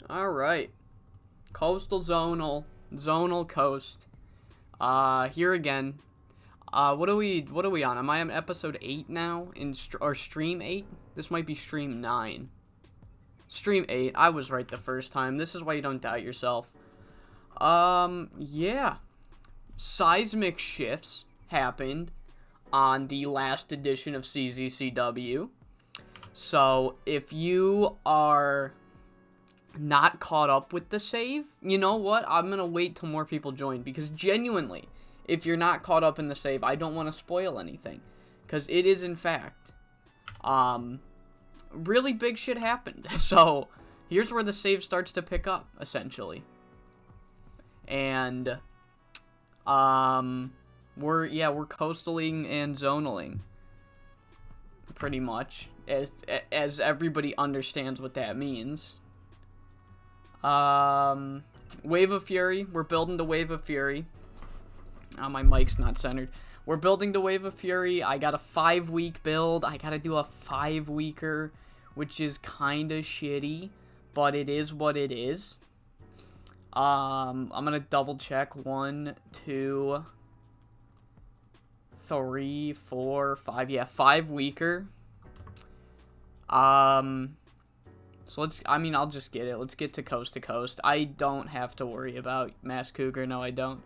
Alright. Coastal Zonal Coast. Here again. What are we on? Am I on episode 8 now? Or stream 8? This might be stream 9. Stream 8. I was right the first time. This is why you don't doubt yourself. Yeah. Seismic shifts happened on the last edition of CZCW. So, if you are not caught up with the save, you know what? I'm gonna wait till more people join, because genuinely, if you're not caught up in the save, I don't want to spoil anything, because it is, in fact, really big shit happened. So, here's where the save starts to pick up, essentially. And, we're coastaling and zonaling, pretty much, as everybody understands what that means. Wave of Fury, we're building the Wave of Fury. My mic's not centered. We're building the Wave of Fury. I got a 5-week build. I gotta do a 5-weeker, which is kinda shitty, but it is what it is. I'm gonna double check. 1, 2, 3, 4, 5. Yeah, 5-weeker. So I'll just get it. Let's get to coast to coast. I don't have to worry about Mass Cougar. No, I don't.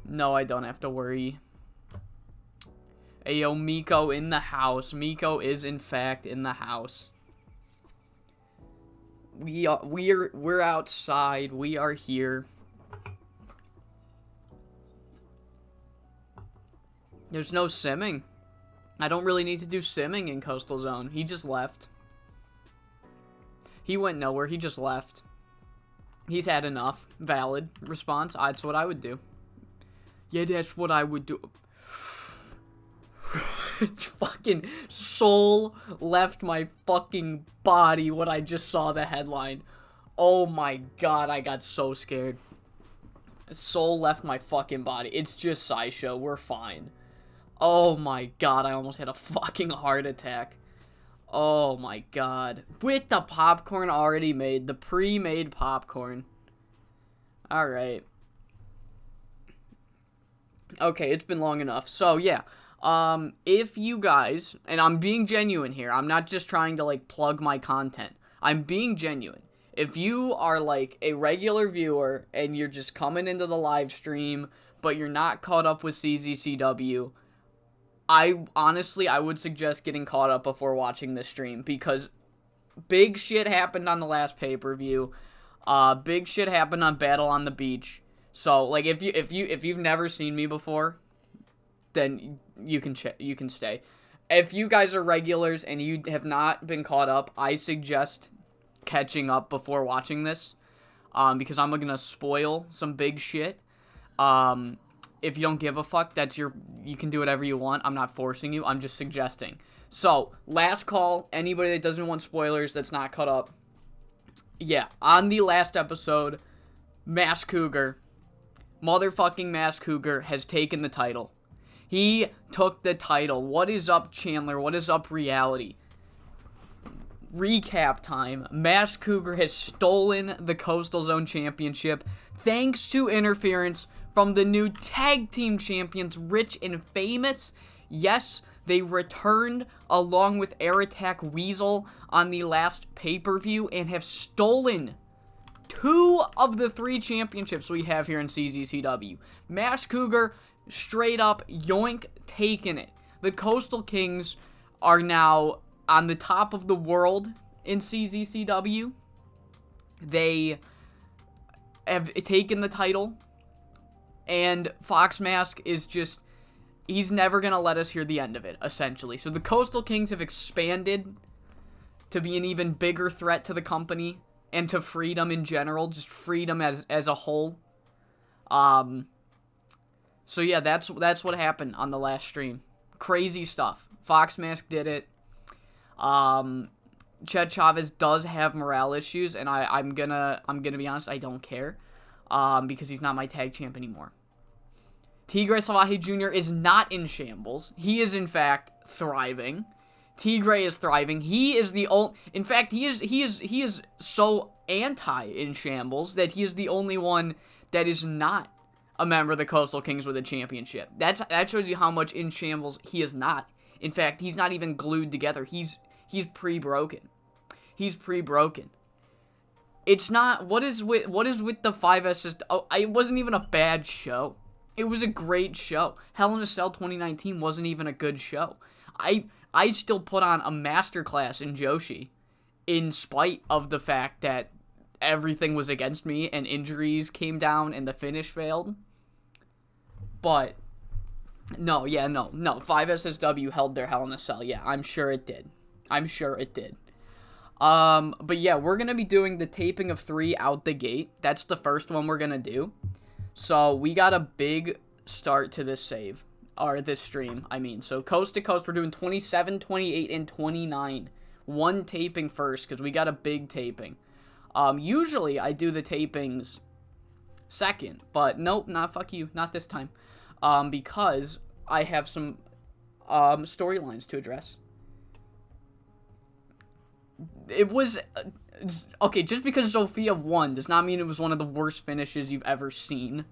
No, I don't have to worry. Hey, yo, Miko in the house. Miko is, in fact, in the house. We're outside. We are here. There's no simming. I don't really need to do simming in Coastal Zone. He just left. He went nowhere. He just left. He's had enough. Valid response. That's what I would do. Yeah, that's what I would do. Fucking soul left my fucking body when I just saw the headline. Oh my god, I got so scared. Soul left my fucking body. It's just SciShow. We're fine. Oh my god, I almost had a fucking heart attack. Oh my god. With the popcorn already made. The pre-made popcorn. Alright. Okay, it's been long enough. So, yeah. If you guys, and I'm being genuine here. I'm not just trying to, plug my content. I'm being genuine. If you are, a regular viewer, and you're just coming into the live stream, but you're not caught up with CZCW, I would suggest getting caught up before watching this stream, because big shit happened on the last pay-per-view. Big shit happened on Battle on the Beach. So, if you've never seen me before, then you can stay. If you guys are regulars and you have not been caught up, I suggest catching up before watching this, because I'm gonna spoil some big shit. If you don't give a fuck, you can do whatever you want. I'm not forcing you. I'm just suggesting. So, last call. Anybody that doesn't want spoilers, that's not caught up. Yeah, on the last episode, Mass Cougar, motherfucking Mass Cougar, has taken the title. He took the title. What is up, Chandler? What is up, reality? Recap time. Mass Cougar has stolen the Coastal Zone Championship thanks to interference from the new tag team champions, Rich and Famous. Yes, they returned along with Air Attack Weasel on the last pay-per-view and have stolen 2 of the 3 championships we have here in CZCW. Mass Cougar, straight up, yoink, taking it. The Coastal Kings are now on the top of the world in CZCW. They have taken the title. And Fox Mask is just, he's never going to let us hear the end of it, essentially. So the Coastal Kings have expanded to be an even bigger threat to the company and to freedom in general, just freedom as a whole. So yeah, that's what happened on the last stream. Crazy stuff. Fox Mask did it. Chet Chavez does have morale issues, and I'm gonna be honest, I don't care, because he's not my tag champ anymore. Tigre Salvaje Jr. is not in shambles. He is, in fact, thriving. Tigray is thriving. He is the only. In fact, he is so anti in shambles that he is the only one that is not a member of the Coastal Kings with a championship. That shows you how much in shambles he is not. In fact, he's not even glued together. He's pre-broken. He's pre-broken. It's not. What is with the 5S? Oh, it wasn't even a bad show. It was a great show. Hell in a Cell 2019 wasn't even a good show. I still put on a masterclass in Joshi, in spite of the fact that everything was against me and injuries came down and the finish failed. But no, 5SSW held their Hell in a Cell. Yeah, I'm sure it did. But yeah, we're gonna be doing the taping of 3 out the gate. That's the first one we're gonna do. So we got a big start to this save. Or this stream, I mean. So coast to coast, we're doing 27, 28, and 29. One taping first, because we got a big taping. Usually I do the tapings second, but nope, fuck you, not this time. Because I have some storylines to address. It was okay, just because Sophia won does not mean it was one of the worst finishes you've ever seen.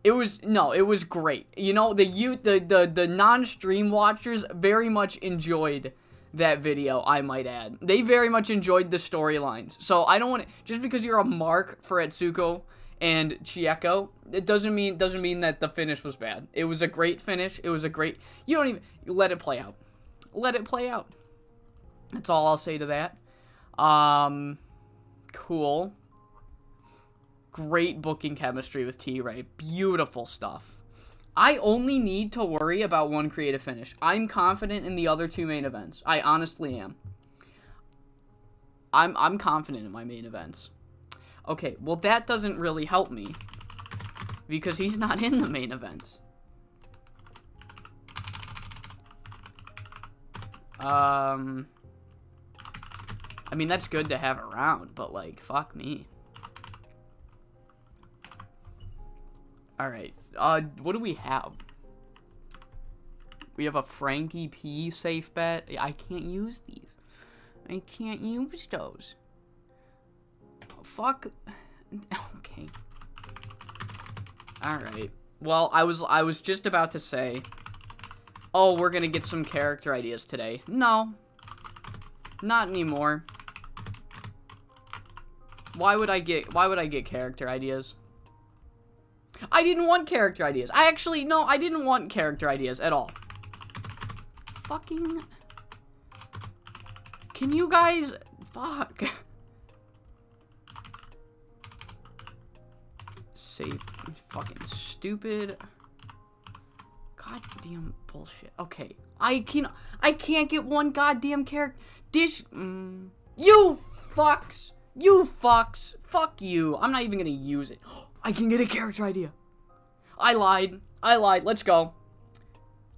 It was great. You know, the non-stream watchers very much enjoyed that video, I might add. They very much enjoyed the storylines. So I don't want to, just because you're a mark for Etsuko and Chieko, it doesn't mean that the finish was bad. It was a great finish. You don't even let it play out. Let it play out. That's all I'll say to that. Cool. Great booking chemistry with T-Ray. Beautiful stuff. I only need to worry about one creative finish. I'm confident in the other 2 main events. I honestly am. I'm confident in my main events. Okay, well that doesn't really help me, because he's not in the main events. I mean, that's good to have around, but like, fuck me. Alright, what do we have? We have a Frankie P safe bet. I can't use these. I can't use those. Fuck. Okay. Alright. Well, I was just about to say, oh, we're gonna get some character ideas today. No. Not anymore. Why would I get character ideas? I didn't want character ideas. I didn't want character ideas at all. Fucking. Can you guys. Fuck. Save. Fucking stupid. Goddamn bullshit. Okay. I can't get one goddamn character. This. You fucks. You fucks. Fuck you. I'm not even gonna use it. I can get a character idea. I lied. Let's go.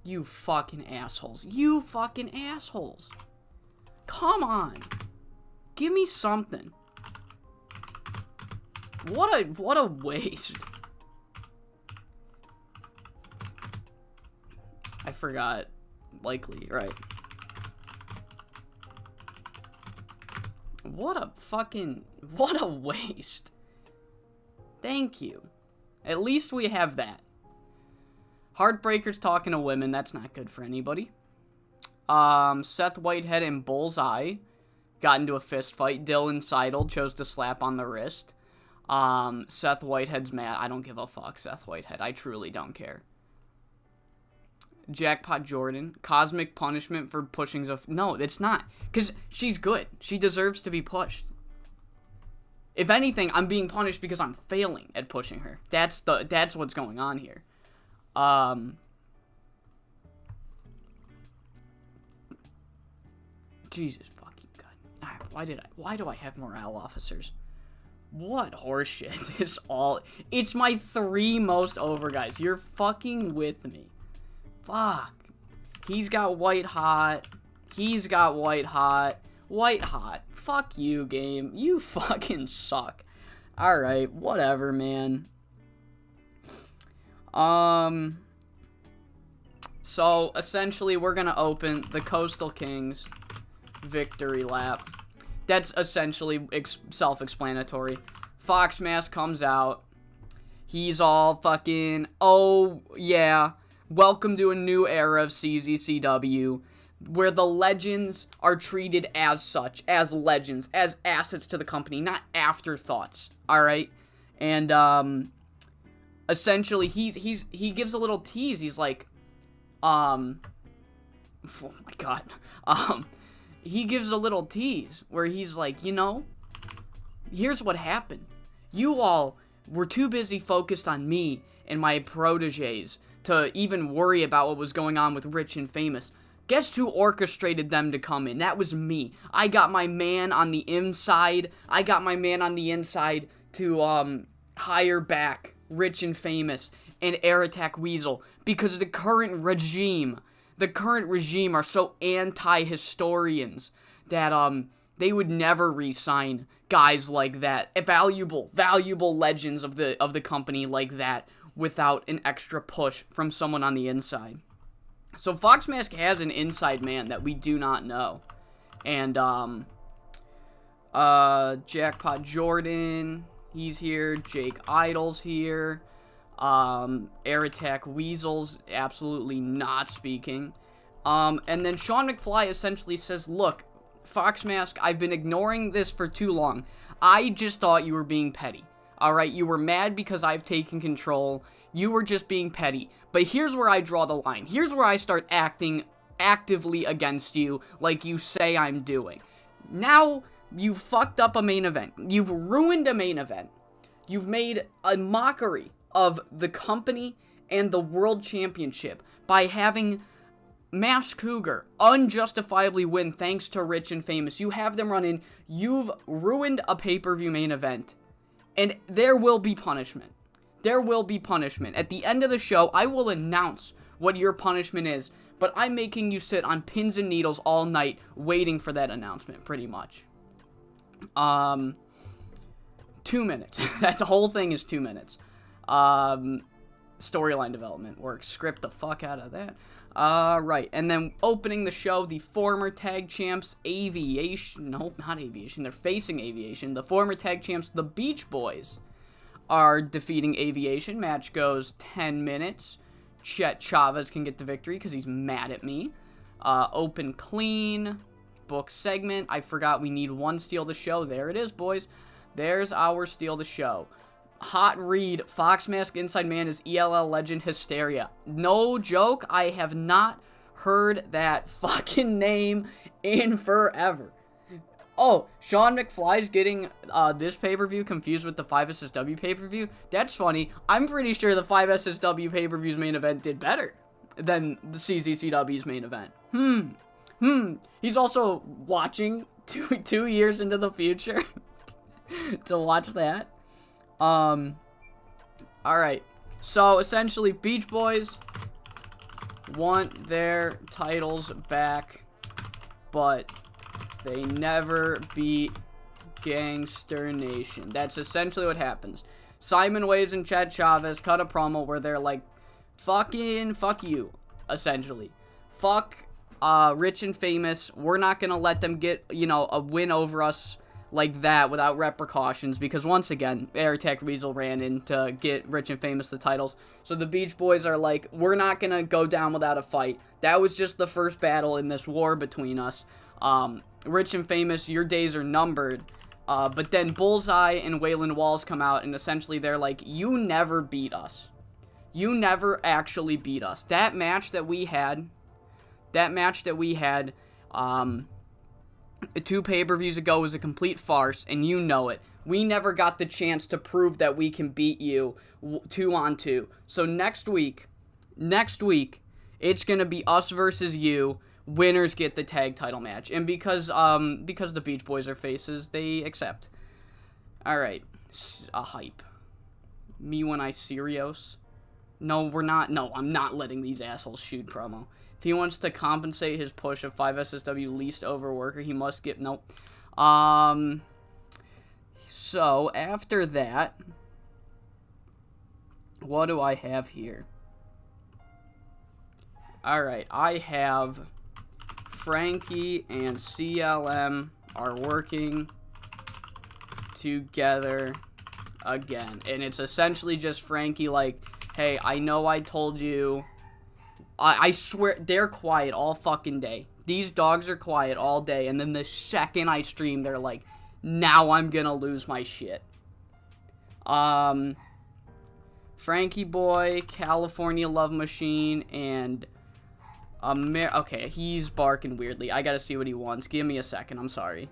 You fucking assholes. You fucking assholes. Come on. Give me something. What a waste. I forgot. Likely, right. What a waste. Thank you. At least we have that. Heartbreaker's talking to women. That's not good for anybody. Seth Whitehead and Bullseye got into a fist fight. Dylan Seidel chose to slap on the wrist. Seth Whitehead's mad. I don't give a fuck, Seth Whitehead. I truly don't care. Jackpot Jordan. Cosmic punishment for pushing Zoph. No, it's not. Because she's good. She deserves to be pushed. If anything, I'm being punished because I'm failing at pushing her. That's what's going on here. Jesus fucking God. Why do I have morale officers? What horseshit is all? It's my 3 most over guys. You're fucking with me. Fuck. He's got white hot. He's got white hot. White hot. Fuck you, game. You fucking suck. Alright, whatever, man. So, essentially, we're going to open the Coastal Kings victory lap. That's essentially self-explanatory. Foxmask comes out. He's all fucking, oh, yeah, welcome to a new era of CZCW, where the legends are treated as such, as legends, as assets to the company, not afterthoughts, alright? And, essentially, he gives a little tease. He's like, oh my god, he gives a little tease where he's like, you know, here's what happened. You all were too busy focused on me and my proteges to even worry about what was going on with Rich and Famous. Guess who orchestrated them to come in? That was me. I got my man on the inside. To hire back Rich and Famous and Air Attack Weasel, because the current regime are so anti-historians that they would never re-sign guys like that, valuable legends of the company like that, without an extra push from someone on the inside. So Foxmask has an inside man that we do not know. And Jackpot Jordan, he's here. Jake Idle's here. Air Attack Weasel's absolutely not speaking. And then Sean McFly essentially says, look, Foxmask, I've been ignoring this for too long. I just thought you were being petty. Alright, you were mad because I've taken control. You were just being petty. But here's where I draw the line. Here's where I start acting actively against you like you say I'm doing. Now, you fucked up a main event. You've ruined a main event. You've made a mockery of the company and the World Championship by having Mask Cougar unjustifiably win thanks to Rich and Famous. You have them run in. You've ruined a pay-per-view main event. And there will be punishment. There will be punishment. At the end of the show, I will announce what your punishment is. But I'm making you sit on pins and needles all night waiting for that announcement, pretty much. 2 minutes. That whole thing is 2 minutes. Storyline development works. Script the fuck out of that. Right. And then opening the show, the former tag champs, Aviation. No, not Aviation. They're facing Aviation. The former tag champs, the Beach Boys, are defeating Aviation. Match goes 10 minutes. Chet Chavez can get the victory because he's mad at me. Open clean. Book segment. I forgot we need one steal the show. There it is, boys. There's our steal the show. Hot read, Foxmask Inside Man is ELL legend Hysteria. No joke, I have not heard that fucking name in forever. Oh, Sean McFly's getting this pay-per-view confused with the 5SSW pay-per-view. That's funny. I'm pretty sure the 5SSW pay-per-view's main event did better than the CZCW's main event. He's also watching two years into the future to watch that. Alright, so essentially Beach Boys want their titles back, but they never beat Gangster Nation. That's essentially what happens. Simon Waves and Chad Chavez cut a promo where they're like, fuck you, essentially. Fuck, Rich and Famous. We're not gonna let them get, a win over us like that without repercussions, because once again, Air Attack Weasel ran in to get Rich and Famous the titles. So the Beach Boys are like, we're not gonna go down without a fight. That was just the first battle in this war between us. Rich and Famous, your days are numbered. But then Bullseye and Waylon Walls come out, and essentially they're like, you never beat us. You never actually beat us. That match that we had, 2 pay-per-views ago was a complete farce, and you know it. We never got the chance to prove that we can beat you 2-on-2. So next week, it's going to be us versus you. Winners get the tag title match. And because the Beach Boys are faces, they accept. Alright. A hype. Me when I serious. No, we're not. No, I'm not letting these assholes shoot promo. If he wants to compensate his push of 5SSW least over worker, he must get... Nope. So, after that... What do I have here? Alright, I have Frankie and CLM are working together again. And it's essentially just Frankie like, hey, I know I told you. I swear, they're quiet all fucking day. These dogs are quiet all day. And then the second I stream, they're like, now I'm gonna lose my shit. Frankie Boy, California Love Machine, and okay, he's barking weirdly. I gotta see what he wants. Give me a second. I'm sorry.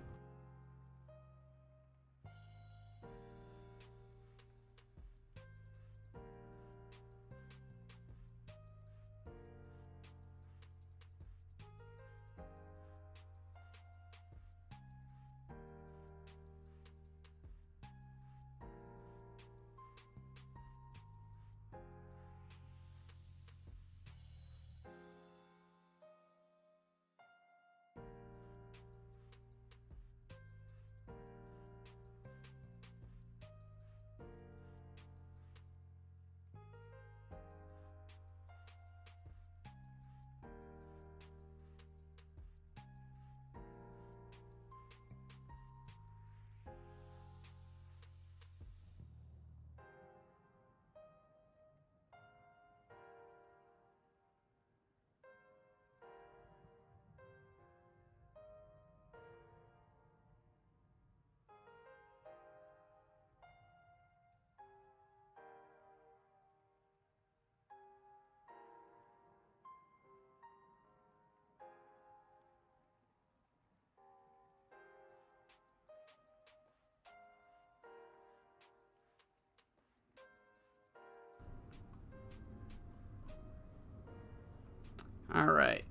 Alright.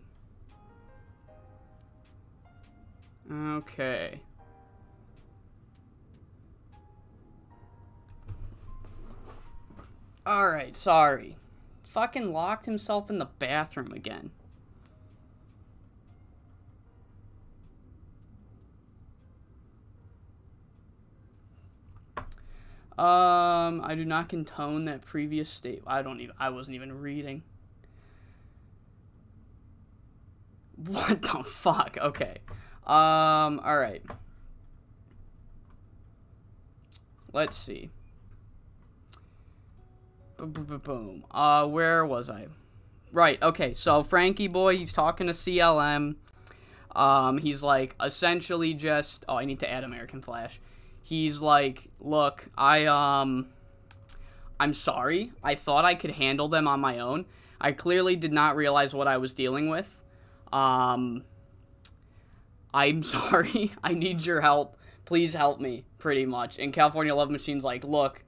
Okay. Alright, sorry. Fucking locked himself in the bathroom again. I do not condone that previous state. I wasn't even reading. What the fuck? Okay. Alright. Let's see. Boom. Where was I? Right, okay, so Frankie Boy, he's talking to CLM. He's like, essentially just... Oh, I need to add American Flash. He's like, look, I'm sorry. I thought I could handle them on my own. I clearly did not realize what I was dealing with. I'm sorry. I need your help. Please help me, pretty much. And California Love Machine's like, look,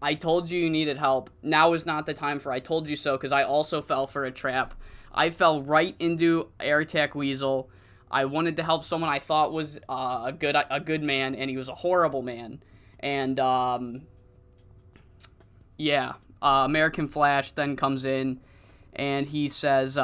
I told you needed help. Now is not the time for I told you so, because I also fell for a trap. I fell right into Air Attack Weasel. I wanted to help someone I thought was a good man, and he was a horrible man. And, yeah. American Flash then comes in, and he says,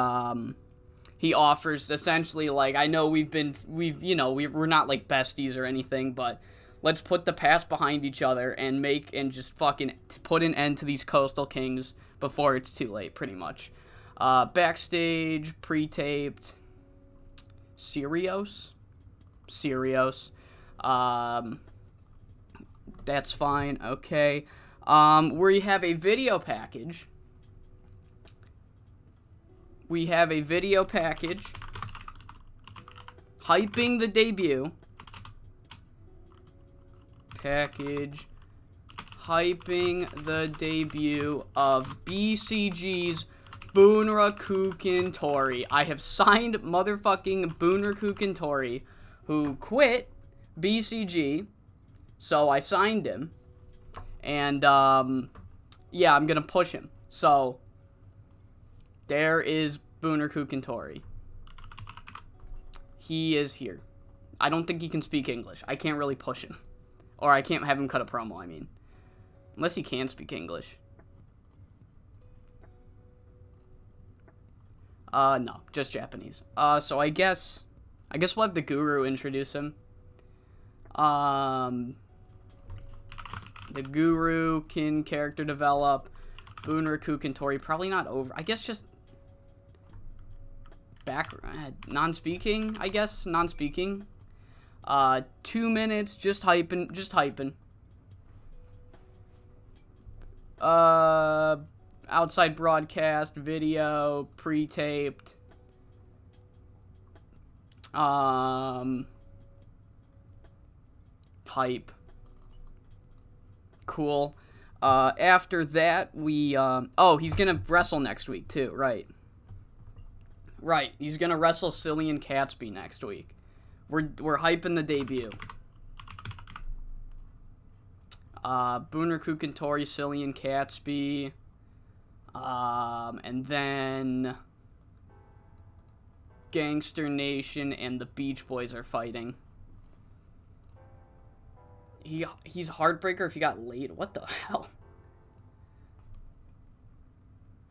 he offers essentially, like, I know we're not, like, besties or anything, but let's put the past behind each other and just fucking put an end to these Coastal Kings before it's too late, pretty much. Backstage, pre-taped, Sirios. That's fine, okay. We have a video package. Hyping the debut. Hyping the debut of BCG's Bunraku Kintori. I have signed motherfucking Bunraku Kintori, who quit BCG, so I signed him, and, yeah, I'm gonna push him. So, there is Bunraku Kintori. He is here. I don't think he can speak English. I can't really push him. Or I can't have him cut a promo, I mean. Unless he can speak English. No, just Japanese. So I guess we'll have the Guru introduce him. The Guru can character develop. Bunraku Kintori, probably not over. I guess just... non-speaking, I guess, non-speaking. 2 minutes, just hyping. Outside broadcast, video, pre-taped. Hype. Cool. After that, we, oh, he's gonna wrestle next week, too, right. Right, he's gonna wrestle Cillian Catsby next week. We're hyping the debut. Bunraku Kantori, Cillian Catsby. And then Gangster Nation and the Beach Boys are fighting. He's Heartbreaker if he got laid. What the hell?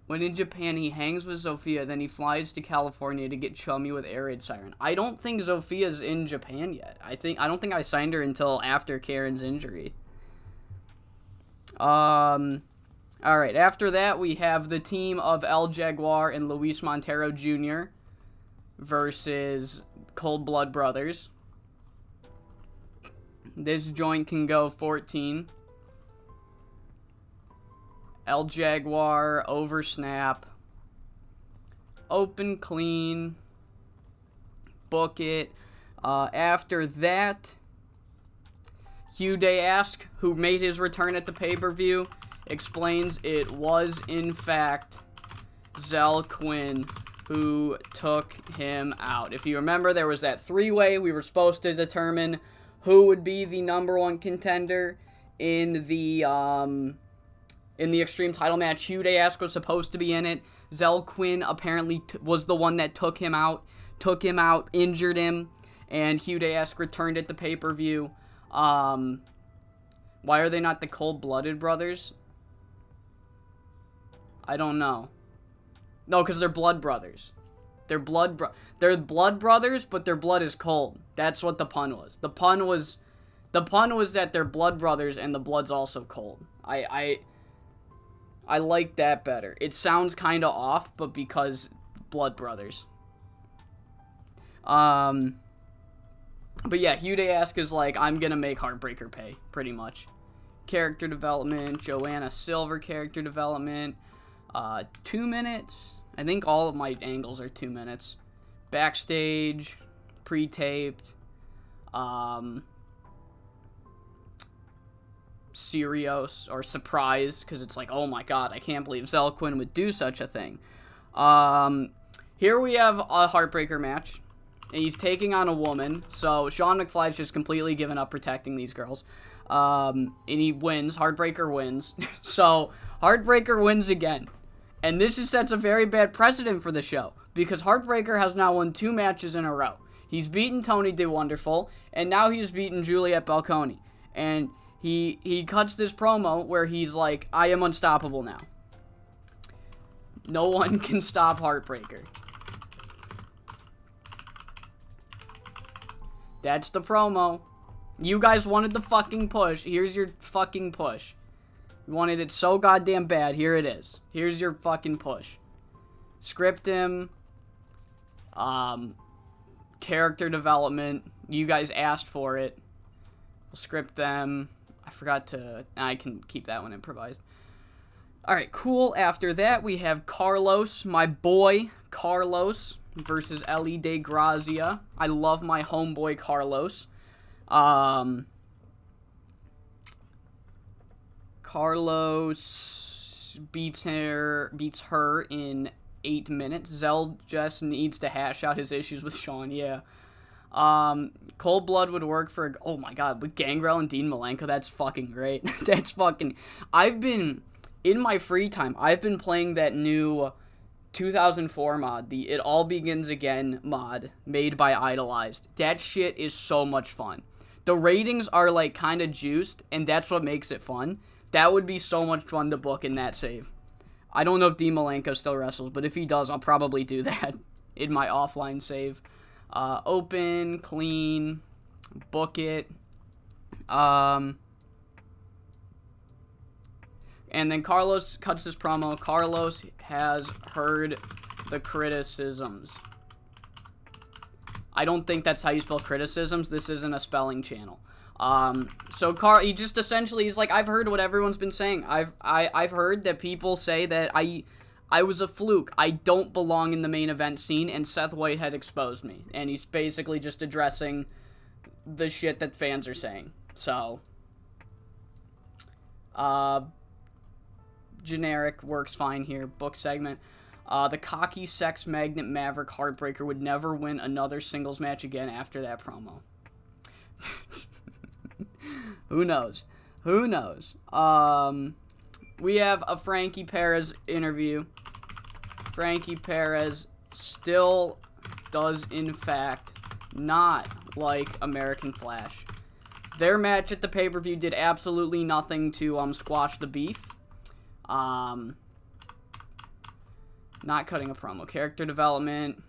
When in Japan, he hangs with Zofia, then he flies to California to get chummy with Air Raid Siren. I don't think Zofia's in Japan yet. I don't think I signed her until after Karen's injury. Alright, after that, we have the team of El Jaguar and Luis Montero Jr. versus Cold Blood Brothers. This joint can go 14. El Jaguar, over snap. Open clean. Book it. After that, Hugh Dayask, who made his return at the pay-per-view, explains it was, in fact, Zell Quinn who took him out. If you remember, there was that three-way. We were supposed to determine who would be the number one contender in the Extreme title match. Hugh Dayask was supposed to be in it. Zell Quinn apparently was the one that took him out, injured him, and Hugh Dayask returned at the pay-per-view. Why are they not the Cold-Blooded Brothers? I don't know. No, because they're blood brothers. They're blood brothers, but their blood is cold. That's what the pun was. The pun was that they're blood brothers and the blood's also cold. I like that better. It sounds kind of off, but because blood brothers. But yeah, Hugh Dayask is like, I'm gonna make Heartbreaker pay, pretty much. Character development, Joanna Silver character development, 2 minutes. I think all of my angles are 2 minutes. Backstage, pre-taped, serious or surprised, because it's like, oh my god, I can't believe Zell Quinn would do such a thing. Here we have a Heartbreaker match, and he's taking on a woman, so Sean McFly's just completely given up protecting these girls, and he wins. Heartbreaker wins. So Heartbreaker wins again, and this sets a very bad precedent for the show, because Heartbreaker has now won 2 matches in a row. He's beaten Tony DeWonderful, and now he's beaten Juliette Balconi, and he cuts this promo where he's like, I am unstoppable now. No one can stop Heartbreaker. That's the promo. You guys wanted the fucking push. Here's your fucking push. You wanted it so goddamn bad. Here it is. Here's your fucking push. Script him. Character development. You guys asked for it. We'll script them. I can keep that one improvised. Alright, cool. After that, we have Carlos, my boy, Carlos, versus Ellie De Grazia. I love my homeboy, Carlos. Carlos beats her in 8 minutes. Zell just needs to hash out his issues with Sean, yeah. Cold Blood would work for, oh my god, with Gangrel and Dean Malenko, that's fucking great. In my free time, I've been playing that new 2004 mod, the It All Begins Again mod, made by Idolized. That shit is so much fun. The ratings are, like, kind of juiced, and that's what makes it fun. That would be so much fun to book in that save. I don't know if Dean Malenko still wrestles, but if he does, I'll probably do that in my offline save. Open, clean, book it. And then Carlos cuts this promo. Carlos has heard the criticisms. I don't think that's how you spell criticisms. This isn't a spelling channel. So Carl, he just essentially, he's like, I've heard what everyone's been saying. I've heard that people say that I was a fluke. I don't belong in the main event scene, and Seth Whitehead exposed me. And he's basically just addressing the shit that fans are saying. So, generic works fine here. Book segment. The cocky sex magnet Maverick Heartbreaker would never win another singles match again after that promo. Who knows? Who knows? We have a Frankie Perez interview. Frankie Perez still does, in fact, not like American Flash. Their match at the pay-per-view did absolutely nothing to squash the beef. Not cutting a promo. Character development.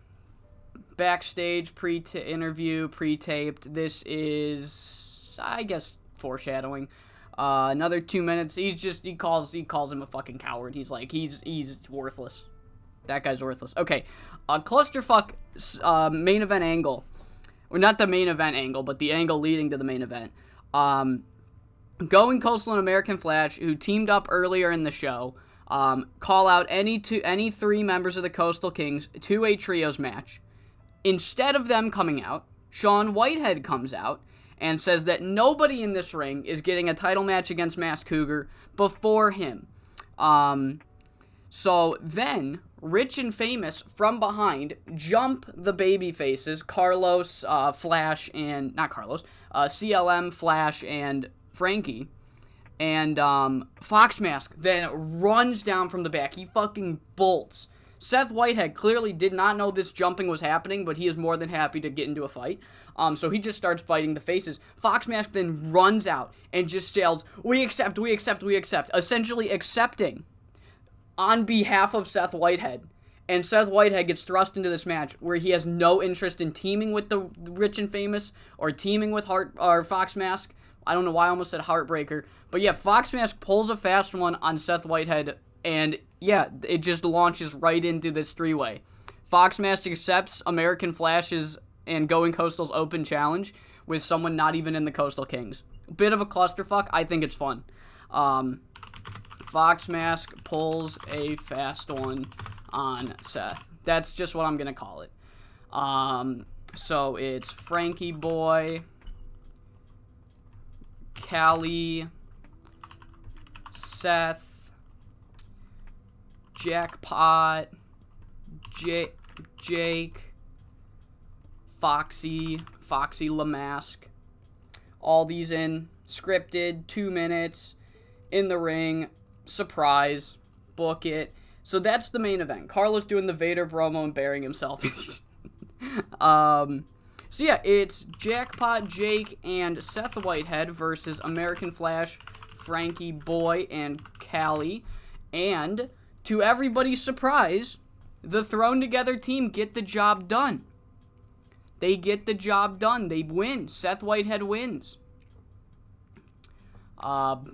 Backstage interview, pre-taped. This is, I guess, foreshadowing. Another 2 minutes. He calls him a fucking coward. He's like, he's worthless. That guy's worthless. Okay, clusterfuck main event angle. Or not the main event angle, but the angle leading to the main event. Going Coastal and American Flash, who teamed up earlier in the show, call out any three members of the Coastal Kings to a trios match. Instead of them coming out, Shawn Whitehead comes out and says that nobody in this ring is getting a title match against Masked Cougar before him. So then, Rich and Famous from behind jump the baby faces, Carlos, Flash, and not Carlos, CLM, Flash, and Frankie. And Fox Mask then runs down from the back. He fucking bolts. Seth Whitehead clearly did not know this jumping was happening, but he is more than happy to get into a fight. So he just starts fighting the faces. Fox Mask then runs out and just yells, we accept, essentially accepting on behalf of Seth Whitehead. And Seth Whitehead gets thrust into this match where he has no interest in teaming with the Rich and Famous or teaming with Fox Mask. I don't know why I almost said Heartbreaker. But yeah, Fox Mask pulls a fast one on Seth Whitehead, and yeah, it just launches right into this three-way. Fox Mask accepts American Flash's and Going Coastal's open challenge with someone not even in the Coastal Kings. Bit of a clusterfuck. I think it's fun. Fox Mask pulls a fast one on Seth. That's just what I'm going to call it. So it's Frankie Boy, Callie, Seth, Jackpot, Jake, Foxy Lamask. All these in, scripted, 2 minutes, in the ring, surprise, book it. So that's the main event. Carlos doing the Vader promo and burying himself. So yeah, it's Jackpot, Jake, and Seth Whitehead versus American Flash, Frankie Boy, and Callie. And to everybody's surprise, the thrown together team get the job done. They get the job done. They win. Seth Whitehead wins.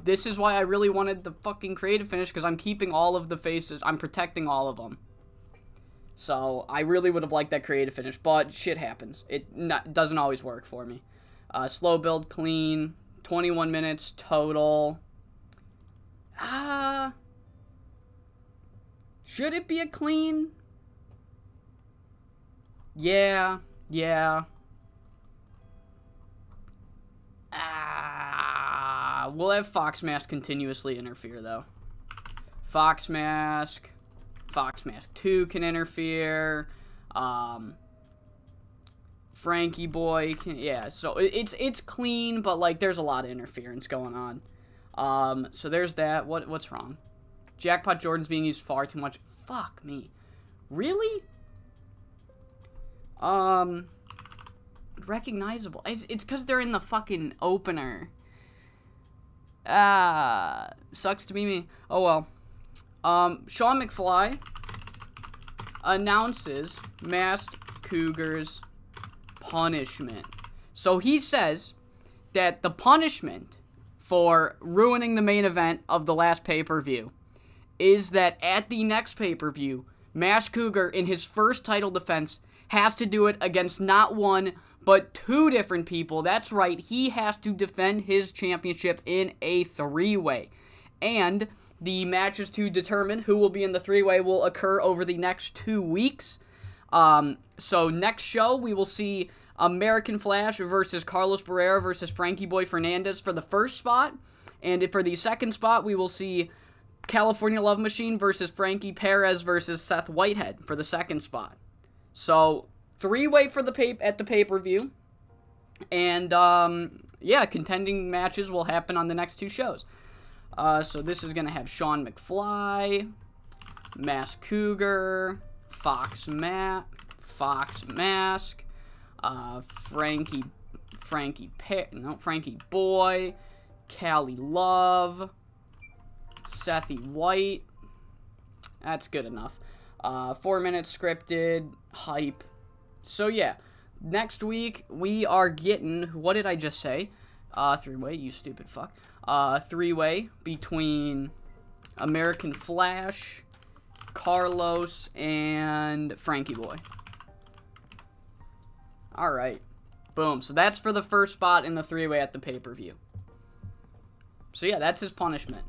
This is why I really wanted the fucking creative finish, because I'm keeping all of the faces. I'm protecting all of them. So, I really would have liked that creative finish, but shit happens. It doesn't always work for me. Slow build, clean, 21 minutes total. Should it be a clean? Yeah. We'll have Fox Mask continuously interfere, though. Fox Mask 2 can interfere. Frankie Boy can, yeah. So it's clean, but like there's a lot of interference going on. So there's that. What's wrong? Jackpot Jordan's being used far too much. Fuck me. Really? Recognizable. It's because they're in the fucking opener. Sucks to be me. Oh well. Sean McFly announces Masked Cougar's punishment. So he says that the punishment for ruining the main event of the last pay-per-view is that at the next pay-per-view, Masked Cougar, in his first title defense, has to do it against not one, but 2 different people. That's right, he has to defend his championship in a 3-way. And the matches to determine who will be in the 3-way will occur over the next 2 weeks. So next show, we will see American Flash versus Carlos Barrera versus Frankie Boy Fernandez for the first spot. And for the second spot, we will see California Love Machine versus Frankie Perez versus Seth Whitehead for the second spot. So 3-way for at the pay-per-view. And, contending matches will happen on the next 2 shows. So this is going to have Sean McFly, Mask Cougar, Fox Mask, Frankie Boy, Callie Love, Sethy White. That's good enough. 4 minutes scripted, hype. So yeah, next week we are getting, what did I just say? 3-way, you stupid fuck. 3-way between American Flash, Carlos, and Frankie Boy. Alright. Boom. So that's for the first spot in the 3-way at the pay-per-view. So yeah, that's his punishment.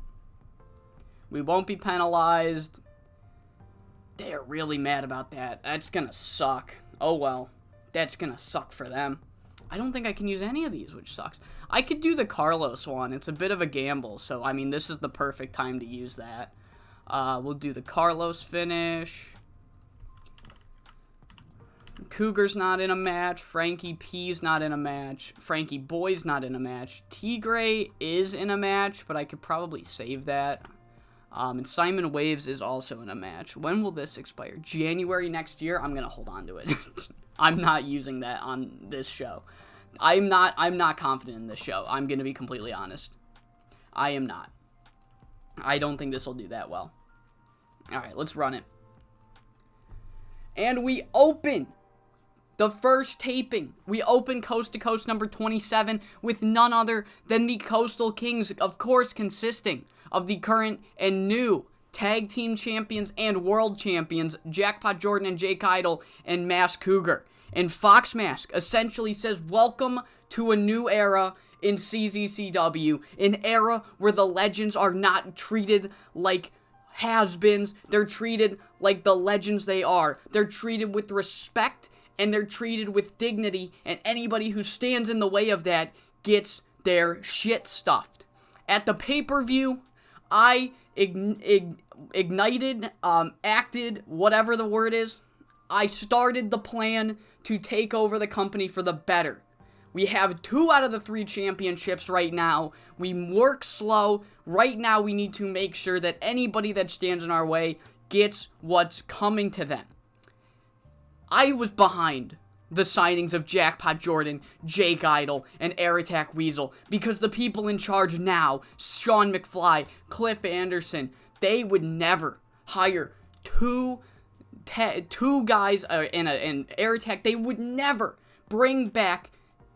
We won't be penalized. They're really mad about that. That's gonna suck. Oh well. That's gonna suck for them. I don't think I can use any of these, which sucks. I could do the Carlos one. It's a bit of a gamble, so I mean, this is the perfect time to use that. We'll do the Carlos finish. Cougar's not in a match. Frankie P's not in a match. Frankie Boy's not in a match. Tigray is in a match, but I could probably save that. And Simon Waves is also in a match. When will this expire? January next year? I'm going to hold on to it. I'm not using that on this show. I'm not confident in this show. I'm going to be completely honest. I am not. I don't think this will do that well. Alright, let's run it. And we open the first taping. We open Coast to Coast number 27 with none other than the Coastal Kings, of course consisting of the current and new tag team champions and world champions, Jackpot Jordan and Jake Idol and Mask Cougar. And Fox Mask essentially says, welcome to a new era in CZCW, an era where the legends are not treated like has-beens. They're treated like the legends they are. They're treated with respect, and they're treated with dignity, and anybody who stands in the way of that gets their shit stuffed. At the pay-per-view, I ignited, acted, whatever the word is. I started the plan to take over the company for the better. We have 2 out of the 3 championships right now. We work slow. Right now, we need to make sure that anybody that stands in our way gets what's coming to them. I was behind the signings of Jackpot Jordan, Jake Idol, and Air Attack Weasel because the people in charge now, Sean McFly, Cliff Anderson, they would never hire two guys in Air Attack. They would never bring back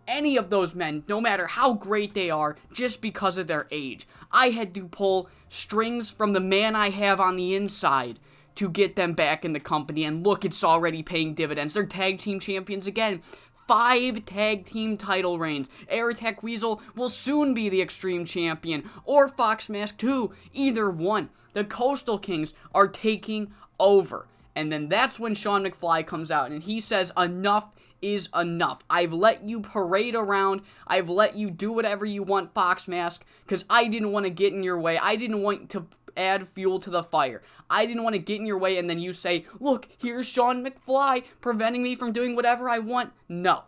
any of those men, no matter how great they are, just because of their age. I had to pull strings from the man I have on the inside to get them back in the company, and look, it's already paying dividends. They're tag team champions again. 5 tag team title reigns. Air Attack Weasel will soon be the Extreme Champion, or Fox Mask 2, either one. The Coastal Kings are taking over. And then that's when Sean McFly comes out, and he says, enough is enough. I've let you parade around. I've let you do whatever you want, Fox Mask, because I didn't want to get in your way. I didn't want to add fuel to the fire. I didn't want to get in your way and then you say, look, here's Sean McFly preventing me from doing whatever I want. No.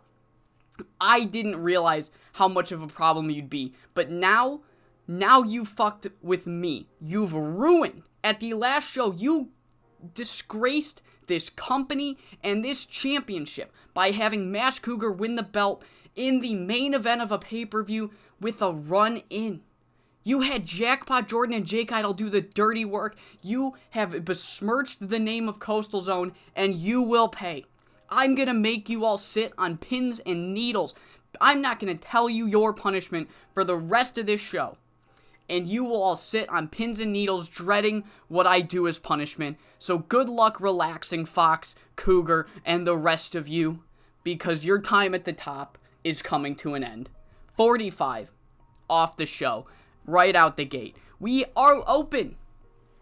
I didn't realize how much of a problem you'd be. But now you fucked with me. You've ruined. At the last show, you disgraced this company and this championship by having Mask Cougar win the belt in the main event of a pay-per-view with a run-in. You had Jackpot Jordan and Jake Idol do the dirty work. You have besmirched the name of Coastal Zone, and you will pay. I'm going to make you all sit on pins and needles. I'm not going to tell you your punishment for the rest of this show. and you will all sit on pins and needles dreading what I do as punishment. So good luck relaxing, Fox, Cougar, and the rest of you, because your time at the top is coming to an end. 45 off the show, right out the gate. We are open.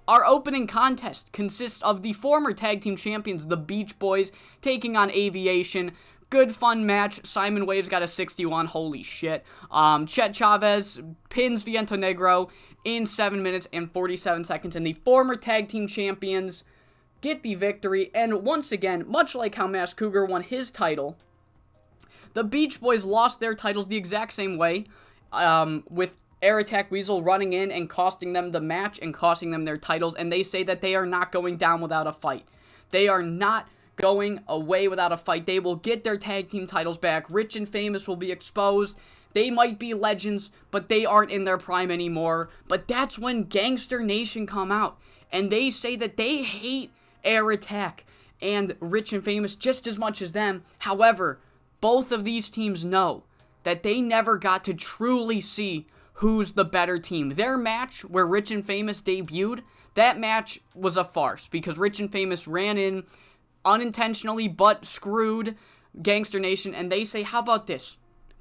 Our opening contest consists of the former tag team champions, the Beach Boys, taking on Aviation. Good fun match. Simon Waves got a 61. Holy shit. Chet Chavez pins Viento Negro in 7 minutes and 47 seconds. And the former tag team champions get the victory. And once again, much like how Masked Cougar won his title, the Beach Boys lost their titles the exact same way, with Air Attack Weasel running in and costing them the match and costing them their titles. And they say that they are not going down without a fight. They are not going away without a fight. They will get their tag team titles back. Rich and Famous will be exposed. They might be legends, but they aren't in their prime anymore. But that's when Gangster Nation come out, and they say that they hate Air Attack and Rich and Famous just as much as them. However, both of these teams know that they never got to truly see who's the better team. Their match where Rich and Famous debuted, that match was a farce because Rich and Famous ran in unintentionally but screwed Gangster Nation, and they say, how about this?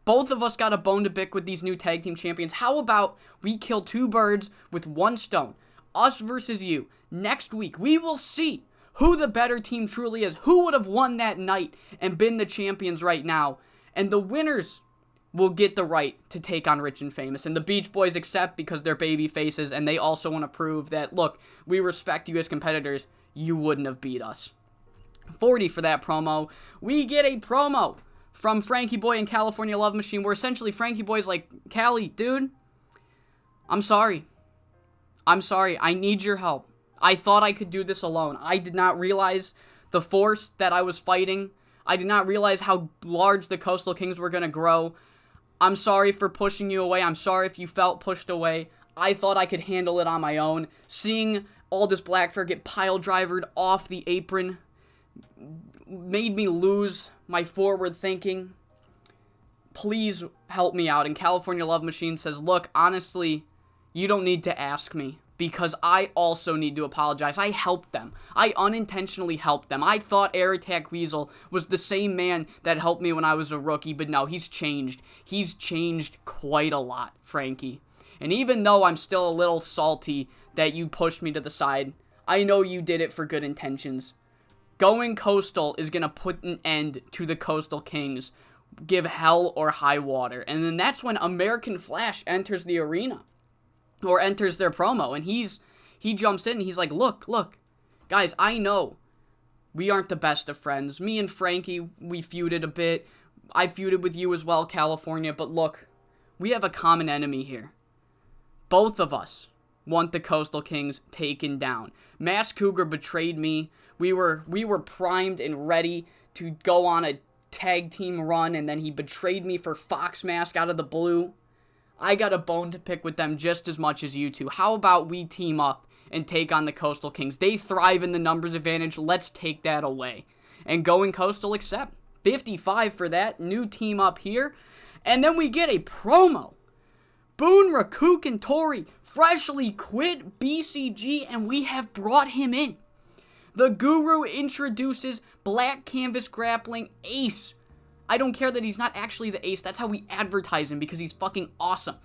Both of us got a bone to pick with these new tag team champions. How about we kill two birds with one stone? Us versus you. Next week, we will see who the better team truly is. Who would have won that night and been the champions right now? And the winners will get the right to take on Rich and Famous. And the Beach Boys accept because they're baby faces, and they also want to prove that, look, we respect you as competitors. You wouldn't have beat us. 40 for that promo. We get a promo from Frankie Boy and California Love Machine, where essentially Frankie Boy's like, Cali, dude, I'm sorry. I need your help. I thought I could do this alone. I did not realize the force that I was fighting. I did not realize how large the Coastal Kings were going to grow. I'm sorry for pushing you away. I'm sorry if you felt pushed away. I thought I could handle it on my own. Seeing Aldous Blackfur get pile drivered off the apron made me lose my forward thinking. Please help me out. And California Love Machine says, look, honestly, you don't need to ask me, because I also need to apologize. I helped them. I unintentionally helped them. I thought Air Attack Weasel was the same man that helped me when I was a rookie, but no, he's changed. He's changed quite a lot, Frankie. And even though I'm still a little salty that you pushed me to the side, I know you did it for good intentions. Going Coastal is going to put an end to the Coastal Kings. Give hell or high water. And then that's when American Flash enters the arena. Or enters their promo. And he jumps in and he's like, look. Guys, I know we aren't the best of friends. Me and Frankie, we feuded a bit. I feuded with you as well, California. But look, we have a common enemy here. Both of us want the Coastal Kings taken down. Masked Cougar betrayed me. We were primed and ready to go on a tag team run, and then he betrayed me for Fox Mask out of the blue. I got a bone to pick with them just as much as you two. How about we team up and take on the Coastal Kings? They thrive in the numbers advantage. Let's take that away. And Going Coastal accept. 55 for that new team up here. And then we get a promo. Boone, Rakook, and Tori freshly quit BCG, and we have brought him in. The Guru introduces Black Canvas Grappling Ace. I don't care that he's not actually the ace. That's how we advertise him, because he's fucking awesome.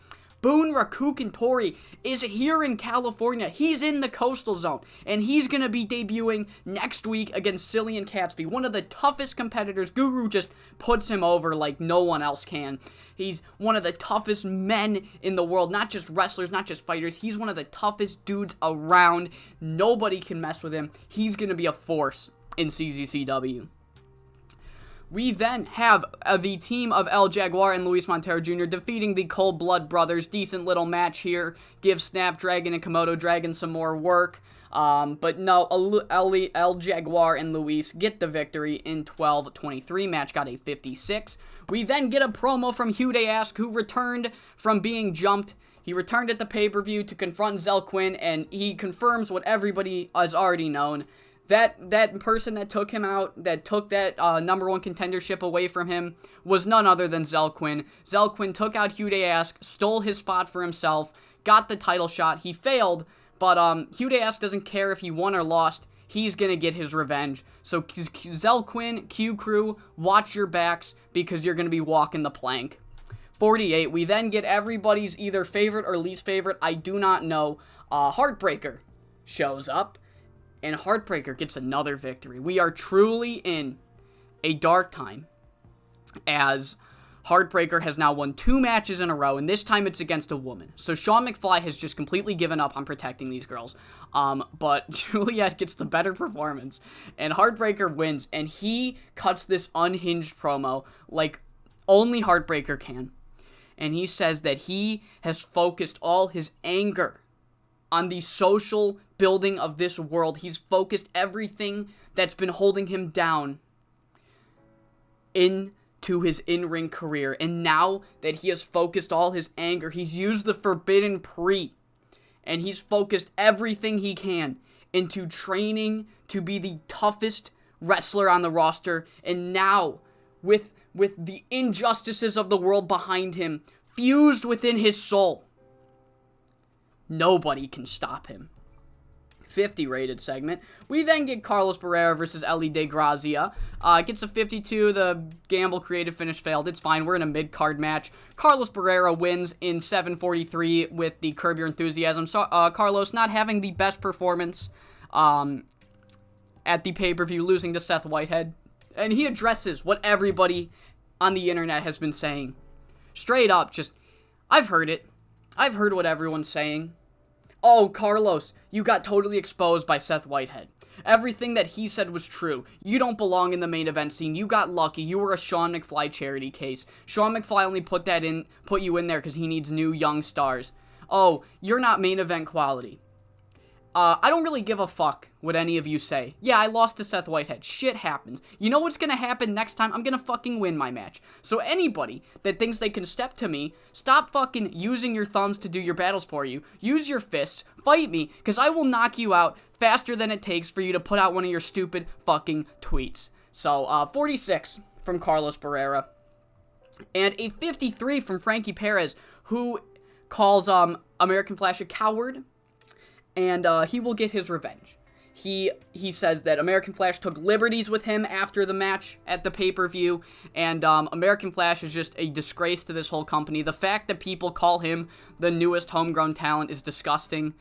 Boone, Rakook, and Tori is here in California. He's in the Coastal Zone, and he's going to be debuting next week against Cillian Catsby, one of the toughest competitors. Guru just puts him over like no one else can. He's one of the toughest men in the world, not just wrestlers, not just fighters. He's one of the toughest dudes around. Nobody can mess with him. He's going to be a force in CZCW. We then have the team of El Jaguar and Luis Montero Jr. defeating the Cold Blood Brothers. Decent little match here. Give Snapdragon and Komodo Dragon some more work. But no, El Jaguar and Luis get the victory in 12-23. Match got a 56. We then get a promo from Hude Ask, who returned from being jumped. He returned at the pay-per-view to confront Zell Quinn, and he confirms what everybody has already known. That person that took him out, that took that number one contendership away from him, was none other than Zell Quinn. Zell Quinn took out Hude Ask, stole his spot for himself, got the title shot. He failed, but Hudask doesn't care if he won or lost. He's going to get his revenge. So Zell Quinn, Q Crew, watch your backs because you're going to be walking the plank. 48, we then get everybody's either favorite or least favorite. I do not know. Heartbreaker shows up, and Heartbreaker gets another victory. We are truly in a dark time, as Heartbreaker has now won 2 matches in a row, and this time it's against a woman. So Sean McFly has just completely given up on protecting these girls. But Juliet gets the better performance, and Heartbreaker wins, and he cuts this unhinged promo like only Heartbreaker can. And he says that he has focused all his anger on the social building of this world. He's focused everything that's been holding him down into his in-ring career. And now that he has focused all his anger, he's used the Forbidden Pre, and he's focused everything he can into training to be the toughest wrestler on the roster. And now, with the injustices of the world behind him fused within his soul, nobody can stop him. 50 rated segment. We then get Carlos Barrera versus Ellie De Grazia. Gets a 52. The Gamble creative finish failed. It's fine. We're in a mid-card match. Carlos Barrera wins in 7:43 with the Curb Your Enthusiasm. So, Carlos not having the best performance at the pay-per-view, losing to Seth Whitehead. And he addresses what everybody on the internet has been saying. Straight up, just, I've heard it. I've heard what everyone's saying. Oh, Carlos, you got totally exposed by Seth Whitehead. Everything that he said was true. You don't belong in the main event scene. You got lucky. You were a Sean McFly charity case. Sean McFly only put you in there because he needs new young stars. Oh, you're not main event quality. I don't really give a fuck what any of you say. Yeah, I lost to Seth Whitehead. Shit happens. You know what's gonna happen next time? I'm gonna fucking win my match. So anybody that thinks they can step to me, stop fucking using your thumbs to do your battles for you. Use your fists. Fight me, because I will knock you out faster than it takes for you to put out one of your stupid fucking tweets. So, 46 from Carlos Barrera. And a 53 from Frankie Perez, who calls American Flash a coward. And he will get his revenge. He says that American Flash took liberties with him after the match at the pay-per-view, and American Flash is just a disgrace to this whole company. The fact that people call him the newest homegrown talent is disgusting.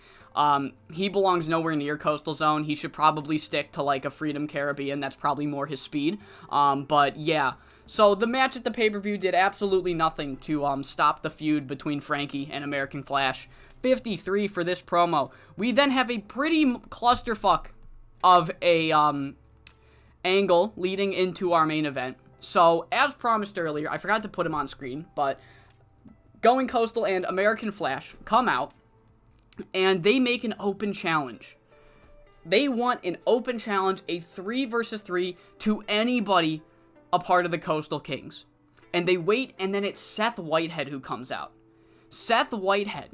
He belongs nowhere near Coastal Zone. He should probably stick to like a Freedom Caribbean. That's probably more his speed. But yeah. So the match at the pay-per-view did absolutely nothing to stop the feud between Frankie and American Flash. 53 for this promo. We then have a pretty clusterfuck of a angle leading into our main event. So, as promised earlier, I forgot to put him on screen, but Going Coastal and American Flash come out, and they make an open challenge. They want an open challenge, a 3 versus 3, to anybody a part of the Coastal Kings. And they wait, and then it's Seth Whitehead who comes out. Seth Whitehead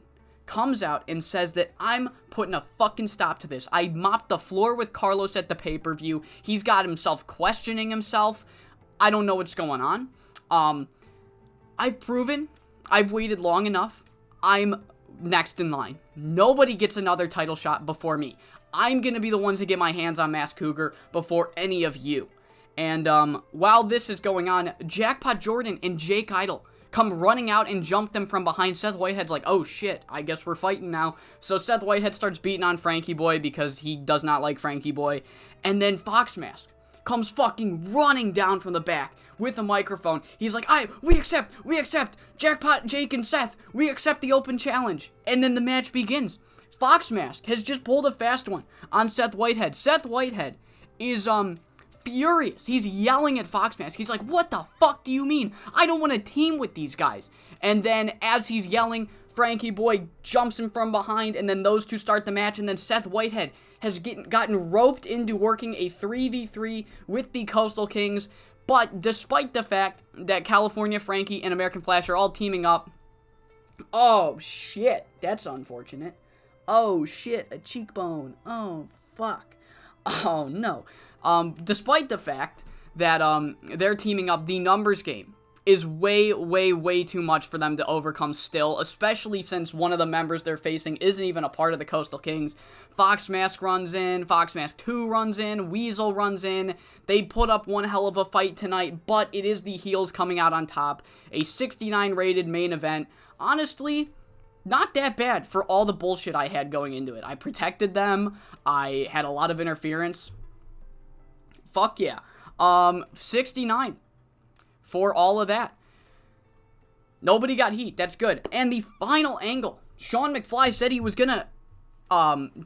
comes out and says that I'm putting a fucking stop to this. I mopped the floor with Carlos at the pay-per-view. He's got himself questioning himself. I don't know what's going on. I've proven I've waited long enough. I'm next in line. Nobody gets another title shot before me. I'm going to be the one to get my hands on Masked Cougar before any of you. And while this is going on, Jackpot Jordan and Jake Idol come running out and jump them from behind. Seth Whitehead's like, oh shit, I guess we're fighting now. So Seth Whitehead starts beating on Frankie Boy because he does not like Frankie Boy. And then Fox Mask comes fucking running down from the back with a microphone. He's like, we accept, Jackpot, Jake, and Seth, we accept the open challenge. And then the match begins. Fox Mask has just pulled a fast one on Seth Whitehead. Seth Whitehead is, furious. He's yelling at Fox Mask. He's like, what the fuck do you mean? I don't want to team with these guys. And then as he's yelling, Frankie Boy jumps him from behind, and then those two start the match, and then Seth Whitehead has gotten roped into working a 3v3 with the Coastal Kings. But despite the fact that California Frankie and American Flash are all teaming up, oh shit, that's unfortunate. Oh shit, a cheekbone. Oh fuck. Oh no. Despite the fact that they're teaming up, the numbers game is way, way, way too much for them to overcome still, especially since one of the members they're facing isn't even a part of the Coastal Kings. Foxmask runs in, Foxmask 2 runs in, Weasel runs in. They put up one hell of a fight tonight, but it is the heels coming out on top. A 69 rated main event. Honestly, not that bad for all the bullshit I had going into it. I protected them. I had a lot of interference. Fuck yeah. 69 for all of that. Nobody got heat. That's good. And the final angle. Sean McFly said he was gonna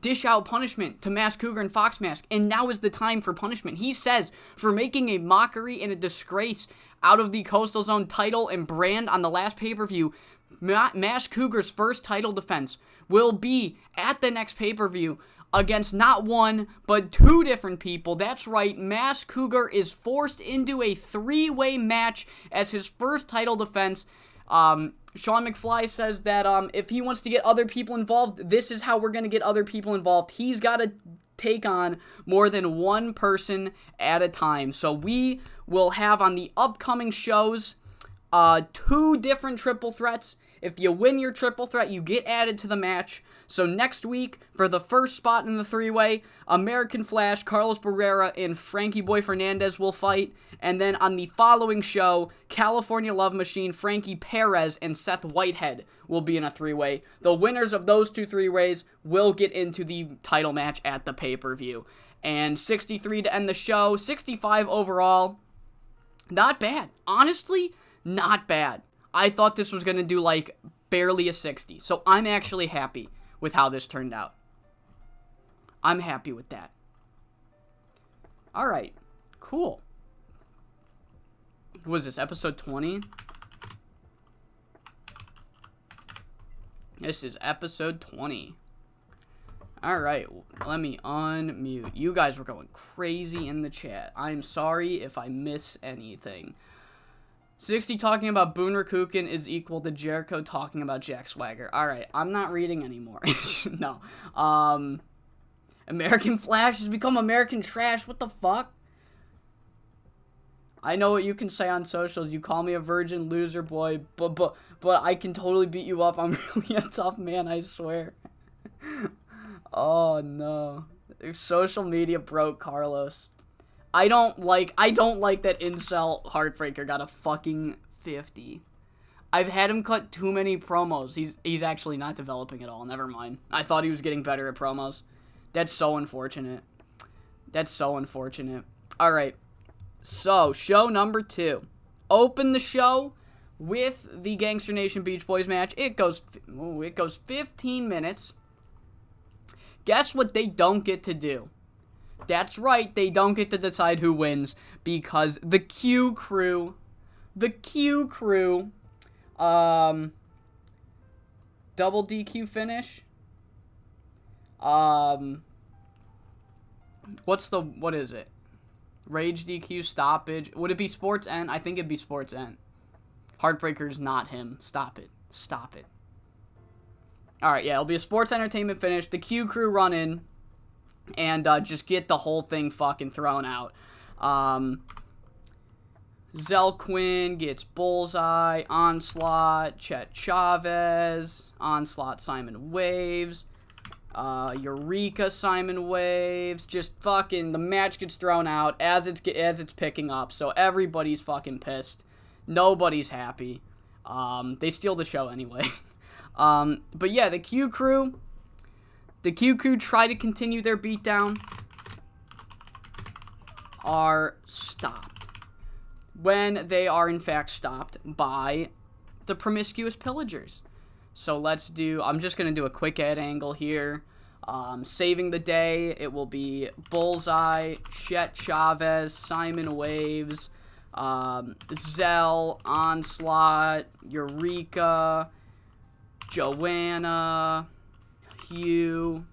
dish out punishment to Mask Cougar and Foxmask, and now is the time for punishment. He says, for making a mockery and a disgrace out of the Coastal Zone title and brand on the last pay-per-view, Mask Cougar's first title defense will be at the next pay-per-view against not one, but two different people. That's right, Mask Cougar is forced into a three-way match as his first title defense. Sean McFly says that if he wants to get other people involved, this is how we're going to get other people involved. He's got to take on more than one person at a time. So we will have on the upcoming shows two different triple threats. If you win your triple threat, you get added to the match. So next week, for the first spot in the three-way, American Flash, Carlos Barrera, and Frankie Boy Fernandez will fight. And then on the following show, California Love Machine, Frankie Perez, and Seth Whitehead will be in a three-way. The winners of those two three-ways will get into the title match at the pay-per-view. And 63 to end the show, 65 overall. Not bad. Honestly, not bad. I thought this was going to do, like, barely a 60. So I'm actually happy with how this turned out. I'm happy with that. Alright. Cool. What was this, episode 20? This is episode 20. Alright, let me unmute. You guys were going crazy in the chat. I'm sorry if I miss anything. 60 talking about Boone Rakukin is equal to Jericho talking about Jack Swagger. Alright, I'm not reading anymore. No. American Flash has become American Trash. What the fuck? I know what you can say on socials. You call me a virgin loser boy, but I can totally beat you up. I'm really a tough man, I swear. Oh no. Social media broke Carlos. I don't like that incel Heartbreaker got a fucking 50. I've had him cut too many promos. He's actually not developing at all. Never mind. I thought he was getting better at promos. That's so unfortunate. That's so unfortunate. Alright. So, show number 2. Open the show with the Gangster Nation Beach Boys match. It goes 15 minutes. Guess what they don't get to do? That's right, they don't get to decide who wins because the Q Crew, double DQ finish. What is it? Rage DQ, stoppage. Would it be Sports End? I think it'd be Sports End. Heartbreaker's not him. Stop it. Stop it. Alright, yeah, it'll be a Sports Entertainment finish. The Q Crew run in and just get the whole thing fucking thrown out. Zell Quinn gets Bullseye, Onslaught, Chet Chavez, Onslaught Simon Waves, Eureka Simon Waves, just fucking, the match gets thrown out as it's picking up, so everybody's fucking pissed. Nobody's happy. They steal the show anyway. But yeah, the Q Crew try to continue their beatdown, are stopped. When they are in fact stopped by the Promiscuous Pillagers. So I'm just going to do a quick ad angle here. Saving the day, it will be Bullseye, Chet Chavez, Simon Waves, Zell, Onslaught, Eureka, Joanna, Hugh.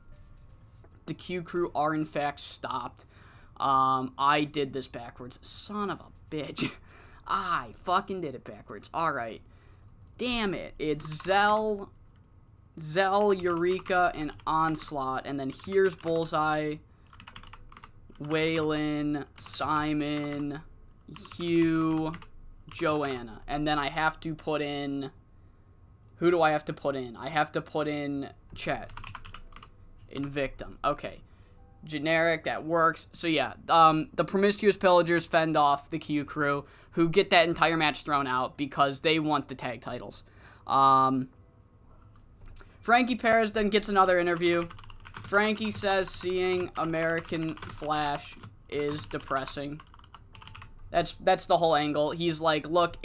The Q Crew are in fact stopped. I did this backwards. Son of a bitch. I fucking did it backwards. Alright. Damn it. It's Zell, Eureka, and Onslaught. And then here's Bullseye, Waylon, Simon, Hugh, Joanna. And then I have to put in... Who do I have to put in? I have to put in Chet. In victim. Okay. Generic, that works. So yeah, the promiscuous pillagers fend off the Q crew, who get that entire match thrown out because they want the tag titles. Frankie Perez then gets another interview. Frankie says seeing American Flash is depressing. That's the whole angle. He's like, look,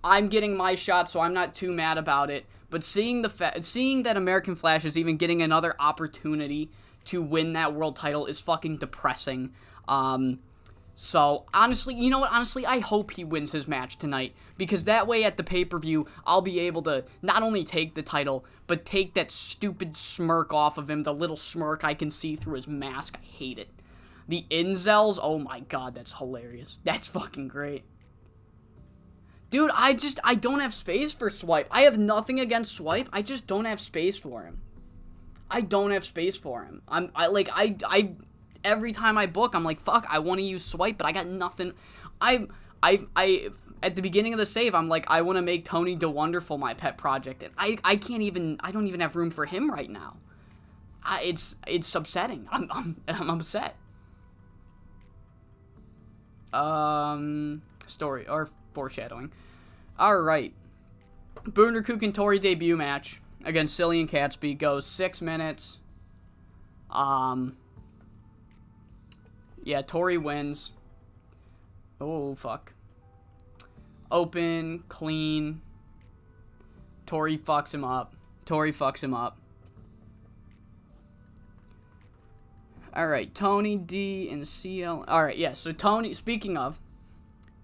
I'm getting my shot, so I'm not too mad about it. But seeing that American Flash is even getting another opportunity to win that world title is fucking depressing. So, honestly, you know what? Honestly, I hope he wins his match tonight. Because that way, at the pay-per-view, I'll be able to not only take the title, but take that stupid smirk off of him. The little smirk I can see through his mask. I hate it. The incels, oh my god, that's hilarious. That's fucking great. Dude, I don't have space for Swipe. I have nothing against Swipe. I just don't have space for him. I don't have space for him. Every time I book, I'm like, fuck, I want to use Swipe, but I got nothing. At the beginning of the save, I'm like, I want to make Tony DeWonderful my pet project, and I don't even have room for him right now. It's upsetting. I'm upset. Story, or foreshadowing. Alright. Bunderkook and Tori debut match against Silly and Catsby goes 6 minutes. Yeah, Tori wins. Oh, fuck. Open, clean. Tori fucks him up. Alright, Tony D and CL. Alright, yeah, so Tony, speaking of,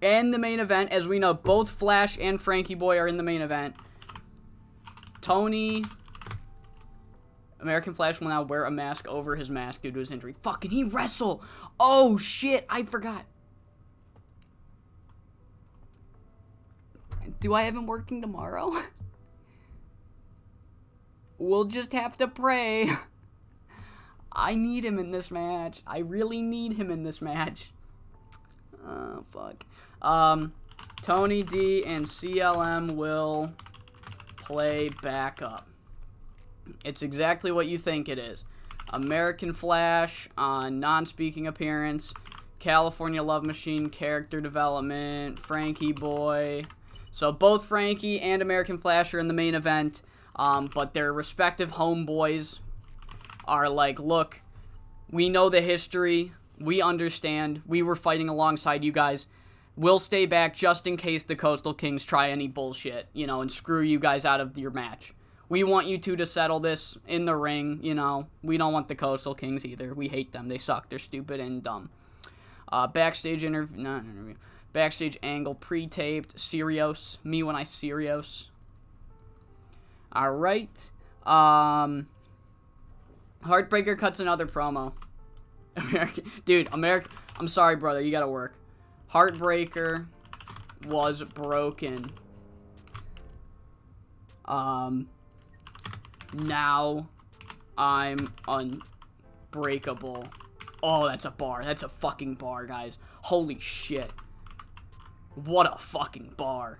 in the main event, as we know, both Flash and Frankie Boy are in the main event. Tony, American Flash will now wear a mask over his mask due to his injury. Fuck, can he wrestle? Oh, shit, I forgot. Do I have him working tomorrow? We'll just have to pray. I need him in this match. I really need him in this match. Oh, fuck. Tony D and CLM will play backup. It's exactly what you think it is. American Flash on non-speaking appearance. California Love Machine character development. Frankie Boy. So both Frankie and American Flash are in the main event. But their respective homeboys are like, look, we know the history. We understand. We were fighting alongside you guys. We'll stay back just in case the Coastal Kings try any bullshit, you know, and screw you guys out of your match. We want you two to settle this in the ring, you know. We don't want the Coastal Kings either. We hate them. They suck. They're stupid and dumb. Backstage interview. Not an interview. Backstage angle pre-taped. Serios. Me when I serios. Alright. Heartbreaker cuts another promo. American. I'm sorry, brother. You gotta work. Heartbreaker was broken. Now I'm unbreakable. Oh, that's a bar. That's a fucking bar, guys. Holy shit. What a fucking bar.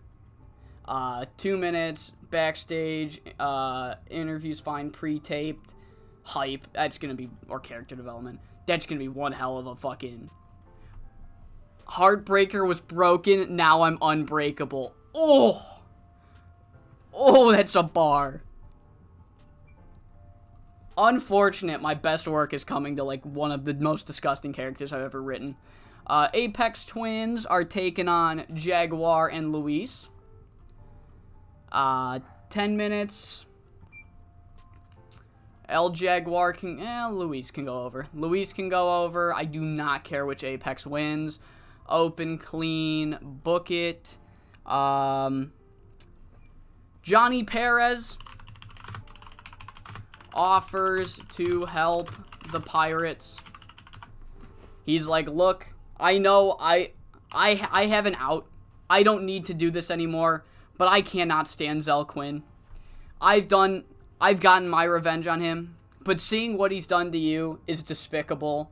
2 minutes. Backstage. Interviews fine. Pre-taped. Hype. That's gonna be... Or character development. That's gonna be one hell of a fucking... Heartbreaker was broken. Now I'm unbreakable. Oh! Oh, that's a bar. Unfortunate, my best work is coming to, like, one of the most disgusting characters I've ever written. Apex Twins are taking on Jaguar and Luis. 10 minutes. El Jaguar can... Luis can go over. Luis can go over. I do not care which Apex wins. Open, clean, book it. Johnny Perez offers to help the Pirates. He's like, look, I know I have an out. I don't need to do this anymore, but I cannot stand Zell Quinn. I've gotten my revenge on him, but seeing what he's done to you is despicable.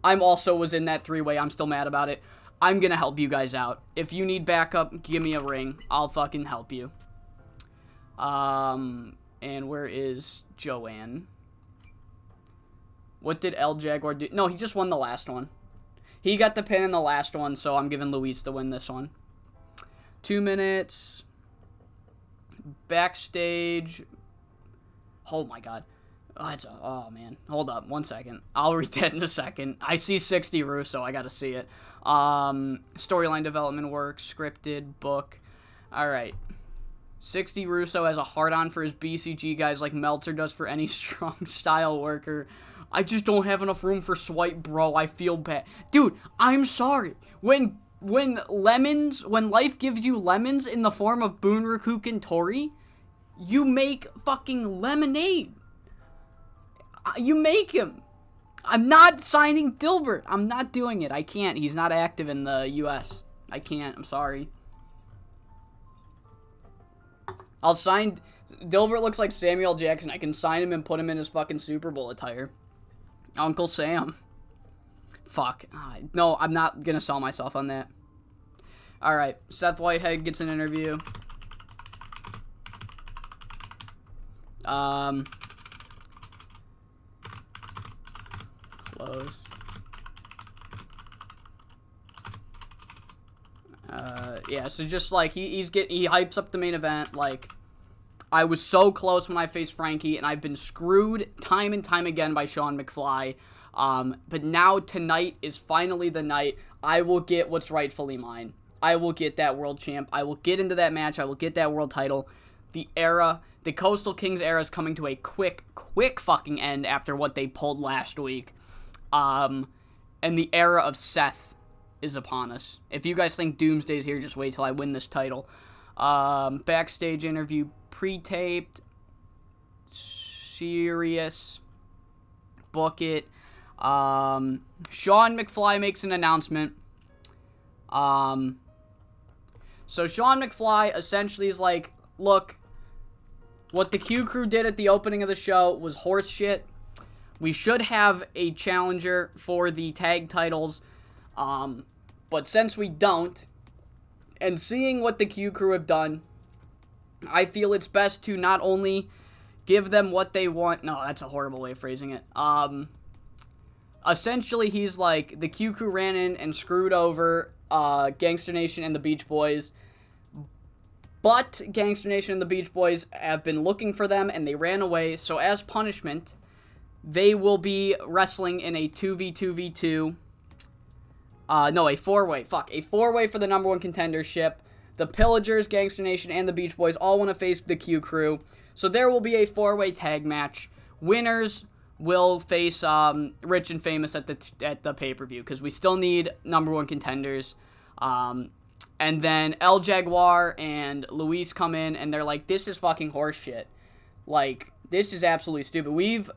I'm also was in that three-way. I'm still mad about it. I'm gonna help you guys out. If you need backup, give me a ring. I'll fucking help you. And where is Joanne? What did El Jaguar do? No, he just won the last one. He got the pin in the last one, so I'm giving Luis to win this one. 2 minutes. Backstage. Oh my god. Oh man. Hold up. 1 second. I'll read that in a second. I see 60 Russo. I gotta see it. Storyline development work. Scripted. Book. Alright. 60 Russo has a hard-on for his BCG guys like Meltzer does for any strong style worker. I just don't have enough room for swipe, bro. I feel bad. Dude, I'm sorry. When life gives you lemons in the form of Bunraku and Tori, you make fucking lemonade. You make him. I'm not signing Dilbert. I'm not doing it. I can't. He's not active in the U.S. I can't. I'm sorry. I'll sign... Dilbert looks like Samuel Jackson. I can sign him and put him in his fucking Super Bowl attire. Uncle Sam. Fuck. No, I'm not gonna sell myself on that. Alright. Seth Whitehead gets an interview. Close. Yeah, so just like he hypes up the main event. Like, I was so close when I faced Frankie, and I've been screwed time and time again by Sean McFly. But now tonight is finally the night I will get what's rightfully mine. I will get that world champ. I will get into that match. I will get that world title. The Coastal Kings era is coming to a quick fucking end after what they pulled last week. And the era of Seth is upon us. If you guys think Doomsday's here, just wait till I win this title. Backstage interview, pre-taped, serious, book it. Sean McFly makes an announcement. So Sean McFly essentially is like, look, what the Q Crew did at the opening of the show was horse shit. We should have a challenger for the tag titles. But since we don't, and seeing what the Q Crew have done, I feel it's best to not only give them what they want. No, that's a horrible way of phrasing it. Essentially, he's like, the Q Crew ran in and screwed over Gangster Nation and the Beach Boys. But Gangster Nation and the Beach Boys have been looking for them, and they ran away. So as punishment, they will be wrestling in a 2v2v2. No, a four-way. A four-way for the number one contendership. The Pillagers, Gangster Nation, and the Beach Boys all want to face the Q Crew. So there will be a four-way tag match. Winners will face Rich and Famous at the pay-per-view, because we still need number one contenders. And then El Jaguar and Luis come in, and they're like, this is fucking horseshit. Like, this is absolutely stupid. We've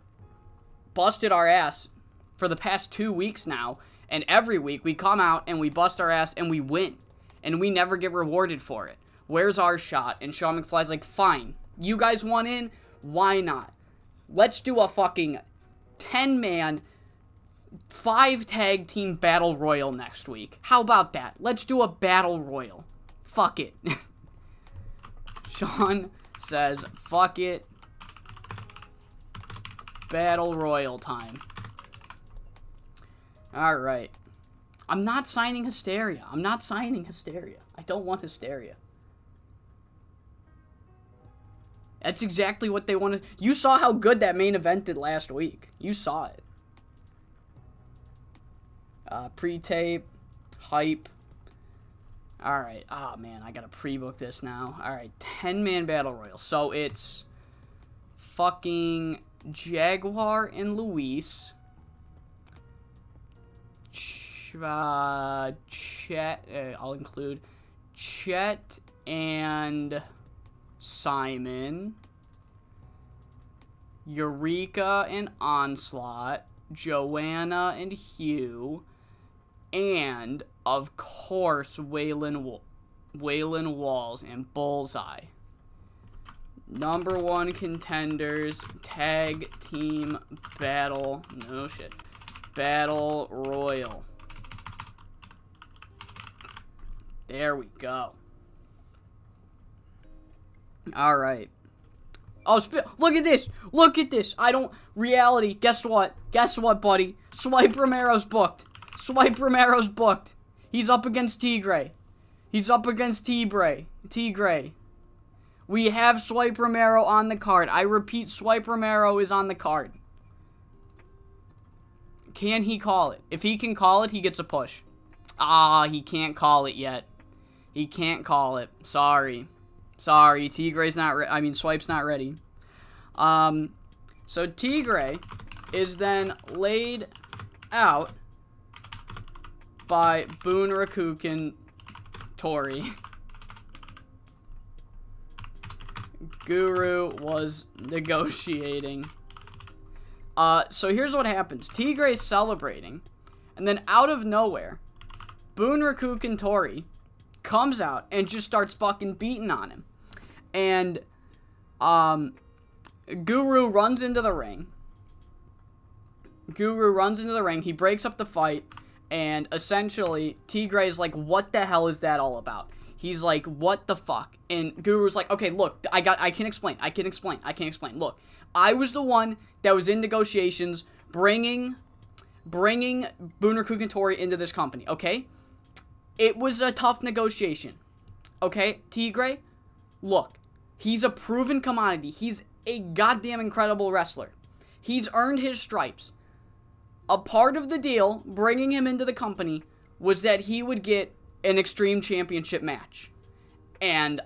busted our ass for the past 2 weeks now, and every week we come out and we bust our ass and we win, and we never get rewarded for it. Where's our shot? And Sean McFly's like, fine, you guys want in? Why not? Let's do a fucking 10-man, 5 tag team battle royal next week. How about that? Let's do a battle royal. Fuck it. Sean says, fuck it. Battle royal time. Alright. I'm not signing Hysteria. I don't want Hysteria. That's exactly what they wanted. You saw how good that main event did last week. You saw it. Pre-tape. Hype. Alright. Oh, man. I gotta pre-book this now. Alright. 10-man battle royal. So it's fucking Jaguar and Luis. Chet. I'll include Chet and Simon. Eureka and Onslaught. Joanna and Hugh. And, of course, Waylon Walls and Bullseye. Number one contenders, tag team battle, no shit, battle royal. There we go. All right. Oh, look at this. Look at this. Reality. Guess what? Guess what, buddy? Swipe Romero's booked. Swipe Romero's booked. He's up against Tigre. He's up against Tigre. We have Swipe Romero on the card. I repeat, Swipe Romero is on the card. Can he call it? If he can call it, he gets a push. He can't call it yet. He can't call it. Sorry. Tigre's not Swipe's not ready. So Tigre is then laid out by Bunrakuken Tori. Guru was negotiating. So here's what happens. Tigre's celebrating, and then out of nowhere, Bunrakuken Tori comes out and just starts fucking beating on him. And Guru runs into the ring. He breaks up the fight, and essentially Tigre's like, what the hell is that all about? He's like, what the fuck? And Guru's like, okay, look, I can explain. Look, I was the one that was in negotiations bringing Bunrakuken Tori into this company, okay? It was a tough negotiation, okay? Tigre, look, he's a proven commodity. He's a goddamn incredible wrestler. He's earned his stripes. A part of the deal, bringing him into the company, was that he would get an Extreme Championship match. And,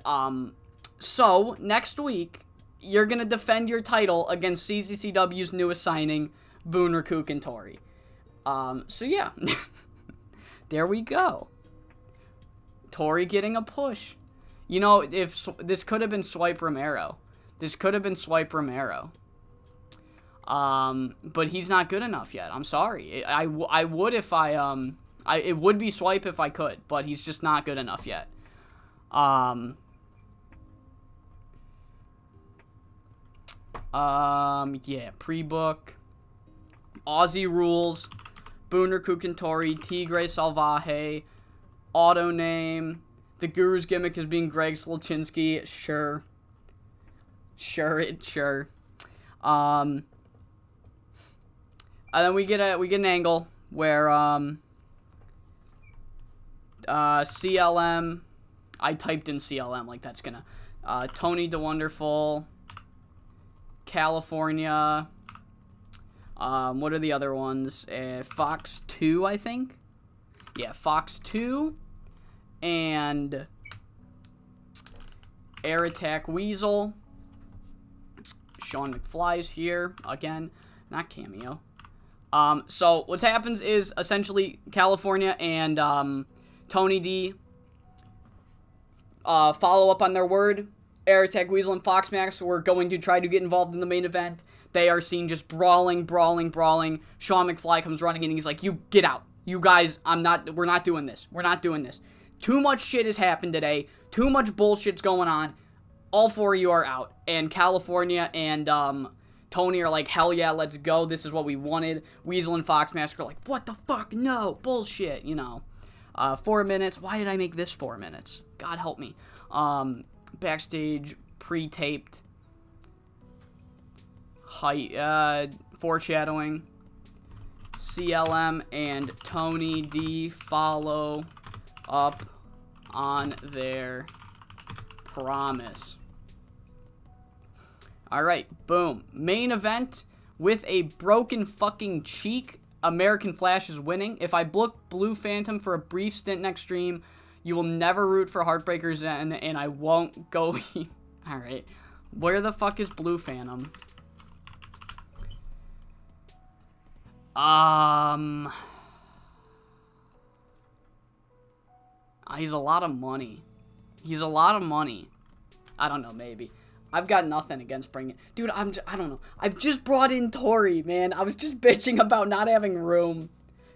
so, next week, you're gonna defend your title against CZCW's newest signing, Bunrakuken Tori. So yeah. There we go. Tori getting a push. You know, this could have been Swipe Romero. But he's not good enough yet. I'm sorry. I would if it would be Swipe if I could, but he's just not good enough yet. Yeah, pre-book. Aussie Rules. Bunrakuken Tori. Tigre Salvaje. Auto name. The Guru's gimmick is being Greg Slachinski. Sure. And then we get an angle where CLM, I typed in CLM like that's gonna Tony the Wonderful, California, what are the other ones? Fox 2, I think. Yeah, Fox 2 and Air Attack Weasel. Sean McFly's here again, not cameo. So what happens is essentially California and Tony D follow up on their word. Air Attack Weasel and Fox Max were going to try to get involved in the main event. They are seen just brawling. Sean McFly comes running in and he's like, "You get out. You guys, we're not doing this. Too much shit has happened today. Too much bullshit's going on. All four of you are out." And California and Tony are like, "Hell yeah, let's go. This is what we wanted." Weasel and Fox Mask are like, "What the fuck? No, bullshit," you know. 4 minutes. Why did I make this 4 minutes? God help me. Backstage, pre-taped. Foreshadowing. CLM and Tony D follow up on their promise. Alright, boom. Main event with a broken fucking cheek. American Flash is winning. If I book Blue Phantom for a brief stint next stream, you will never root for Heartbreakers and I won't go. Alright. Where the fuck is Blue Phantom? He's a lot of money. I don't know, maybe. I've got nothing against bringing... Dude, I don't know. I've just brought in Tori, man. I was just bitching about not having room.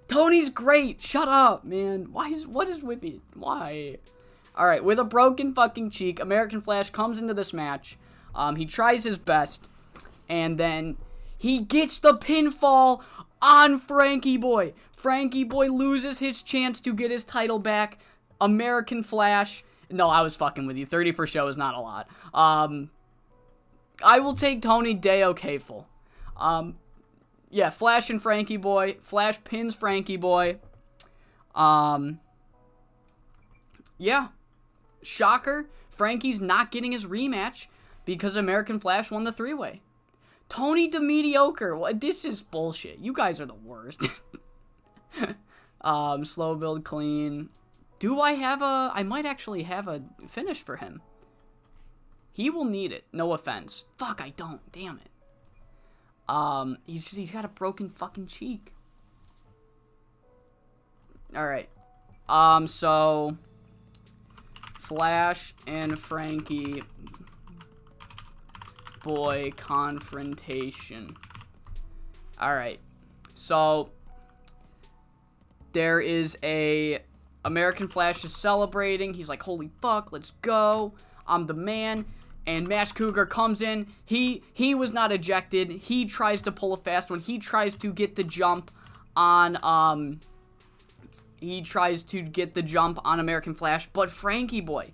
Tony's great. Shut up, man. What is with you? Why? Alright, with a broken fucking cheek, American Flash comes into this match. He tries his best. And then he gets the pinfall on Frankie Boy. Frankie Boy loses his chance to get his title back. American Flash. No, I was fucking with you. 30 per show is not a lot. I will take Tony Day-O-Kayful. Yeah, Flash and Frankie Boy. Flash pins Frankie Boy. Yeah. Shocker. Frankie's not getting his rematch because American Flash won the 3-way. Tony the Mediocre. What? This is bullshit. You guys are the worst. Slow build clean. Do I have I might actually have a finish for him. He will need it. No offense. Fuck, I don't. Damn it. He's got a broken fucking cheek. Alright. So Flash and Frankie Boy confrontation. Alright. So there is American Flash is celebrating. He's like, holy fuck, let's go. I'm the man. And Mash Cougar comes in. He was not ejected. He tries to pull a fast one. He tries to get the jump on American Flash. But Frankie Boy,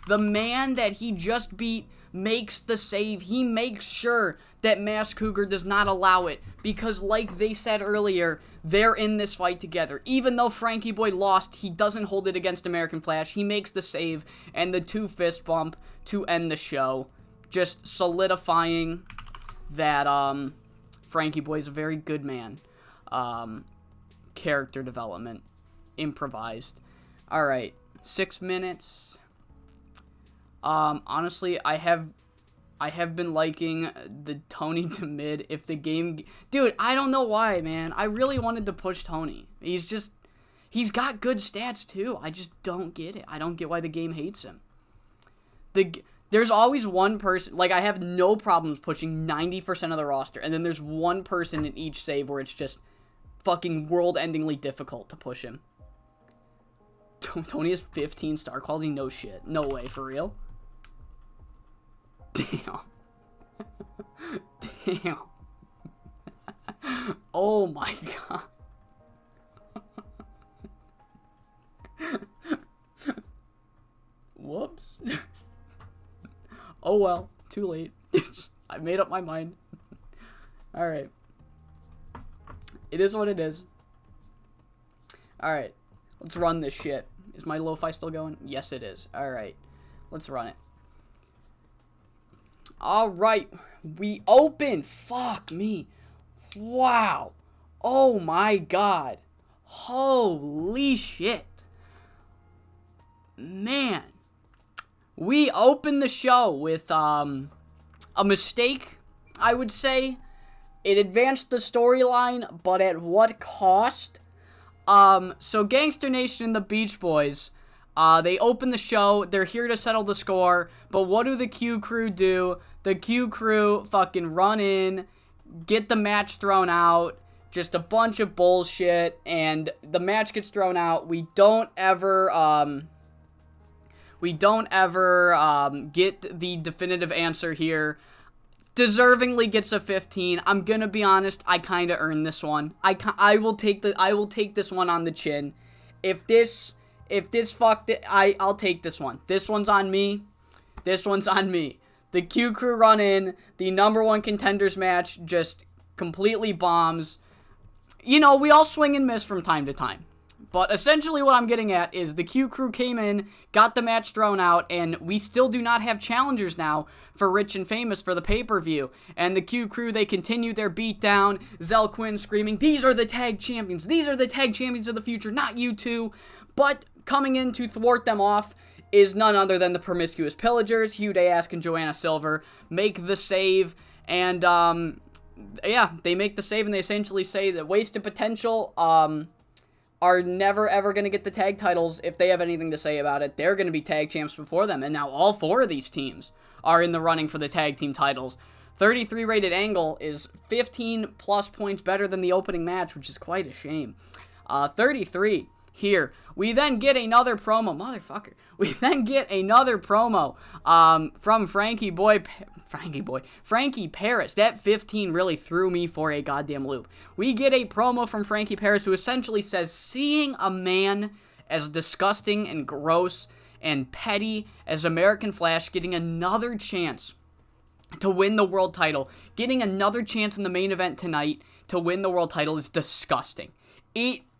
the man that he just beat, makes the save. He makes sure that Mash Cougar does not allow it. Because like they said earlier, they're in this fight together. Even though Frankie Boy lost, he doesn't hold it against American Flash. He makes the save and the 2 fist bump to end the show. Just solidifying that Frankie Boy is a very good man. Character development. Improvised. Alright. 6 minutes. Honestly, I have been liking the Tony to mid. If the game... Dude, I don't know why, man. I really wanted to push Tony. He's got good stats, too. I just don't get it. I don't get why the game hates him. There's always one person... Like, I have no problems pushing 90% of the roster. And then there's one person in each save where it's just fucking world-endingly difficult to push him. Tony has 15 star quality? No shit. No way, for real? Damn. Damn. Oh my god. Whoops. Oh well, too late. I made up my mind. Alright. It is what it is. Alright. Let's run this shit. Is my lo-fi still going? Yes, it is. Alright. Let's run it. Alright. We open. Fuck me. Wow. Oh my god. Holy shit. Man. We opened the show with a mistake, I would say. It advanced the storyline, but at what cost? So Gangster Nation and the Beach Boys, they open the show. They're here to settle the score. But what do the Q Crew do? The Q Crew fucking run in, get the match thrown out. Just a bunch of bullshit. And the match gets thrown out. We don't ever get the definitive answer here. Deservingly gets a 15. I'm gonna be honest, I kind of earned this one. I will take this one on the chin. If this fucked it, I'll take this one. This one's on me. This one's on me. The Q Crew run in, the #1 contenders match just completely bombs. You know, we all swing and miss from time to time. But essentially what I'm getting at is the Q Crew came in, got the match thrown out, and we still do not have challengers now for Rich and Famous for the pay-per-view. And the Q Crew, they continue their beatdown. Zell Quinn screaming, "These are the tag champions. These are the tag champions of the future, not you two." But coming in to thwart them off is none other than the Promiscuous Pillagers. Hugh Dayask and Joanna Silver make the save. And, yeah, they make the save and they essentially say that wasted potential, are never ever going to get the tag titles if they have anything to say about it. They're going to be tag champs before them, and now all 4 of these teams are in the running for the tag team titles. 33 rated Angle is 15 plus points better than the opening match, which is quite a shame. 33 here. We then get another promo. Motherfucker. We then get another promo from Frankie Paris. That 15 really threw me for a goddamn loop. We get a promo from Frankie Paris who essentially says, seeing a man as disgusting and gross and petty as American Flash getting another chance to win the world title, getting another chance in the main event tonight to win the world title is disgusting.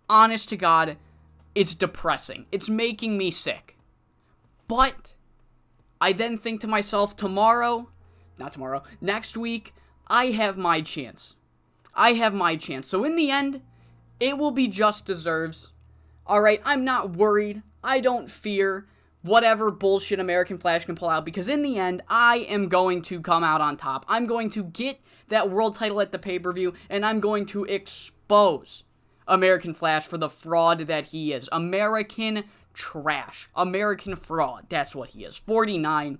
Honest to God, it's depressing. It's making me sick. But I then think to myself, next week, I have my chance. So in the end, it will be just deserves. Alright, I'm not worried. I don't fear whatever bullshit American Flash can pull out, because in the end, I am going to come out on top. I'm going to get that world title at the pay-per-view, and I'm going to expose American Flash for the fraud that he is. American trash. American fraud. That's what he is. 49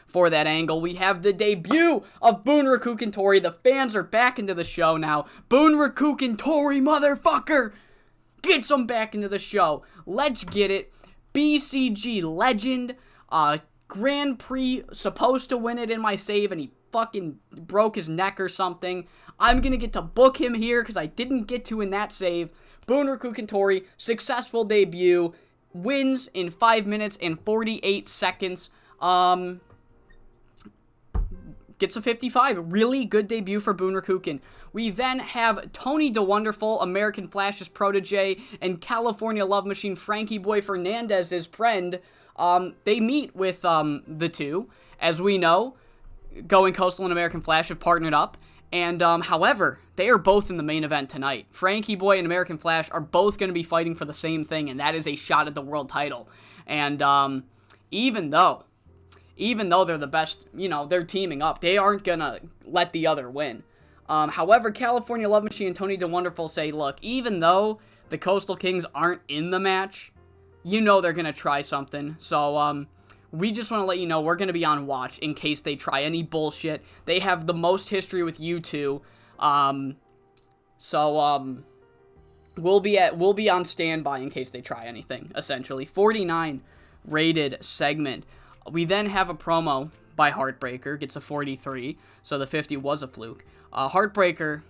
for that angle. We have the debut of Bunraku Tori. The fans are back into the show now. Bunraku Tori, motherfucker! Gets them back into the show. Let's get it. BCG legend, Grand Prix, supposed to win it in my save, and he fucking broke his neck or something. I'm gonna get to book him here, because I didn't get to in that save. Bunraku Tori, successful debut, wins in 5 minutes and 48 seconds, gets a 55. Really good debut for Bunraku. We then have Tony DeWonderful, American Flash's protege, and California Love Machine Frankie Boy Fernandez's friend. They meet with the two. As we know, Going Coastal and American Flash have partnered up. And, however, they are both in the main event tonight. Frankie Boy and American Flash are both going to be fighting for the same thing, and that is a shot at the world title. And, even though they're the best, they're teaming up, they aren't going to let the other win. However, California Love Machine and Tony DeWonderful say, look, even though the Coastal Kings aren't in the match, they're going to try something. So, we just want to let you know we're going to be on watch in case they try any bullshit. They have the most history with you two. We'll be on standby in case they try anything, essentially. 49 rated segment. We then have a promo by Heartbreaker, gets a 43, so the 50 was a fluke. Heartbreaker,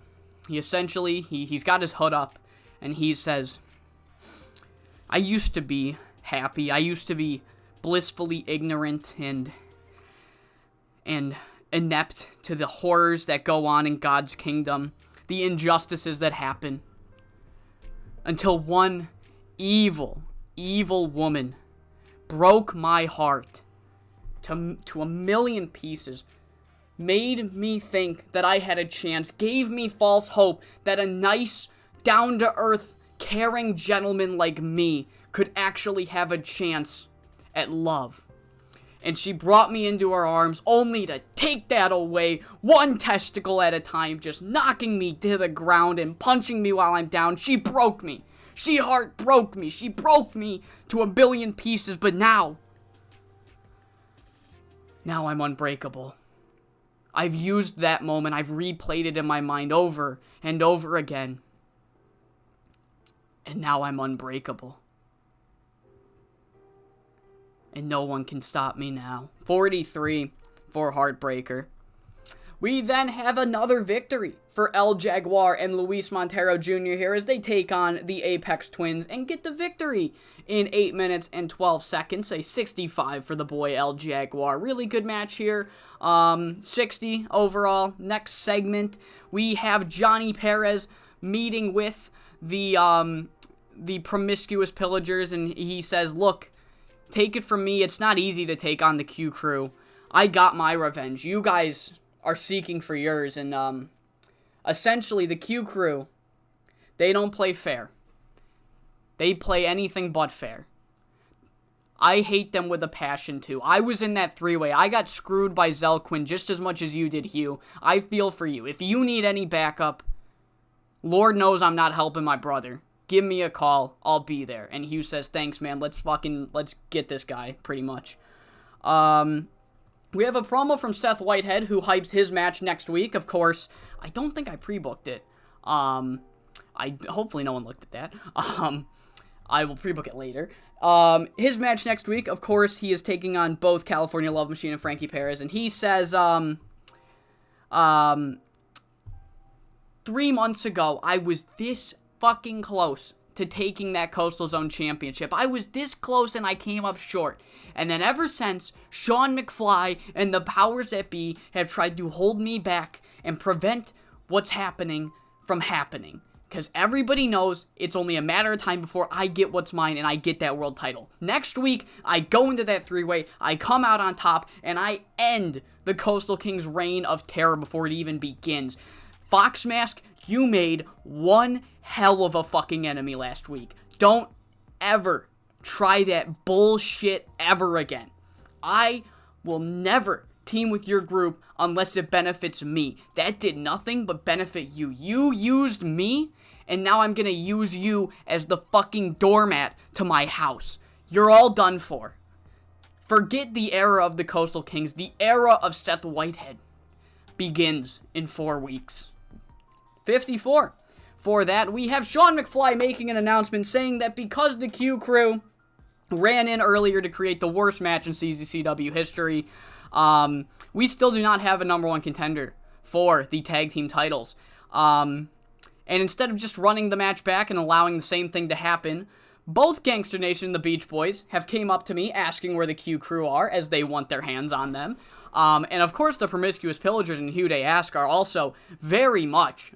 he's got his hood up, and he says, I used to be happy, I used to be blissfully ignorant and inept to the horrors that go on in God's kingdom, the injustices that happen, until one evil woman broke my heart to a million pieces, made me think that I had a chance, gave me false hope that a nice, down-to-earth, caring gentleman like me could actually have a chance at love. And she brought me into her arms only to take that away, one testicle at a time, just knocking me to the ground and punching me while I'm down. She broke me. She broke me. She broke me to a billion pieces, but now I'm unbreakable. I've used that moment. I've replayed it in my mind over and over again. And now I'm unbreakable. And no one can stop me now. 43 for Heartbreaker. We then have another victory for El Jaguar and Luis Montero Jr. here as they take on the Apex Twins and get the victory in 8 minutes and 12 seconds. A 65 for the boy El Jaguar. Really good match here. 60 overall. Next segment, we have Johnny Perez meeting with the promiscuous pillagers, and he says, look, take it from me, it's not easy to take on the Q crew. I got my revenge. You guys are seeking for yours, and essentially the Q crew, they don't play fair. They play anything but fair. I hate them with a passion, too. I was in that three-way. I got screwed by Zelquin just as much as you did, Hugh. I feel for you. If you need any backup, Lord knows I'm not helping my brother. Give me a call. I'll be there. And Hugh says, thanks, man. Let's get this guy, pretty much. We have a promo from Seth Whitehead, who hypes his match next week. Of course, I don't think I pre-booked it. Hopefully no one looked at that. I will pre-book it later. His match next week, of course, he is taking on both California Love Machine and Frankie Perez, and he says, 3 months ago, I was this fucking close to taking that Coastal Zone championship. I was this close and I came up short. And then ever since, Sean McFly and the powers that be have tried to hold me back and prevent what's happening from happening. Because everybody knows it's only a matter of time before I get what's mine and I get that world title. Next week, I go into that three-way, I come out on top, and I end the Coastal Kings' reign of terror before it even begins. Fox Mask, you made one hell of a fucking enemy last week. Don't ever try that bullshit ever again. I will never team with your group unless it benefits me. That did nothing but benefit you. You used me, and now I'm gonna use you as the fucking doormat to my house. You're all done for. Forget the era of the Coastal Kings. The era of Seth Whitehead begins in 4 weeks. 54. For that, we have Sean McFly making an announcement saying that because the Q Crew ran in earlier to create the worst match in CZCW history, we still do not have a number one contender for the tag team titles. And instead of just running the match back and allowing the same thing to happen, both Gangster Nation and the Beach Boys have came up to me asking where the Q Crew are, as they want their hands on them. And of course the Promiscuous Pillagers and Hugh Day Ask are also very much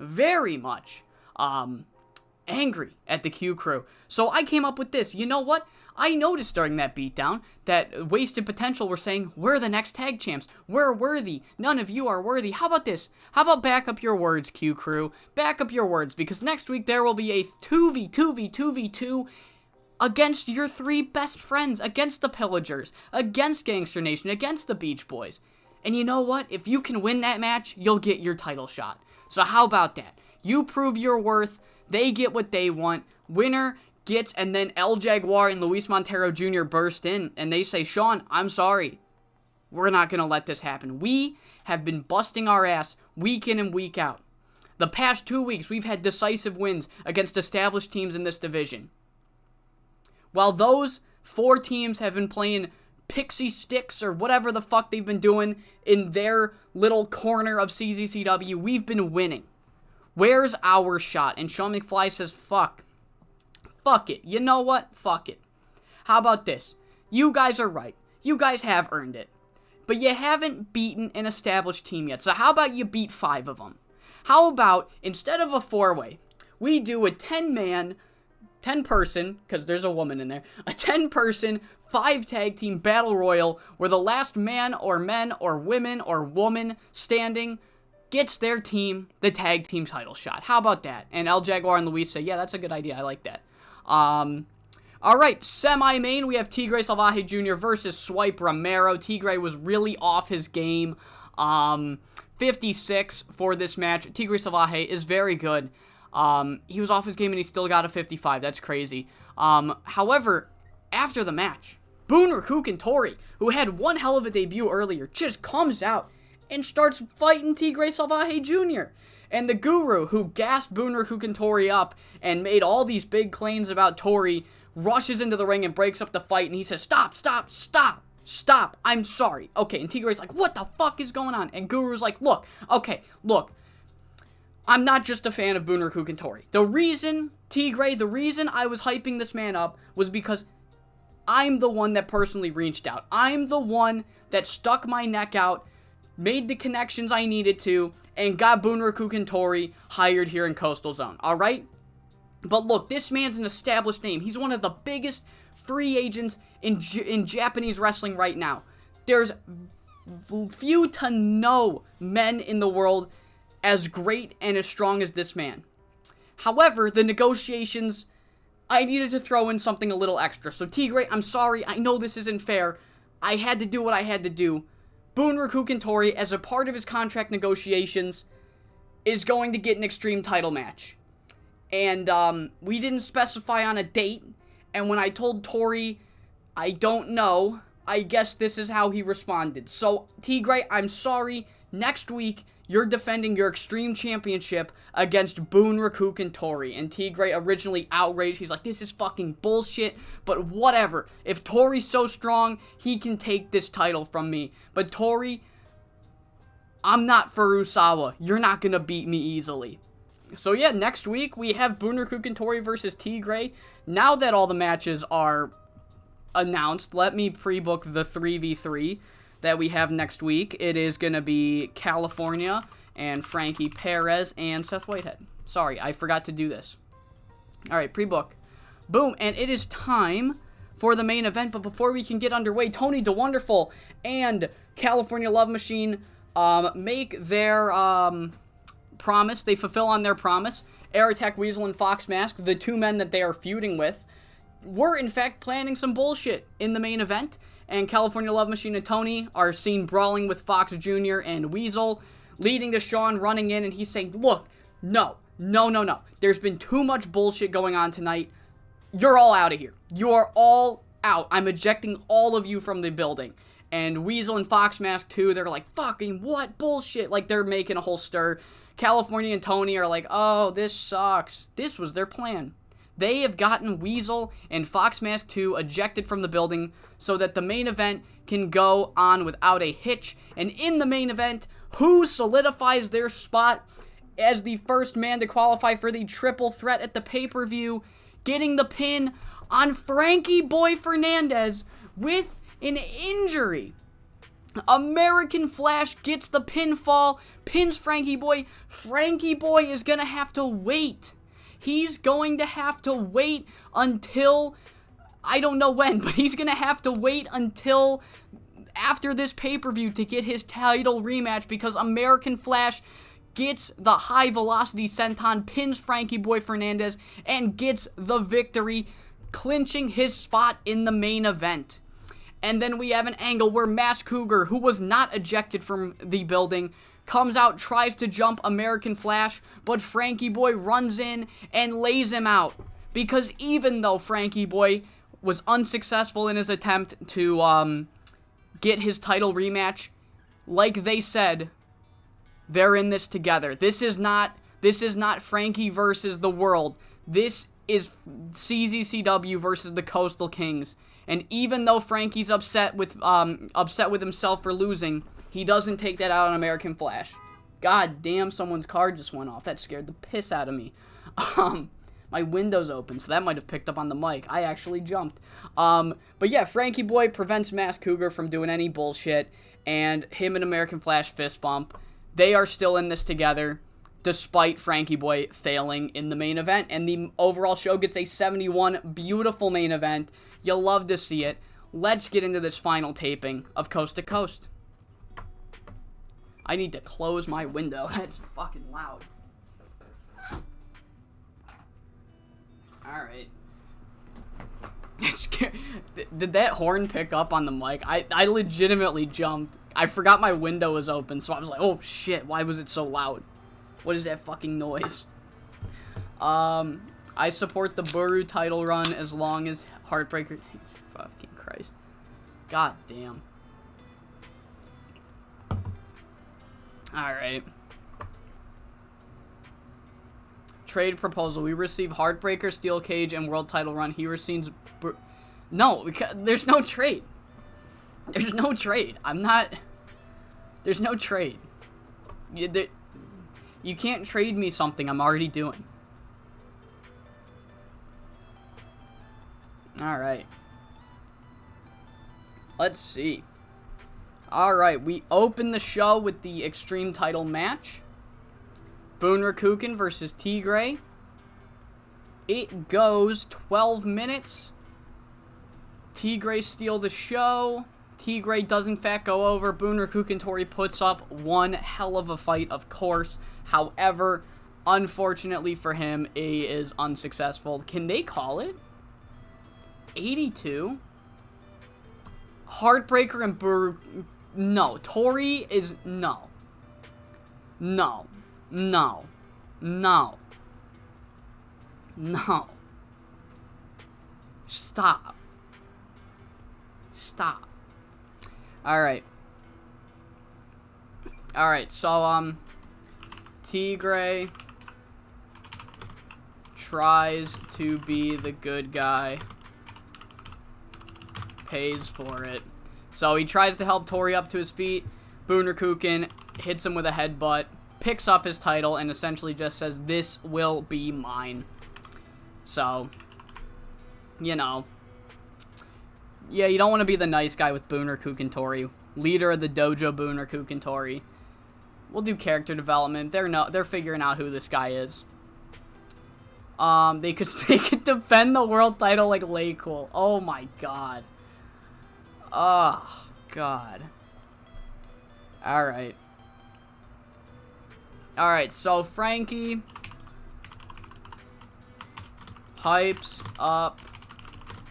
angry at the Q Crew. So I came up with this. You know what? I noticed during that beatdown that Wasted Potential were saying, we're the next tag champs. We're worthy. None of you are worthy. How about this? How about back up your words, Q Crew? Back up your words, because next week there will be a 2v2 against your three best friends, against the Pillagers, against Gangster Nation, against the Beach Boys. And you know what? If you can win that match, you'll get your title shot. So how about that? You prove your worth. They get what they want. Winner gets, and then El Jaguar and Luis Montero Jr. burst in, and they say, Sean, I'm sorry. We're not going to let this happen. We have been busting our ass week in and week out. The past 2 weeks, we've had decisive wins against established teams in this division. While those 4 teams have been playing pixie sticks or whatever the fuck they've been doing in their little corner of CZCW, we've been winning. Where's our shot? And Sean McFly says, fuck it. You know what? Fuck it. How about this? You guys are right. You guys have earned it. But you haven't beaten an established team yet. So how about you beat 5 of them? How about, instead of a 4-way, we do a 10-person, because there's a woman in there, a 10-person, 5-tag team battle royal where the last man or men or women or woman standing gets their team the tag team title shot. How about that? And El Jaguar and Luis say, yeah, that's a good idea. I like that. Alright, semi-main, we have Tigre Salvaje Jr. versus Swipe Romero. Tigre was really off his game. 56 for this match. Tigre Salvaje is very good. He was off his game and he still got a 55. That's crazy. However, after the match, Boone Rakuken Tori, who had one hell of a debut earlier, just comes out and starts fighting Tigre Salvaje Jr. And the Guru, who gassed Boone Rakuken Tori up and made all these big claims about Tori, rushes into the ring and breaks up the fight, and he says, stop, I'm sorry. Okay, and Tigre's like, what the fuck is going on? And Guru's like, look, I'm not just a fan of Boone Rakuken Tori. The reason I was hyping this man up was because I'm the one that personally reached out. I'm the one that stuck my neck out, made the connections I needed to, and got Boone Rakuken Tori hired here in Coastal Zone, alright? But look, this man's an established name. He's one of the biggest free agents in Japanese wrestling right now. There's few to no men in the world as great and as strong as this man. However, the negotiations, I needed to throw in something a little extra. So Tigre, I'm sorry, I know this isn't fair. I had to do what I had to do. Boone Rakuken Tori, as a part of his contract negotiations, is going to get an Extreme title match. And we didn't specify on a date, and when I told Tori, I don't know, I guess this is how he responded. So, Tigre, I'm sorry, next week, you're defending your Extreme Championship against Boone Rakuken Tori. And Tigre originally outraged. He's like, this is fucking bullshit, but whatever. If Tori's so strong, he can take this title from me. But Tori, I'm not Furusawa. You're not gonna beat me easily. So yeah, next week we have Bunraku and Tori versus Tigray. Now that all the matches are announced, let me pre-book the 3v3 that we have next week. It is going to be California and Frankie Perez and Seth Whitehead. Sorry, I forgot to do this. All right, pre-book. Boom, and it is time for the main event. But before we can get underway, Tony DeWonderful and California Love Machine make their promise. They fulfill on their promise. Air Attack Weasel and Fox Mask, the two men that they are feuding with, were in fact planning some bullshit in the main event. And California Love Machine and Tony are seen brawling with Fox Jr. and Weasel, leading to Sean running in, and he's saying, look, no. There's been too much bullshit going on tonight. You're all out of here. You are all out. I'm ejecting all of you from the building. And Weasel and Fox Mask, too, they're like, fucking what? Bullshit. Like, they're making a whole stir. California and Tony are like, oh, this sucks. This was their plan. They have gotten Weasel and Fox Mask 2 ejected from the building so that the main event can go on without a hitch. And in the main event, who solidifies their spot as the first man to qualify for the triple threat at the pay-per-view, getting the pin on Frankie Boy Fernandez with an injury. American Flash gets the pinfall, pins Frankie Boy. Frankie Boy is going to have to wait. He's going to have to wait until, I don't know when, but he's going to have to wait until after this pay-per-view to get his title rematch, because American Flash gets the high velocity senton, pins Frankie Boy Fernandez, and gets the victory, clinching his spot in the main event. And then we have an angle where Mask Cougar, who was not ejected from the building, comes out, tries to jump American Flash, but Frankie Boy runs in and lays him out. Because even though Frankie Boy was unsuccessful in his attempt to get his title rematch, like they said, they're in this together. This is not Frankie versus the world. This is CZCW versus the Coastal Kings. And even though Frankie's upset with himself for losing, he doesn't take that out on American Flash. God damn, someone's card just went off. That scared the piss out of me. My window's open, so that might have picked up on the mic. I actually jumped. But yeah, Frankie Boy prevents Mask Cougar from doing any bullshit, and him and American Flash fist bump. They are still in this together, despite Frankie Boy failing in the main event. And the overall show gets a 71 beautiful main event. You'll love to see it. Let's get into this final taping of Coast to Coast. I need to close my window. That's fucking loud. Alright. Did that horn pick up on the mic? I legitimately jumped. I forgot my window was open, so I was like, oh shit, why was it so loud? What is that fucking noise? I support the Buru title run as long as Heartbreaker... Fucking Christ. God damn. Alright. Trade proposal. We receive Heartbreaker, Steel Cage, and World Title Run. He receives... No, there's no trade. There's no trade. There's no trade. You can't trade me something I'm already doing. Alright. Let's see. Alright, we open the show with the Extreme title match. Bunraku versus Tigray. It goes 12 minutes. Tigray steal the show. Tigray does in fact go over. Bunraku Tori puts up one hell of a fight, of course. However, unfortunately for him, he is unsuccessful. Can they call it? 82? Heartbreaker and Buru... No. Tori is... No. No. No. No. No. Stop. Stop. Alright. Alright, so, Tigray tries to be the good guy. Pays for it. So he tries to help Tori up to his feet. Bunraku hits him with a headbutt. picks up his title and essentially just says, "This will be mine." So, you know. Yeah, you don't want to be the nice guy with Booner Kukantori. Leader of the dojo, Booner Kukantori. We'll do character development. They're figuring out who this guy is. They could defend the world title like Lay Cool. Oh my god. Oh god. Alright. Alright, so Frankie hypes up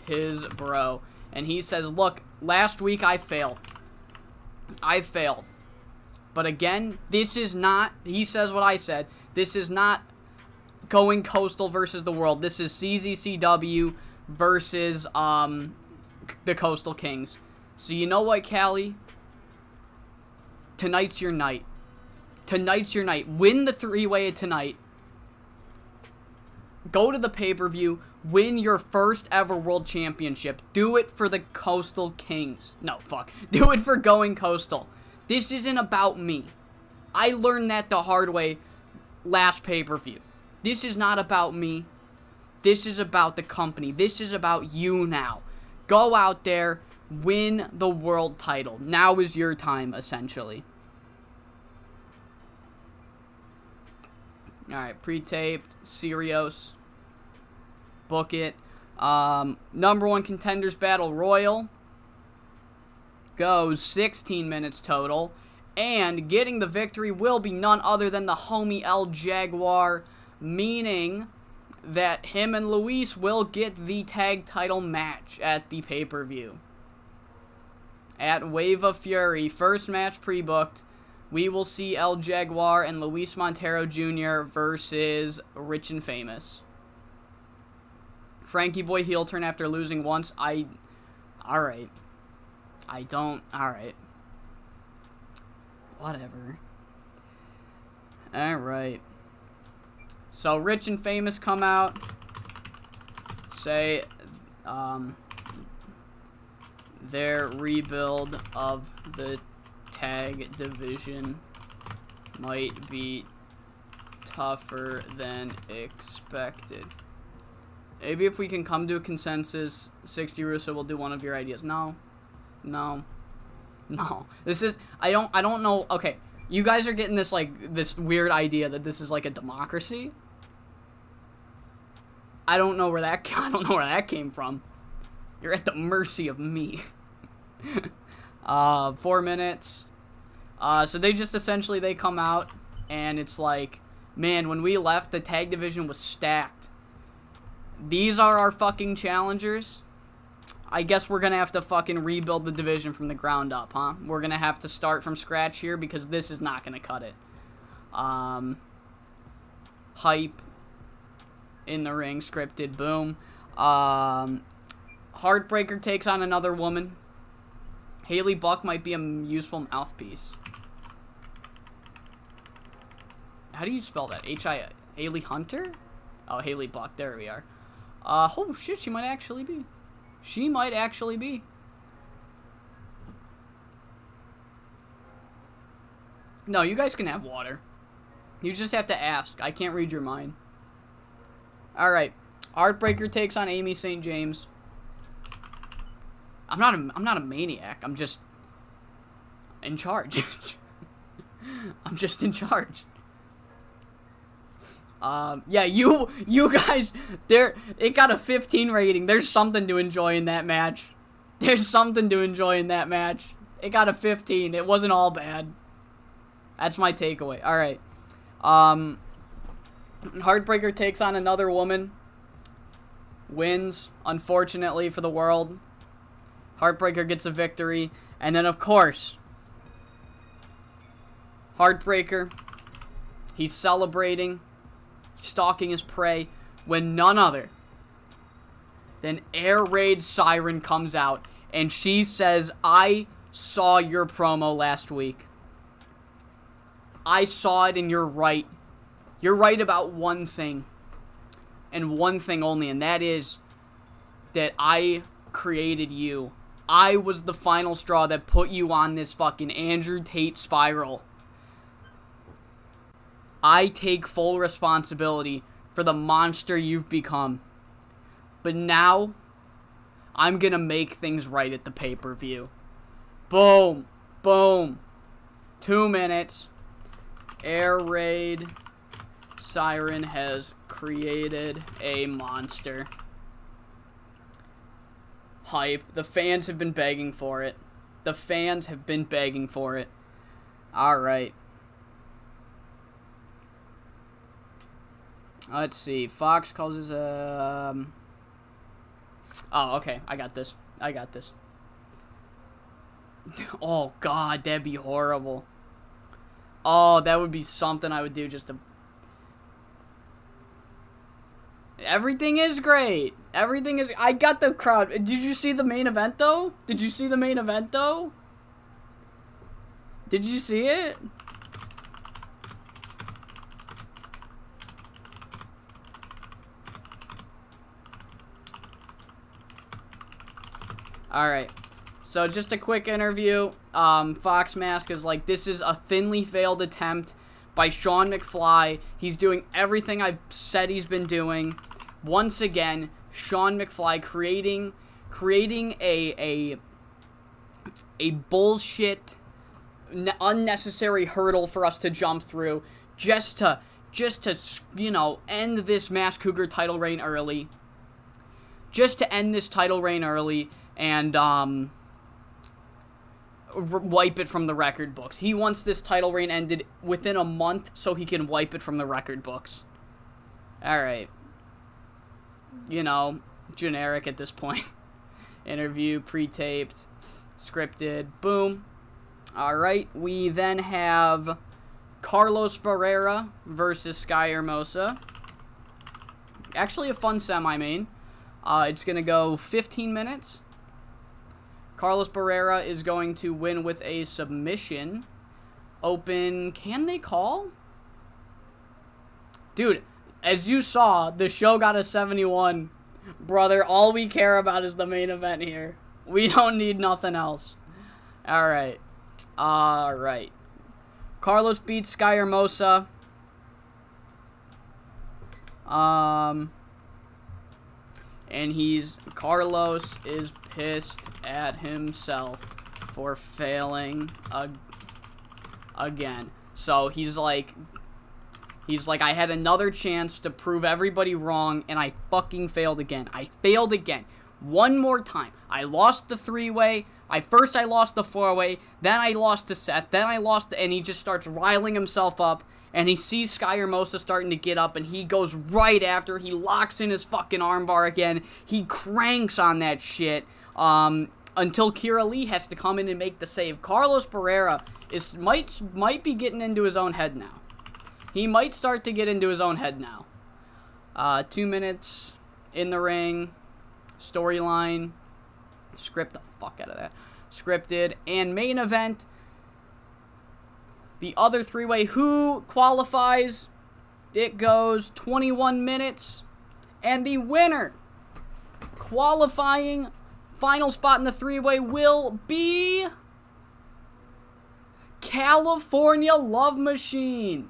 his bro. And he says, look, last week I failed. I failed. But again, this is not, he says what I said, this is not going coastal versus the world. This is CZCW versus the Coastal Kings. So you know what, Callie? Tonight's your night. Tonight's your night. Win the three-way tonight. Go to the pay-per-view. Win your first ever world championship. Do it for the Coastal Kings. No, fuck. Do it for going coastal. This isn't about me. I learned that the hard way last pay-per-view. This is not about me. This is about the company. This is about you now. Go out there. Win the world title. Now is your time, essentially. Alright, pre-taped. Serios. Book it. Number one contenders battle royal. Goes 16 minutes total. And getting the victory will be none other than the homie El Jaguar. Meaning that him and Luis will get the tag title match at the pay-per-view. At Wave of Fury, first match pre-booked. We will see El Jaguar and Luis Montero Jr. versus Rich and Famous. Frankie Boy heel turn after losing once. Alright. Alright. Whatever. Alright. So, Rich and Famous come out. Say, their rebuild of the tag division might be tougher than expected. Maybe if we can come to a consensus, 60 Russo will do one of your ideas. No. This is, I don't know. Okay, you guys are getting this, like, this weird idea that this is like a democracy. I don't know where that came from. You're at the mercy of me. 4 minutes. So they just essentially, they come out and it's like, man, when we left, the tag division was stacked. These are our fucking challengers. I guess we're gonna have to fucking rebuild the division from the ground up, huh? We're gonna have to start from scratch here because this is not gonna cut it. Hype in the ring, scripted, boom. Heartbreaker takes on another woman. Haley Buck might be a useful mouthpiece. How do you spell that? H-I... Haley Hunter? Oh, Haley Buck. There we are. Oh, shit. She might actually be. She might actually be. No, you guys can have water. You just have to ask. I can't read your mind. Alright. Heartbreaker takes on Amy St. James. I'm not a maniac. I'm just in charge. I'm just in charge. Yeah, you guys, it got a 15 rating. There's something to enjoy in that match. There's something to enjoy in that match. It got a 15. It wasn't all bad. That's my takeaway. All right. Heartbreaker takes on another woman. Wins, unfortunately for the world. Heartbreaker gets a victory. And then, of course, Heartbreaker, he's celebrating, stalking his prey, when none other than Air Raid Siren comes out. And she says, I saw your promo last week. I saw it and you're right. You're right about one thing. And one thing only, and that is that I created you. I was the final straw that put you on this fucking Andrew Tate spiral. I take full responsibility for the monster you've become. But now, I'm gonna make things right at the pay-per-view. Boom. Boom. 2 minutes. Air Raid Siren has created a monster. Hype. The fans have been begging for it. The fans have been begging for it. Alright. Let's see. Fox calls us Oh, okay. I got this. I got this. Oh, God. That'd be horrible. Oh, that would be something I would do just to... Everything is great. Everything is... I got the crowd. Did you see the main event, though? Did you see the main event, though? Did you see it? Alright. So, just a quick interview. Fox Mask is like, this is a thinly veiled attempt by Sean McFly. He's doing everything I've said he's been doing. Once again, Sean McFly creating a bullshit, unnecessary hurdle for us to jump through just to, you know, end this Masked Cougar title reign early. Just to end this title reign early and, wipe it from the record books. He wants this title reign ended within a month so he can wipe it from the record books. Alright. You know, generic at this point. Interview, pre-taped, scripted, boom. Alright, we then have Carlos Barrera versus Sky Hermosa. Actually a fun semi-main. It's gonna go 15 minutes. Carlos Barrera is going to win with a submission. Open, can they call? Dude, as you saw, the show got a 71. Brother, all we care about is the main event here. We don't need nothing else. Alright. Alright. Carlos beats Sky Hermosa. And Carlos is pissed at himself for failing again. So he's like, I had another chance to prove everybody wrong, and I fucking failed again. I failed again. One more time. I lost the 3-way. First I lost the 4-way. Then I lost to Seth. Then I lost, and he just starts riling himself up. And he sees Sky Hermosa starting to get up, and he goes right after. He locks in his fucking armbar again. He cranks on that shit until Kira Lee has to come in and make the save. Carlos Barrera might be getting into his own head now. He might start to get into his own head now. 2 minutes in the ring. Storyline. Script the fuck out of that. Scripted. And main event. The other 3-way, who qualifies? It goes 21 minutes. And the winner, qualifying, final spot in the 3-way will be California Love Machine.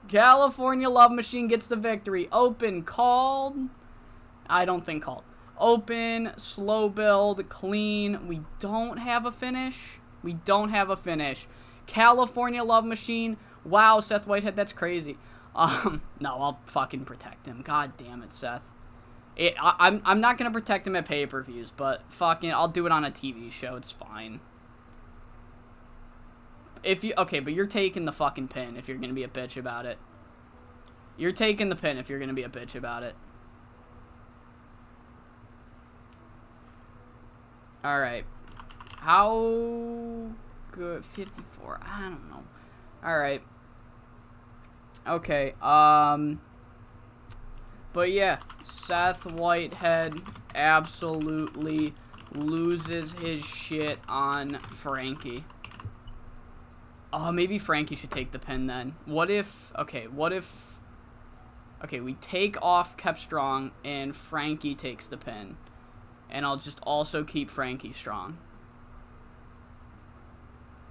California Love Machine gets the victory. Open, called. I don't think called. Open, slow build, clean. We don't have a finish. We don't have a finish. California Love Machine. Wow, Seth Whitehead, that's crazy. No, I'll fucking protect him. God damn it, Seth. I'm not gonna protect him at pay-per-views, but fucking, I'll do it on a TV show. It's fine. Okay, but you're taking the fucking pin if you're gonna be a bitch about it. You're taking the pin if you're gonna be a bitch about it. Alright. How good? 54. I don't know. Alright. Okay. But yeah, Seth Whitehead absolutely loses his shit on Frankie. Oh, maybe Frankie should take the pin then. Okay, we take off Kept Strong and Frankie takes the pin. And I'll just also keep Frankie strong.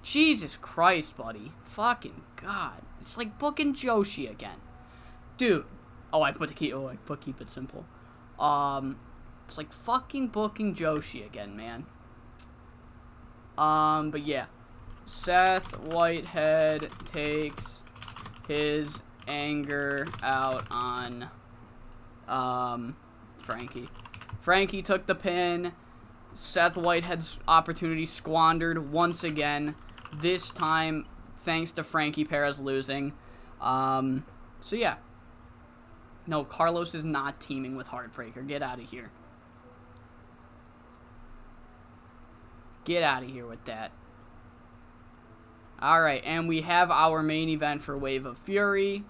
Jesus Christ, buddy. Fucking God. It's like booking Joshi again. Dude. Oh, I put keep it simple. It's like fucking booking Joshi again, man. But yeah. Seth Whitehead takes his anger out on, Frankie. Frankie took the pin. Seth Whitehead's opportunity squandered once again. This time, thanks to Frankie Perez losing. So yeah. No, Carlos is not teaming with Heartbreaker. Get out of here. Get out of here with that. Alright, and we have our main event for Wave of Fury.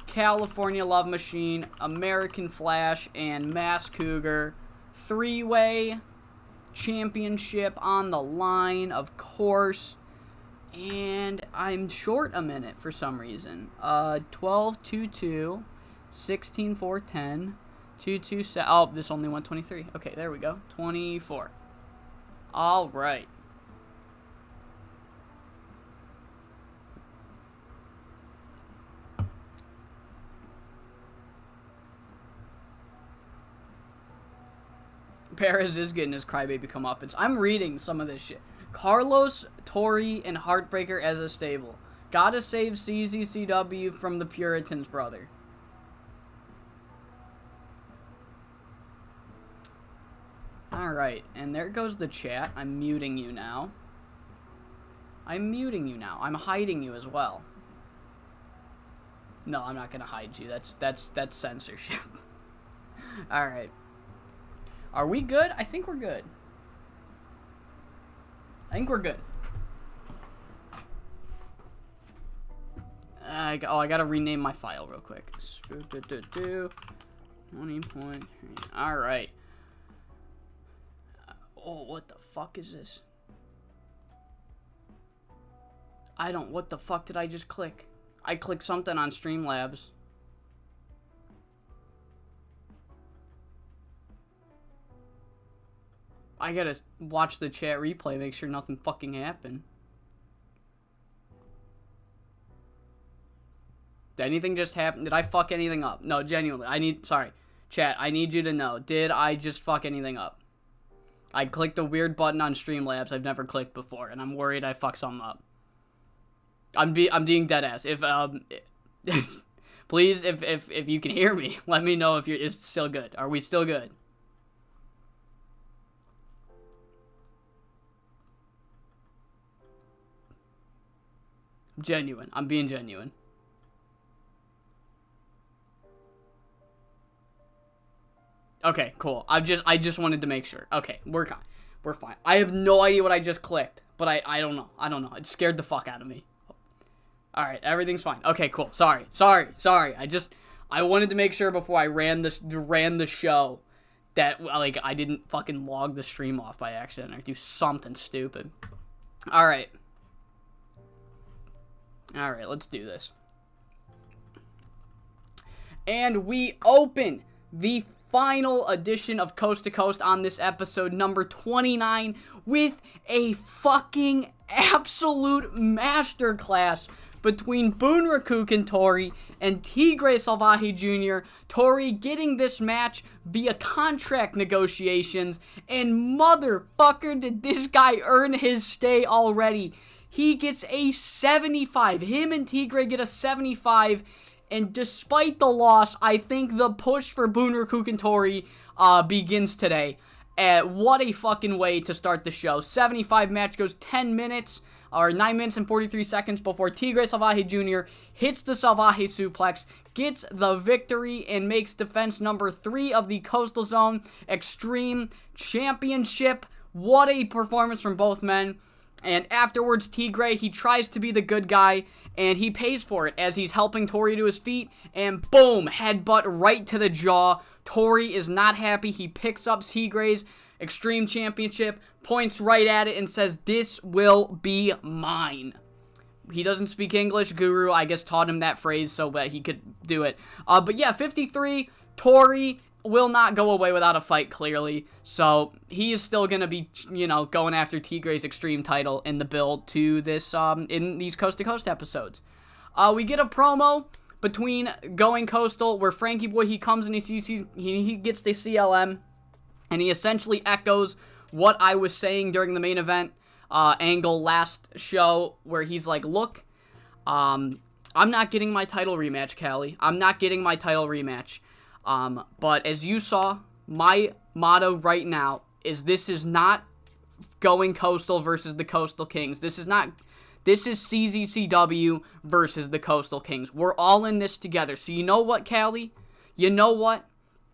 California Love Machine, American Flash, and Mass Cougar. Three-way championship on the line, of course. And I'm short a minute for some reason. 12-2-2, 16-4-10, 2-2-7. Oh, this only went 23. Okay, there we go. 24. All right. Perez is getting his crybaby comeuppance. I'm reading some of this shit. Carlos, Tori, and Heartbreaker as a stable. Gotta save CZCW from the Puritans, brother. Alright, and there goes the chat. I'm muting you now. I'm muting you now. I'm hiding you as well. No, I'm not gonna hide you. That's censorship. Alright. Are we good? I think we're good. I think we're good. I gotta rename my file real quick. 20.3. Alright. Oh, what the fuck is this? What the fuck did I just click? I clicked something on Streamlabs. I gotta watch the chat replay, make sure nothing fucking happened. Did anything just happen? Did I fuck anything up? No, genuinely. Sorry. Chat, I need you to know. Did I just fuck anything up? I clicked a weird button on Streamlabs I've never clicked before, and I'm worried I fucked something up. I'm being dead ass. If, please, if you can hear me, let me know if it's still good. Are we still good? Genuine. I'm being genuine. Okay, cool. I just wanted to make sure. Okay, we're fine. I have no idea what I just clicked, but I don't know. I don't know. It scared the fuck out of me. All right, everything's fine. Okay, cool. Sorry. I wanted to make sure before I ran the show that like I didn't fucking log the stream off by accident or do something stupid. All right. All right, let's do this. And we open the final edition of Coast to Coast on this episode, number 29, with a fucking absolute masterclass between Bunraku Tori and Tigre Salvaje Jr. Tori getting this match via contract negotiations, and motherfucker did this guy earn his stay already. He gets a 75. Him and Tigre get a 75. And despite the loss, I think the push for Bunraku Tori begins today. What a fucking way to start the show. 75 match goes 10 minutes, or 9 minutes and 43 seconds before Tigre Salvaje Jr. hits the Salvaje suplex, gets the victory, and makes defense number 3 of the Coastal Zone Extreme Championship. What a performance from both men. And afterwards, Tigre, he tries to be the good guy, and he pays for it as he's helping Tori to his feet, and boom, headbutt right to the jaw. Tori is not happy. He picks up Tigre's Extreme Championship, points right at it, and says, "This will be mine." He doesn't speak English. Guru, I guess, taught him that phrase so that he could do it. But yeah, 53, Tori will not go away without a fight, clearly. So he is still going to be, going after Tigre's Extreme title in the build to this, in these Coast to Coast episodes. We get a promo between Going Coastal where Frankie Boy, he comes and he gets the CLM, and he essentially echoes what I was saying during the main event angle last show, where he's like, look, I'm not getting my title rematch, Callie. I'm not getting my title rematch. But as you saw, my motto right now is this is not Going Coastal versus the Coastal Kings. This is CZCW versus the Coastal Kings. We're all in this together. So you know what, Callie? You know what?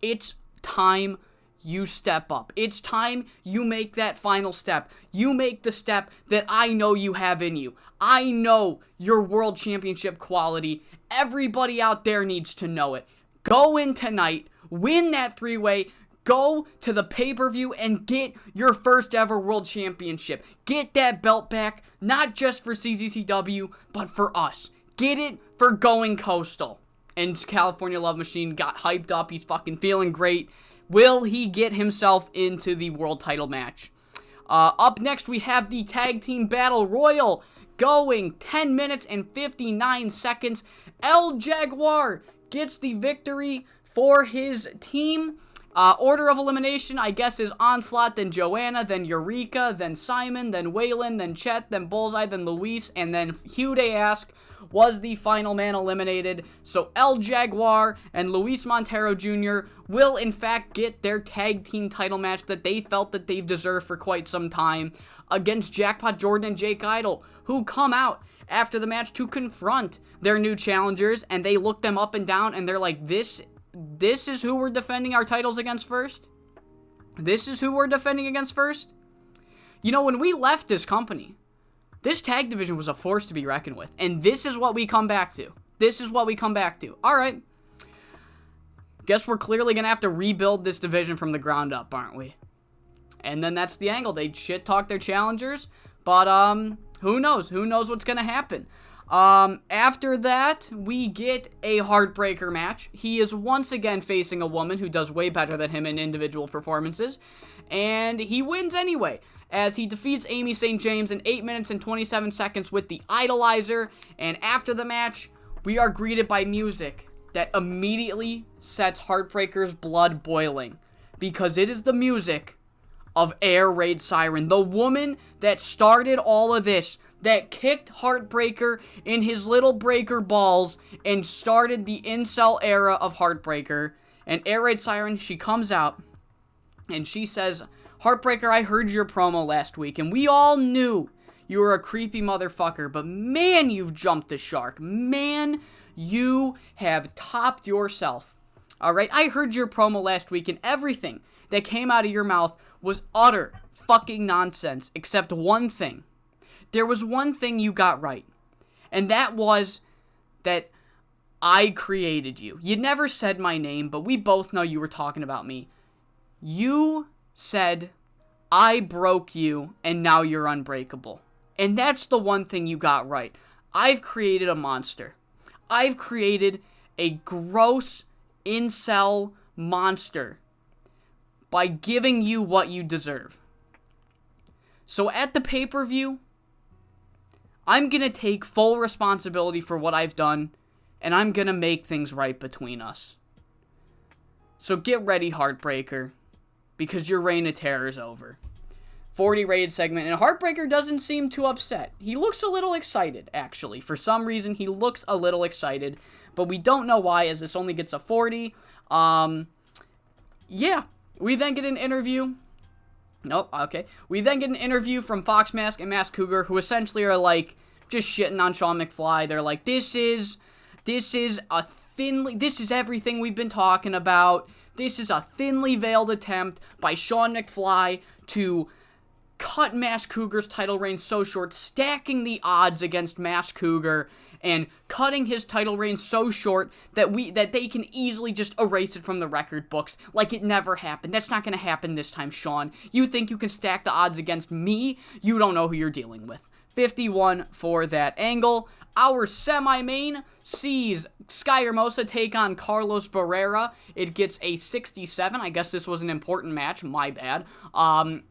It's time you step up. It's time you make that final step. You make the step that I know you have in you. I know your world championship quality. Everybody out there needs to know it. Go in tonight, win that 3-way, go to the pay-per-view and get your first ever world championship. Get that belt back, not just for CZCW, but for us. Get it for Going Coastal. And California Love Machine got hyped up. He's fucking feeling great. Will he get himself into the world title match? Up next, we have the Tag Team Battle Royal going 10 minutes and 59 seconds. El Jaguar gets the victory for his team. Order of elimination, I guess, is Onslaught, then Joanna, then Eureka, then Simon, then Waylon, then Chet, then Bullseye, then Luis, and then Hugh They Ask was the final man eliminated. So El Jaguar and Luis Montero Jr. will, in fact, get their tag team title match that they felt that they've deserved for quite some time against Jackpot Jordan and Jake Idol, who come out after the match to confront their new challengers, and they look them up and down, and they're like, this is who we're defending our titles against first? This is who we're defending against first? You know, when we left this company, this tag division was a force to be reckoned with, and this is what we come back to. This is what we come back to. All right. Guess we're clearly going to have to rebuild this division from the ground up, aren't we? And then that's the angle. They shit-talk their challengers, but who knows? Who knows what's going to happen? After that, we get a Heartbreaker match. He is once again facing a woman who does way better than him in individual performances, and he wins anyway, as he defeats Amy St. James in 8 minutes and 27 seconds with the Idolizer. And after the match, we are greeted by music that immediately sets Heartbreaker's blood boiling, because it is the music of Air Raid Siren, the woman that started all of this, that kicked Heartbreaker in his little breaker balls and started the incel era of Heartbreaker. And Air Raid Siren, she comes out and she says, Heartbreaker, I heard your promo last week, and we all knew you were a creepy motherfucker, but man, you've jumped the shark. Man, you have topped yourself. Alright, I heard your promo last week, and everything that came out of your mouth was utter fucking nonsense, except one thing. There was one thing you got right, and that was that I created you. You never said my name, but we both know you were talking about me. You said, I broke you, and now you're unbreakable. And that's the one thing you got right. I've created a monster. I've created a gross incel monster by giving you what you deserve. So at the pay-per-view, I'm going to take full responsibility for what I've done, and I'm going to make things right between us. So get ready, Heartbreaker, because your reign of terror is over. 40 rated segment, and Heartbreaker doesn't seem too upset. He looks a little excited, actually. For some reason, he looks a little excited, but we don't know why, as this only gets a 40. Yeah. We then get an interview. Nope, okay. We then get an interview from Fox Mask and Mask Cougar, who essentially are, like, just shitting on Sean McFly. They're like, this is everything we've been talking about. This is a thinly veiled attempt by Sean McFly to cut Mask Cougar's title reign so short, stacking the odds against Mask Cougar, and cutting his title reign so short that they can easily just erase it from the record books like it never happened. That's not going to happen this time, Sean. You think you can stack the odds against me? You don't know who you're dealing with. 51 for that angle. Our semi-main sees Sky Hermosa take on Carlos Barrera. It gets a 67. I guess this was an important match. My bad.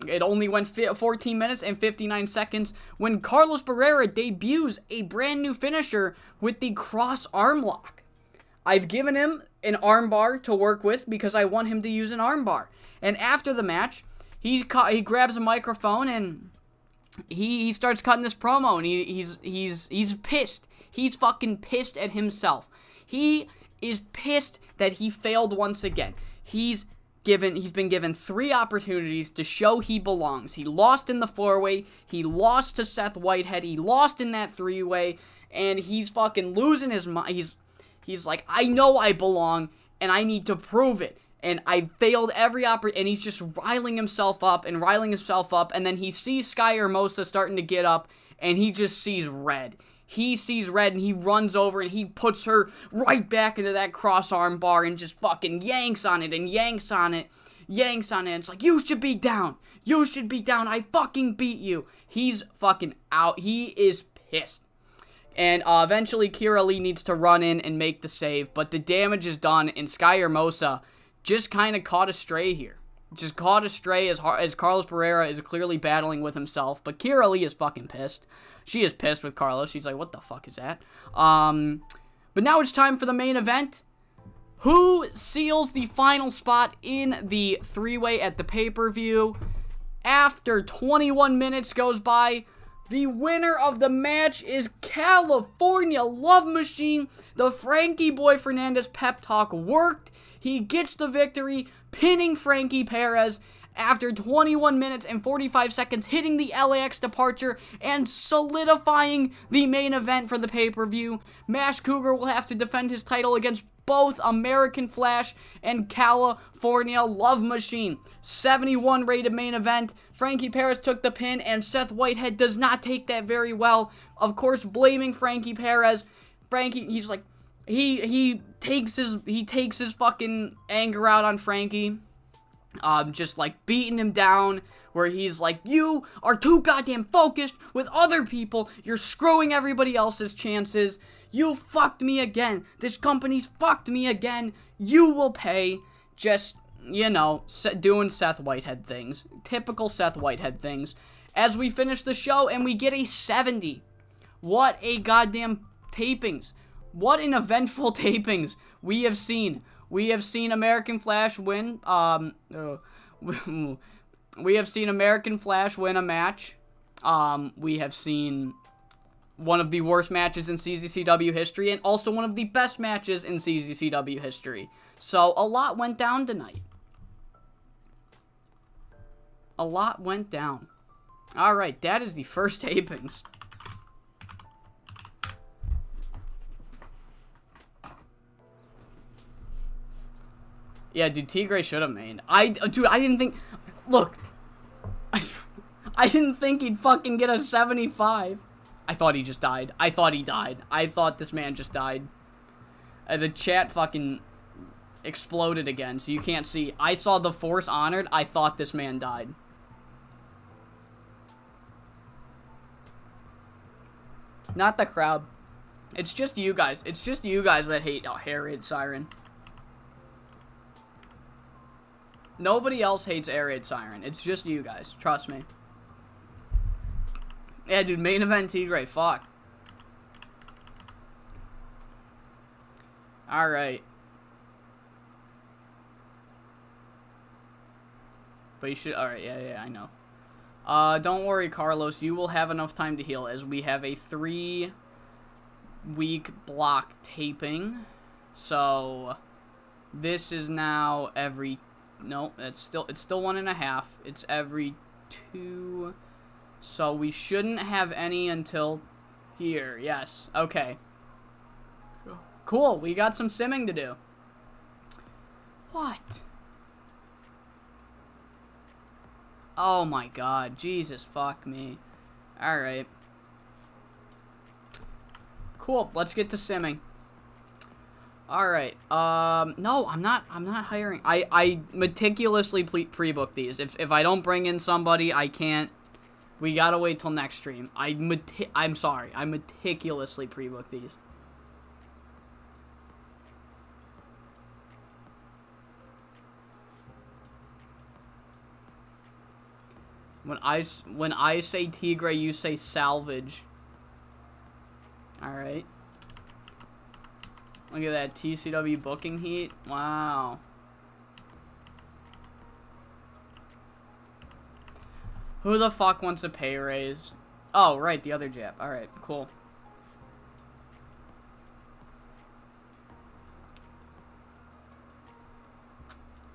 It only went 14 minutes and 59 seconds when Carlos Barrera debuts a brand new finisher with the cross arm lock. I've given him an armbar to work with because I want him to use an armbar. And after the match, he grabs a microphone and he starts cutting this promo, and he's pissed. He's fucking pissed at himself. He is pissed that he failed once again. He's been given 3 opportunities to show he belongs. He lost in the 4-way, he lost to Seth Whitehead, he lost in that 3-way, and he's fucking losing his mind. He's like, I know I belong, and I need to prove it. And I failed every and he's just riling himself up, and then he sees Sky Hermosa starting to get up, and he just sees red. He sees red, and he runs over, and he puts her right back into that cross-arm bar, and just fucking yanks on it. It's like, you should be down, I fucking beat you. He's fucking out, he is pissed. And eventually Kira Lee needs to run in and make the save, but the damage is done, and Sky Hermosa just kind of caught astray here. Just caught astray as Carlos Barrera is clearly battling with himself. But Kira Lee is fucking pissed. She is pissed with Carlos. She's like, what the fuck is that? But now it's time for the main event. Who seals the final spot in the 3-way at the pay-per-view? After 21 minutes goes by, the winner of the match is California Love Machine. The Frankie Boy Fernandez pep talk worked. He gets the victory, pinning Frankie Perez after 21 minutes and 45 seconds, hitting the LAX departure and solidifying the main event for the pay-per-view. Mash Cougar will have to defend his title against both American Flash and California Love Machine. 71 rated main event. Frankie Perez took the pin, and Seth Whitehead does not take that very well. Of course, blaming Frankie Perez. He's like, he takes his fucking anger out on Frankie, just like beating him down, where he's like, you are too goddamn focused with other people, you're screwing everybody else's chances, you fucked me again, this company's fucked me again, you will pay. Just, you know, doing Seth Whitehead things, typical Seth Whitehead things, as we finish the show and we get a 70. What a goddamn tapings. What an eventful tapings we have seen. We have seen American Flash win. We have seen American Flash win a match. We have seen one of the worst matches in CZCW history, and also one of the best matches in CZCW history. So a lot went down tonight. A lot went down. All right, that is the first tapings. Yeah, dude, Tigre should have made. I didn't think... Look. I didn't think he'd fucking get a 75. I thought he just died. I thought he died. I thought this man just died. The chat fucking exploded again, so you can't see. I saw the Force honored. I thought this man died. Not the crowd. It's just you guys. It's just you guys that hate Air Raid Siren. Nobody else hates Air Raid Siren. It's just you guys. Trust me. Yeah, dude, main event Tigre. Fuck. Alright. But you should... Alright, yeah, I know. Don't worry, Carlos. You will have enough time to heal, as we have a 3-week block taping. So, this is now every... No, it's still 1.5. It's every 2. So we shouldn't have any until here. Yes. Okay. Cool. We got some simming to do. What? Oh my god. Jesus fuck me. Alright. Cool. Let's get to simming. Alright, no, I'm not hiring. I meticulously pre-book these. If I don't bring in somebody, I can't We gotta wait till next stream. I'm sorry. I meticulously pre-booked these. When I say Tigre, you say salvage. Alright. Look at that TCW booking heat. Wow. Who the fuck wants a pay raise? Oh, right, the other Jap. Alright, cool.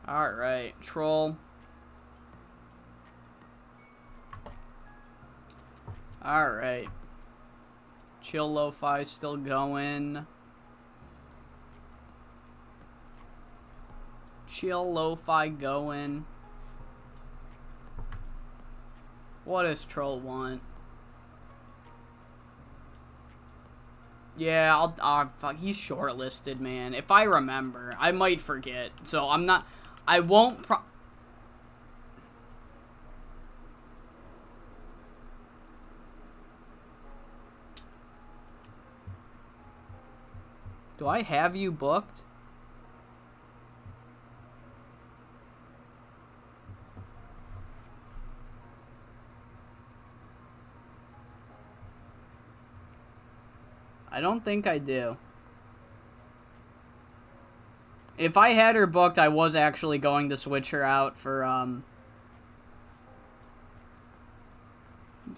Alright, troll. Alright. Chill Lo-Fi still going. Chill Lo-Fi going. What does Troll want? Yeah, fuck, he's shortlisted, man. If I remember, I might forget. So I'm not, I won't Do I have you booked? I don't think I do. If I had her booked, I was actually going to switch her out for,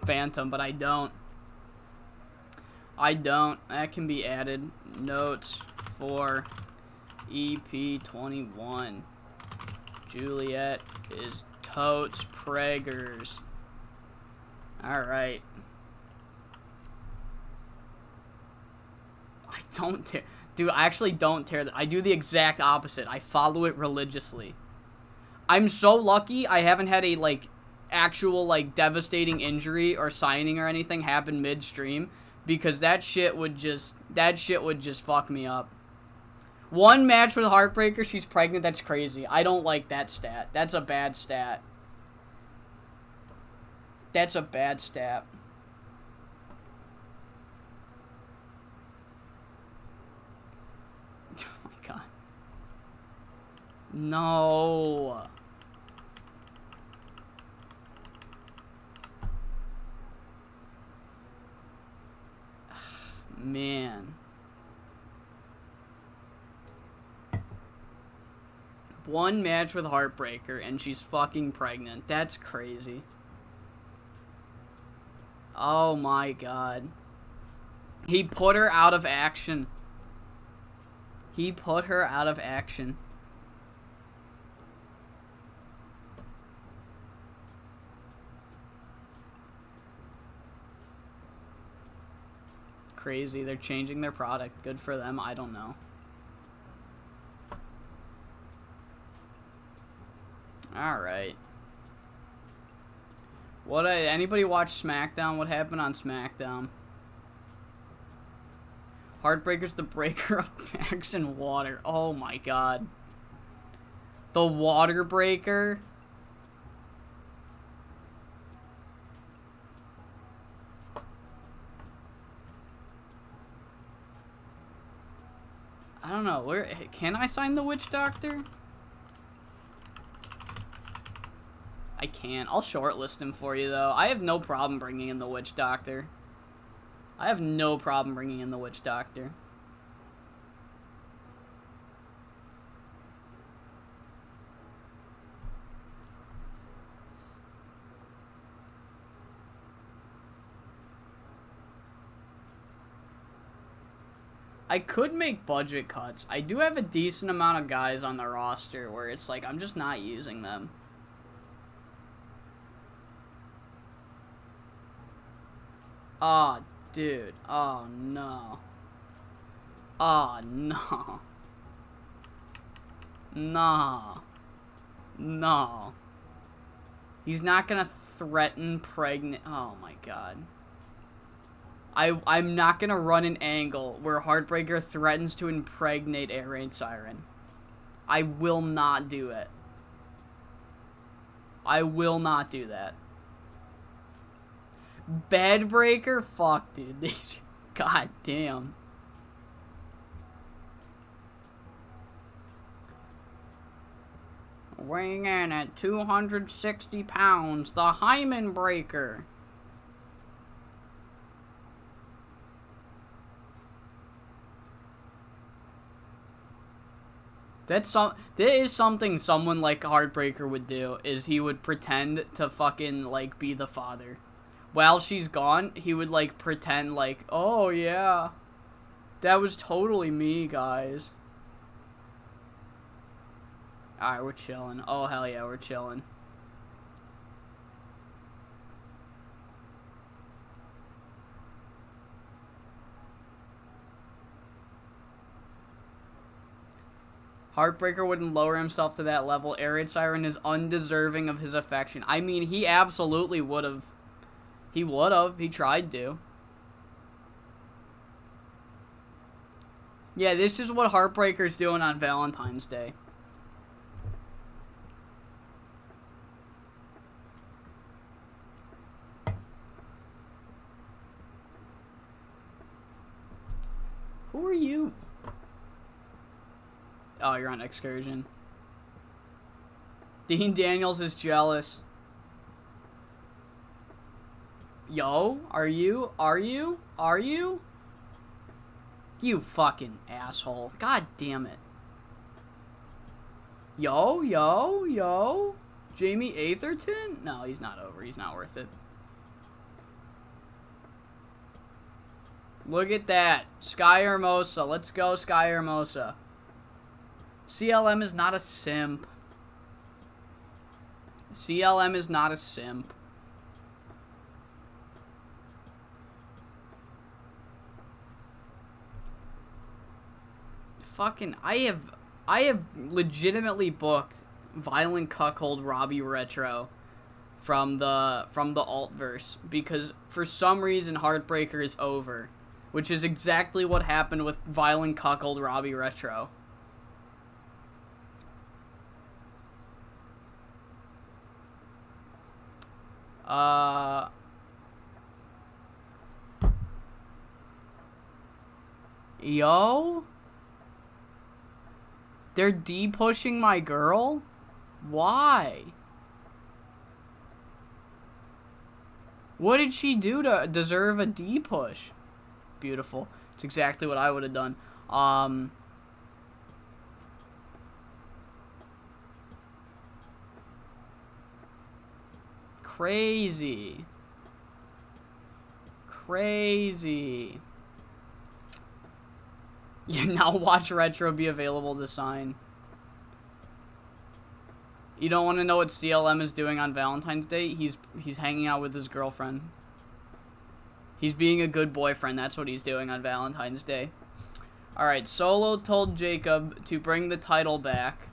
Phantom, but I don't. I don't. That can be added. Notes for EP21. Juliet is totes preggers. Alright. I don't tear. Dude, I actually don't tear that. I do the exact opposite. I follow it religiously. I'm so lucky I haven't had a, like, actual, like, devastating injury or signing or anything happen midstream. Because that shit would just fuck me up. One match with Heartbreaker, she's pregnant, that's crazy. I don't like that stat. That's a bad stat. That's a bad stat. Oh my god. No. Man. One match with Heartbreaker and she's fucking pregnant. That's crazy. Oh my god. He put her out of action. He put her out of action. Crazy. They're changing their product. Good for them. I don't know. Alright. Anybody watch SmackDown? What happened on SmackDown? Heartbreaker's the breaker of Max and water. Oh my god. The water breaker? I don't know. Where can I sign the Witch Doctor? I can't. I'll shortlist him for you, though. I have no problem bringing in the Witch Doctor. I have no problem bringing in the Witch Doctor. I could make budget cuts. I do have a decent amount of guys on the roster where it's like, I'm just not using them. Oh, dude. Oh, no. Oh, no. No. No. He's not gonna threaten pregnant. Oh, my God. I'm not gonna run an angle where Heartbreaker threatens to impregnate Air Raid Siren. I will not do it. I will not do that. Bed breaker? Fuck, dude. God damn. Weighing in at 260 pounds, the hymen breaker. That is something someone like Heartbreaker would do, is he would pretend to fucking, like, be the father. While she's gone, he would, like, pretend, like, oh, yeah, that was totally me, guys. Alright, we're chilling. Oh, hell yeah, we're chilling. Heartbreaker wouldn't lower himself to that level. Air Raid Siren is undeserving of his affection. I mean, he absolutely would have. He would have. He tried to. Yeah, this is what Heartbreaker's doing on Valentine's Day. Who are you? Oh, you're on excursion. Dean Daniels is jealous. Yo, are you? You fucking asshole. God damn it. Yo. Jamie Atherton? No, he's not over. He's not worth it. Look at that. Sky Hermosa. Let's go, Sky Hermosa. CLM is not a simp. CLM is not a simp. Fucking, I have legitimately booked Violent Cuckold Robbie Retro from the Altverse because for some reason Heartbreaker is over, which is exactly what happened with Violent Cuckold Robbie Retro. Yo? They're D-pushing my girl? Why? What did she do to deserve a D-push? Beautiful. It's exactly what I would have done. Crazy. Yeah, now watch Retro be available to sign. You don't want to know what CLM is doing on Valentine's Day? He's hanging out with his girlfriend. He's being a good boyfriend. That's what he's doing on Valentine's Day. Alright, Solo told Jacob to bring the title back.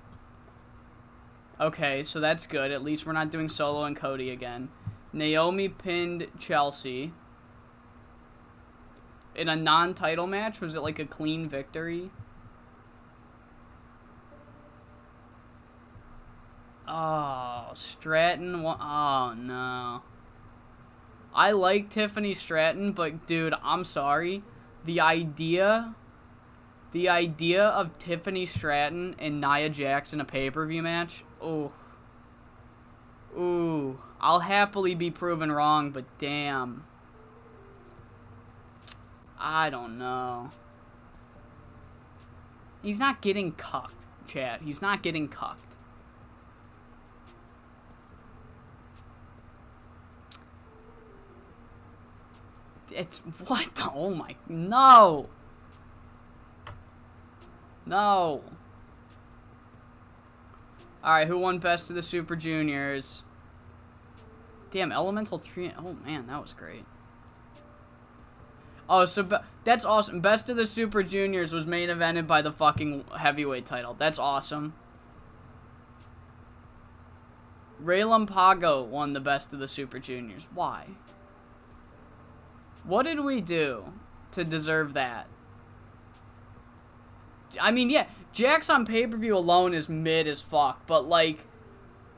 Okay, so that's good. At least we're not doing Solo and Cody again. Naomi pinned Chelsea. In a non-title match? Was it like a clean victory? Oh, Stratton. Oh, no. I like Tiffany Stratton, but dude, I'm sorry. The idea of Tiffany Stratton and Nia Jax in a pay-per-view match, ooh. I'll happily be proven wrong, but damn. I don't know. He's not getting cucked, chat. He's not getting cucked. It's what? Oh my, no. No. Alright, who won Best of the Super Juniors? Damn, Elemental 3. Oh man, that was great. Oh, so that's awesome. Best of the Super Juniors was main evented by the fucking heavyweight title. That's awesome. Ray Lampago won the Best of the Super Juniors. Why? What did we do to deserve that? I mean, yeah, Jax on pay-per-view alone is mid as fuck, but, like,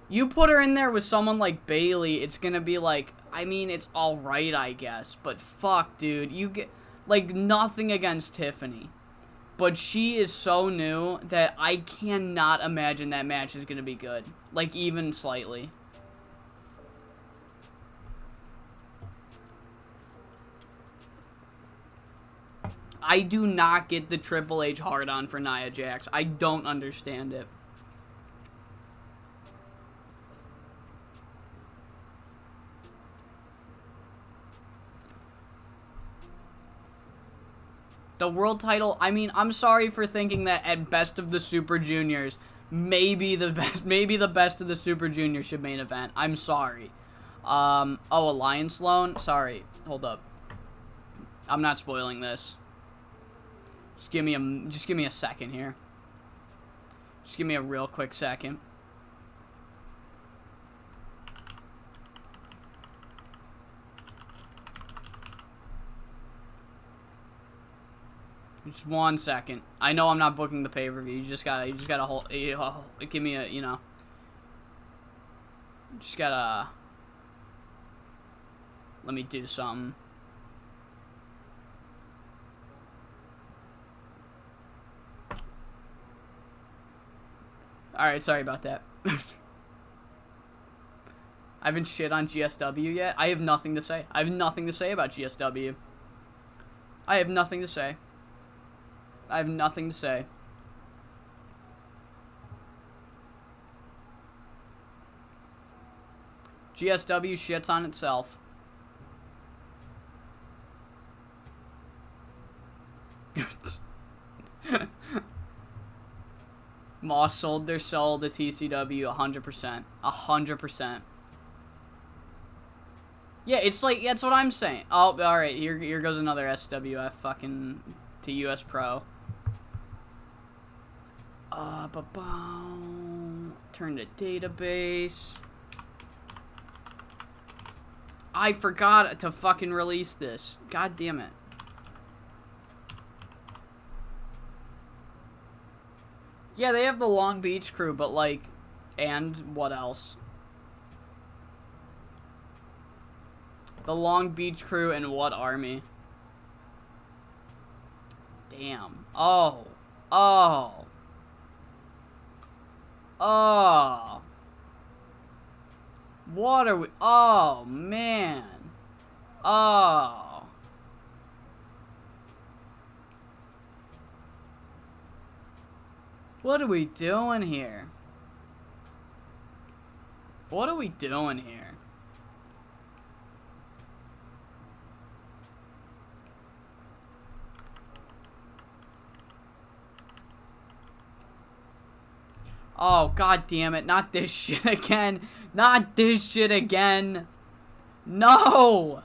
you put her in there with someone like Bayley, it's gonna be like, I mean, it's alright, I guess. But fuck, dude. You get... Like, nothing against Tiffany. But she is so new that I cannot imagine that match is going to be good. Like, even slightly. I do not get the Triple H hard-on for Nia Jax. I don't understand it. The world title, I mean, I'm sorry for thinking that at Best of the Super Juniors, maybe the Best of the Super Juniors should main event. I'm sorry. Oh, Alliance Loan? Sorry. Hold up. I'm not spoiling this. Just give me a second here. Just give me a real quick second. Just 1 second. I know I'm not booking the pay-per-view. You just gotta hold. Give me a, you know. Just gotta. Let me do something. Alright, sorry about that. I haven't shit on GSW yet. I have nothing to say. I have nothing to say about GSW. I have nothing to say. I have nothing to say. GSW shits on itself. Moss sold their soul to TCW 100%. 100%. Yeah, it's like, that's what I'm saying. Oh, alright, here goes another SWF fucking to US Pro. Turn to database. I forgot to fucking release this. God damn it. Yeah, they have the Long Beach crew, but like, and what else? The Long Beach crew and what army? Damn. Oh. Oh. Oh. What are we? Oh, man. Oh. What are we doing here? What are we doing here? Oh, god damn it. Not this shit again. Not this shit again. No!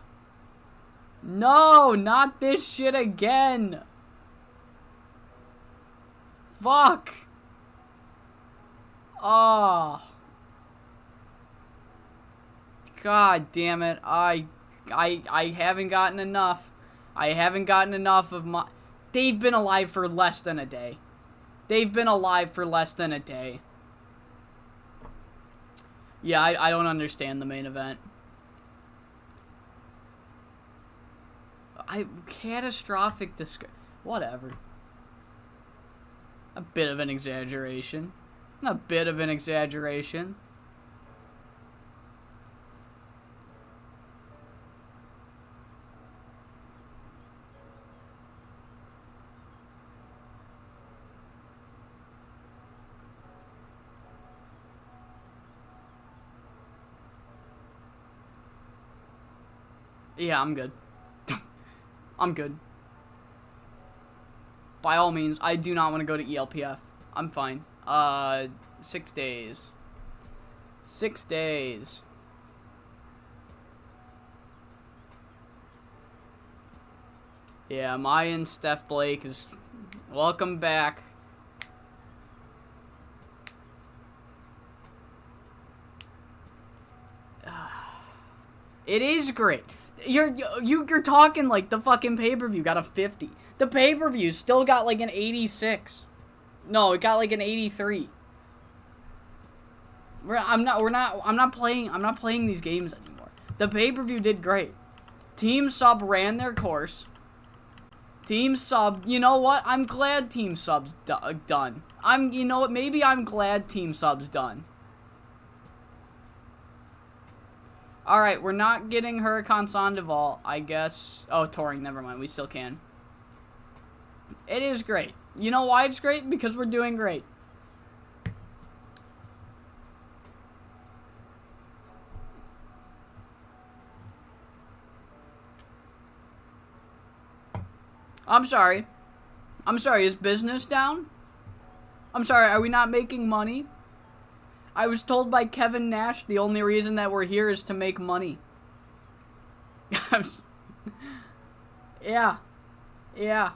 No, not this shit again. Fuck. Oh. God damn it. I haven't gotten enough. I haven't gotten enough of my... They've been alive for less than a day. They've been alive for less than a day. Yeah, I don't understand the main event. Catastrophic whatever. A bit of an exaggeration. A bit of an exaggeration. Yeah, I'm good. I'm good. By all means, I do not want to go to ELPF. I'm fine. 6 days. 6 days. Yeah, Maya and Steph Blake is... Welcome back. It is great. You're talking like the fucking pay-per-view got a 50. The pay-per-view still got like an 86. No, it got like an 83. I'm not playing these games anymore. The pay-per-view did great. Team Sub ran their course. Team Sub, you know what? I'm glad Team Sub's done. You know what? Maybe I'm glad Team Sub's done. Alright, we're not getting Huracan Sandoval, I guess. Oh, touring, never mind. We still can. It is great. You know why it's great? Because we're doing great. I'm sorry. I'm sorry, is business down? I'm sorry, are we not making money? I was told by Kevin Nash the only reason that we're here is to make money. Yeah. Yeah.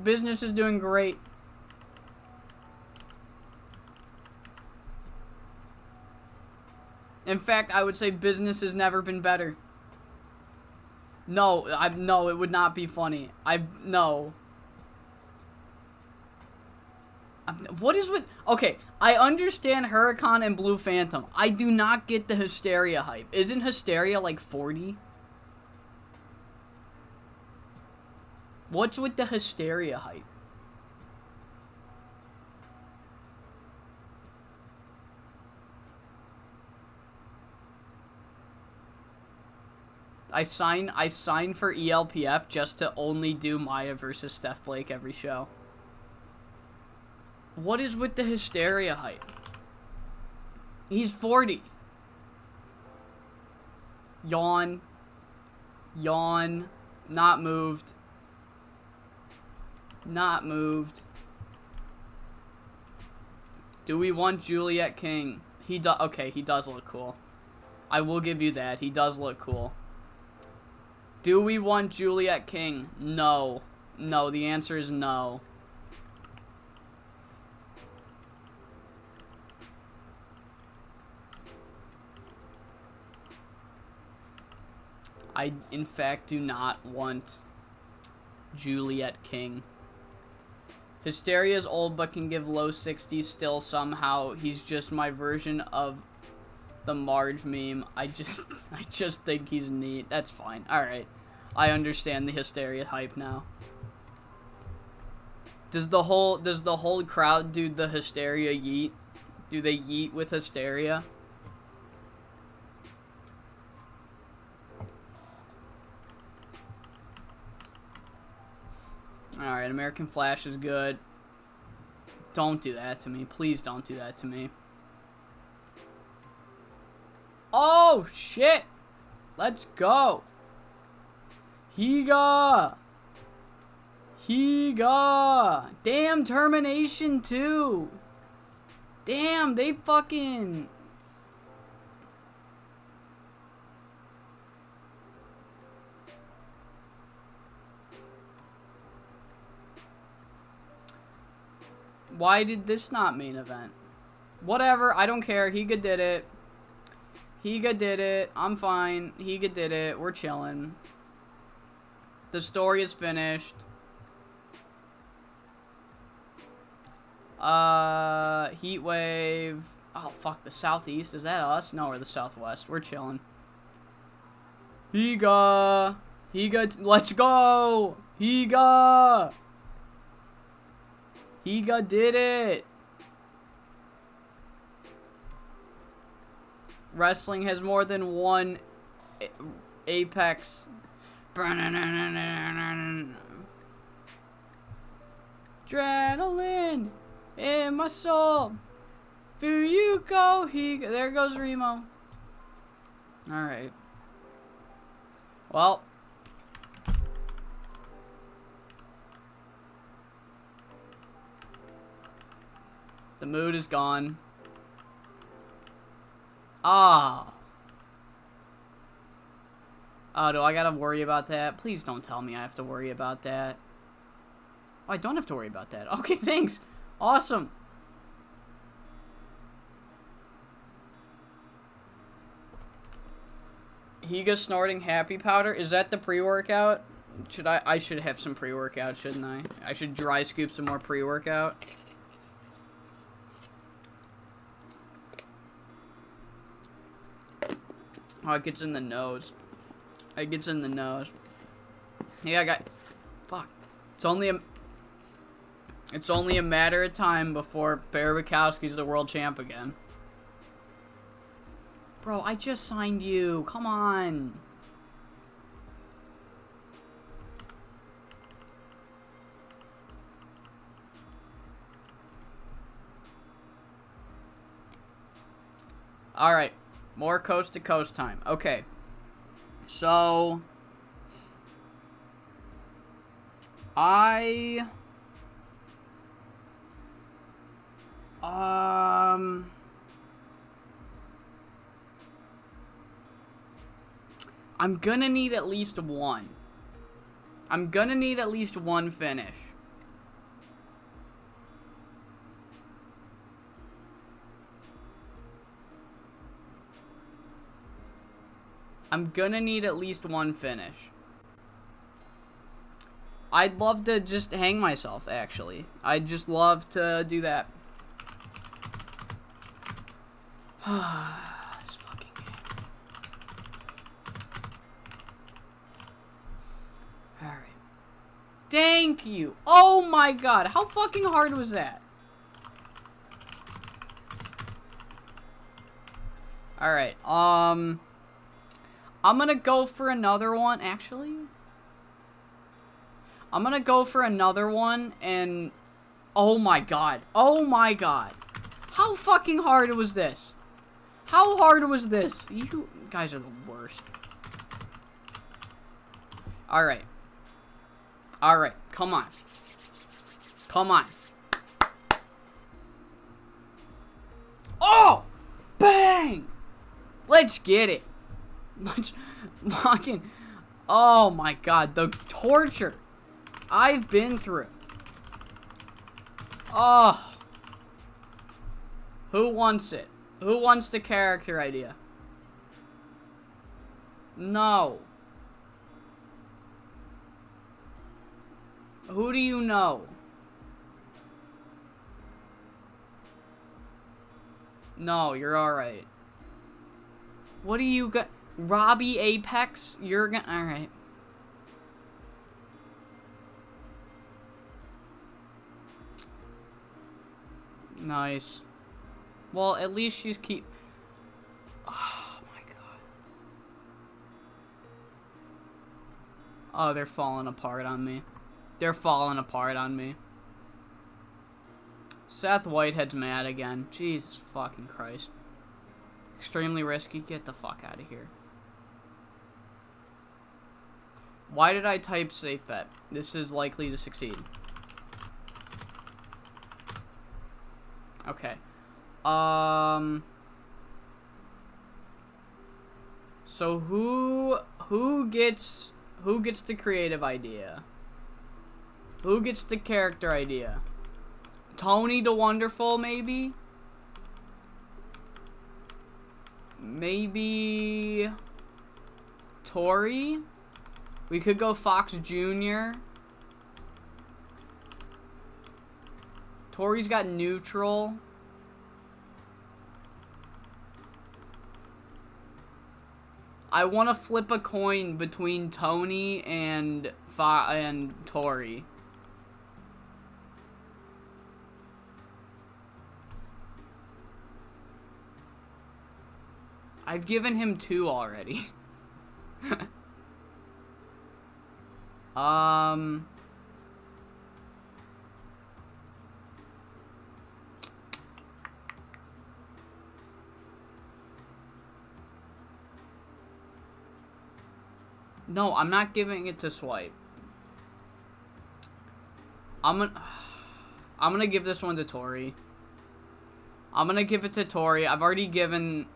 Business is doing great. In fact, I would say business has never been better. No, no, it would not be funny. No. What is with... Okay, I understand Huracan and Blue Phantom. I do not get the Hysteria hype. Isn't Hysteria like 40? What's with the Hysteria hype? I sign for ELPF just to only do Maya versus Steph Blake every show. What is with the Hysteria hype? He's 40. Yawn. Yawn. Not moved. Not moved. Do we want Juliet King? Okay, he does look cool. I will give you that. He does look cool. Do we want Juliet King? No. No, the answer is no. I, in fact, do not want Juliet King. Hysteria's old but can give low 60s still somehow. He's just my version of the Marge meme. I just think he's neat. That's fine. Alright. I understand the Hysteria hype now. Does the whole crowd do the Hysteria yeet? Do they yeet with Hysteria? Alright, American Flash is good. Don't do that to me. Please don't do that to me. Oh, shit! Let's go! Higa! Higa! Damn, Termination 2! Damn, they fucking... Why did this not main event? Whatever, I don't care. Higa did it. Higa did it. I'm fine. Higa did it. We're chilling. The story is finished. Heat Wave. Oh, fuck. The Southeast. Is that us? No, we're the Southwest. We're chilling. Higa. Higa. Let's go. Higa. Higa did it. Wrestling has more than one apex. Adrenaline in my soul. Here you go, Higa. There goes Remo. Alright. Well. The mood is gone. Ah. Oh, do I gotta worry about that? Please don't tell me I have to worry about that. Oh, I don't have to worry about that. Okay, thanks. Awesome. Higa snorting happy powder. Is that the pre-workout? I should have some pre-workout, shouldn't I? I should dry scoop some more pre-workout. Oh, it gets in the nose. It gets in the nose. Yeah, I got... Fuck. It's only a matter of time before Barabikowski's the world champ again. Bro, I just signed you. Come on. Alright. More coast to coast time. Okay. So... I'm gonna need at least one. I'm gonna need at least one finish. I'm gonna need at least one finish. I'd love to just hang myself, actually. I'd just love to do that. This fucking game. Alright. Thank you! Oh my god, how fucking hard was that? Alright, I'm gonna go for another one, actually. I'm gonna go for another one, and... Oh my god. Oh my god. How fucking hard was this? How hard was this? You guys are the worst. Alright. Alright, come on. Come on. Oh! Bang! Let's get it. Let's fucking... Oh my god, the torture I've been through. Oh. Who wants it? Who wants the character idea? No. Who do you know? No, you're alright. What do you got? Robbie Apex? You're gonna... Alright. Nice. Well, at least she's keep... Oh, my God. Oh, they're falling apart on me. They're falling apart on me. Seth Whitehead's mad again. Jesus fucking Christ. Extremely risky. Get the fuck out of here. Why did I type safe bet? This is likely to succeed. Okay. So who gets the creative idea? Who gets the character idea? Tony the Wonderful, maybe? Maybe Tori? We could go Fox Jr. Tori's got neutral. I want to flip a coin between Tony and Tori. I've given him 2 already. No, I'm not giving it to Swipe. I'm gonna give this one to Tori. I'm gonna give it to Tori. I've already given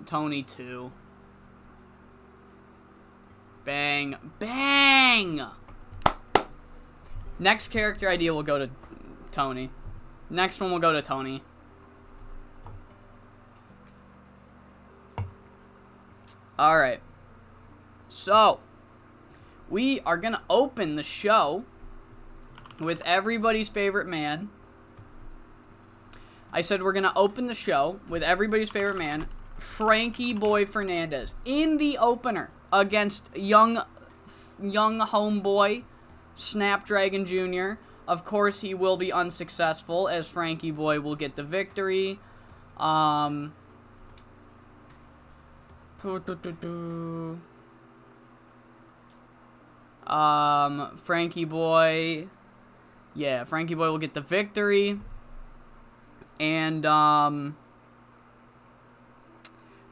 Tony 2. Bang. Bang! Next character idea will go to Tony. Next one will go to Tony. Alright. So, we are gonna open the show with everybody's favorite man. I said we're gonna open the show with everybody's favorite man, Frankie Boy Fernandez in the opener against young homeboy Snapdragon Jr. Of course, he will be unsuccessful as Frankie Boy will get the victory. Frankie Boy will get the victory. And,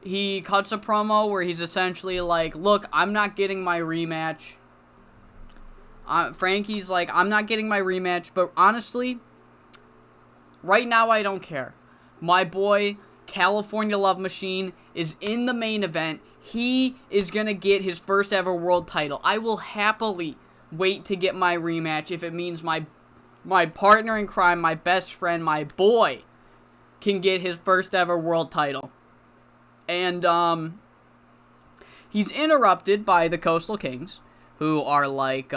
he cuts a promo where he's essentially like, look, I'm not getting my rematch. Frankie's like, I'm not getting my rematch, but honestly, right now I don't care. My boy, California Love Machine, is in the main event. He is going to get his first ever world title. I will happily wait to get my rematch if it means my partner in crime, my best friend, my boy, can get his first ever world title. And, he's interrupted by the Coastal Kings, who are like,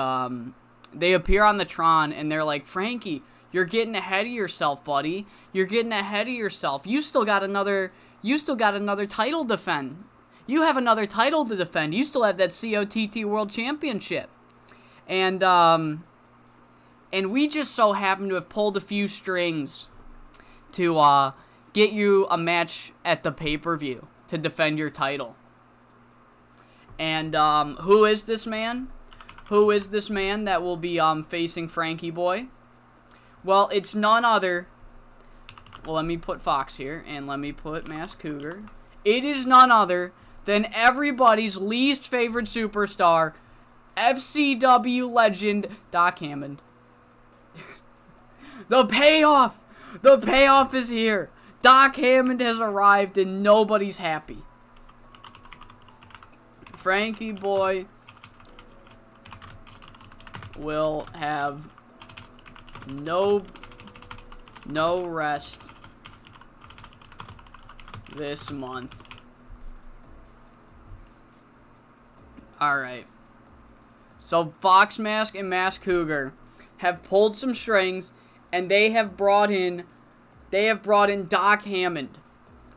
they appear on the Tron, and they're like, Frankie, you're getting ahead of yourself, buddy. You're getting ahead of yourself. You still got another title to defend. You have another title to defend. You still have that COTT World Championship. And we just so happen to have pulled a few strings to, get you a match at the pay-per-view to defend your title. And, who is this man? Who is this man that will be, facing Frankie Boy? Well, it's none other. Well, let me put Fox here, and let me put Masked Cougar. It is none other than everybody's least favorite superstar, FCW legend, Doc Hammond. The payoff is here. Doc Hammond has arrived, and nobody's happy. Frankie Boy will have no rest this month. Alright. So Fox Mask and Masked Cougar have pulled some strings, and they have brought in Doc Hammond.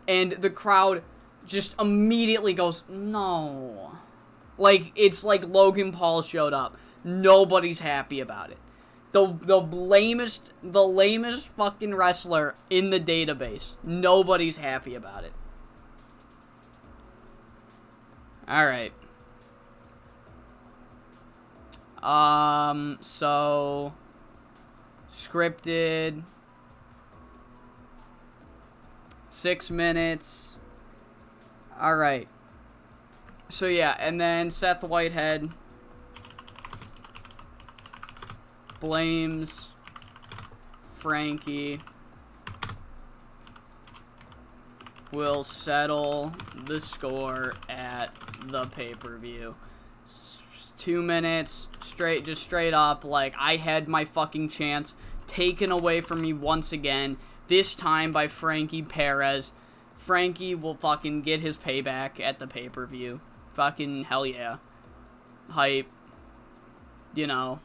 And the crowd just immediately goes, no. Like, it's like Logan Paul showed up. Nobody's happy about it. The lamest fucking wrestler in the database. Nobody's happy about it. Alright. So scripted 6 minutes. Alright. So yeah, and then Seth Whitehead blames Frankie. Will settle the score at the pay-per-view. 2 minutes, straight up, like, I had my fucking chance taken away from me once again, this time by Frankie Perez. Frankie will fucking get his payback at the pay-per-view. Fucking hell yeah. Hype. You know.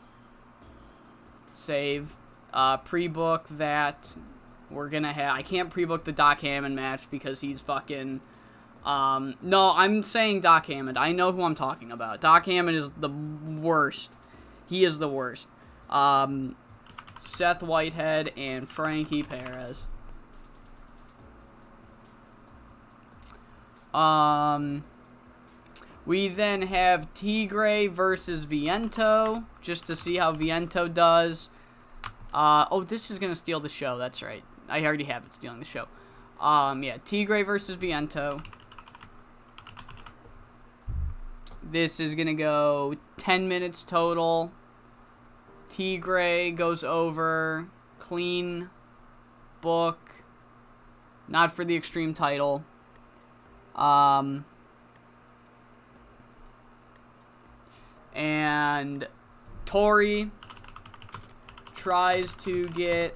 Save. Pre-book that we're gonna have. I can't pre-book the Doc Hammond match because he's fucking... no, I'm saying Doc Hammond. I know who I'm talking about. Doc Hammond is the worst. He is the worst. Seth Whitehead and Frankie Perez. We then have Tigre versus Viento, just to see how Viento does. Oh, this is gonna steal the show, that's right. I already have it stealing the show. Yeah, Tigre versus Viento. This is gonna go 10 minutes total. Tigre goes over. Clean book. Not for the Extreme title. And Tori tries to get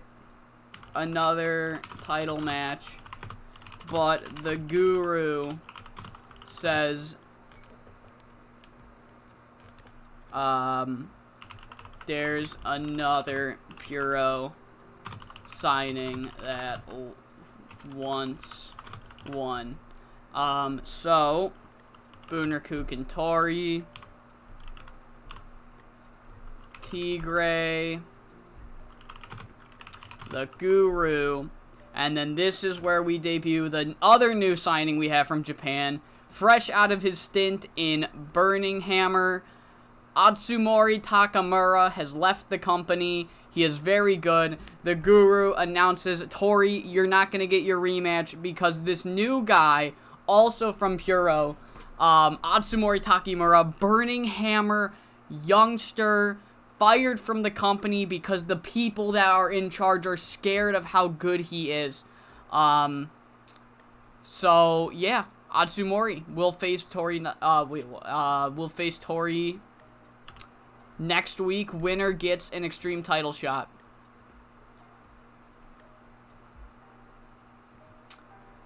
another title match, but the Guru says there's another Puro signing that once won. So, Bunraku and Tori, Tigray, the Guru, and then this is where we debut the other new signing we have from Japan. Fresh out of his stint in Burning Hammer, Atsumori Takamura has left the company. He is very good. The Guru announces, Tori, you're not going to get your rematch because this new guy, also from Puro, Atsumori Takamura, Burning Hammer, youngster, fired from the company because the people that are in charge are scared of how good he is. So, yeah, Atsumori will face Tori, will face Tori next week. Winner gets an Extreme title shot.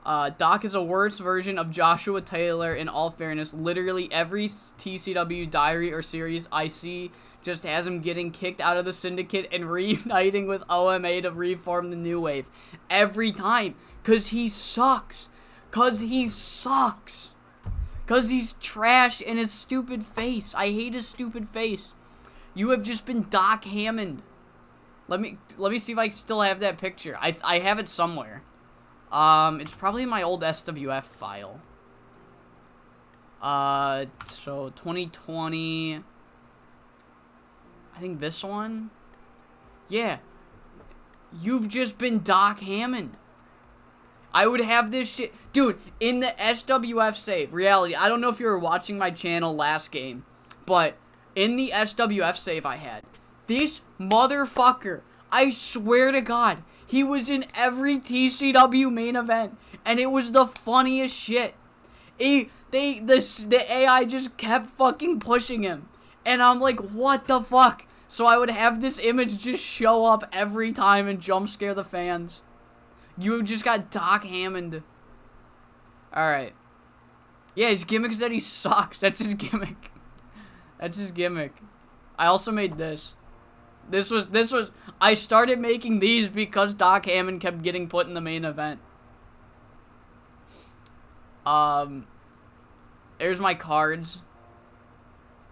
Doc is a worse version of Joshua Taylor in all fairness. Literally every TCW diary or series I see just has him getting kicked out of the Syndicate and reuniting with OMA to reform the New Wave. Every time. Because he sucks. Because he sucks. Because he's trash in his stupid face. I hate his stupid face. You have just been Doc Hammond. Let me see if I still have that picture. I have it somewhere. It's probably in my old SWF file. So 2020. I think this one. Yeah. You've just been Doc Hammond. I would have this shit. Dude, in the SWF save, reality, I don't know if you were watching my channel last game, but in the SWF save I had, this motherfucker, I swear to God, he was in every TCW main event, and it was the funniest shit. The AI just kept fucking pushing him, and I'm like, what the fuck? So I would have this image just show up every time and jump scare the fans. You just got Doc Hammond. Alright. Yeah, his gimmick is that he sucks. That's his gimmick. That's his gimmick. I also made this. This was, I started making these because Doc Hammond kept getting put in the main event. There's my cards.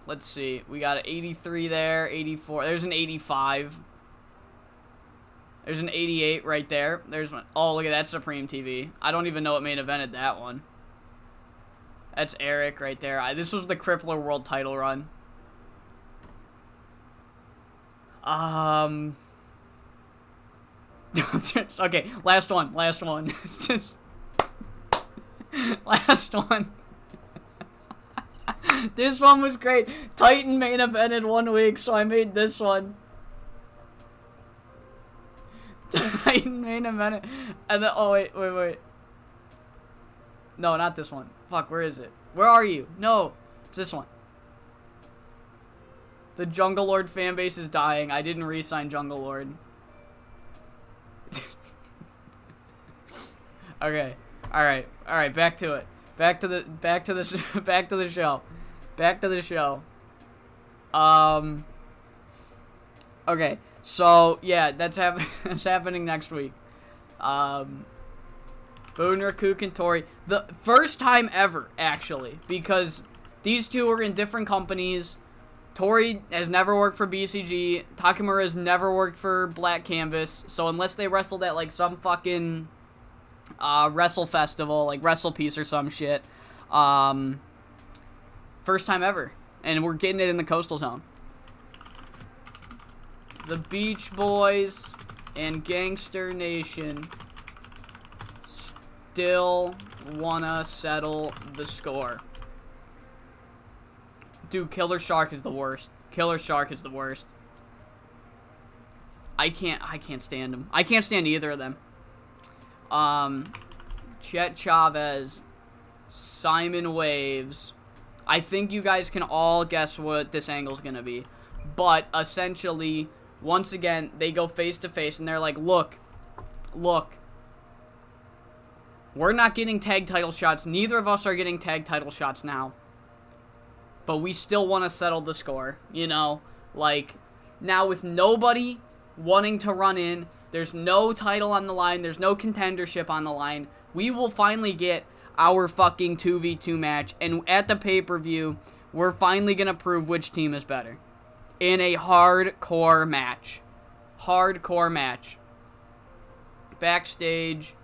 Let's see. We got an 83 there, 84. There's an 85. There's an 88 right there. There's one. Oh, look at that Supreme TV. I don't even know what main evented that one. That's Eric right there. This was the Crippler World title run. Okay, last one. Last one. Last one. This one was great. Titan main evented 1 week, so I made this one. Titan main evented. And then, oh, wait. No, not this one. Fuck, where is it? Where are you? No, it's this one. The Jungle Lord fanbase is dying. I didn't re-sign Jungle Lord. Okay. Alright, back to it. Back to the show. Back to the show. Okay. So, yeah, that's happening next week. Bunraku and Tori. The first time ever, actually, because these two are in different companies. Tori has never worked for BCG. Takamura has never worked for Black Canvas. So unless they wrestled at, like, some fucking wrestle festival, like Wrestle Piece or some shit, first time ever. And we're getting it in the Coastal Zone. The Beach Boys and Gangster Nation still wanna settle the score. Dude, Killer Shark is the worst. Killer Shark is the worst. I can't stand him. I can't stand either of them. Chet Chavez, Simon Waves. I think you guys can all guess what this angle's gonna be. But essentially, once again, they go face to face and they're like, look, we're not getting tag title shots. Neither of us are getting tag title shots now. But we still want to settle the score, you know? Like, now with nobody wanting to run in, there's no title on the line, there's no contendership on the line, we will finally get our fucking 2v2 match. And at the pay-per-view, we're finally going to prove which team is better. In a hardcore match. Hardcore match. Backstage.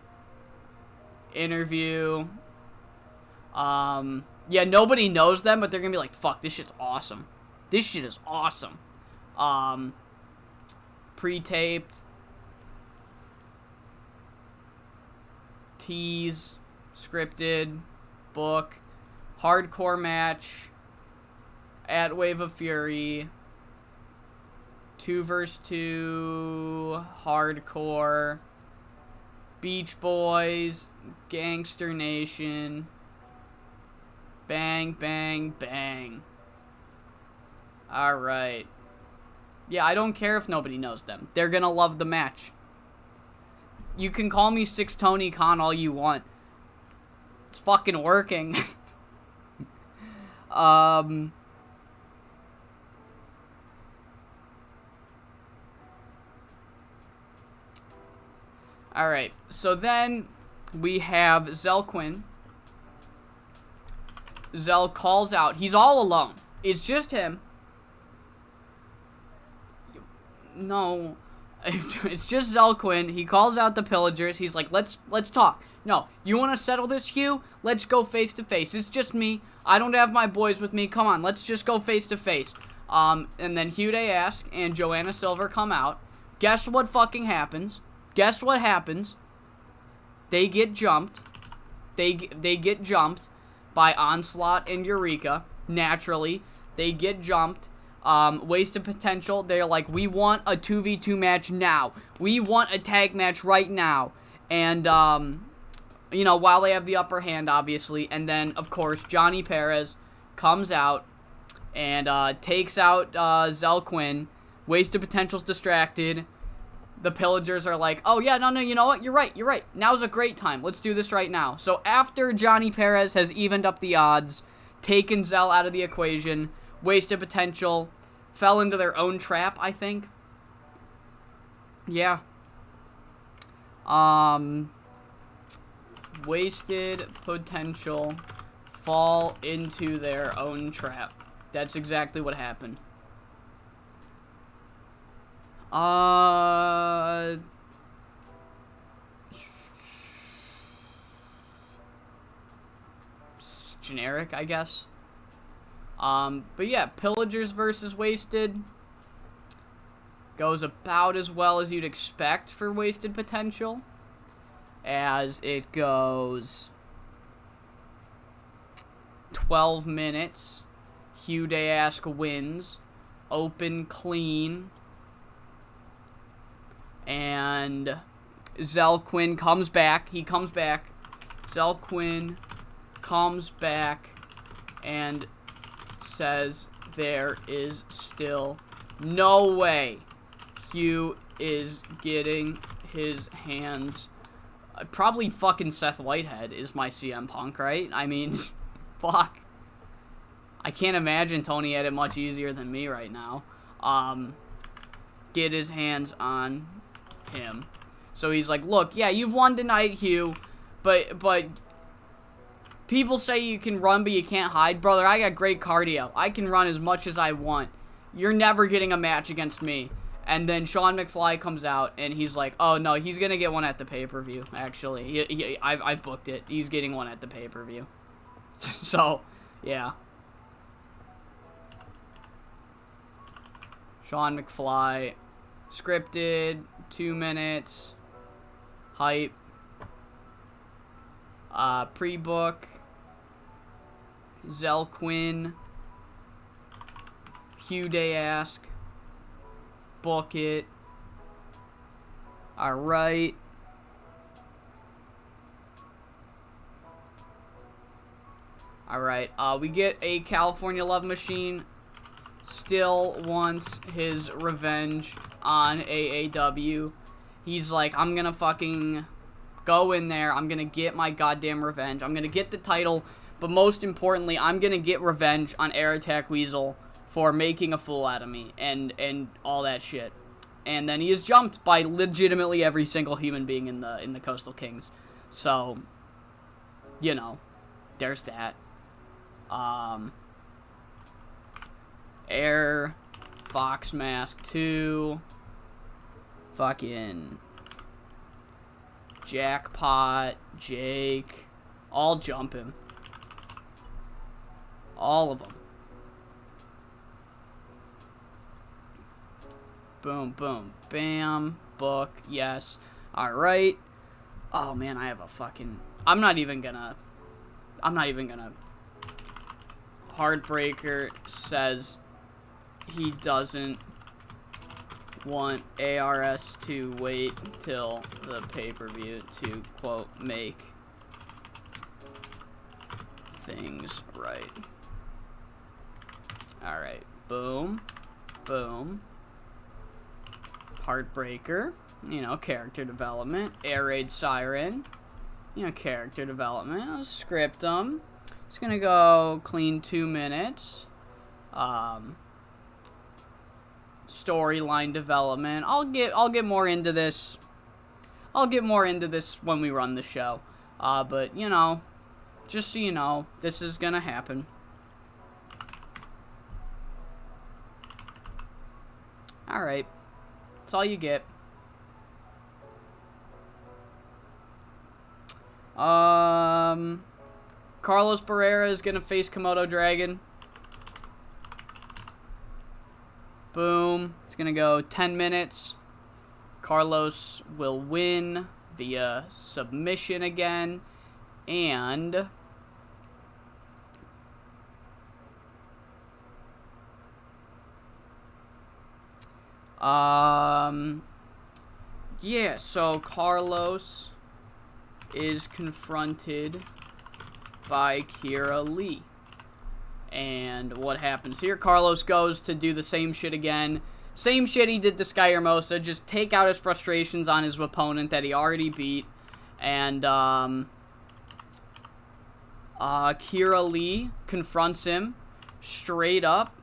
Interview. Yeah, nobody knows them, but they're going to be like, fuck, this shit's awesome. This shit is awesome. Pre-taped. Tease. Scripted. Book. Hardcore match. At Wave of Fury. 2v2. Hardcore. Beach Boys. Gangster Nation. Bang, bang, bang. Alright. Yeah, I don't care if nobody knows them. They're gonna love the match. You can call me Six Tony Khan all you want. It's fucking working. Alright. So then we have Quinn. Zell calls out. He's all alone. It's just him. No. It's just Quinn. He calls out the Pillagers. He's like, let's talk. No. You want to settle this, Hugh? Let's go face to face. It's just me. I don't have my boys with me. Come on. Let's just go face to face. And then Hugh Day Ask and Joanna Silver come out. Guess what fucking happens? Guess what happens? They get jumped. They get jumped by Onslaught and Eureka. Naturally, they get jumped. Wasted Potential. They're like, we want a 2v2 match now. We want a tag match right now. And, you know, while they have the upper hand, obviously. And then, of course, Johnny Perez comes out and takes out Zell Quinn. Wasted Potential's distracted. The Pillagers are like, oh, yeah, no, you know what? You're right. Now's a great time. Let's do this right now. So after Johnny Perez has evened up the odds, taken Zell out of the equation, Wasted Potential fell into their own trap, I think. Yeah. Wasted Potential fall into their own trap. That's exactly what happened. Generic, I guess. But yeah, Pillagers versus Wasted goes about as well as you'd expect for Wasted Potential, as it goes 12 minutes. Hugh Day Ask wins. Open clean. And Zell Quinn comes back. He comes back. Zell Quinn comes back and says there is still no way Hugh is getting his hands. Probably fucking Seth Whitehead is my CM Punk, right? I mean, fuck. I can't imagine Tony had it much easier than me right now. Get his hands on him. So he's like, look, yeah, you've won tonight, Hugh, but people say you can run, but you can't hide. Brother, I got great cardio. I can run as much as I want. You're never getting a match against me. And then Sean McFly comes out, and he's like, oh, no, he's going to get one at the pay-per-view, actually. I've booked it. He's getting one at the pay-per-view. So, yeah. Sean McFly, scripted, 2 minutes, hype, pre-book, Zell Quinn, Hugh Day Ask, book it, alright. Alright, we get a California Love Machine. Still wants his revenge on AAW. He's like, I'm gonna fucking go in there. I'm gonna get my goddamn revenge. I'm gonna get the title. But most importantly, I'm gonna get revenge on Air Attack Weasel for making a fool out of me and all that shit. And then he is jumped by legitimately every single human being in the Coastal Kings. So you know, there's that. Air, Fox Mask 2, fucking Jackpot, Jake, all jump him. All of them. Boom, boom, bam, book, yes. Alright. Oh, man, I have a fucking... I'm not even gonna... Heartbreaker says he doesn't want ARS to wait till the pay-per-view to, quote, make things right. Alright. Boom. Boom. Heartbreaker. You know, character development. Air Raid Siren. You know, character development. I'll script them. Just gonna go clean 2 minutes. Storyline development. I'll get more into this. I'll get more into this when we run the show. But you know, just so you know, this is gonna happen. All right, that's all you get. Carlos Barrera is gonna face Komodo Dragon. Boom. It's gonna go 10 minutes. Carlos will win via submission again. And yeah, so Carlos is confronted by Kira Lee. And what happens here? Carlos goes to do the same shit again. Same shit he did to Sky Hermosa. Just take out his frustrations on his opponent that he already beat. And Kira Lee confronts him straight up.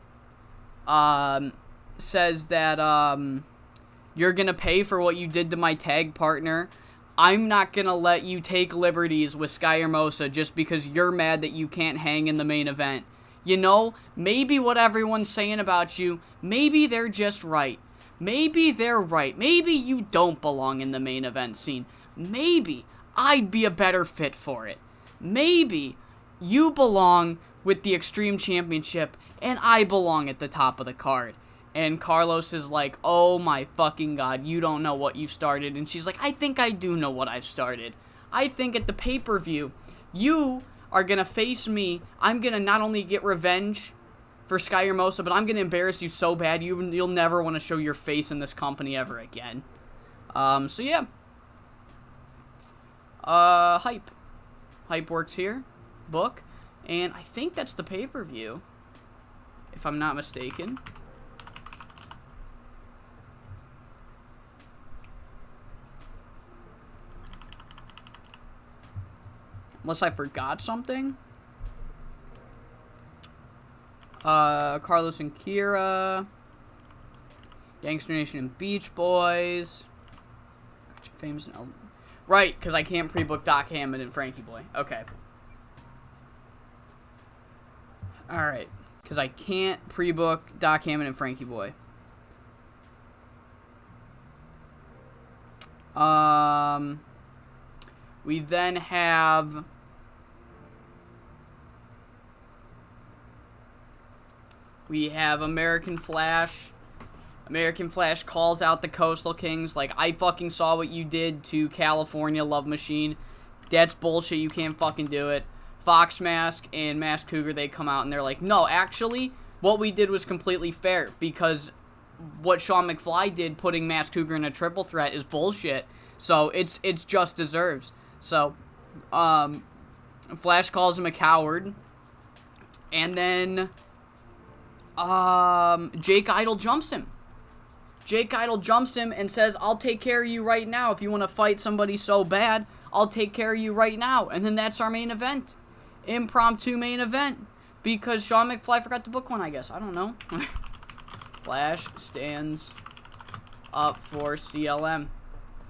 Says that you're gonna pay for what you did to my tag partner. I'm not gonna let you take liberties with Sky Hermosa just because you're mad that you can't hang in the main event. You know, maybe what everyone's saying about you, maybe they're just right. Maybe they're right. Maybe you don't belong in the main event scene. Maybe I'd be a better fit for it. Maybe you belong with the Extreme Championship and I belong at the top of the card. And Carlos is like, oh my fucking god, you don't know what you've started. And she's like, I think I do know what I've started. I think at the pay-per-view, you are going to face me. I'm going to not only get revenge for Sky Hermosa, but I'm going to embarrass you so bad you'll never want to show your face in this company ever again. So yeah. Hype. Hype works here. Book. And I think that's the pay-per-view, if I'm not mistaken. Unless I forgot something. Carlos and Kira. Gangster Nation and Beach Boys. Famous and right, because I can't pre-book Doc Hammond and Frankie Boy. Okay. Alright. Because I can't pre-book Doc Hammond and Frankie Boy. We then have... We have American Flash. American Flash calls out the Coastal Kings. Like, I fucking saw what you did to California Love Machine. That's bullshit. You can't fucking do it. Fox Mask and Mask Cougar, they come out and they're like, no, actually, what we did was completely fair. Because what Sean McFly did, putting Mask Cougar in a triple threat, is bullshit. So, it's just deserves. So, Flash calls him a coward. And then... Jake Idol jumps him. Jake Idol jumps him and says, I'll take care of you right now. If you want to fight somebody so bad, I'll take care of you right now. And then that's our main event. Impromptu main event. Because Sean McFly forgot to book one, I guess. I don't know. Flash stands up for CLM.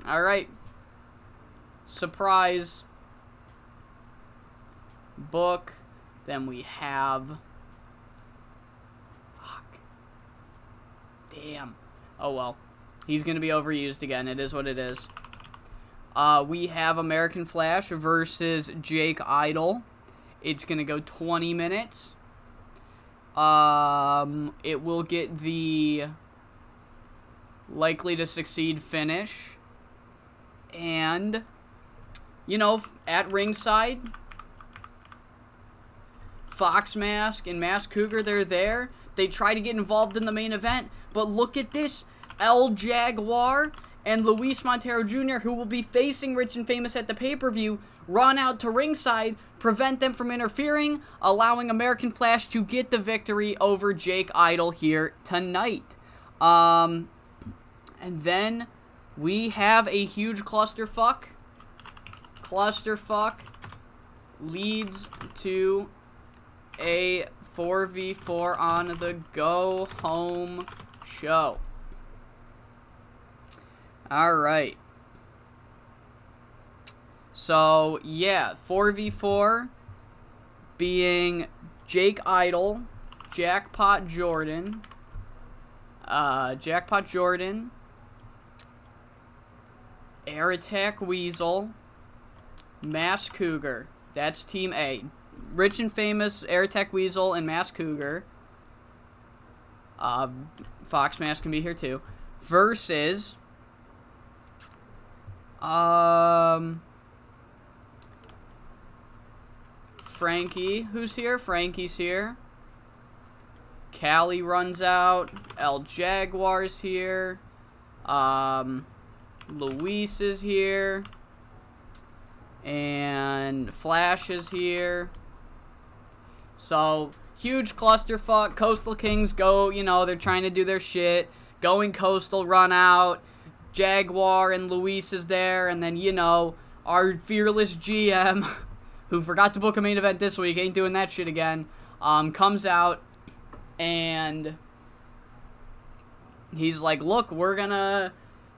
Alright. Surprise. book. Then we have... Fuck. Damn. Oh, well. He's going to be overused again. It is what it is. We have American Flash versus Jake Idle. It's going to go 20 minutes. It will get the likely to succeed finish. And, you know, at ringside, Fox Mask and Mask Cougar, they're there. They try to get involved in the main event. But look at this. El Jaguar and Luis Montero Jr., who will be facing Rich and Famous at the pay-per-view, run out to ringside, prevent them from interfering, allowing American Flash to get the victory over Jake Idle here tonight. And then we have a huge clusterfuck. Clusterfuck leads to a 4v4 on the go-home show. Alright. So, yeah, 4v4 being Jake Idle, Jackpot Jordan, Air Attack Weasel, Mask Cougar. That's Team A. Rich and Famous, Air Attack Weasel, and Mask Cougar. Fox Mask can be here too. Versus... Frankie, who's here? Frankie's here. Callie runs out. El Jaguar's here. Luis is here. And Flash is here. So, huge clusterfuck. Coastal Kings go, you know, they're trying to do their shit. Going Coastal, run out. Jaguar and Luis is there, and then, you know, our fearless GM, who forgot to book a main event this week, ain't doing that shit again, comes out, and he's like, look,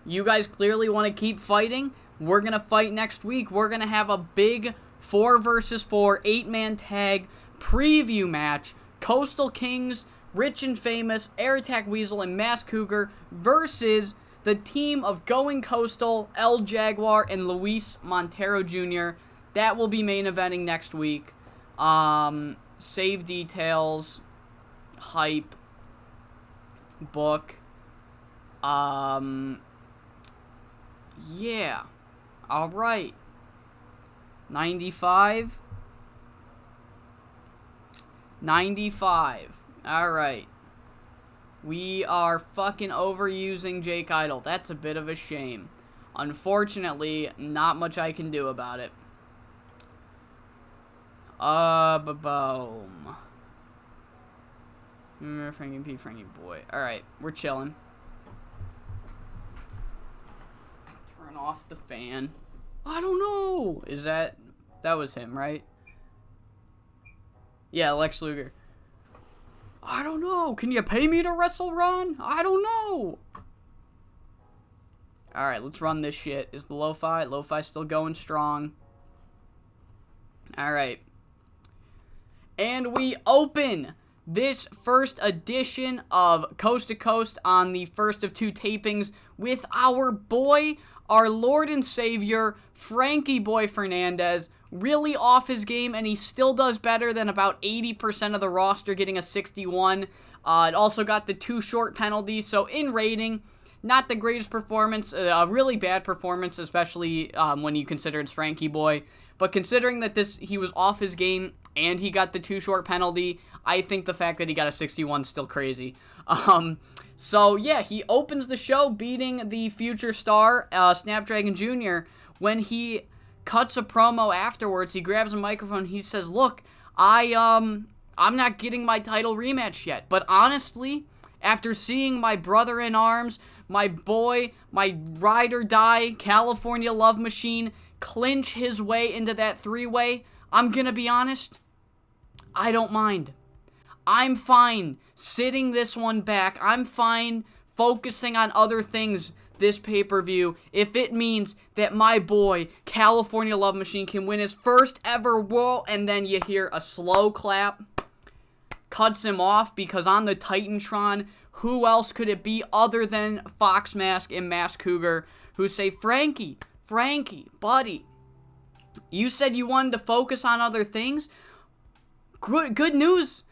you guys clearly want to keep fighting, we're gonna fight next week, we're gonna have a big 4 versus 4, 8-man tag preview match, Coastal Kings, Rich and Famous, Air Attack Weasel, and Mask Cougar versus the team of Going Coastal, El Jaguar, and Luis Montero Jr. That will be main eventing next week. Save details, hype, book. Yeah. Alright. 95. Alright. We are fucking overusing Jake Idle. That's a bit of a shame. Unfortunately, not much I can do about it. Boom. Frankie P, Frankie Boy. Alright, we're chilling. Turn off the fan. I don't know. That was him, right? Yeah, Lex Luger. I don't know. Can you pay me to wrestle, Ron? I don't know. Alright, let's run this shit. Is the lo-fi? Lo-fi still going strong. Alright. And we open this first edition of Coast to Coast on the first of 2 tapings with our boy, our Lord and Savior, Frankie Boy Fernandez, really off his game, and he still does better than about 80% of the roster, getting a 61. It also got the 2 short penalties, so in rating, not the greatest performance, a really bad performance, especially when you consider it's Frankie Boy. But considering that he was off his game and he got the 2 short penalty, I think the fact that he got a 61 is still crazy. So yeah, he opens the show beating the future star, Snapdragon Jr. When he cuts a promo afterwards, he grabs a microphone, he says, look, I'm not getting my title rematch yet, but honestly, after seeing my brother-in-arms, my boy, my ride or die California Love Machine clinch his way into that 3-way, I'm gonna be honest, I don't mind. I'm fine sitting this one back. I'm fine focusing on other things this pay-per-view if it means that my boy, California Love Machine, can win his first ever World, and then you hear a slow clap, cuts him off, because on the Titantron, who else could it be other than Fox Mask and Mask Cougar, who say, Frankie, buddy, you said you wanted to focus on other things? Good news,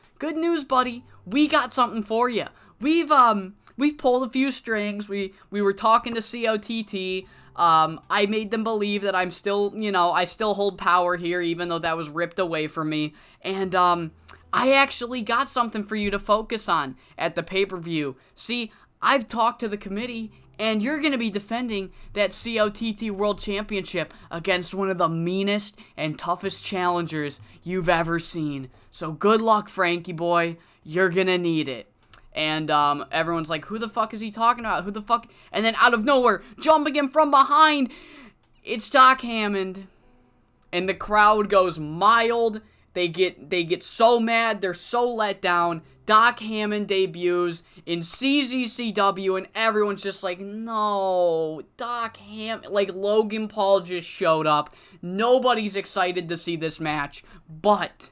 buddy. We got something for you. We've pulled a few strings. We were talking to COTT. I made them believe that I'm still, I still hold power here, even though that was ripped away from me. And I actually got something for you to focus on at the pay-per-view. See, I've talked to the committee, and you're going to be defending that COTT World Championship against one of the meanest and toughest challengers you've ever seen. So good luck, Frankie boy. You're going to need it. And everyone's like, who the fuck is he talking about? Who the fuck? And then out of nowhere, jumping in from behind, it's Doc Hammond. And the crowd goes mild. They get so mad. They're so let down. Doc Hammond debuts in CZCW, and everyone's just like, no, Doc Hammond. Like, Logan Paul just showed up. Nobody's excited to see this match, but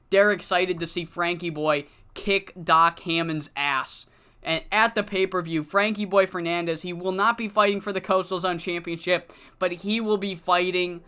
they're excited to see Frankie Boy kick Doc Hammond's ass. And at the pay-per-view, Frankie Boy Fernandez, he will not be fighting for the Coastal Zone Championship, but he will be fighting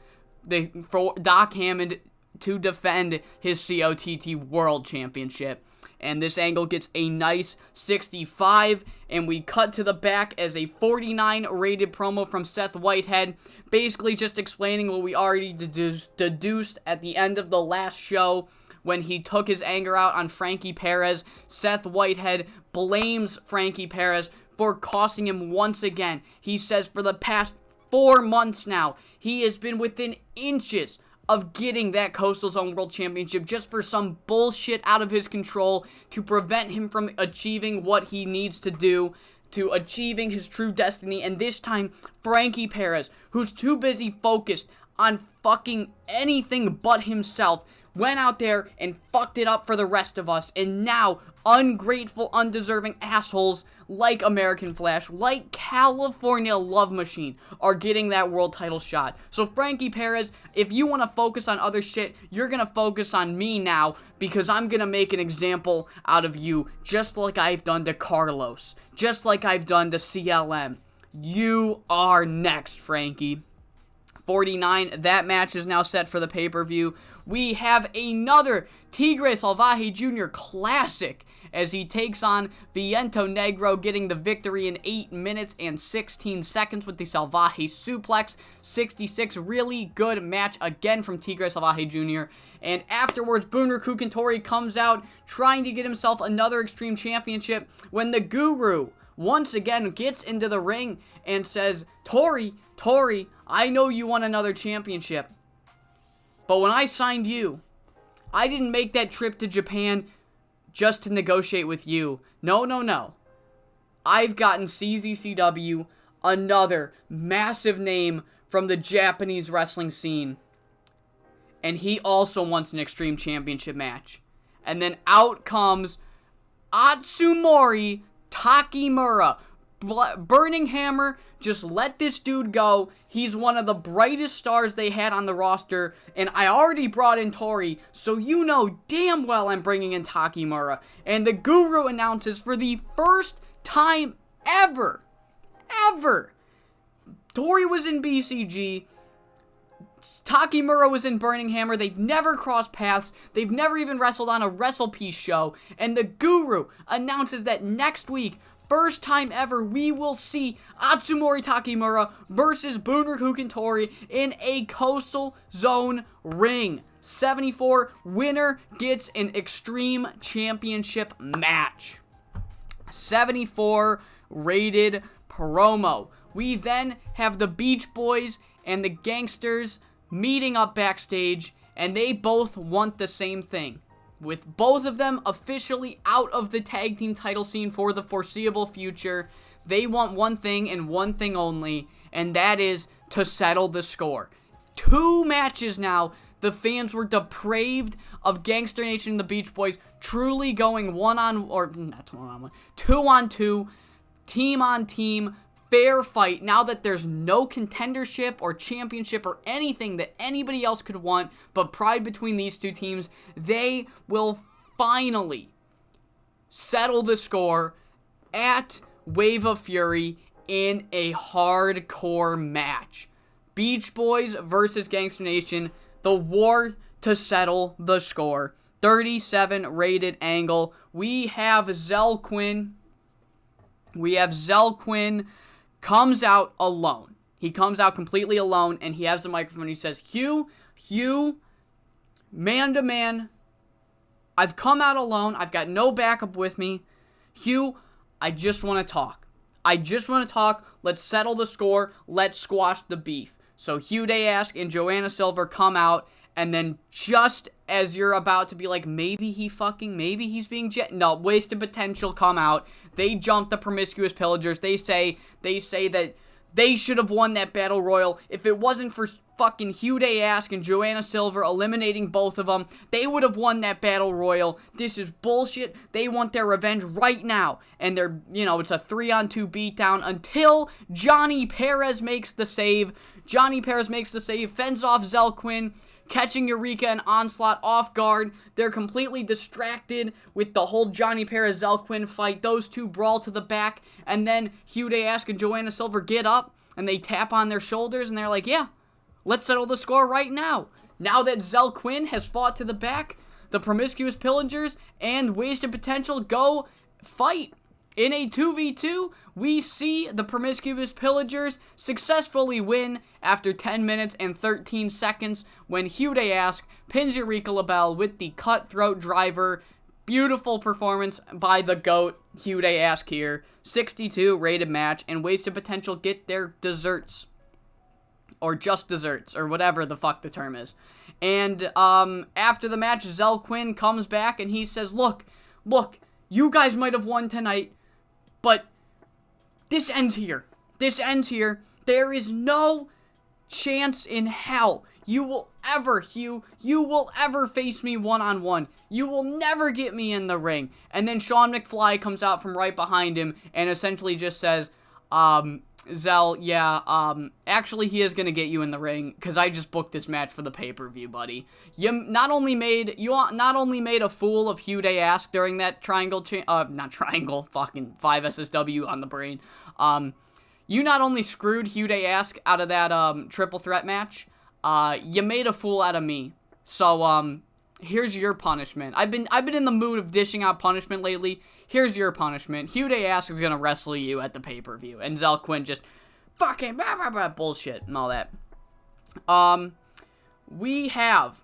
for Doc Hammond to defend his COTT World Championship. And this angle gets a nice 65, and we cut to the back as a 49 rated promo from Seth Whitehead, basically just explaining what we already deduced at the end of the last show when he took his anger out on Frankie Perez. Seth Whitehead blames Frankie Perez for costing him once again. He says for the past 4 months now, he has been within inches of getting that Coastal Zone World Championship just for some bullshit out of his control to prevent him from achieving what he needs to do, to achieving his true destiny. And this time, Frankie Perez, who's too busy focused on fucking anything but himself, went out there and fucked it up for the rest of us. And now, ungrateful, undeserving assholes like American Flash, like California Love Machine, are getting that world title shot. So Frankie Perez, if you want to focus on other shit, you're going to focus on me now, because I'm going to make an example out of you, just like I've done to Carlos, just like I've done to CLM. You are next, Frankie. 49, that match is now set for the pay-per-view. We have another Tigre Salvaje Jr. classic as he takes on Viento Negro, getting the victory in 8 minutes and 16 seconds with the Salvaje suplex. 66, really good match again from Tigre Salvaje Jr. And afterwards, Bunraku Kantori comes out trying to get himself another Extreme Championship when the Guru once again gets into the ring and says, Tori, I know you want another championship, but when I signed you, I didn't make that trip to Japan just to negotiate with you. No. I've gotten CZCW, another massive name from the Japanese wrestling scene, and he also wants an Extreme Championship match. And then out comes Atsumori Takemura. Burning Hammer just let this dude go. He's one of the brightest stars they had on the roster, and I already brought in Tori, so you know damn well I'm bringing in Takemura. And the Guru announces for the first time ever, Tori was in BCG, Takemura was in Burning Hammer. They've never crossed paths. They've never even wrestled on a WrestlePeace show. And the Guru announces that next week, first time ever, we will see Atsumori Takemura versus Bunraku Kantori in a Coastal Zone ring. 74, winner gets an Extreme Championship match. 74 rated promo. We then have the Beach Boys and the Gangsters meeting up backstage, and they both want the same thing. With both of them officially out of the tag team title scene for the foreseeable future, they want one thing and one thing only, and that is to settle the score. 2 matches now, the fans were depraved of Gangster Nation and the Beach Boys truly going 2-on-2, team on team, fair fight, now that there's no contendership or championship or anything that anybody else could want but pride between these two teams, they will finally settle the score at Wave of Fury in a hardcore match. Beach Boys versus Gangster Nation, the war to settle the score. 37 rated angle. We have Zell Quinn comes out alone. He comes out completely alone, and he has the microphone. He says, Hugh, man to man, I've come out alone. I've got no backup with me. Hugh, I just want to talk. Let's settle the score. Let's squash the beef. So Hugh Day Ask and Joanna Silver come out, and then just as you're about to be like, maybe he's being no, wasted potential come out. They jump the Promiscuous Pillagers. They say that they should have won that battle royal. If it wasn't for fucking Hugh Day Ask and Joanna Silver eliminating both of them, they would have won that battle royal. This is bullshit. They want their revenge right now. And they're, it's a 3-on-2 beatdown until Johnny Perez makes the save. Fends off Zell Quinn, catching Eureka and Onslaught off guard. They're completely distracted with the whole Johnny Perez-Zell Quinn fight. Those two brawl to the back, and then Hugh Day Ask and Joanna Silver get up, and they tap on their shoulders, and they're like, yeah, let's settle the score right now. Now that Zell Quinn has fought to the back, the Promiscuous Pillagers and Wasted Potential go fight. In a 2v2, we see the Promiscuous Pillagers successfully win after 10 minutes and 13 seconds when Hugh Day Ask pins Eureka LaBelle with the cutthroat driver. Beautiful performance by the GOAT, Hugh Day Ask here. 62 rated match, and Wasted Potential get their desserts. Or just desserts, or whatever the fuck the term is. And after the match, Zell Quinn comes back and he says, look, you guys might have won tonight, but this ends here. There is no chance in hell you will ever face me one-on-one. You will never get me in the ring. And then Sean McFly comes out from right behind him and essentially just says, Zell, actually he is going to get you in the ring because I just booked this match for the pay-per-view, buddy. You not only made a fool of Hugh Day Ask during that fucking 5 SSW on the brain. You not only screwed Hugh Day Ask out of that triple threat match, you made a fool out of me. So here's your punishment. I've been in the mood of dishing out punishment lately. Here's your punishment. Hugh Day Ask is gonna wrestle you at the pay-per-view. And Zell Quinn just fucking bullshit and all that. We have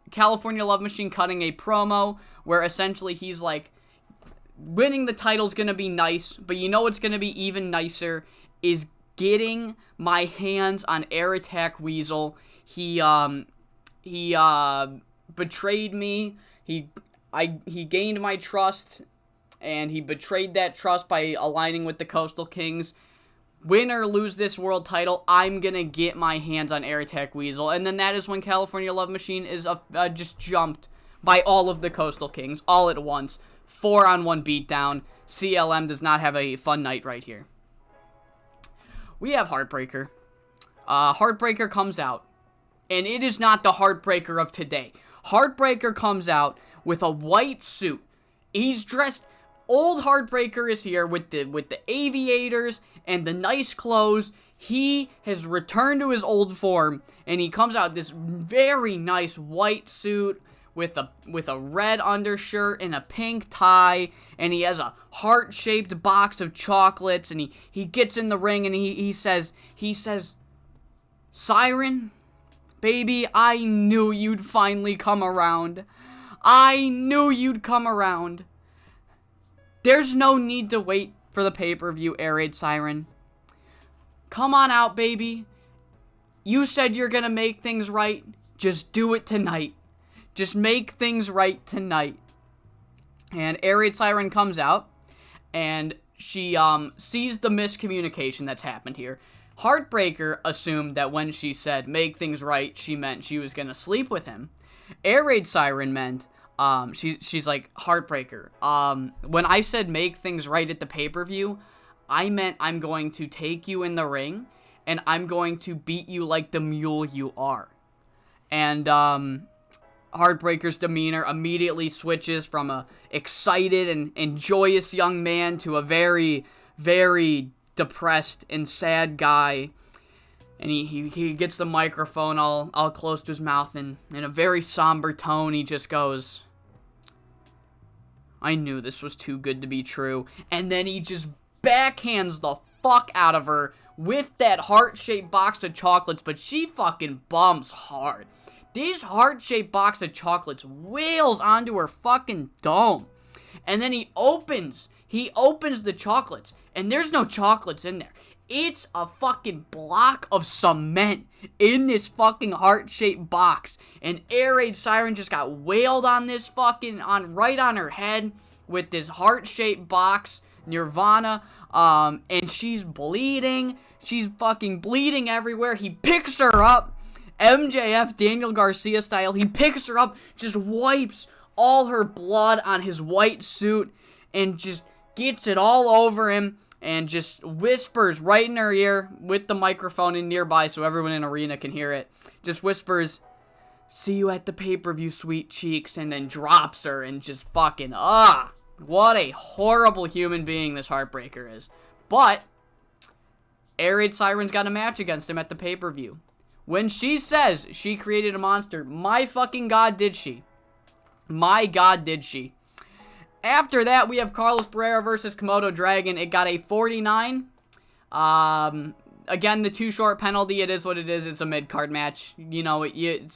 California Love Machine cutting a promo where essentially he's like, winning the title's gonna be nice, but you know what's gonna be even nicer is getting my hands on Air Attack Weasel. He betrayed me. He gained my trust, and he betrayed that trust by aligning with the Coastal Kings. Win or lose this world title, I'm gonna get my hands on Air Attack Weasel. And then that is when California Love Machine is just jumped by all of the Coastal Kings, all at once. 4-on-1 beatdown. CLM does not have a fun night right here. We have Heartbreaker. Heartbreaker comes out, and it is not the Heartbreaker of today. Heartbreaker comes out with a white suit. He's dressed. Old Heartbreaker is here with the aviators and the nice clothes. He has returned to his old form, and he comes out this very nice white suit with a red undershirt and a pink tie, and he has a heart-shaped box of chocolates, and he gets in the ring, and he says, Siren, baby, I knew you'd finally come around. There's no need to wait for the pay-per-view, Air Raid Siren. Come on out, baby. You said you're gonna make things right. Just do it tonight. Just make things right tonight. And Air Raid Siren comes out, and she sees the miscommunication that's happened here. Heartbreaker assumed that when she said make things right, she meant she was going to sleep with him. Air Raid Siren meant She's like, Heartbreaker. When I said make things right at the pay-per-view, I meant I'm going to take you in the ring, and I'm going to beat you like the mule you are. And, Heartbreaker's demeanor immediately switches from a excited and joyous young man to a very, very depressed and sad guy. And he gets the microphone all close to his mouth, and in a very somber tone, he just goes, I knew this was too good to be true. And then he just backhands the fuck out of her with that heart-shaped box of chocolates, but she fucking bumps hard. This heart-shaped box of chocolates wails onto her fucking dome. And then he opens the chocolates, and there's no chocolates in there. It's a fucking block of cement in this fucking heart-shaped box. And Air Raid Siren just got wailed on this fucking, right on her head with this heart-shaped box, Nirvana. And she's bleeding. She's fucking bleeding everywhere. He picks her up, MJF, Daniel Garcia style. He picks her up, just wipes all her blood on his white suit, and just gets it all over him. And just whispers right in her ear with the microphone in nearby so everyone in arena can hear it. Just whispers, see you at the pay-per-view, sweet cheeks. And then drops her and just fucking, what a horrible human being this Heartbreaker is. But Air Raid Siren's got a match against him at the pay-per-view. When she says she created a monster, my fucking god did she. My god did she. After that, we have Carlos Pereira versus Komodo Dragon. It got a 49. Again, the too short penalty. It is what it is. It's a mid-card match. You know, you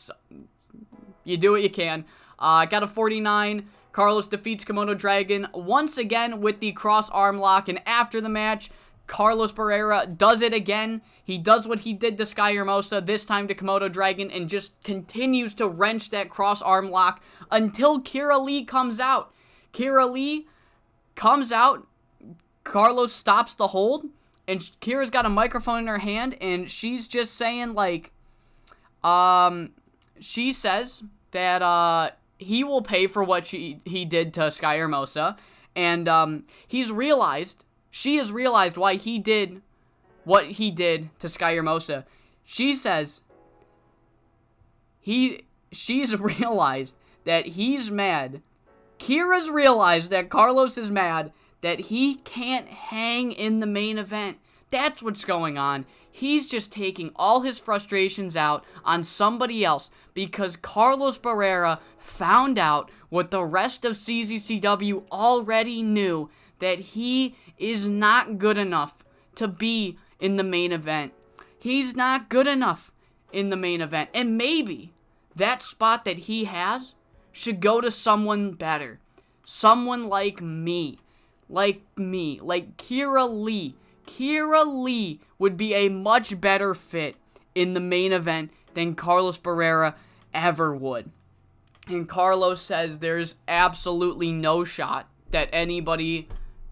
do what you can. Got a 49. Carlos defeats Komodo Dragon once again with the cross arm lock. And after the match, Carlos Pereira does it again. He does what he did to Sky Hermosa, this time to Komodo Dragon, and just continues to wrench that cross arm lock until Kira Lee comes out. Kira Lee comes out, Carlos stops the hold, and Kira's got a microphone in her hand, and she's just saying, like, she says that, he will pay for what he did to Sky Hermosa, and, she has realized why he did what he did to Sky Hermosa. She says, she's realized that he's mad. Kira's realized that Carlos is mad that he can't hang in the main event. That's what's going on. He's just taking all his frustrations out on somebody else because Carlos Pereira found out what the rest of CZCW already knew, that he is not good enough to be in the main event. He's not good enough in the main event. And maybe that spot that he has should go to someone better. Someone like me. Like Kira Lee. Kira Lee would be a much better fit in the main event than Carlos Pereira ever would. And Carlos says there's absolutely no shot that anybody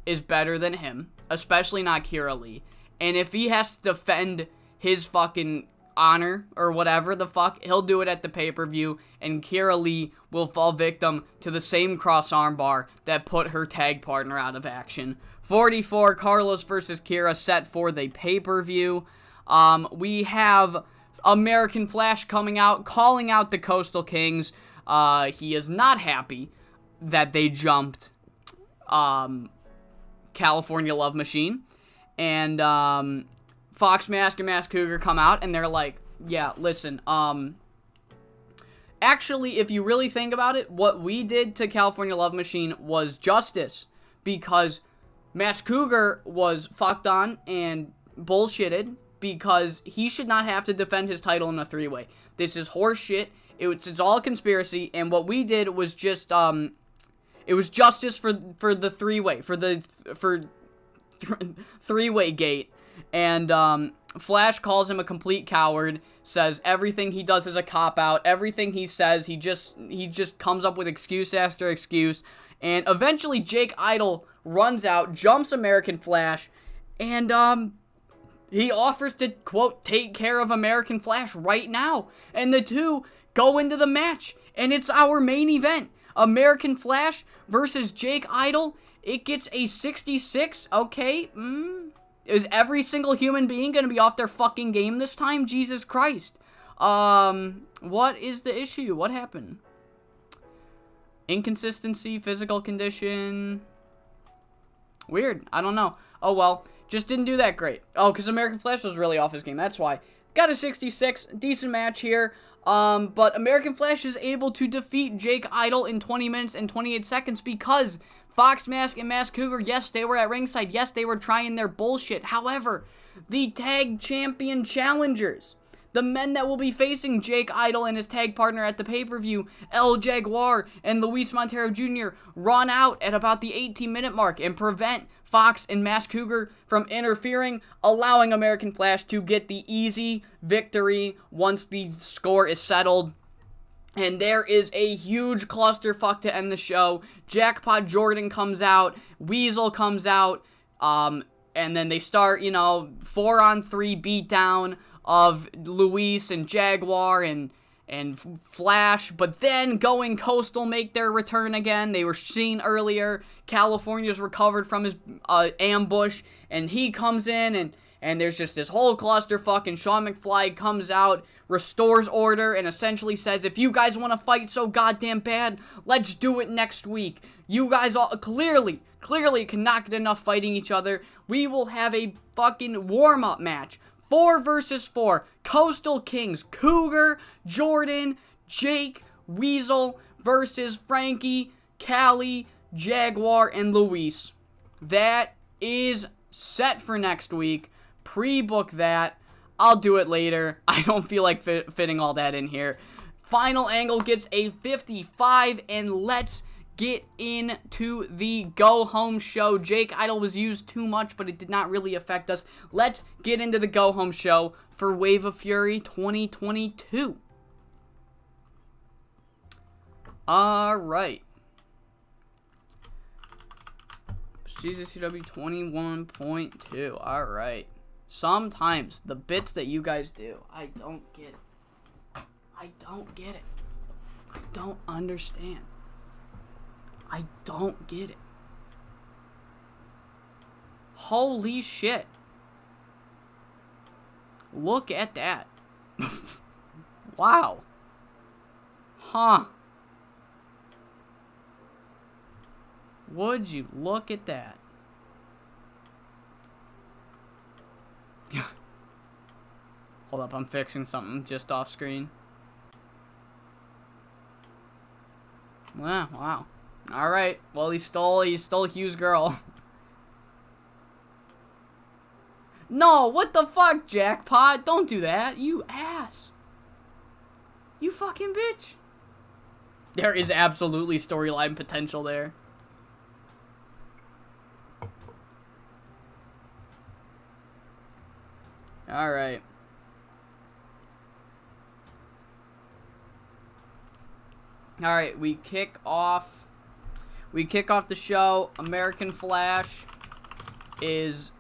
is better than him, especially not Kira Lee. And if he has to defend his fucking honor or whatever the fuck, he'll do it at the pay-per-view, and Kira Lee will fall victim to the same cross armbar that put her tag partner out of action. 44, Carlos versus Kira, set for the pay-per-view. We have American Flash coming out, calling out the Coastal Kings. He is not happy that they jumped California Love Machine. And Fox Mask and Mask Cougar come out, and they're like, yeah, listen, actually, if you really think about it, what we did to California Love Machine was justice, because Mask Cougar was fucked on and bullshitted, because he should not have to defend his title in a three-way. This is horse shit. It's all a conspiracy, and what we did was just, it was justice for the three-way, for three-way gate. And Flash calls him a complete coward, says everything he does is a cop-out, everything he says, he just comes up with excuse after excuse, and eventually Jake Idol runs out, jumps American Flash, and he offers to, quote, take care of American Flash right now, and the two go into the match, and it's our main event. American Flash versus Jake Idol. It gets a 66. Okay. Is every single human being going to be off their fucking game this time? Jesus Christ. What is the issue? What happened? Inconsistency, physical condition. Weird. I don't know. Oh, well. Just didn't do that great. Oh, because American Flash was really off his game. That's why. Got a 66. Decent match here. But American Flash is able to defeat Jake Idol in 20 minutes and 28 seconds because Fox Mask and Mask Cougar, yes, they were at ringside. Yes, they were trying their bullshit. However, the tag champion challengers, the men that will be facing Jake Idol and his tag partner at the pay-per-view, El Jaguar and Luis Montero Jr., run out at about the 18-minute mark and prevent Fox and Mask Cougar from interfering, allowing American Flash to get the easy victory once the score is settled. And there is a huge clusterfuck to end the show. Jackpot Jordan comes out, Weasel comes out, and then they start, 4-on-3 beatdown of Luis and Jaguar and Flash, but then Going Coastal make their return again. They were seen earlier. California's recovered from his ambush, and he comes in, and there's just this whole clusterfuck, and Sean McFly comes out, restores order, and essentially says, if you guys want to fight so goddamn bad, let's do it next week. You guys all clearly cannot get enough fighting each other. We will have a fucking warm-up match. 4 versus 4. Coastal Kings. Cougar, Jordan, Jake, Weasel versus Frankie, Callie, Jaguar, and Luis. That is set for next week. Pre-book that. I'll do it later. I don't feel like fitting all that in here. Final Angle gets a 55, and let's get into the go-home show. Jake Idol was used too much, but it did not really affect us. Let's get into the go-home show for Wave of Fury 2022. Alright. CZCW 21.2. Alright. Sometimes the bits that you guys do, I don't get it. I don't get it. I don't understand. I don't get it. Holy shit. Look at that. Wow. Huh. Would you look at that? Hold up, I'm fixing something just off screen. Wow. Alright, well he stole Hugh's girl. No, what the fuck, Jackpot? Don't do that, you ass. You fucking bitch. There is absolutely storyline potential there. Alright. Alright, we kick off the show. American Flash is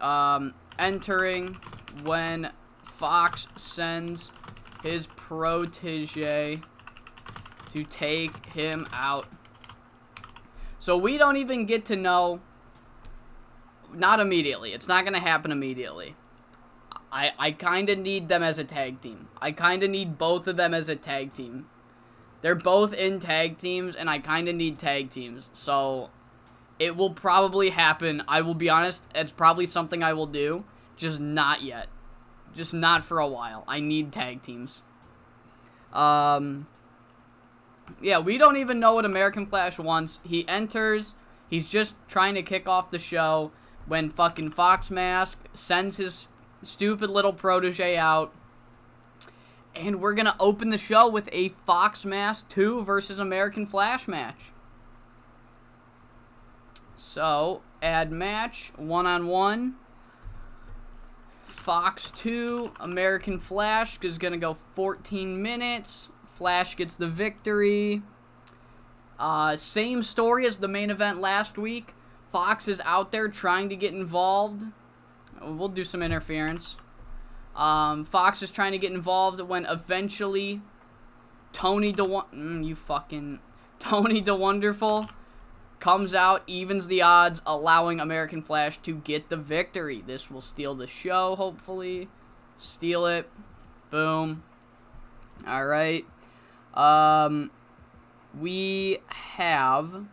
entering when Fox sends his protege to take him out. So we don't even get to know. Not immediately. It's not going to happen immediately. I kind of need them as a tag team. I kind of need both of them as a tag team. They're both in tag teams, and I kind of need tag teams. So, it will probably happen. I will be honest, it's probably something I will do. Just not yet. Just not for a while. I need tag teams. Yeah, we don't even know what American Flash wants. He enters. He's just trying to kick off the show when fucking Fox Mask sends his stupid little protege out. And we're going to open the show with a Fox Mask 2 versus American Flash match. So, add match, 1-on-1. Fox 2, American Flash is going to go 14 minutes. Flash gets the victory. Same story as the main event last week. Fox is out there trying to get involved. We'll do some interference. Fox is trying to get involved when eventually Tony DeWine... Tony DeWonderful comes out, evens the odds, allowing American Flash to get the victory. This will steal the show, hopefully. Steal it. Boom. Alright. We have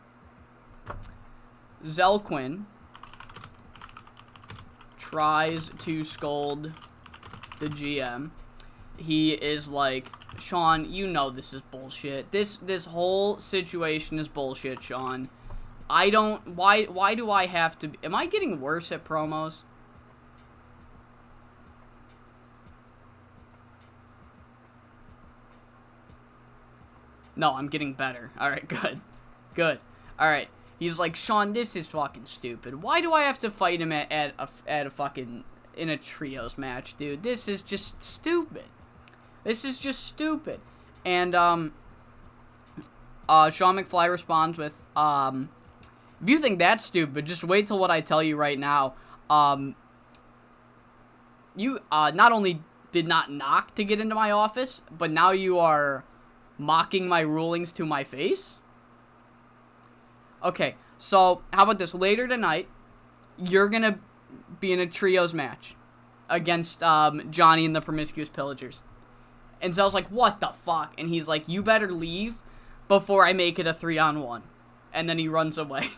Zelquin tries to scold the GM. He is like, Sean, you know this is bullshit. This whole situation is bullshit, Sean. I don't... Why do I have to... Am I getting worse at promos? No, I'm getting better. Alright, good. Good. Alright. He's like, Sean, this is fucking stupid. Why do I have to fight him at a fucking... in a trios match, dude? This is just stupid. This is just stupid. And, Sean McFly responds with, if you think that's stupid, just wait till what I tell you right now. You, not only did not knock to get into my office, but now you are mocking my rulings to my face? Okay, so, how about this? Later tonight, you're gonna be in a trios match against, Johnny and the Promiscuous Pillagers. And Zell's like, what the fuck? And he's like, you better leave before I make it a 3-on-1. And then he runs away.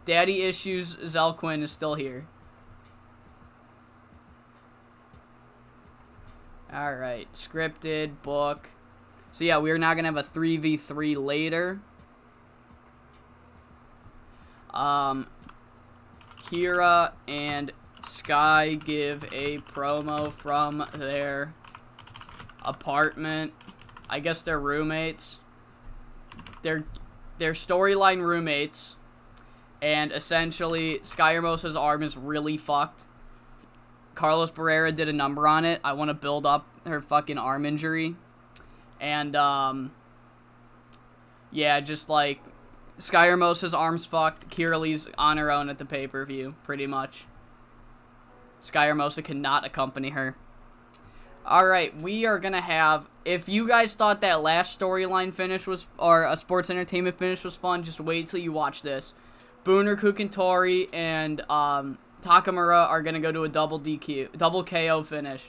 Daddy Issues Zelquin is still here. Alright, scripted, book. So yeah, we are now going to have a 3v3 later. Kira and Sky give a promo from their apartment. I guess they're roommates. They're storyline roommates. And essentially, Sky Hermosa's arm is really fucked. Carlos Barrera did a number on it. I want to build up her fucking arm injury. And, yeah, just like, Sky Hermosa's arm's fucked. Kira Lee's on her own at the pay-per-view, pretty much. Sky Hermosa cannot accompany her. Alright, we are gonna have... If you guys thought that last storyline finish was... Or a sports entertainment finish was fun, just wait till you watch this. Booner Kukantori and Takamura are gonna go to a double KO finish.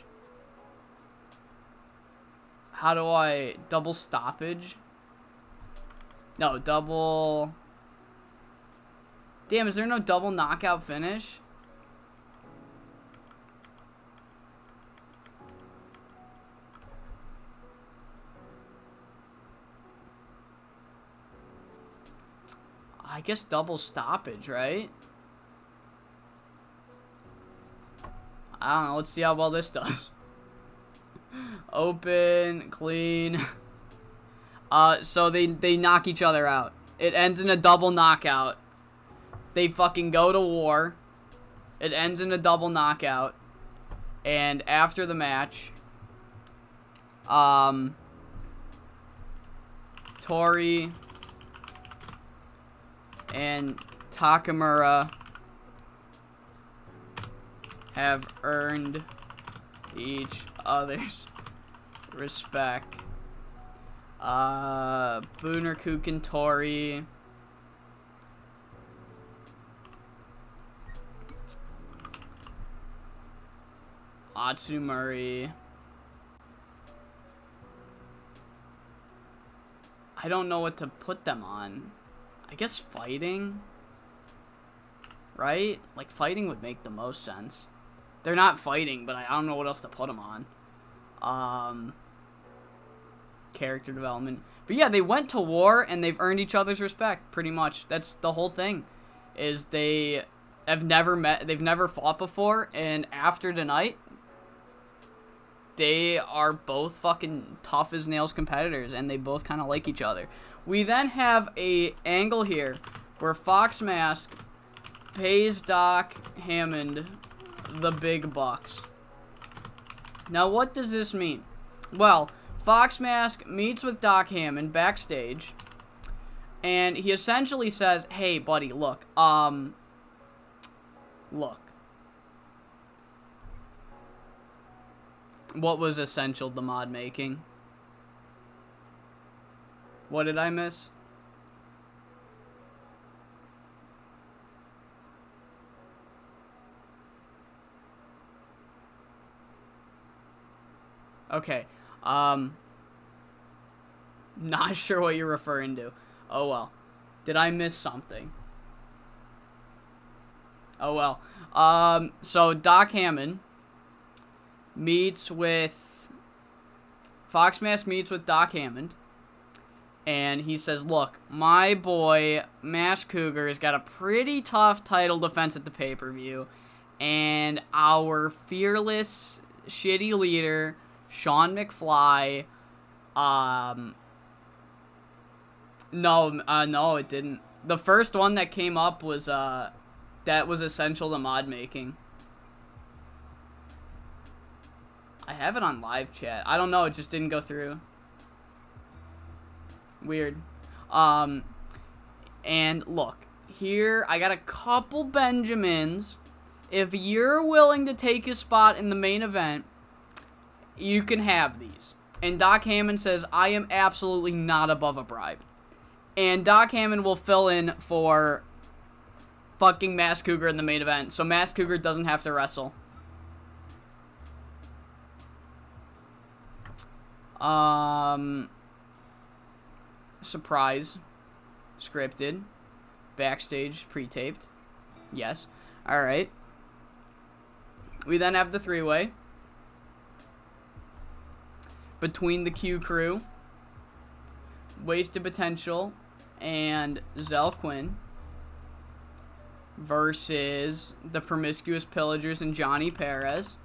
How do I... Double stoppage? No, double... Damn, is there no double knockout finish? I guess double stoppage, right? I don't know. Let's see how well this does. Open, clean. So they knock each other out. It ends in a double knockout. They fucking go to war. It ends in a double knockout. And after the match, Tori and Takamura have earned each other's respect. Booner Kukantori. Atsumuri. I don't know what to put them on. I guess fighting, right? Like, fighting would make the most sense. They're not fighting, but I don't know what else to put them on. Character development. But yeah, they went to war, and they've earned each other's respect, pretty much. That's the whole thing, is they have never met, they've never fought before, and after tonight, they are both fucking tough as nails competitors, and they both kind of like each other. We then have a angle here where Fox Mask pays Doc Hammond the big bucks. Now, what does this mean? Well, Fox Mask meets with Doc Hammond backstage, and he essentially says, hey, buddy, look. What was essential to mod making? What did I miss? Okay. Not sure what you're referring to. Oh well. Did I miss something? Oh well. So Doc Hammond meets with Fox Mask meets with Doc Hammond, and he says, "Look, my boy Mask Cougar has got a pretty tough title defense at the pay-per-view, and our fearless, shitty leader, Sean McFly, no, it didn't. The first one that came up was that was essential to mod making." I have it on live chat. I don't know, it just didn't go through. Weird. And look, here I got a couple Benjamins. If you're willing to take his spot in the main event, you can have these. And Doc Hammond says, I am absolutely not above a bribe. And Doc Hammond will fill in for fucking Mask Cougar in the main event, so Mask Cougar doesn't have to wrestle. Surprise. Scripted. Backstage. Pre-taped. Yes. Alright. We then have the three-way between the Q Crew, Wasted Potential, and Zell Quinn versus the Promiscuous Pillagers and Johnny Perez.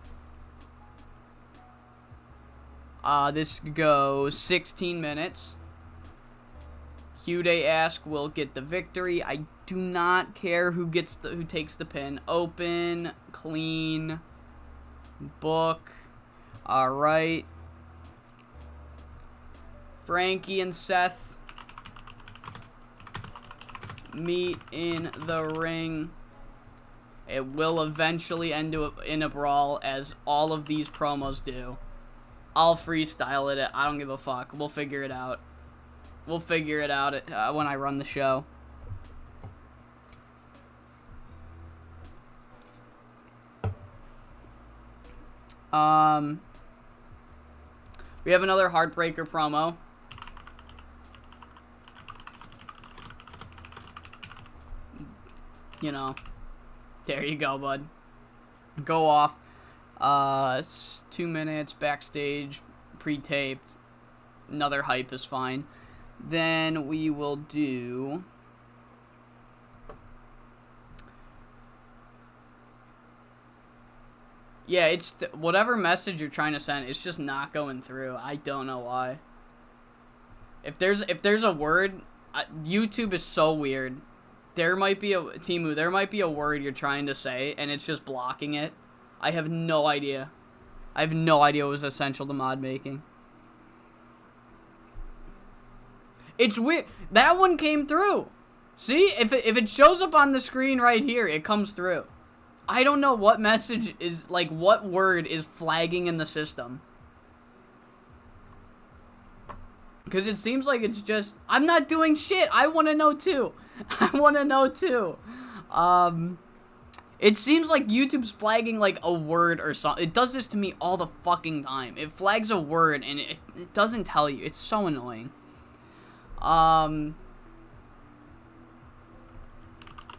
This goes 16 minutes. Hude Ask will get the victory. I do not care who takes the pin. Open, clean, book. All right. Frankie and Seth meet in the ring. It will eventually end in a brawl, as all of these promos do. I'll freestyle it. I don't give a fuck. We'll figure it out. We'll figure it out when I run the show. We have another Heartbreaker promo. You know, there you go, bud. Go off. 2 minutes, backstage, pre-taped. Another hype is fine. Then we will do... Yeah, it's whatever message you're trying to send, it's just not going through. I don't know why. If there's a word, YouTube is so weird. There might be Timu, there might be a word you're trying to say, and it's just blocking it. I have no idea. I have no idea what was essential to mod making. It's weird. That one came through. See? If it shows up on the screen right here, it comes through. I don't know what message is, like, what word is flagging in the system. Because it seems like it's just, I'm not doing shit. I want to know too. I want to know too. It seems like YouTube's flagging, like, a word or something. It does this to me all the fucking time. It flags a word, and it doesn't tell you. It's so annoying.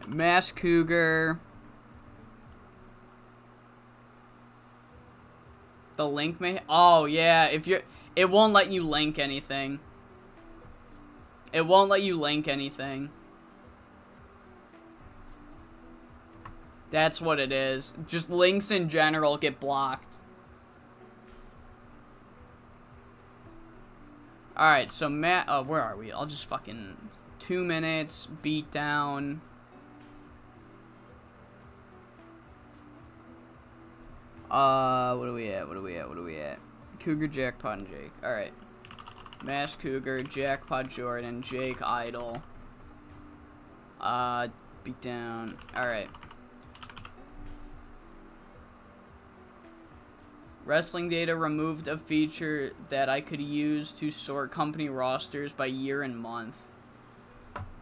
Mask Cougar. The link may... Oh, yeah. If you're... It won't let you link anything. It won't let you link anything. That's what it is. Just links in general get blocked. Alright, so Matt... Oh, where are we? I'll just fucking... 2 minutes. Beat down. What are we at? Cougar, Jackpot, and Jake. Alright. Mask Cougar, Jackpot Jordan, Jake Idol. Beat down. Alright. Wrestling Data removed a feature that I could use to sort company rosters by year and month.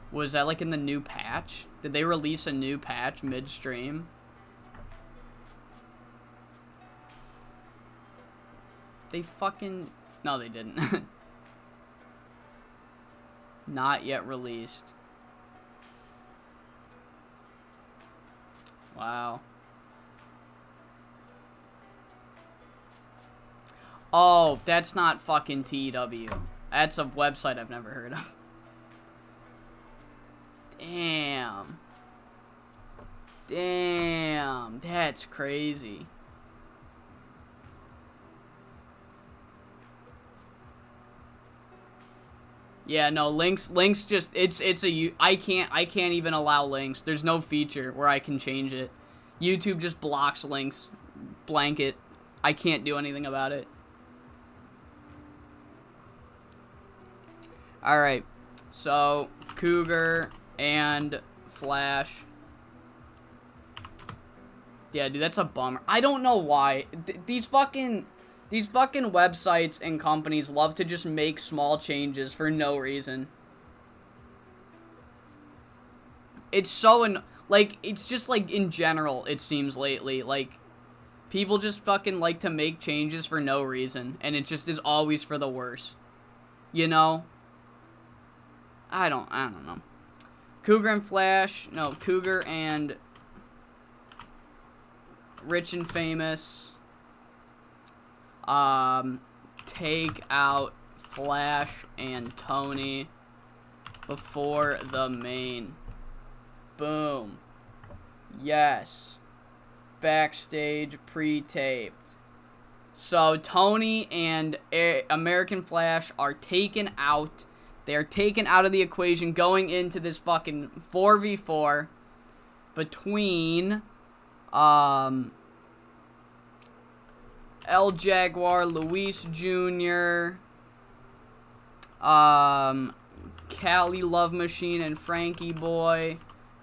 Was that like in the new patch? Did they release a new patch midstream? They fucking... No, they didn't. Not yet released. Wow. Oh, that's not fucking TEW. That's a website I've never heard of. Damn. Damn. That's crazy. Yeah, no, links just, I can't even allow links. There's no feature where I can change it. YouTube just blocks links. Blanket. I can't do anything about it. Alright, so Cougar and Flash. Yeah, dude, that's a bummer. I don't know why. These fucking websites and companies love to just make small changes for no reason. It's so, like, it's just, like, in general, it seems lately, like, people just fucking like to make changes for no reason, and it just is always for the worse. You know? I don't know. Cougar and Flash, no, Cougar and Rich and Famous. Take out Flash and Tony before the main. Boom. Yes. Backstage pre-taped. So Tony and American Flash are taken out. They are taken out of the equation going into this fucking 4v4 between El Jaguar, Luis Jr., Cali Love Machine and Frankie Boy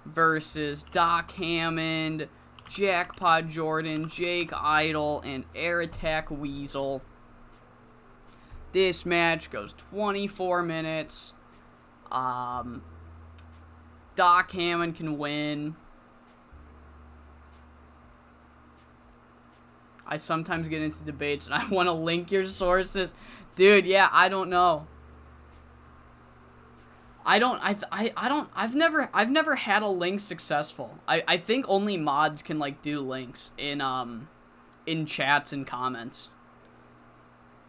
versus Doc Hammond, Jackpot Jordan, Jake Idol, and Air Attack Weasel. This match goes 24 minutes. Doc Hammond can win. I sometimes get into debates and I want to link your sources. Dude, yeah, I don't know. I've never had a link successful. I think only mods can, like, do links in chats and comments.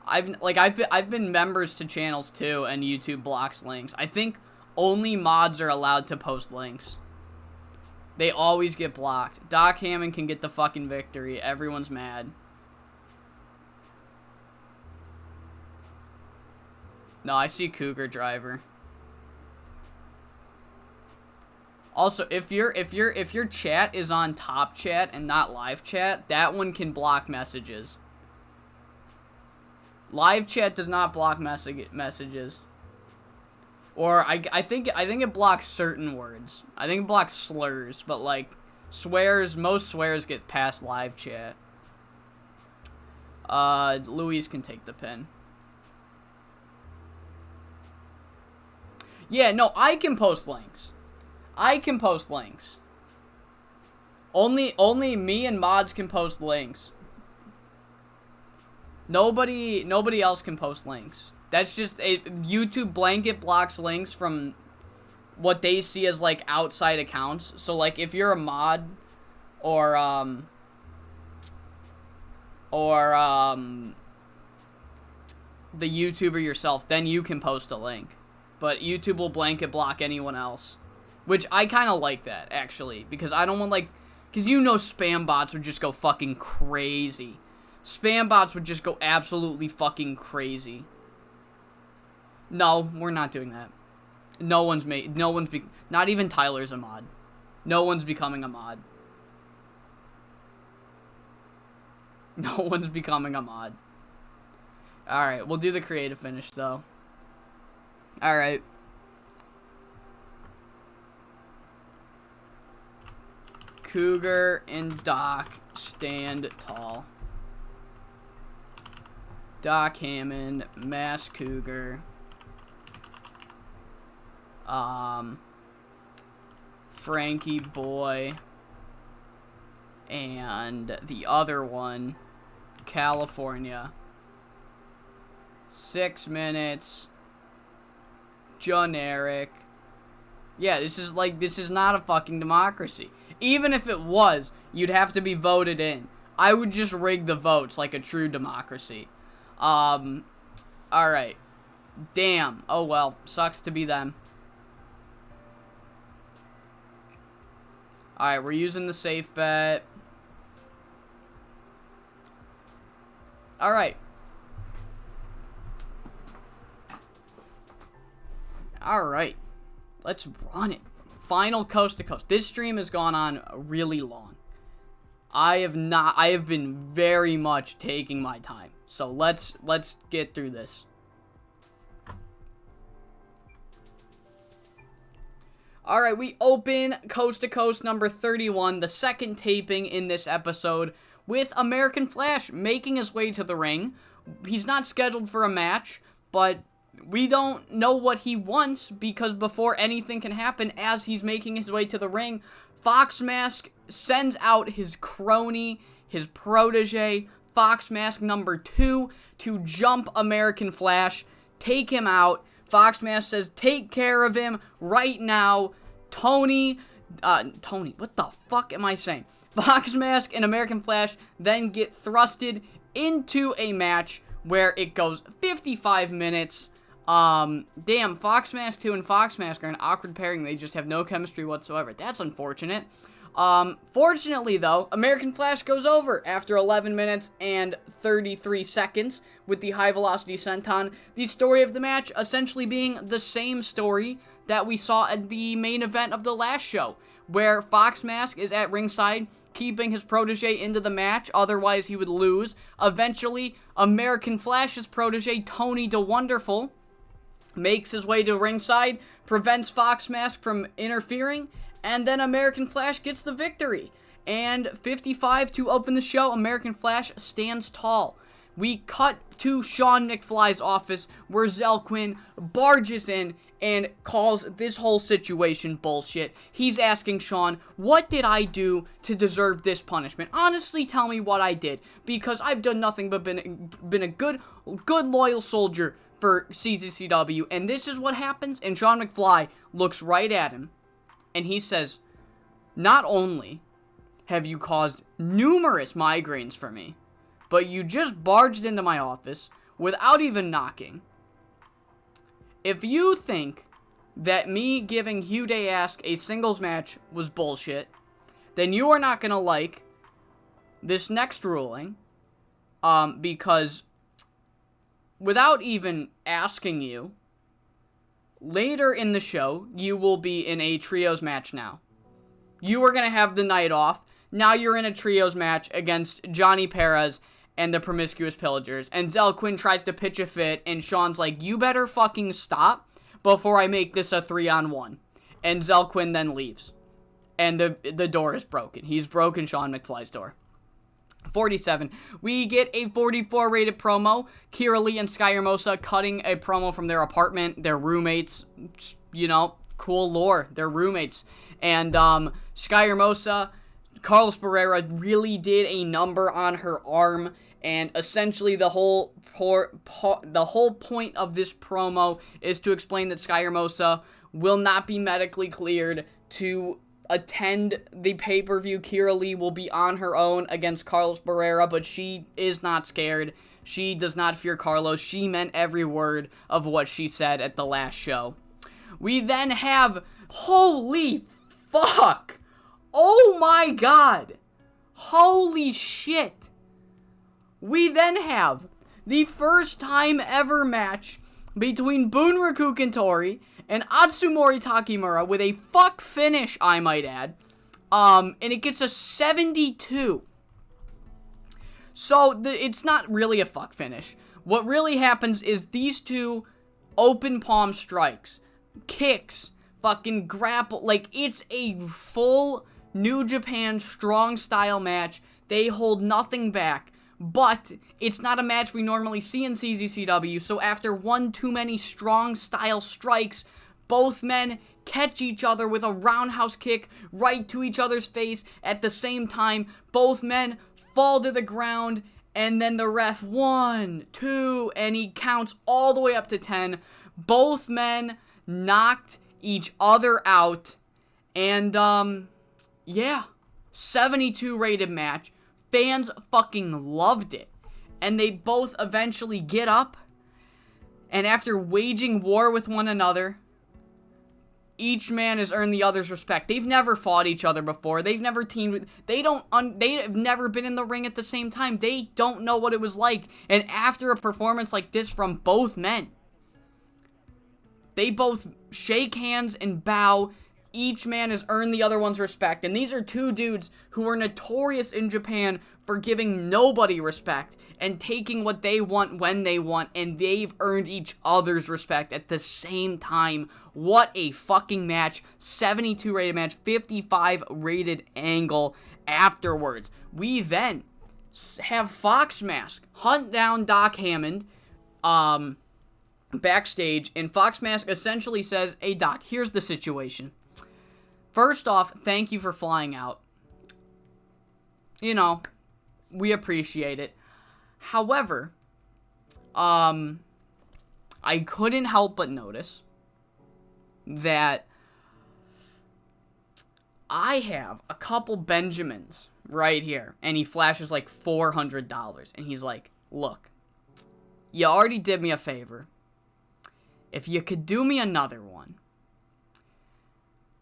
I've been members to channels too, and YouTube blocks links. I think only mods are allowed to post links. They always get blocked. Doc Hammond can get the fucking victory. Everyone's mad. No, I see Cougar Driver. Also, if your chat is on top chat and not live chat, that one can block messages. Live chat does not block messages. Or I think it blocks certain words. I think it blocks slurs, but like swears, most swears get past live chat. Louise can take the pin. Yeah, no, I can post links. I can post links. Only me and mods can post links. Nobody else can post links. That's just YouTube blanket blocks links from what they see as like outside accounts. So like if you're a mod or the YouTuber yourself, then you can post a link. But YouTube will blanket block anyone else. Which I kind of like that, actually. Because I don't want, like... Because you know spam bots would just go fucking crazy. Spam bots would just go absolutely fucking crazy. No, we're not doing that. Not even Tyler's a mod. No one's becoming a mod. No one's becoming a mod. Alright, we'll do the creative finish, though. Alright. Cougar and Doc stand tall. Doc Hammond, Mass Cougar, Frankie Boy, and the other one, California. 6 minutes. Generic. Yeah, this is not a fucking democracy. Even if it was, you'd have to be voted in. I would just rig the votes like a true democracy. Alright. Damn. Oh well. Sucks to be them. Alright, we're using the safe bet. Alright. Alright. Let's run it. Final coast to coast. This stream has gone on really long. I have been very much taking my time. So let's get through this. Alright, we open Coast to Coast number 31, the second taping in this episode, with American Flash making his way to the ring. He's not scheduled for a match, but we don't know what he wants, because before anything can happen, as he's making his way to the ring, Fox Mask sends out his crony, his protege, Fox Mask number 2, to jump American Flash, take him out. Fox Mask says, take care of him right now. Tony, what the fuck am I saying? Fox Mask and American Flash then get thrusted into a match where it goes 55 minutes. Damn, Fox Mask 2 and Fox Mask are an awkward pairing. They just have no chemistry whatsoever. That's unfortunate. Fortunately, though, American Flash goes over after 11 minutes and 33 seconds with the high-velocity senton. The story of the match essentially being the same story that we saw at the main event of the last show, where Fox Mask is at ringside, keeping his protege into the match, otherwise he would lose. Eventually, American Flash's protege, Tony the Wonderful, makes his way to ringside, prevents Fox Mask from interfering, and then American Flash gets the victory. And 55 to open the show, American Flash stands tall. We cut to Sean McFly's office, where Zell Quinn barges in and calls this whole situation bullshit. He's asking Sean, what did I do to deserve this punishment? Honestly, tell me what I did, because I've done nothing but been a good loyal soldier for CZCW, and this is what happens. And Sean McFly looks right at him, and he says, not only have you caused numerous migraines for me, but you just barged into my office without even knocking. If you think that me giving Hugh Day-Ask a singles match was bullshit, then you are not going to like this next ruling, because without even asking you, later in the show, you will be in a trios match now. You were going to have the night off. Now you're in a trios match against Johnny Perez and the Promiscuous Pillagers. And Zell Quinn tries to pitch a fit, and Sean's like, you better fucking stop before I make this a 3-on-1. And Zell Quinn then leaves. And the door is broken. He's broken Sean McFly's door. 47. We get a 44 rated promo. Kira Lee and Sky Hermosa cutting a promo from their apartment. They're roommates. You know, cool lore. They're roommates. And Sky Hermosa, Carlos Barrera really did a number on her arm. And essentially the whole point of this promo is to explain that Sky Hermosa will not be medically cleared to attend the pay-per-view. Kira Lee will be on her own against Carlos Barrera, but she is not scared. She does not fear Carlos. She meant every word of what she said at the last show. We then have, holy fuck, oh my god, holy shit. We then have the first time ever match between Bunraku Kentori and Atsumori Takemura with a fuck finish, I might add. And it gets a 72. So, it's not really a fuck finish. What really happens is these two open palm strikes, kicks, fucking grapple. Like, it's a full New Japan strong style match. They hold nothing back. but it's not a match we normally see in CZCW, so after one too many strong style strikes, both men catch each other with a roundhouse kick right to each other's face. At the same time, both men fall to the ground, and then the ref, 1, 2, and he counts all the way up to 10. Both men knocked each other out, and, yeah, 72 rated match. Fans fucking loved it, and they both eventually get up, and after waging war with one another, each man has earned the other's respect. They've never fought each other before. They've never teamed. They've never been in the ring at the same time. They don't know what it was like. And after a performance like this from both men, they both shake hands and bow. Each man has earned the other one's respect. And these are two dudes who are notorious in Japan for giving nobody respect and taking what they want when they want. And they've earned each other's respect at the same time. What a fucking match. 72 rated match, 55 rated angle afterwards. We then have Fox Mask hunt down Doc Hammond backstage. And Fox Mask essentially says, hey Doc, here's the situation. First off, thank you for flying out. You know, we appreciate it. However, I couldn't help but notice that I have a couple Benjamins right here. And he flashes like $400. And he's like, look, you already did me a favor. If you could do me another one.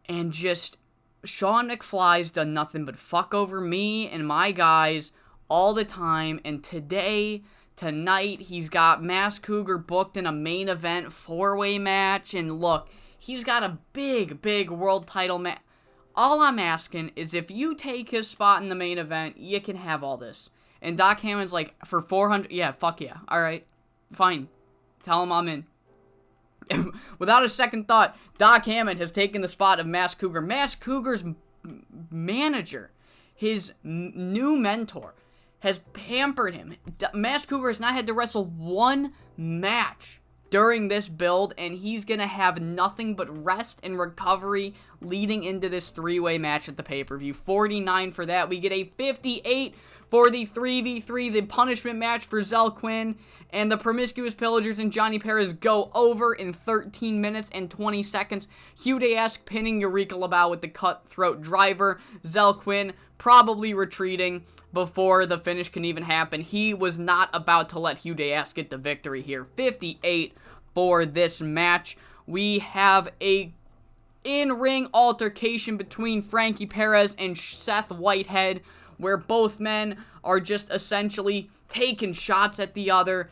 And just, Sean McFly's done nothing but fuck over me and my guys all the time. And tonight, he's got Mask Cougar booked in a main event 4-way match. And look, he's got a big world title match. All I'm asking is if you take his spot in the main event, you can have all this. And Doc Hammond's like, for 400, yeah, fuck yeah. All right, fine. Tell him I'm in. Without a second thought, Doc Hammond has taken the spot of Mask Cougar. Mask Cougar's manager, his new mentor, has pampered him. Mask Cougar has not had to wrestle one match during this build, and he's going to have nothing but rest and recovery leading into this 3-way match at the pay-per-view. 49 for that. We get a 58 for the 3v3, the punishment match for Zell Quinn, and the Promiscuous Pillagers and Johnny Perez go over in 13 minutes and 20 seconds. Hugh-Day-esque pinning Eureka Labau with the cutthroat driver. Zell Quinn probably retreating before the finish can even happen. He was not about to let Hugh-Day-esque get the victory here. 58 for this match. We have a in-ring altercation between Frankie Perez and Seth Whitehead, where both men are just essentially taking shots at the other.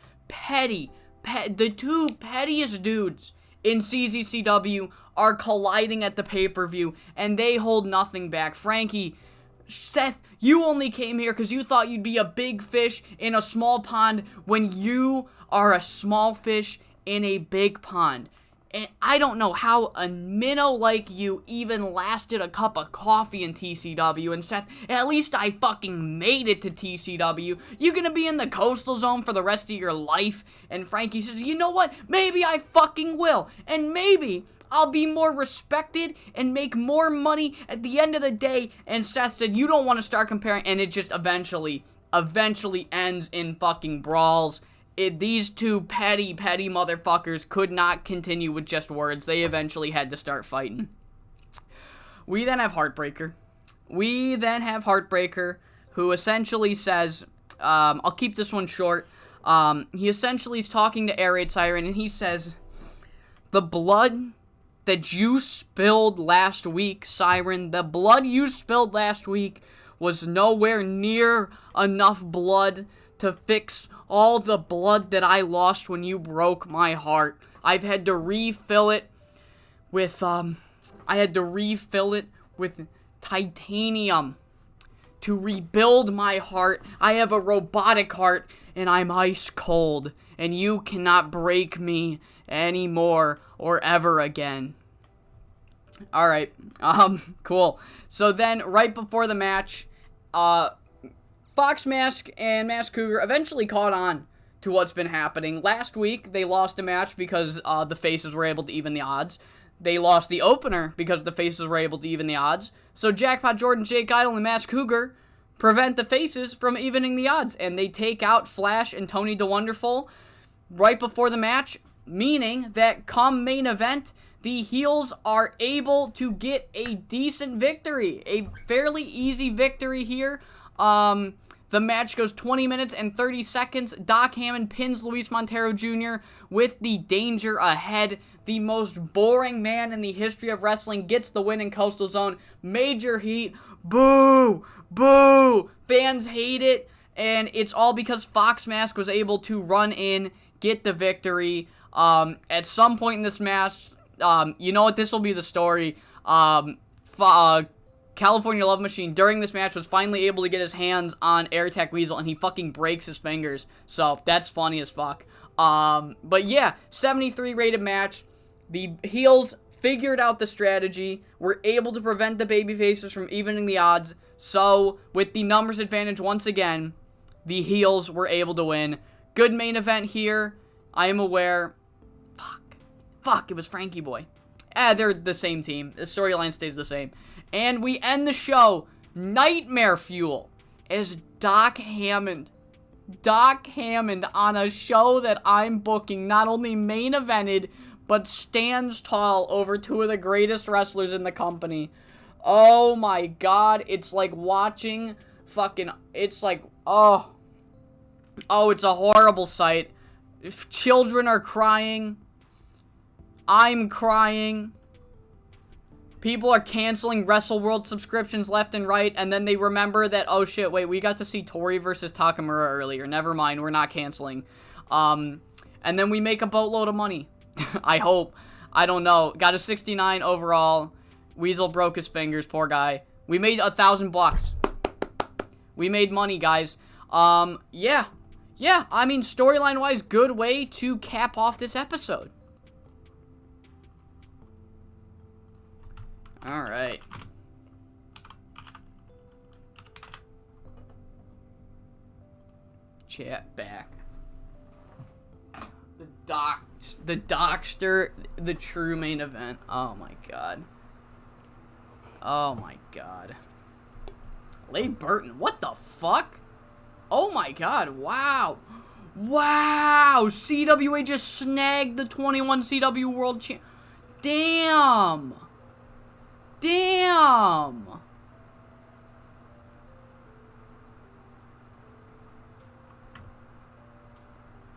The two pettiest dudes in CZCW are colliding at the pay-per-view, and they hold nothing back. Frankie, Seth, you only came here because you thought you'd be a big fish in a small pond when you are a small fish in a big pond. And I don't know how a minnow like you even lasted a cup of coffee in TCW. And Seth, at least I fucking made it to TCW. You gonna be in the coastal zone for the rest of your life? And Frankie says, you know what? Maybe I fucking will. And maybe I'll be more respected and make more money at the end of the day. And Seth said, you don't want to start comparing. And it just eventually ends in fucking brawls. These two petty motherfuckers could not continue with just words. They eventually had to start fighting. We then have Heartbreaker. Who essentially says, I'll keep this one short. He essentially is talking to Air Raid Siren, and he says, the blood that you spilled last week, Siren, the blood you spilled last week was nowhere near enough blood to fix all the blood that I lost when you broke my heart. I've had to refill it with, titanium to rebuild my heart. I have a robotic heart, and I'm ice cold, and you cannot break me anymore or ever again. Alright, cool. So then, right before the match, Fox Mask and Mask Cougar eventually caught on to what's been happening. Last week, they lost a match because the faces were able to even the odds. They lost the opener because the faces were able to even the odds. So Jackpot Jordan, Jake Idle, and Mask Cougar prevent the faces from evening the odds. And they take out Flash and Tony DeWonderful right before the match, meaning that come main event, the heels are able to get a decent victory. A fairly easy victory here. The match goes 20 minutes and 30 seconds. Doc Hammond pins Luis Montero Jr. with the danger ahead. The most boring man in the history of wrestling gets the win in Coastal Zone. Major heat. Boo! Boo! Fans hate it. And it's all because Fox Mask was able to run in, get the victory. At some point in this match, you know what? This will be the story. California Love Machine, during this match, was finally able to get his hands on AirTech Weasel, and he fucking breaks his fingers. So, that's funny as fuck. But yeah, 73 rated match. The heels figured out the strategy, were able to prevent the babyfaces from evening the odds. So, with the numbers advantage once again, the heels were able to win. Good main event here. I am aware. Fuck, it was Frankie Boy. They're the same team. The storyline stays the same. And we end the show, Nightmare Fuel, as Doc Hammond on a show that I'm booking not only main evented, but stands tall over two of the greatest wrestlers in the company. Oh my god, it's like watching it's like, oh, it's a horrible sight. If children are crying, I'm crying. People are canceling WrestleWorld subscriptions left and right, and then they remember that, oh shit, wait, we got to see Tori versus Takamura earlier. Never mind, we're not canceling. And then we make a boatload of money. I hope. I don't know. Got a 69 overall. Weasel broke his fingers, poor guy. We made $1,000. We made money, guys. Yeah, I mean, storyline-wise, good way to cap off this episode. Alright. Chat back. The Dockster, the true main event. Oh my god. Oh my god. Leigh Burton, what the fuck? Oh my god, wow. Wow, CWA just snagged the 21 CW World Champ. Damn. Damn!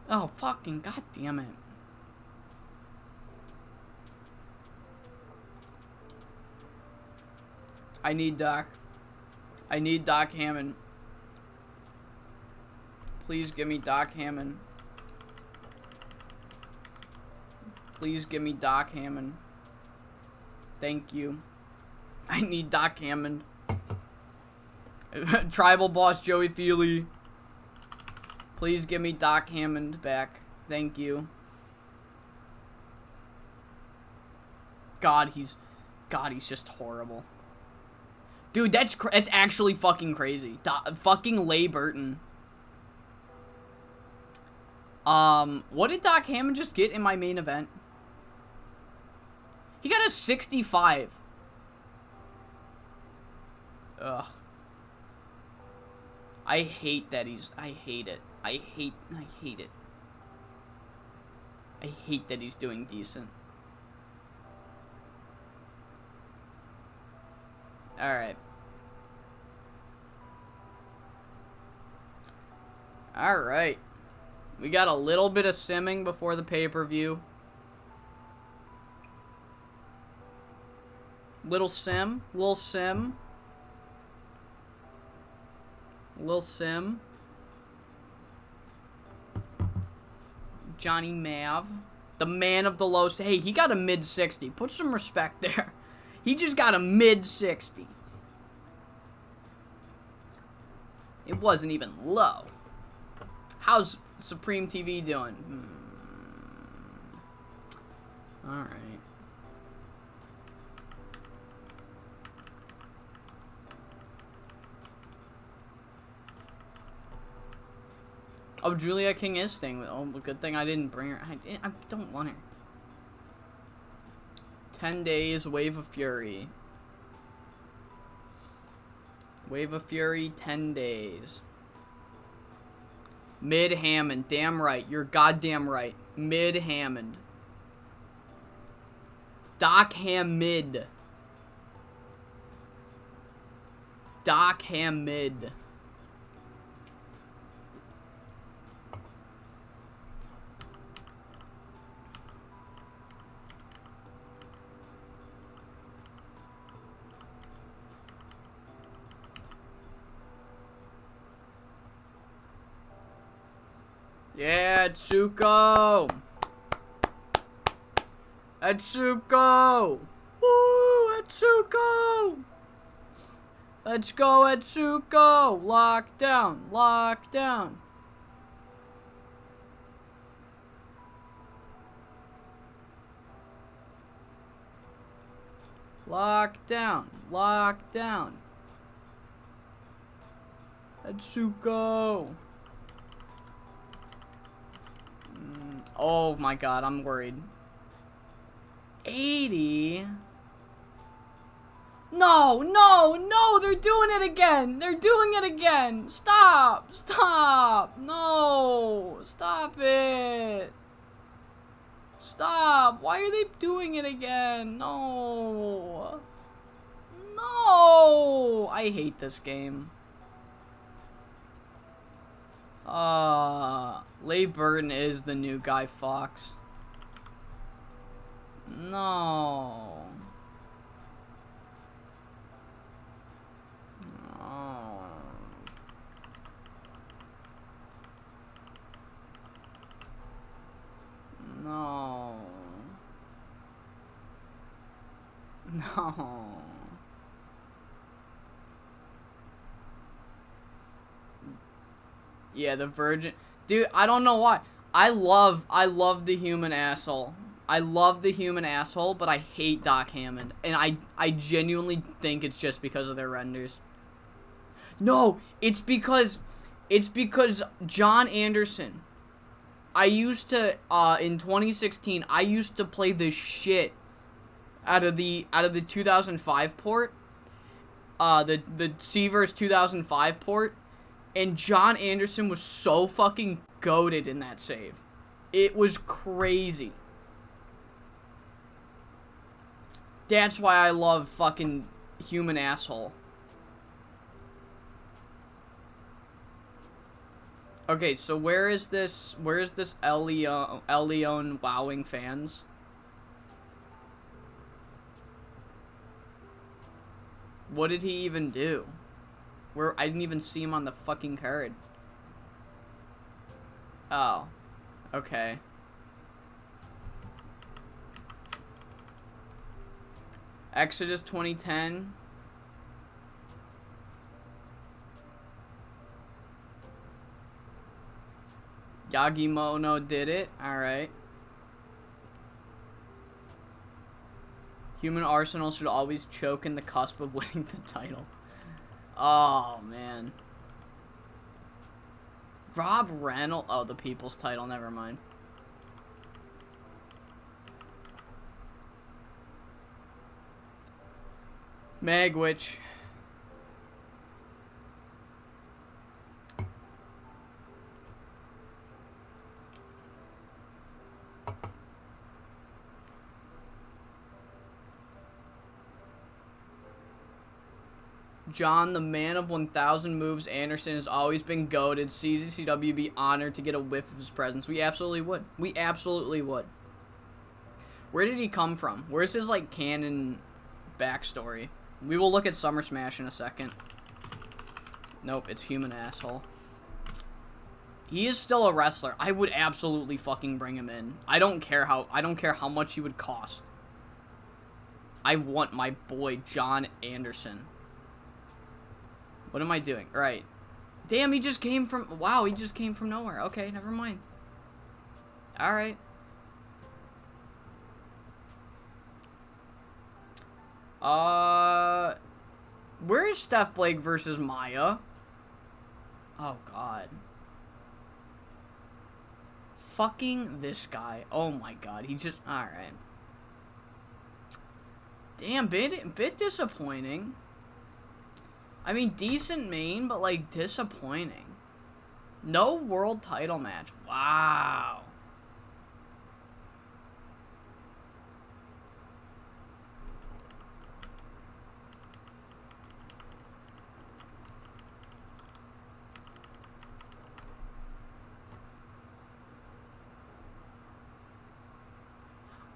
Oh, fucking goddamn it. I need Doc Hammond. Please give me Doc Hammond. Please give me Doc Hammond. Thank you. I need Doc Hammond. Tribal boss Joey Feely. Please give me Doc Hammond back. Thank you. God, he's just horrible. Dude, that's actually fucking crazy. Fucking Leigh Burton. What did Doc Hammond just get in my main event? He got a 65. Ugh. I hate that I hate it. I hate it. I hate that he's doing decent. Alright. Alright. We got a little bit of simming before the pay-per-view. Little sim. Johnny Mav. The man of the low... Hey, he got a mid-60. Put some respect there. He just got a mid-60. It wasn't even low. How's Supreme TV doing? Alright. Oh, Julia King is staying with. Oh, good thing I didn't bring her. I don't want her. 10 days, Wave of Fury. Wave of Fury, 10 days. Mid Hammond, damn right. You're goddamn right. Mid Hammond. Doc Ham mid. Doc Ham mid. Yeah, Tsuko! Atsuko! Woo, Atsuko! Let's go, Atsuko! Lock down, lock down. Lock down, lock down. Atsuko! Oh my god, I'm worried. 80? No, no, no, they're doing it again. They're doing it again. Stop, stop. No, stop it. Stop. Why are they doing it again? No. No. I hate this game. Leigh Burton is the new Guy Fawkes. No. No. No. No. Yeah, the Virgin. Dude, I don't know why. I love the human asshole. I love the human asshole, but I hate Doc Hammond. And I genuinely think it's just because of their renders. No, it's because John Anderson. I used to, in 2016, I used to play the shit out of the 2005 port. The Seaverse 2005 port. And John Anderson was so fucking goated in that save. It was crazy. That's why I love fucking human asshole. Okay, so where is this Elion wowing fans? What did he even do? I didn't even see him on the fucking card. Oh. Okay. Exodus 2010. Yagimono did it. Alright. Human Arsenal should always choke in the cusp of winning the title. Oh, man. Rob Reynolds. Oh, the People's title. Never mind. Magwitch. John, the man of 1,000 moves, Anderson has always been goated. CZCW be honored to get a whiff of his presence. We absolutely would. We absolutely would. Where did he come from? Where's his, like, canon backstory? We will look at Summer Smash in a second. Nope, it's human asshole. He is still a wrestler. I would absolutely fucking bring him in. I don't care how much he would cost. I want my boy John Anderson. What am I doing? Right. Damn, he just came from... Wow, he just came from nowhere. Okay, never mind. Alright. Where is Steph Blake versus Maya? Oh, God. Fucking this guy. Oh my god. He just... Alright. Damn, bit disappointing. I mean, decent main, but, like, disappointing. No world title match. Wow.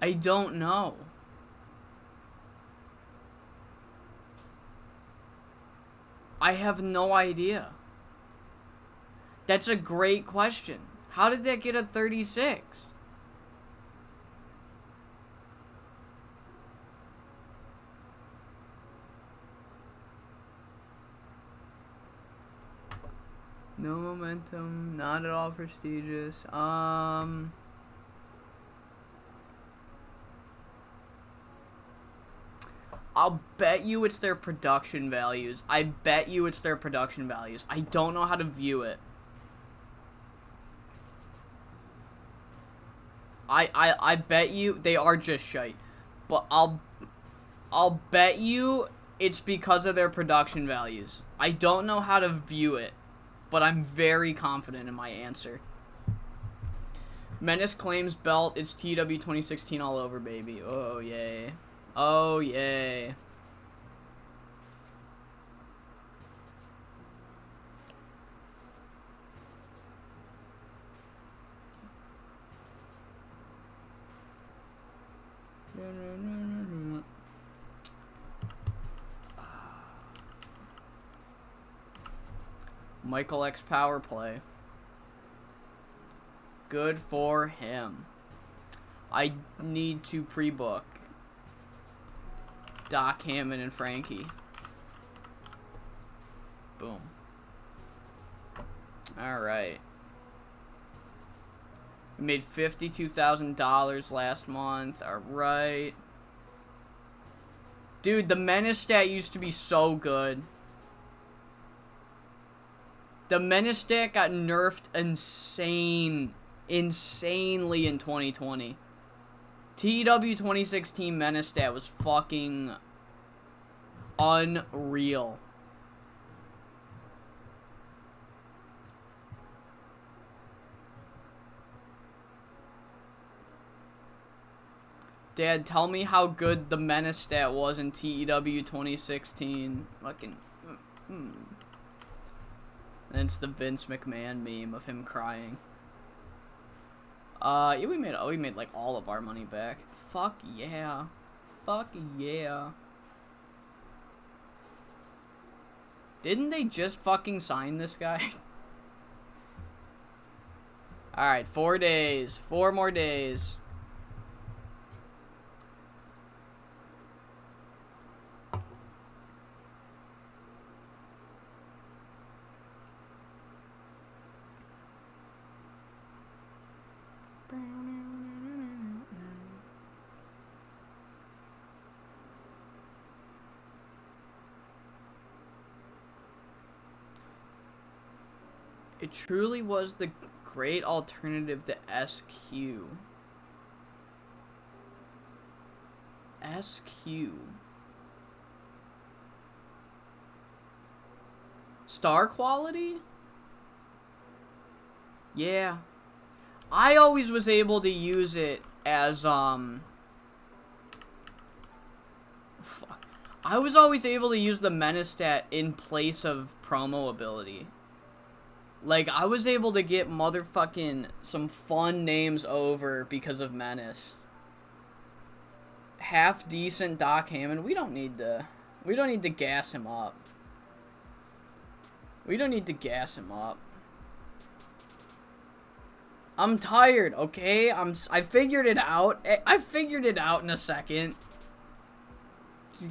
I don't know. I have no idea. That's a great question. How did that get a 36? No momentum, not at all prestigious. I'll bet you it's their production values. I bet you it's their production values. I don't know how to view it. I bet you they are just shite. But I'll bet you it's because of their production values. I don't know how to view it, but I'm very confident in my answer. Menace claims belt. It's TEW 2016 all over, baby. Oh, yay. Oh, yay. Michael X power play. Good for him. I need to pre-book Doc Hammond and Frankie. Boom. Alright. We made $52,000 last month. Alright. Dude, the Menace stat used to be so good. The Menace stat got nerfed insanely in 2020. TEW 2016 Menace stat was fucking unreal. Dad, tell me how good the Menace stat was in TEW 2016. Fucking... And it's the Vince McMahon meme of him crying. Yeah, we made like all of our money back. Fuck yeah. Fuck yeah. Didn't they just fucking sign this guy? Alright, 4 days. 4 more days. It truly was the great alternative to SQ. SQ. Star quality? Yeah. I always was able to use it as, I was always able to use the Menace stat in place of promo ability. Like, I was able to get motherfucking some fun names over because of Menace. Half decent Doc Hammond. We don't need to gas him up. We don't need to gas him up. I'm tired, okay? I figured it out. I figured it out in a second.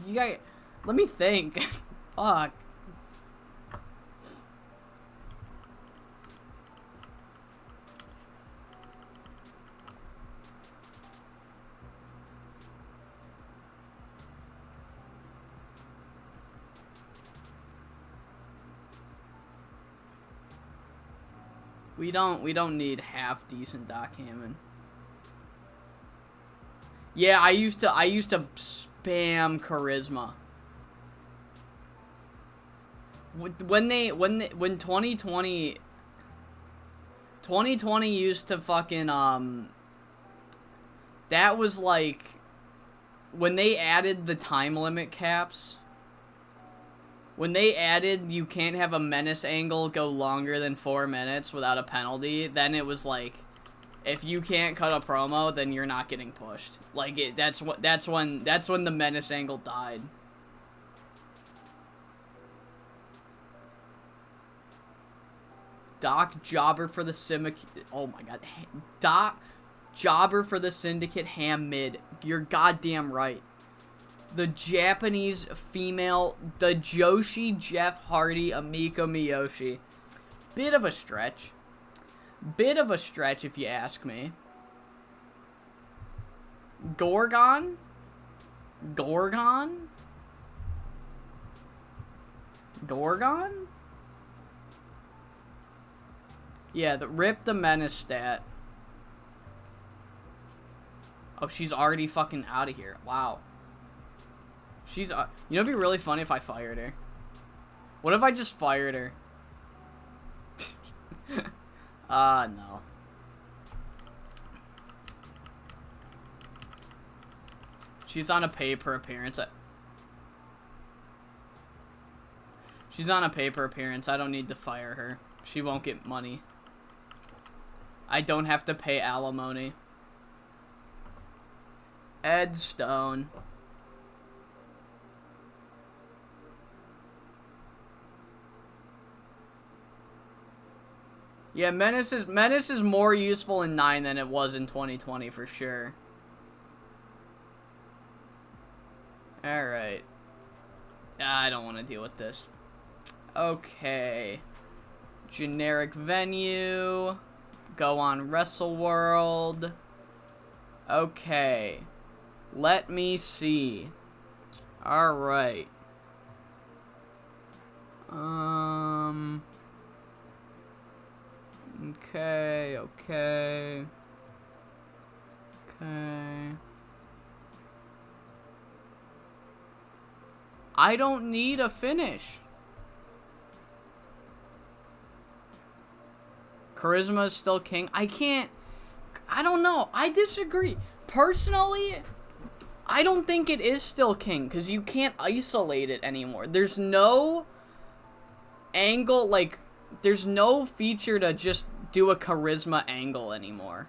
You guys, let me think. Fuck. We don't need half decent Doc Hammond. Yeah, I used to spam charisma. When 2020 used to fucking that was like when they added the time limit caps. When they added you can't have a menace angle go longer than 4 minutes without a penalty, then it was like if you can't cut a promo, then you're not getting pushed. Like that's when the menace angle died. Doc Jobber for the Syndicate. Oh my god. Doc Jobber for the Syndicate ham mid. You're goddamn right. The Japanese female, the Joshi Jeff Hardy Amiko Miyoshi. Bit of a stretch. Bit of a stretch if you ask me. Gorgon? Gorgon? Gorgon? Yeah, rip the menace stat. Oh, she's already fucking out of here. Wow. She's, you know, it'd be really funny if I fired her. What if I just fired her? No. She's on a pay per appearance. She's on a pay per appearance. I don't need to fire her. She won't get money. I don't have to pay alimony. Ed Stone. Yeah, Menace is more useful in 9 than it was in 2020 for sure. Alright. I don't want to deal with this. Okay. Generic venue. Go on Wrestle World. Okay. Let me see. Alright. Okay. I don't need a finish. Charisma is still king. I don't know. I disagree. Personally, I don't think it is still king because you can't isolate it anymore. There's no angle, like, there's no feature to just do a charisma angle anymore.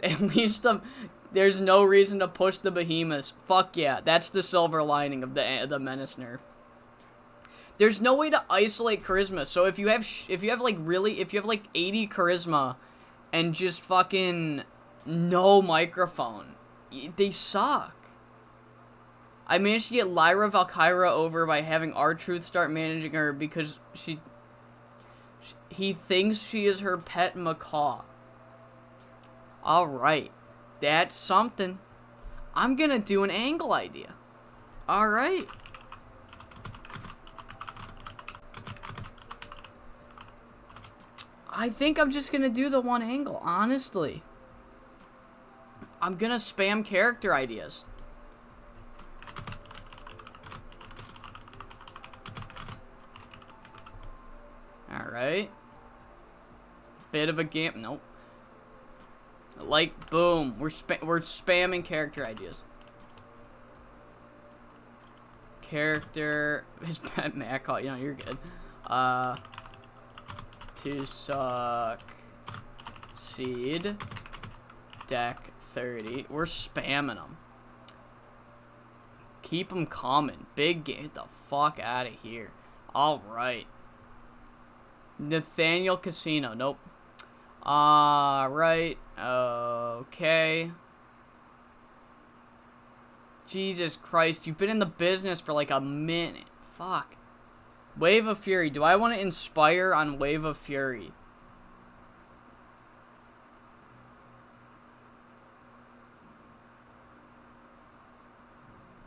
At least there's no reason to push the behemoths. Fuck yeah, that's the silver lining of the menace nerf. There's no way to isolate charisma. So if you have like 80 charisma and just fucking no microphone, they suck. I managed to get Lyra Valkyra over by having R-Truth start managing her because he thinks she is her pet macaw. Alright. That's something. I'm gonna do an angle idea. Alright. I think I'm just gonna do the one angle, honestly. I'm gonna spam character ideas. Alright. Bit of a game. Nope. Like, boom. We're spamming character ideas. Character. His pet Mac. You know, you're good. To suck. Seed. Deck 30. We're spamming them. Keep them coming. Big game. Get the fuck out of here. Alright. Nathaniel Casino. Nope. Right. Okay. Jesus Christ. You've been in the business for like a minute. Fuck. Wave of Fury. Do I want to inspire on Wave of Fury?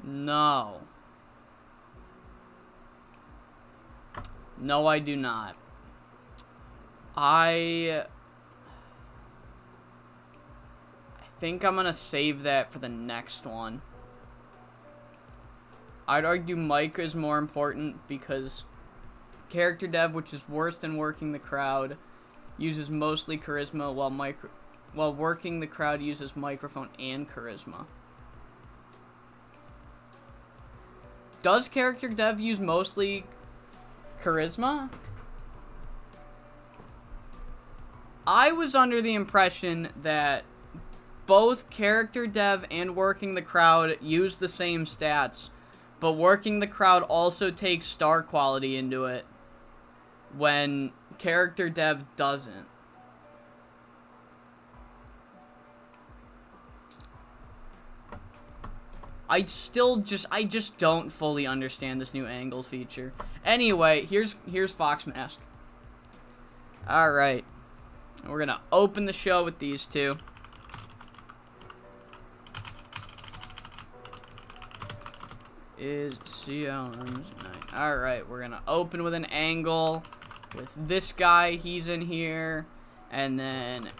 No. No, I do not. I think I'm gonna save that for the next one. I'd argue Mike is more important because character dev, which is worse than working the crowd, uses mostly charisma, while working the crowd uses microphone and charisma. Does character dev use mostly charisma? I was under the impression that both character dev and working the crowd use the same stats, but working the crowd also takes star quality into it when character dev doesn't. I just don't fully understand this new angle feature. Anyway, here's Fox Mask. Alright. We're gonna open the show with these two. Is CLM's night. Alright, we're gonna open with an angle with this guy, he's in here, and then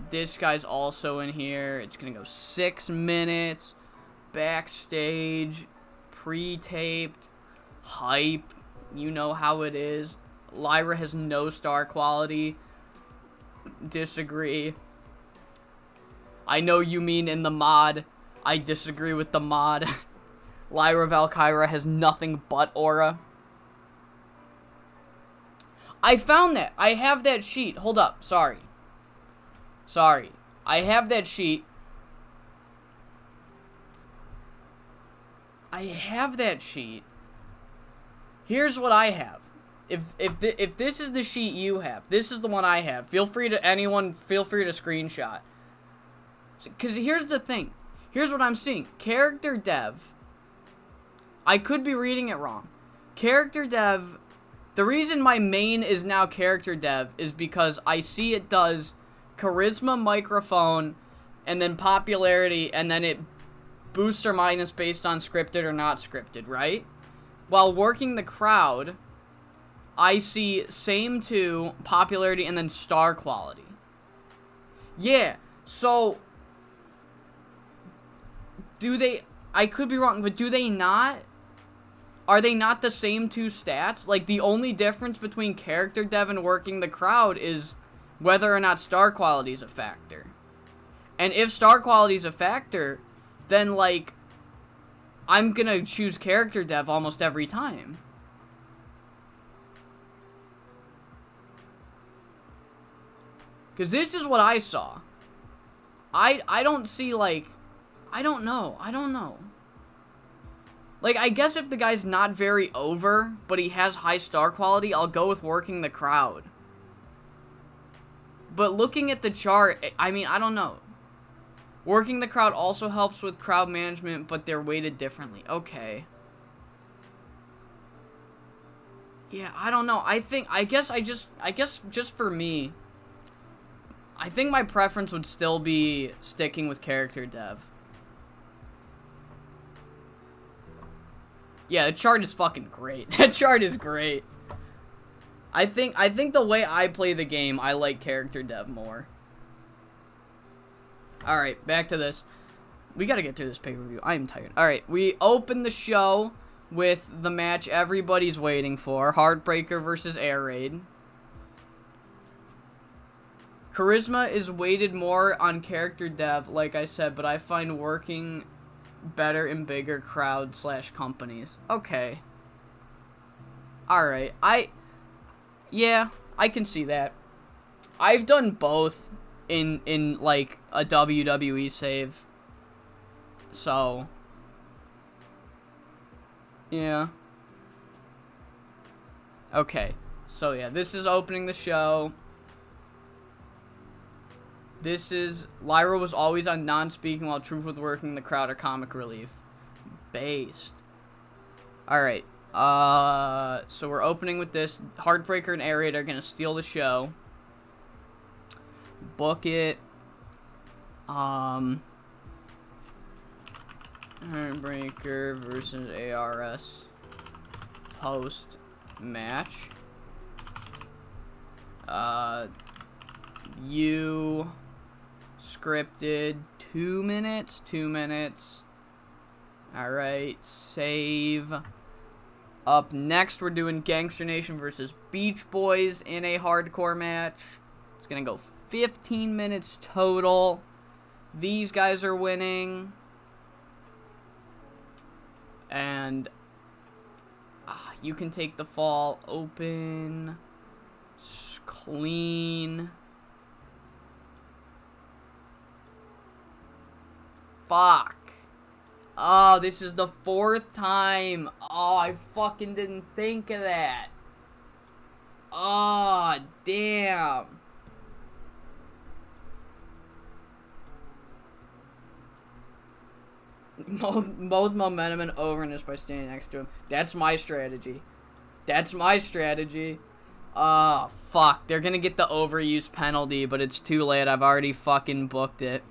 this guy's also in here. It's gonna go 6 minutes, backstage, pre-taped, hype, you know how it is. Lyra has no star quality. Disagree. I know you mean in the mod. I disagree with the mod. Lyra Valkyra has nothing but aura. I found that. I have that sheet. Hold up. Sorry. I have that sheet. Here's what I have. If this is the sheet you have, this is the one I have. Feel free to screenshot. Because here's the thing. Here's what I'm seeing. Character dev. I could be reading it wrong. Character dev. The reason my main is now character dev is because I see it does charisma, microphone, and then popularity, and then it boosts or minus based on scripted or not scripted, right? While working the crowd, I see same to popularity and then star quality. Yeah, so do they, I could be wrong, but do they not? Are they not the same two stats? Like, the only difference between character dev and working the crowd is whether or not star quality is a factor. And if star quality is a factor, then, like, I'm gonna choose character dev almost every time. Because this is what I saw. I don't see, like, I don't know. Like, I guess if the guy's not very over, but he has high star quality, I'll go with working the crowd. But looking at the chart, I mean, I don't know. Working the crowd also helps with crowd management, but they're weighted differently. Okay. Yeah, I don't know. I guess just for me, I think my preference would still be sticking with character dev. Yeah, the chart is fucking great. That chart is great. I think the way I play the game, I like character dev more. Alright, back to this. We gotta get through this pay-per-view. I am tired. Alright, we open the show with the match everybody's waiting for. Heartbreaker versus Air Raid. Charisma is weighted more on character dev, like I said, but I find working better in bigger crowd / companies. Okay. Alright, yeah, I can see that. I've done both in like a WWE save. So yeah. Okay. So yeah, this is opening the show. This is Lyra was always on non-speaking while Truth was working the crowd or comic relief. Based. Alright. So we're opening with this. Heartbreaker and Air Raid are gonna steal the show. Book it. Heartbreaker versus ARS post match. You scripted 2 minutes. 2 minutes. Alright, save. Up next, we're doing Gangster Nation versus Beach Boys in a hardcore match. It's gonna go 15 minutes total. These guys are winning. And you can take the fall. Open. Clean. Fuck. Oh, this is the 4th time. Oh, I fucking didn't think of that. Oh, damn. Both momentum and overness by standing next to him. That's my strategy. That's my strategy. Oh, fuck. They're gonna get the overuse penalty, but it's too late. I've already fucking booked it.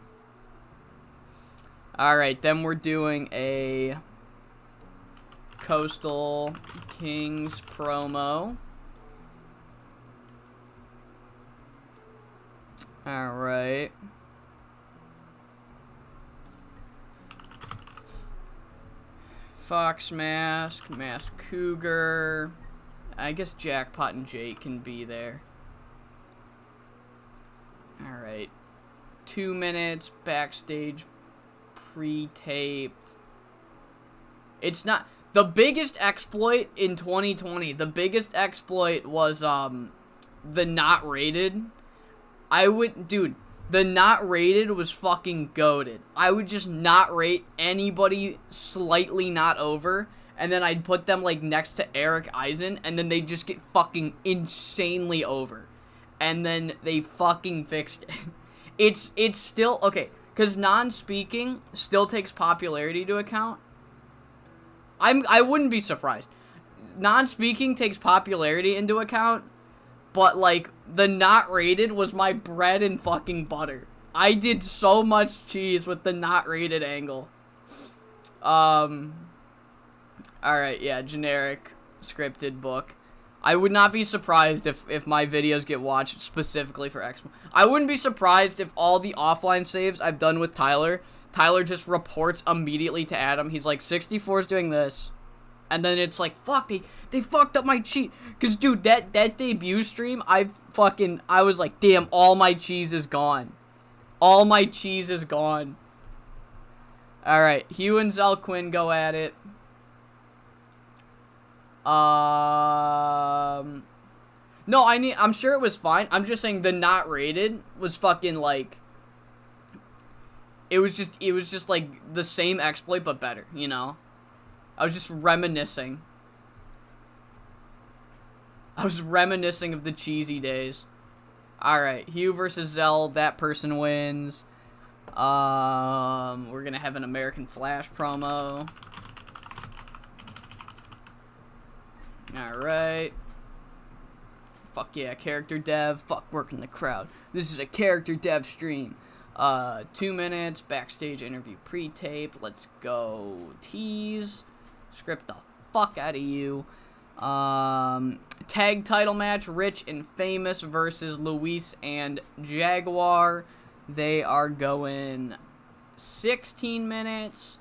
Alright, then we're doing a Coastal Kings promo. Alright. Fox Mask, Mask Cougar. I guess Jackpot and Jake can be there. Alright. 2 minutes, backstage, pre-taped. It's not... The biggest exploit in 2020, the biggest exploit was, the not rated. Dude, the not rated was fucking goated. I would just not rate anybody slightly not over, and then I'd put them, like, next to Eric Eisen, and then they'd just get fucking insanely over. And then they fucking fixed it. It's still, okay, because non-speaking still takes popularity to account. I wouldn't be surprised. Non-speaking takes popularity into account, but, like, the not rated was my bread and fucking butter. I did so much cheese with the not rated angle. Alright, yeah, generic scripted book. I would not be surprised if my videos get watched specifically for X. I wouldn't be surprised if all the offline saves I've done with Tyler just reports immediately to Adam. He's like, 64's doing this. And then it's like, fuck, they fucked up my cheat. Because, dude, that debut stream, I was like, damn, all my cheese is gone. All my cheese is gone. Alright, Hugh and Zell Quinn go at it. No, I'm sure it was fine. I'm just saying the not rated was fucking, like, it was just like the same exploit but better, you know? I was just reminiscing. I was reminiscing of the cheesy days. Alright, Hugh versus Zell, that person wins. We're gonna have an American Flash promo. Alright. Fuck yeah, character dev. Fuck working the crowd. This is a character dev stream. 2 minutes, backstage interview pre-tape. Let's go. Tease. Script the fuck out of you. Tag title match, Rich and Famous versus Luis and Jaguar. They are going 16 minutes.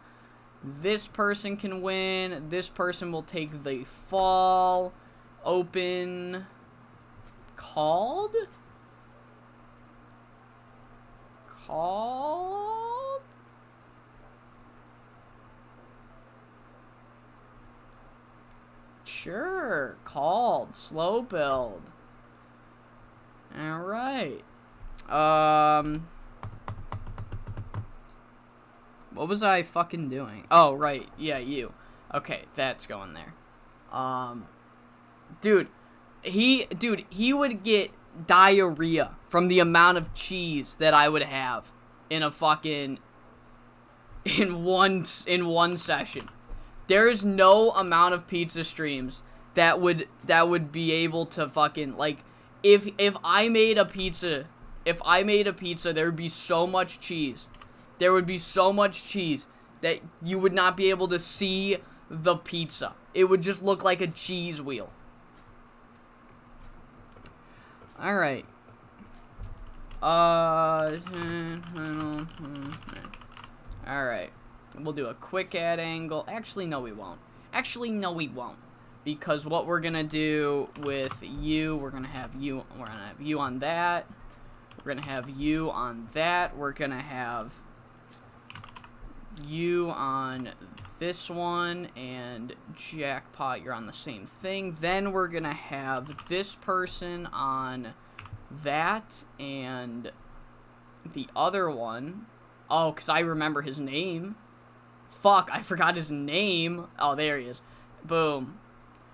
This person can win. This person will take the fall. Open. Called? Sure. Called. Slow build. Alright. What was I fucking doing? Oh, right. Yeah, you. Okay, that's going there. Dude, he would get diarrhea from the amount of cheese that I would have in a fucking in one session. There is no amount of pizza streams that would be able to fucking, like, if I made a pizza, there would be so much cheese. There would be so much cheese that you would not be able to see the pizza. It would just look like a cheese wheel. Alright. Alright. We'll do a quick add angle. Actually, no, we won't. Because what we're gonna do with you, we're gonna have you on that. We're gonna have you on that. We're gonna have you on this one, and jackpot, you're on the same thing. Then we're gonna have this person on that, and the other one, oh, because I remember his name. Fuck, I forgot his name. Oh, there he is. Boom.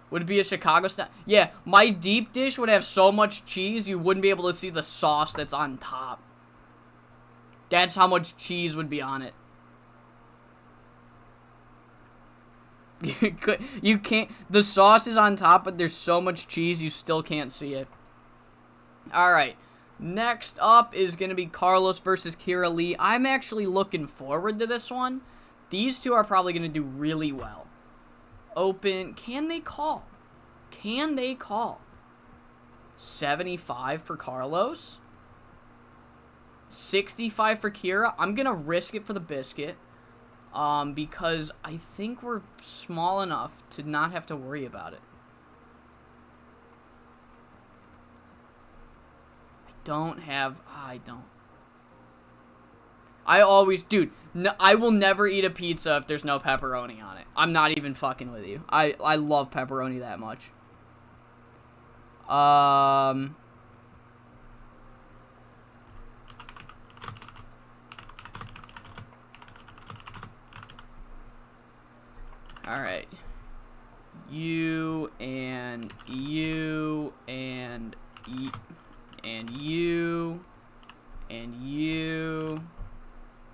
Would it be a Chicago style? Yeah, my deep dish would have so much cheese you wouldn't be able to see the sauce that's on top. That's how much cheese would be on it. You can't, the sauce is on top, but there's so much cheese you still can't see it. Alright, next up is going to be Carlos versus Kira Lee. I'm actually looking forward to this one. These two are probably going to do really well. Open, can they call? 75 for Carlos? 65 for Kira? I'm going to risk it for the biscuit. Because I think we're small enough to not have to worry about it. I always, dude, I will never eat a pizza if there's no pepperoni on it. I'm not even fucking with you. I love pepperoni that much. Alright. You and you and you and you and you.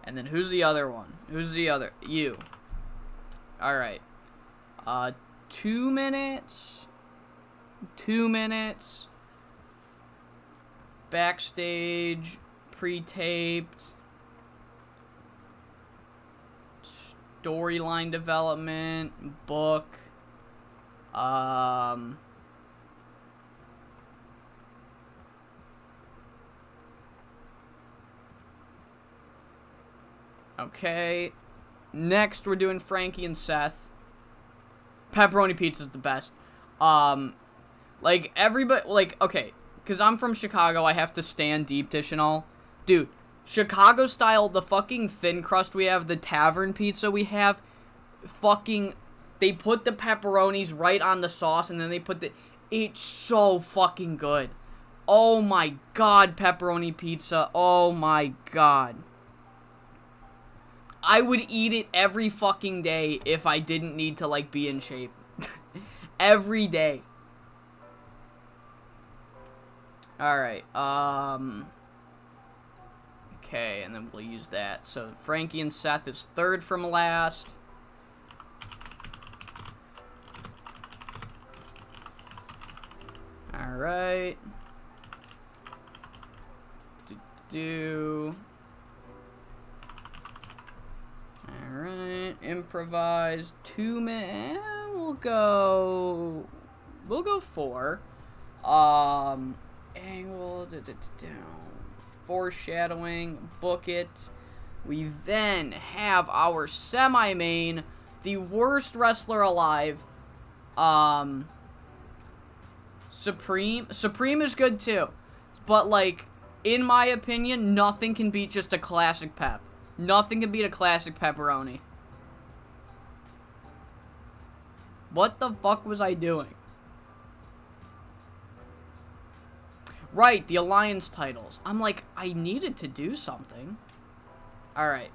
And then who's the other one? Who's the other? You. Alright. 2 minutes. 2 minutes. Backstage. Pre-taped. Storyline development, book, okay, next we're doing Frankie and Seth. Pepperoni pizza is the best. Like, everybody, like, okay, because I'm from Chicago, I have to stand deep dish and all. Dude, Chicago style, the fucking thin crust we have, the tavern pizza we have, fucking, they put the pepperonis right on the sauce, and then they put it's so fucking good. Oh my god, pepperoni pizza, oh my god. I would eat it every fucking day if I didn't need to, like, be in shape. Every day. Alright, okay, and then we'll use that. So, Frankie and Seth is third from last. Alright. Alright, improvise. 2 minutes. We'll go 4. Angle, foreshadowing, book it. We then have our semi-main, the worst wrestler alive, Supreme. Supreme is good too, but, like, in my opinion, nothing can beat just a classic pep. Nothing can beat a classic pepperoni. What the fuck was I doing? Right, the Alliance titles. I'm like, I needed to do something. Alright.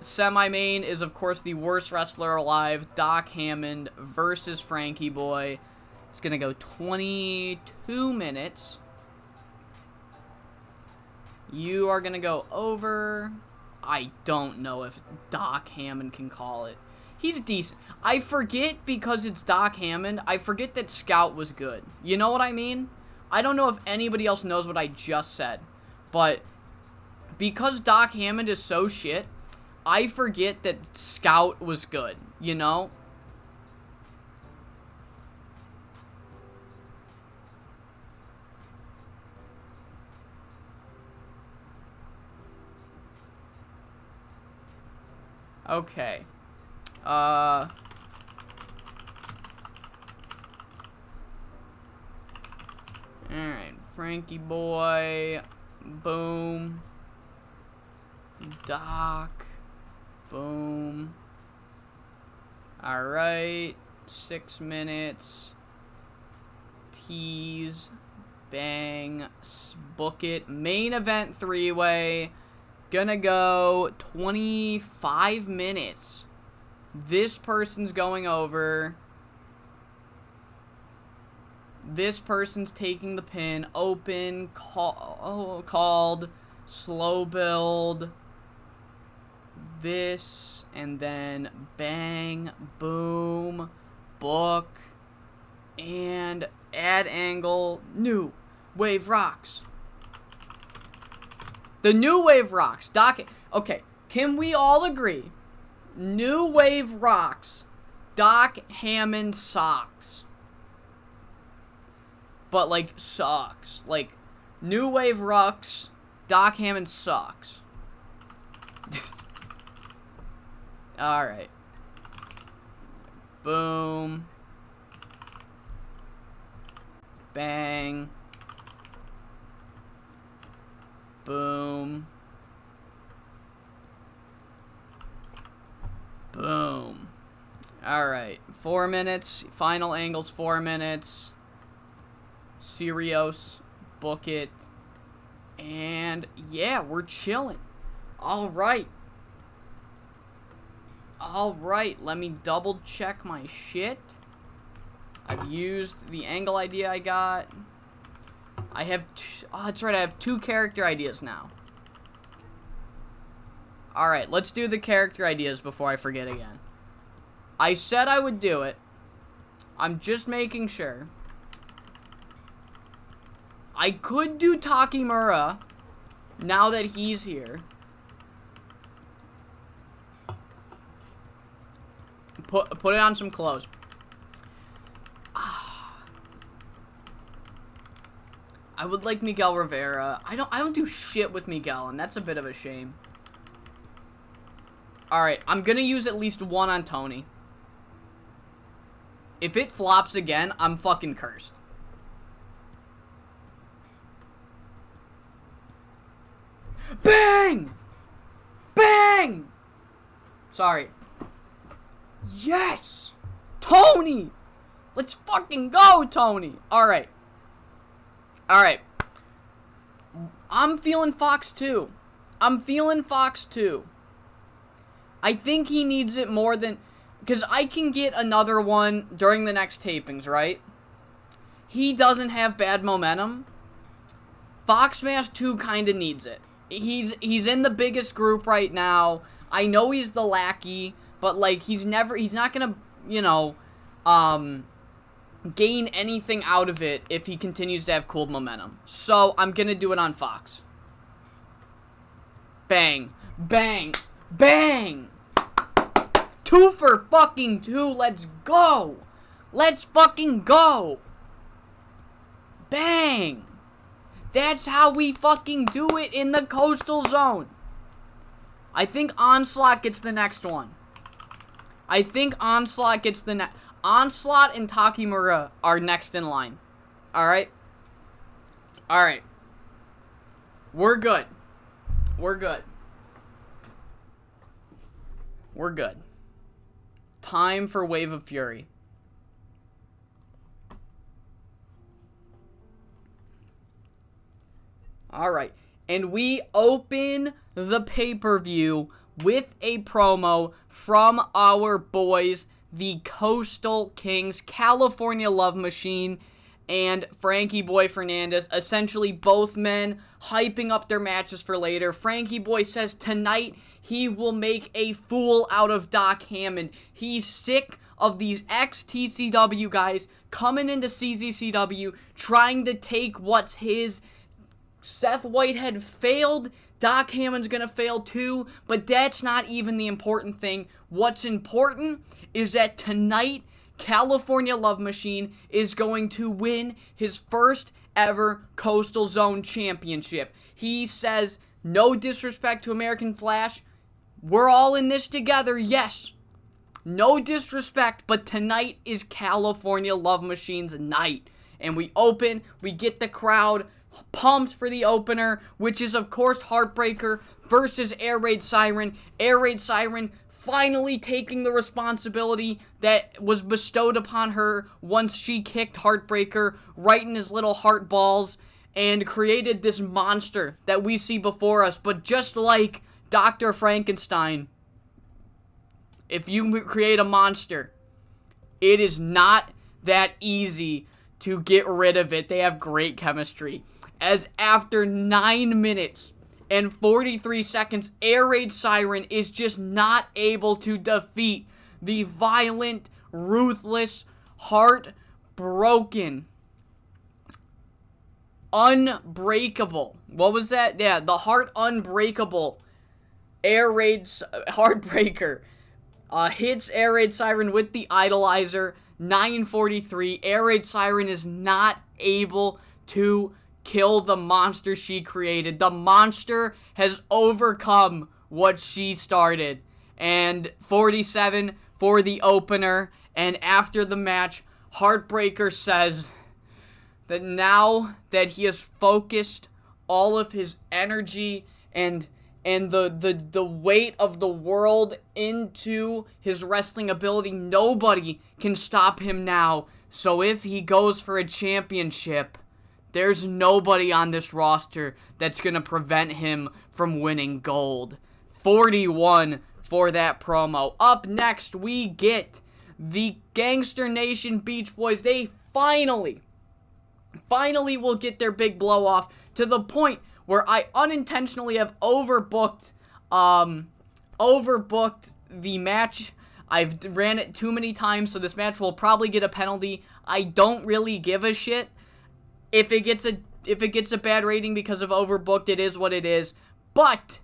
Semi-main is, of course, the worst wrestler alive, Doc Hammond versus Frankie Boy. It's gonna go 22 minutes. You are gonna go over. I don't know if Doc Hammond can call it. He's decent. I forget, because it's Doc Hammond, I forget that Scout was good. You know what I mean? I don't know if anybody else knows what I just said. But because Doc Hammond is so shit, I forget that Scout was good. You know? Okay. Alright, Frankie boy. Boom. Doc. Boom. Alright. 6 minutes. Tease. Bang. Book it. Main event 3-way. Gonna go 25 minutes. This person's going over. This person's taking the pin. Open. Called. Slow build. This. And then bang. Boom. Book. And add angle. New wave rocks. The new wave rocks. Doc. Okay. Can we all agree? New wave rocks. Doc Hammond socks. But, like, sucks. Like, New Wave rocks. Doc Hammond sucks. Alright. Boom. Bang. Boom. Boom. Alright. 4 minutes. Final angle's 4 minutes. Serios, book it, and yeah, we're chilling. All right, let me double check my shit. I've used the angle idea I got. I have that's right, I have 2 character ideas now. All right, let's do the character ideas before I forget again. I said I would do it. I'm just making sure. I could do Takimura now that he's here. Put it on some clothes. I would like Miguel Rivera. I don't do shit with Miguel, and that's a bit of a shame. Alright, I'm gonna use at least one on Tony. If it flops again, I'm fucking cursed. Bang! Bang! Sorry. Yes! Tony! Let's fucking go, Tony! Alright. Alright. I'm feeling Fox too. I think he needs it more than... Because I can get another one during the next tapings, right? He doesn't have bad momentum. Fox Smash 2 kind of needs it. He's in the biggest group right now. I know he's the lackey, but like he's not gonna, you know, gain anything out of it if he continues to have cool momentum. So I'm gonna do it on Fox. Bang, bang, bang. 2 for fucking 2. Let's go. Let's fucking go. Bang. That's how we fucking do it in the coastal zone. I think Onslaught gets the next one. Onslaught and Takimura are next in line. Alright? Alright. We're good. Time for Wave of Fury. Alright, and we open the pay-per-view with a promo from our boys, the Coastal Kings, California Love Machine, and Frankie Boy Fernandez. Essentially, both men hyping up their matches for later. Frankie Boy says tonight he will make a fool out of Doc Hammond. He's sick of these ex-TCW guys coming into CZCW, trying to take what's his. Seth Whitehead failed. Doc Hammond's gonna fail too, but that's not even the important thing. What's important is that tonight, California Love Machine is going to win his first ever Coastal Zone Championship. He says, no disrespect to American Flash, We're all in this together, yes. No disrespect, but tonight is California Love Machine's night. And we open, we get the crowd pumped for the opener, which is, of course, Heartbreaker versus Air Raid Siren. Air Raid Siren finally taking the responsibility that was bestowed upon her once she kicked Heartbreaker right in his little heart balls and created this monster that we see before us. But just like Dr. Frankenstein, if you create a monster, it is not that easy to get rid of it. They have great chemistry. As after 9 minutes and 43 seconds, Air Raid Siren is just not able to defeat the violent, ruthless, heartbroken, unbreakable. What was that? Yeah, the heart unbreakable Air Raid Heartbreaker. Hits Air Raid Siren with the Idolizer. 9:43. Air Raid Siren is not able to kill the monster she created. The monster has overcome what she started. And 47 for the opener. And after the match, Heartbreaker says that now that he has focused all of his energy and the weight of the world into his wrestling ability, nobody can stop him now. So if he goes for a championship, there's nobody on this roster that's going to prevent him from winning gold. 41 for that promo. Up next, we get the Gangster Nation Beach Boys. They finally will get their big blow off, to the point where I unintentionally have overbooked the match. I've ran it too many times, so this match will probably get a penalty. I don't really give a shit if it gets a bad rating because of overbooked. It is what it is. But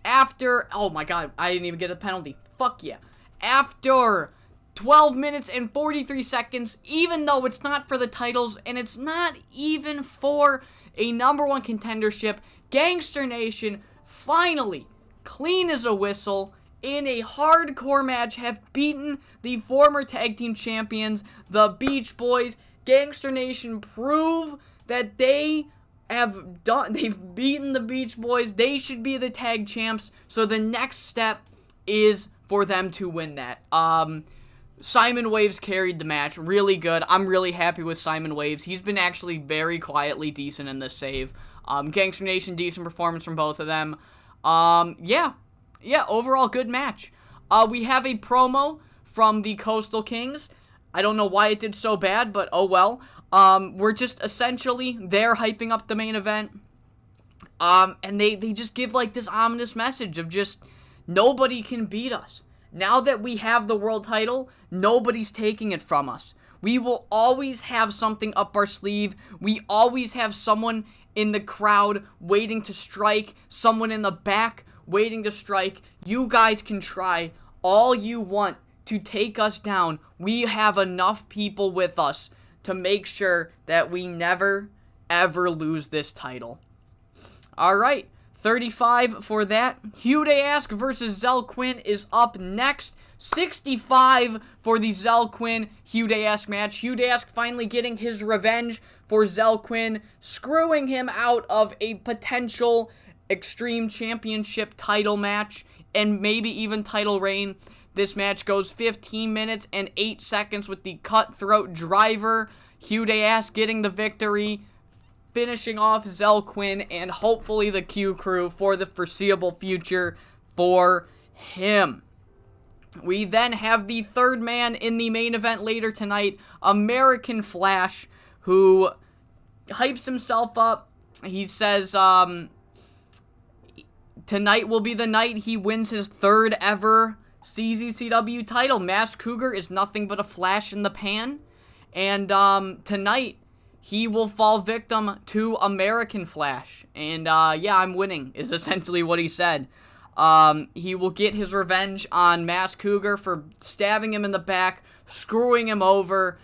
after, oh my god, I didn't even get a penalty. Fuck yeah. After 12 minutes and 43 seconds, even though it's not for the titles and it's not even for a #1 contendership, Gangster Nation finally, clean as a whistle, in a hardcore match, have beaten the former tag team champions, the Beach Boys. Gangster Nation prove that they've beaten the Beach Boys. They should be the tag champs. So the next step is for them to win that. Simon Waves carried the match. Really good. I'm really happy with Simon Waves. He's been actually very quietly decent in this save. Gangster Nation, decent performance from both of them. Yeah, overall good match. We have a promo from the Coastal Kings. I don't know why it did so bad, but oh well. We're just essentially there hyping up the main event. And they just give like this ominous message of just nobody can beat us. Now that we have the world title, nobody's taking it from us. We will always have something up our sleeve. We always have someone in the crowd waiting to strike, someone in the back waiting to strike. You guys can try all you want to take us down. We have enough people with us to make sure that we never, ever lose this title. Alright. 35 for that. Huday Ask versus Zell Quinn is up next. 65 for the Zell Quinn Huday Ask match. Huday Ask finally getting his revenge for Zell Quinn, screwing him out of a potential Extreme Championship title match and maybe even title reign. This match goes 15 minutes and 8 seconds with the cutthroat driver. Huday Ask getting the victory, finishing off Zell Quinn and hopefully the Q Crew for the foreseeable future for him. We then have the third man in the main event later tonight, American Flash, who hypes himself up. He says tonight will be the night he wins his third ever CZCW title. Masked Cougar is nothing but a flash in the pan. And tonight he will fall victim to American Flash. And, yeah, I'm winning, is essentially what he said. He will get his revenge on Masked Cougar for stabbing him in the back, screwing him over,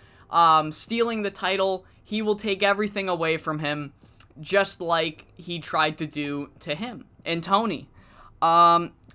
stealing the title. He will take everything away from him, just like he tried to do to him and Tony.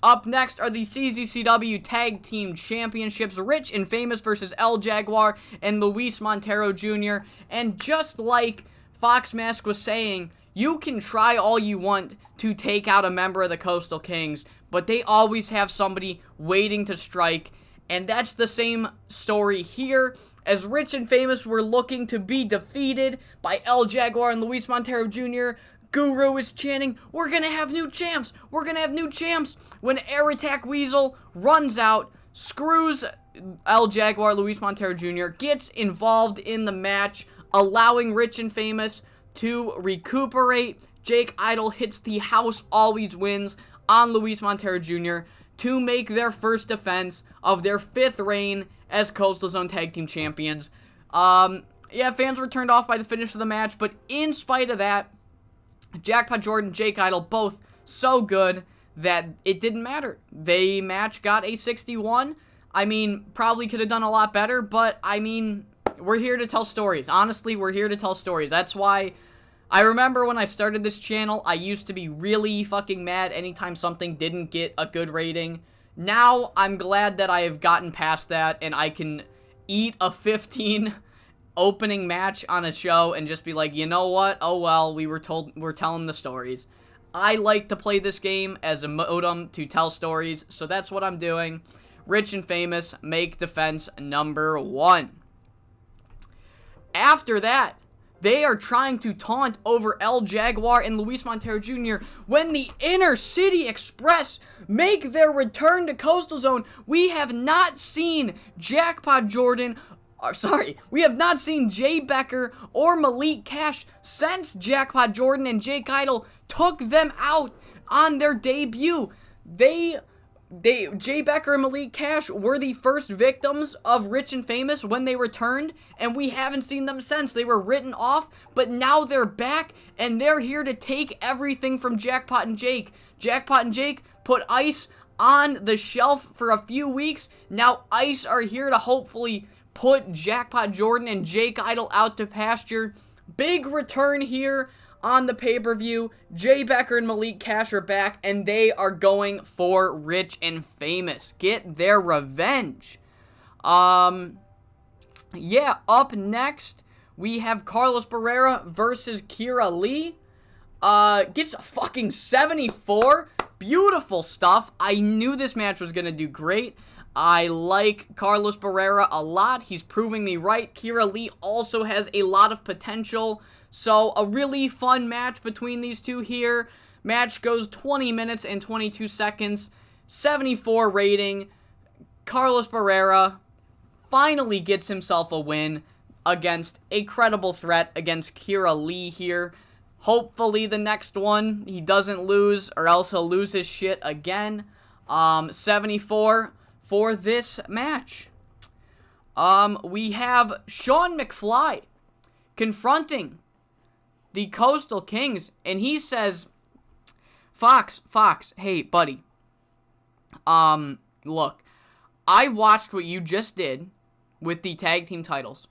Up next are the CZCW Tag Team Championships. Rich and Famous versus El Jaguar and Luis Montero Jr. And just like Fox Mask was saying, you can try all you want to take out a member of the Coastal Kings, but they always have somebody waiting to strike. And that's the same story here, as Rich and Famous were looking to be defeated by El Jaguar and Luis Montero Jr., Guru is chanting, "We're gonna have new champs! We're gonna have new champs!" When Air Attack Weasel runs out, screws El Jaguar, Luis Montero Jr., gets involved in the match, allowing Rich and Famous to recuperate. Jake Idol hits the House Always Wins on Luis Montero Jr. to make their first defense of their 5th reign as Coastal Zone Tag Team Champions. Yeah, fans were turned off by the finish of the match, but in spite of that, Jackpot Jordan, Jake Idol, both so good that it didn't matter. The match got a 61. I mean, probably could have done a lot better, but I mean, we're here to tell stories. Honestly, we're here to tell stories. That's why I remember when I started this channel, I used to be really fucking mad anytime something didn't get a good rating. Now, I'm glad that I have gotten past that and I can eat a 15 opening match on a show and just be like, you know what? Oh well, we're telling the stories. I like to play this game as a modem to tell stories, so that's what I'm doing. Rich and Famous make defense number 1. After that, they are trying to taunt over El Jaguar and Luis Montero Jr. when the Inner City Express make their return to Coastal Zone. We have not seen Jackpot Jordan, we have not seen Jay Becker or Malik Cash since Jackpot Jordan and Jake Idol took them out on their debut. Jay Becker and Malik Cash were the first victims of Rich and Famous when they returned, and we haven't seen them since. They were written off, but now they're back, and they're here to take everything from Jackpot and Jake. Jackpot and Jake put Ice on the shelf for a few weeks. Now Ice are here to hopefully put Jackpot Jordan and Jake Idol out to pasture. Big return here on the pay-per-view. Jay Becker and Malik Cash are back, and they are going for Rich and Famous. Get their revenge. Yeah, up next, we have Carlos Barrera versus Kira Lee. Gets a fucking 74. Beautiful stuff. I knew this match was going to do great. I like Carlos Barrera a lot. He's proving me right. Kira Lee also has a lot of potential. So, a really fun match between these two here. Match goes 20 minutes and 22 seconds. 74 rating. Carlos Barrera finally gets himself a win against a credible threat against Kira Lee here. Hopefully the next one he doesn't lose, or else he'll lose his shit again. 74 for this match. We have Sean McFly confronting the Coastal Kings, and he says, Fox, hey, buddy, look, I watched what you just did with the tag team titles.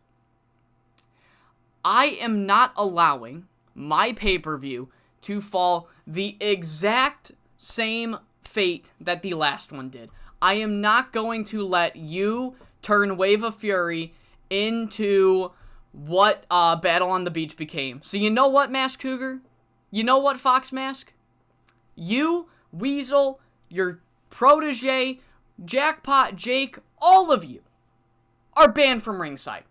I am not allowing my pay-per-view to fall the exact same fate that the last one did. I am not going to let you turn Wave of Fury into what Battle on the Beach became. So you know what, Mask Cougar? You know what, Fox Mask? You, Weasel, your protege, Jackpot, Jake, all of you are banned from ringside.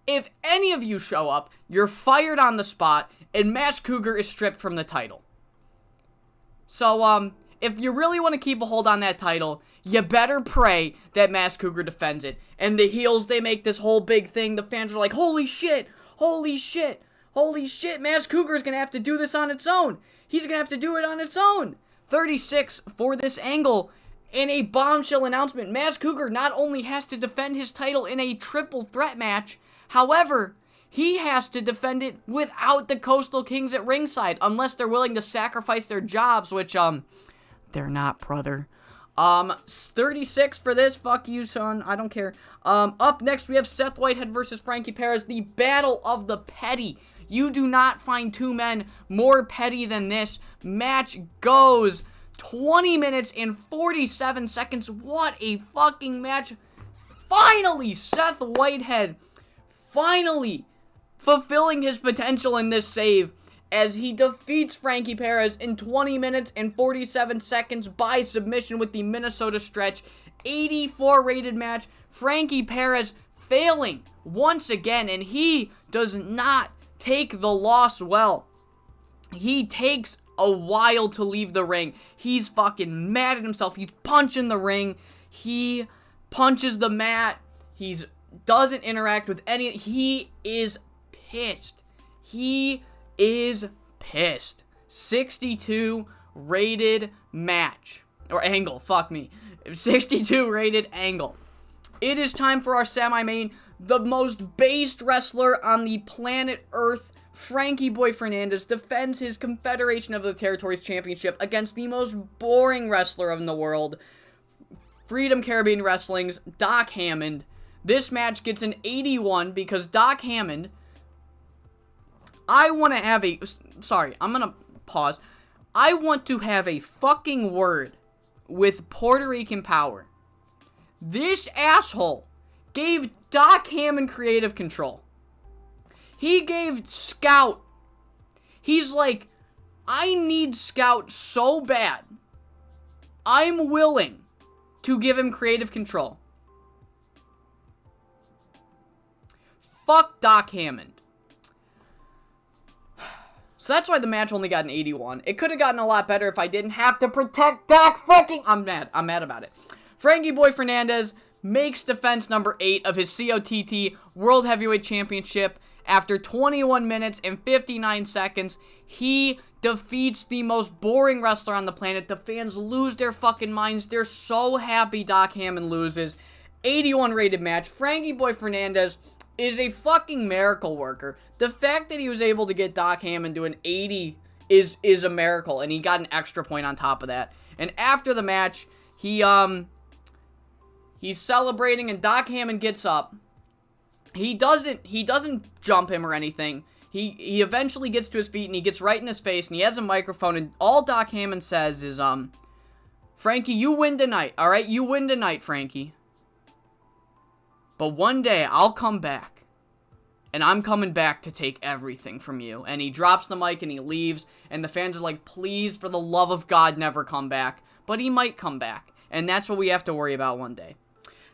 If any of you show up, you're fired on the spot, and Mask Cougar is stripped from the title. So, if you really want to keep a hold on that title, you better pray that Mask Cougar defends it. And the heels, they make this whole big thing. The fans are like, holy shit, Mask Cougar's going to have to do this on its own. He's going to have to do it on its own. 36 for this angle. In a bombshell announcement, Mask Cougar not only has to defend his title in a triple threat match, however, he has to defend it without the Coastal Kings at ringside, unless they're willing to sacrifice their jobs, which, they're not, brother. 36 for this. Fuck you, son. I don't care. Up next, we have Seth Whitehead versus Frankie Perez. The Battle of the Petty. You do not find two men more petty than this. Match goes 20 minutes and 47 seconds. What a fucking match. Finally, Seth Whitehead finally fulfilling his potential in this save as he defeats Frankie Perez in 20 minutes and 47 seconds by submission with the Minnesota stretch. 84 rated match. Frankie Perez failing once again, and he does not take the loss well. He takes a while to leave the ring. He's fucking mad at himself. He's punching the ring. He punches the mat. He doesn't interact with any. He is pissed. He is pissed. 62 rated match. Or angle. Fuck me. 62 rated angle. It is time for our semi-main. The most based wrestler on the planet Earth, Frankie Boy Fernandez, defends his Confederation of the Territories Championship against the most boring wrestler in the world, Freedom Caribbean Wrestling's Doc Hammond. This match gets an 81 because Doc Hammond, I want to have a, sorry, I'm going to pause. I want to have a fucking word with Puerto Rican Power. This asshole gave Doc Hammond creative control. He gave Scout. He's like, I need Scout so bad. I'm willing to give him creative control. Fuck Doc Hammond. So that's why the match only got an 81. It could have gotten a lot better if I didn't have to protect Doc fucking... I'm mad about it. Frankie Boy Fernandez makes defense number 8 of his COTT World Heavyweight Championship. After 21 minutes and 59 seconds, he defeats the most boring wrestler on the planet. The fans lose their fucking minds. They're so happy Doc Hammond loses. 81 rated match. Frankie Boy Fernandez is a fucking miracle worker. The fact that he was able to get Doc Hammond to an 80 is a miracle, and he got an extra point on top of that. And after the match, he's celebrating, and Doc Hammond gets up. He doesn't jump him or anything. He eventually gets to his feet, and he gets right in his face, and he has a microphone, and all Doc Hammond says is, Frankie, you win tonight, alright? You win tonight, Frankie. But one day, I'll come back, and I'm coming back to take everything from you. And he drops the mic, and he leaves, and the fans are like, please, for the love of God, never come back. But he might come back, and that's what we have to worry about one day.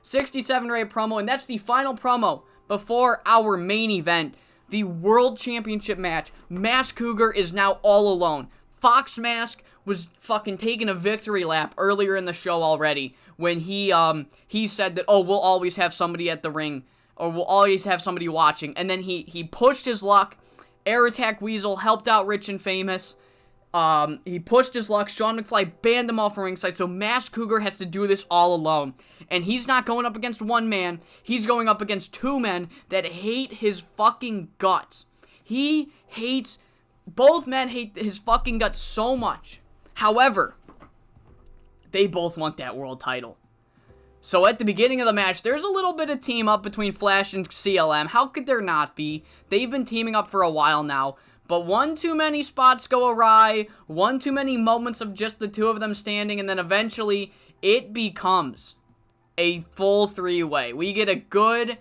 67 rated promo, and that's the final promo before our main event, the World Championship match. Mask Cougar is now all alone. Fox Mask was fucking taking a victory lap earlier in the show already when he said that, oh, we'll always have somebody at the ring, or we'll always have somebody watching. And then he pushed his luck. Air Attack Weasel helped out Rich and Famous. He pushed his luck. Sean McFly banned him off from ringside, so Mask Cougar has to do this all alone. And he's not going up against one man. He's going up against two men that hate his fucking guts. Both men hate his fucking guts so much. However, they both want that world title. So at the beginning of the match, there's a little bit of team up between Flash and CLM. How could there not be? They've been teaming up for a while now. But one too many spots go awry, one too many moments of just the two of them standing, and then eventually it becomes a full three-way. We get a good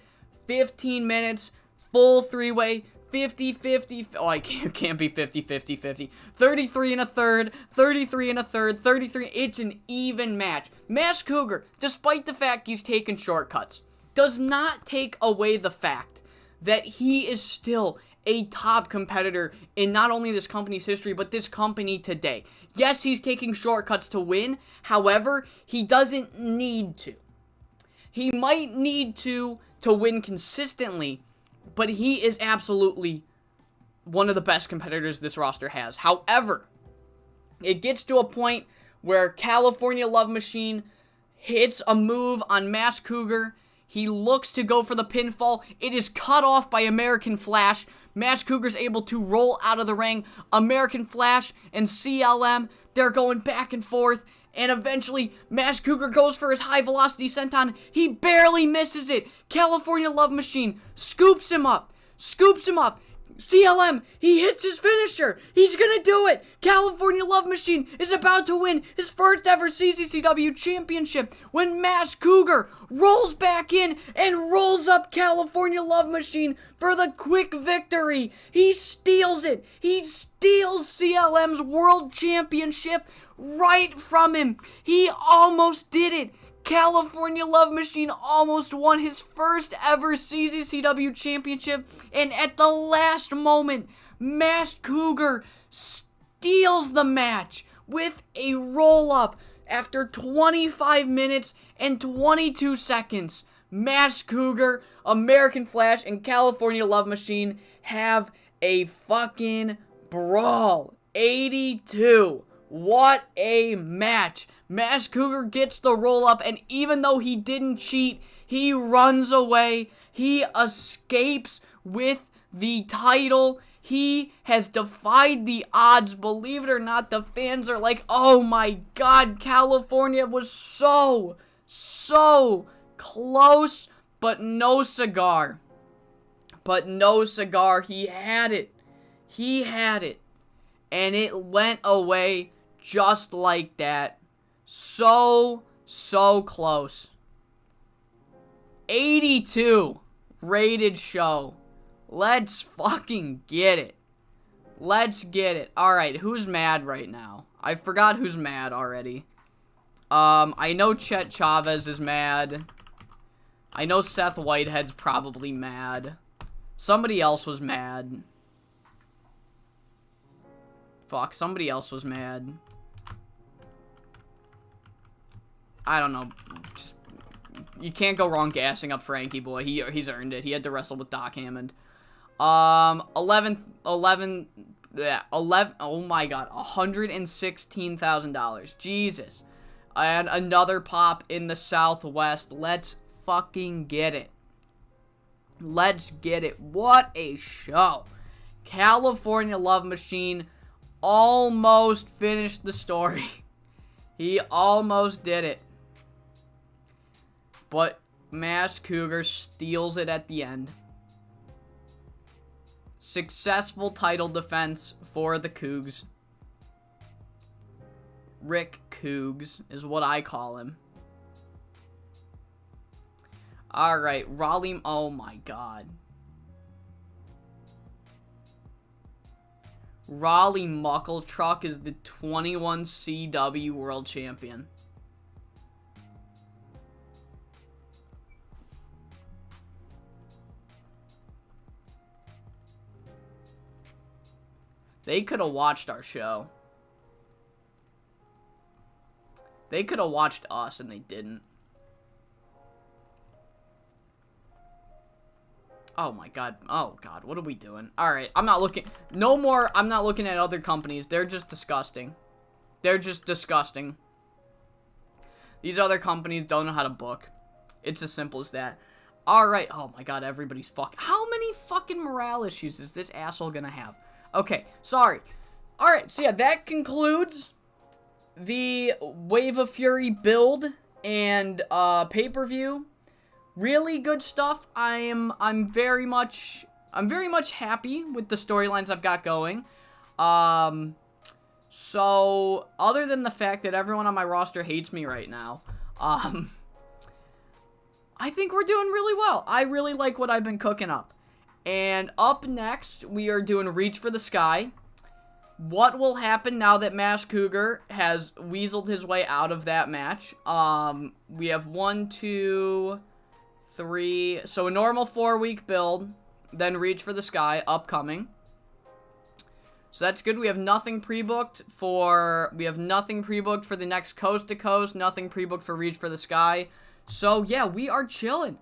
15 minutes, full three-way, 50-50, oh, I can't be 50-50-50, 33 and a third, 33 and a third, 33, it's an even match. Mask Cougar, despite the fact he's taken shortcuts, does not take away the fact that he is still a top competitor in not only this company's history, but this company today. Yes, he's taking shortcuts to win. However, he doesn't need to. He might need to win consistently, but he is absolutely one of the best competitors this roster has. However, it gets to a point where California Love Machine hits a move on Mask Cougar. He looks to go for the pinfall. It is cut off by American Flash. Mask Cougar's able to roll out of the ring. American Flash and CLM, they're going back and forth. And eventually, Mask Cougar goes for his high-velocity senton. He barely misses it. California Love Machine scoops him up. CLM, he hits his finisher. He's gonna do it. California Love Machine is about to win his first ever CZCW championship when Masked Cougar rolls back in and rolls up California Love Machine for the quick victory. He steals it. He steals CLM's world championship right from him. He almost did it. California Love Machine almost won his first ever CZCW championship, and at the last moment, Masked Cougar steals the match with a roll-up. After 25 minutes and 22 seconds, Masked Cougar, American Flash, and California Love Machine have a fucking brawl. 82. What a match. Masked Cougar gets the roll-up, and even though he didn't cheat, he runs away. He escapes with the title. He has defied the odds. Believe it or not, the fans are like, oh my god, California was so close, but no cigar. But no cigar. He had it. He had it. And it went away just like that. So close. 82 rated show. Let's fucking get it. Let's get it. Alright, who's mad right now? I forgot who's mad already. I know Chet Chavez is mad. I know Seth Whitehead's probably mad. Somebody else was mad. Fuck, somebody else was mad. I don't know. Just, you can't go wrong gassing up Frankie Boy. He's earned it. He had to wrestle with Doc Hammond. 11, oh my god, $116,000. Jesus. And another pop in the Southwest. Let's fucking get it. Let's get it. What a show. California Love Machine almost finished the story. He almost did it. But Masked Cougar steals it at the end. Successful title defense for the Cougs. Rick Cougs is what I call him. Alright, Raleigh. Oh my god. Raleigh Muckletruck is the 21 CW World Champion. They could have watched our show. They could have watched us and they didn't. Oh my god. Oh god, what are we doing? Alright, I'm not looking. No more. I'm not looking at other companies. They're just disgusting. They're just disgusting. These other companies don't know how to book. It's as simple as that. Alright. Oh my god, everybody's fucking. How many fucking morale issues is this asshole gonna have? Okay, sorry. Alright, so yeah, that concludes the Wave of Fury build and pay-per-view. Really good stuff. I'm very much happy with the storylines I've got going. So other than the fact that everyone on my roster hates me right now, I think we're doing really well. I really like what I've been cooking up. And up next, we are doing Reach for the Sky. What will happen now that Masked Cougar has weaseled his way out of that match? We have 1, 2, 3. So a normal 4-week build, then Reach for the Sky upcoming. So that's good. We have nothing pre-booked for the next Coast to Coast, nothing pre-booked for Reach for the Sky. So yeah, we are chilling.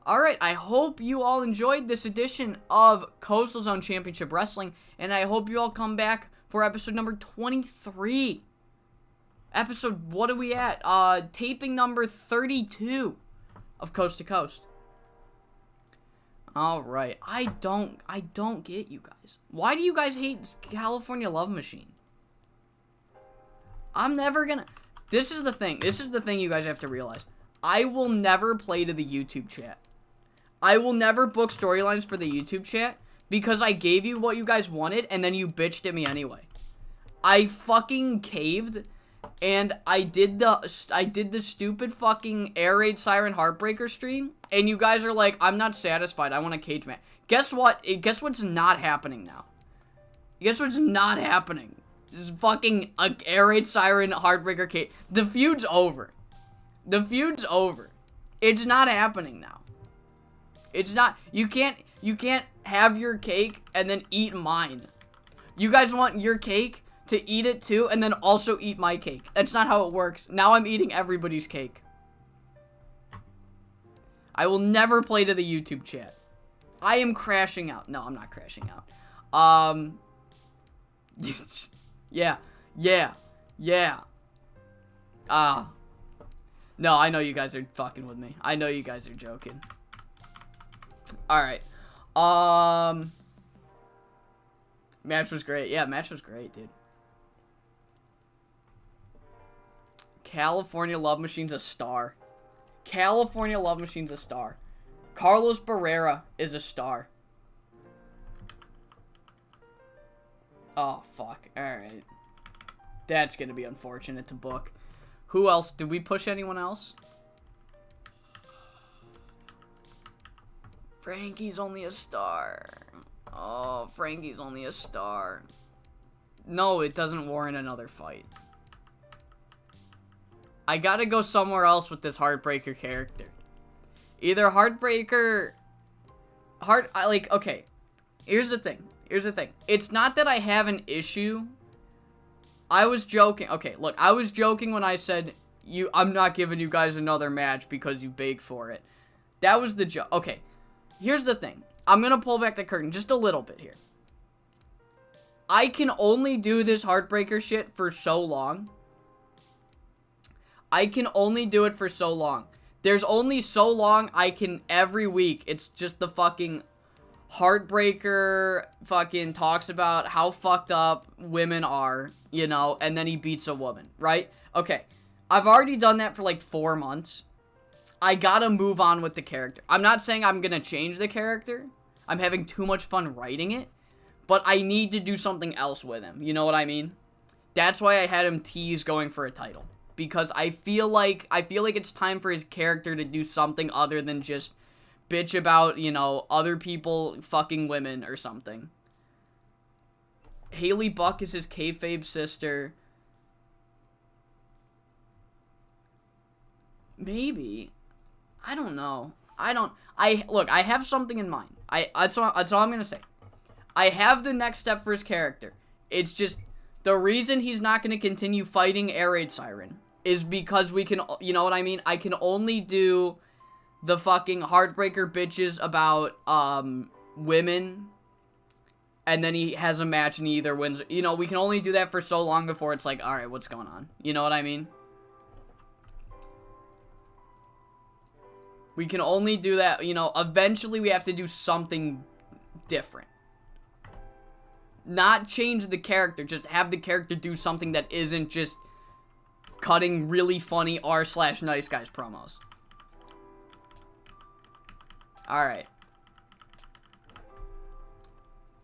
Alright, I hope you all enjoyed this edition of Coastal Zone Championship Wrestling, and I hope you all come back for episode number 23. Episode, what are we at? Taping number 32 of Coast to Coast. Alright, I don't get you guys. Why do you guys hate California Love Machine? I'm never gonna... This is the thing you guys have to realize. I will never play to the YouTube chat. I will never book storylines for the YouTube chat because I gave you what you guys wanted, and then you bitched at me anyway. I fucking caved, and I did the stupid fucking Air Raid Siren Heartbreaker stream, and you guys are like, I'm not satisfied, I want a cage match. Guess what? Guess what's not happening now? Guess what's not happening? This is fucking Air Raid Siren Heartbreaker cage. The feud's over. The feud's over. It's not happening now. It's not. You can't have your cake and then eat mine. You guys want your cake to eat it too and then also eat my cake. That's not how it works. Now I'm eating everybody's cake. I will never play to the YouTube chat. I am crashing out. No, I'm not crashing out. Yeah. No, I know you guys are fucking with me. I know you guys are joking. Alright. Match was great. Yeah, match was great, dude. California Love Machine's a star. California Love Machine's a star. Carlos Barrera is a star. Oh, fuck. Alright. That's gonna be unfortunate to book. Who else? Did we push anyone else? Frankie's only a star. Oh, Frankie's only a star. No, it doesn't warrant another fight. I gotta go somewhere else with this Heartbreaker character. Either Heartbreaker... okay. Here's the thing. It's not that I have an issue. I was joking. Okay, look, I was joking when I said, I'm not giving you guys another match because you begged for it. That was the joke. Okay, here's the thing. I'm gonna pull back the curtain just a little bit here. I can only do this Heartbreaker shit for so long. I can only do it for so long. There's only so long I can every week. It's just the fucking Heartbreaker fucking talks about how fucked up women are, you know, and then he beats a woman, right? Okay, I've already done that for like 4 months. I gotta move on with the character. I'm not saying I'm gonna change the character. I'm having too much fun writing it, but I need to do something else with him. You know what I mean? That's why I had him tease going for a title. Because I feel like it's time for his character to do something other than just bitch about, you know, other people fucking women or something. Haley Buck is his kayfabe sister. Maybe. I don't know. Look, I have something in mind. That's all I'm gonna say. I have the next step for his character. It's just, the reason he's not gonna continue fighting Air Raid Siren is because we can, you know what I mean? I can only do the fucking Heartbreaker bitches about, women, and then he has a match and he either wins, you know, we can only do that for so long before it's like, alright, what's going on? You know what I mean? We can only do that, you know, eventually we have to do something different. Not change the character, just have the character do something that isn't just cutting really funny r/nice guys promos. Alright.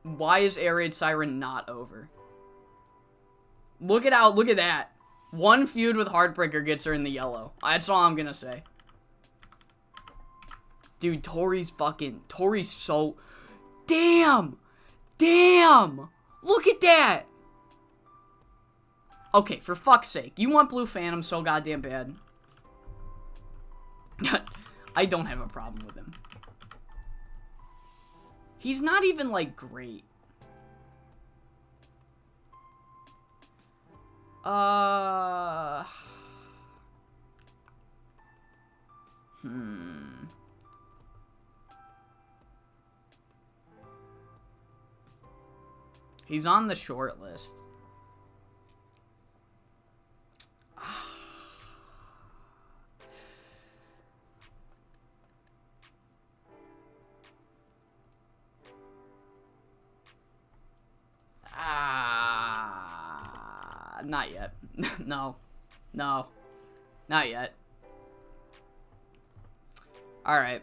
Why is Air Raid Siren not over? Look at that. One feud with Heartbreaker gets her in the yellow. That's all I'm gonna say. Dude, Tori's so... Damn! Look at that! Okay, for fuck's sake. You want Blue Phantom so goddamn bad. I don't have a problem with him. He's not even, like, great. He's on the short list. Not yet. No. Not yet. Alright.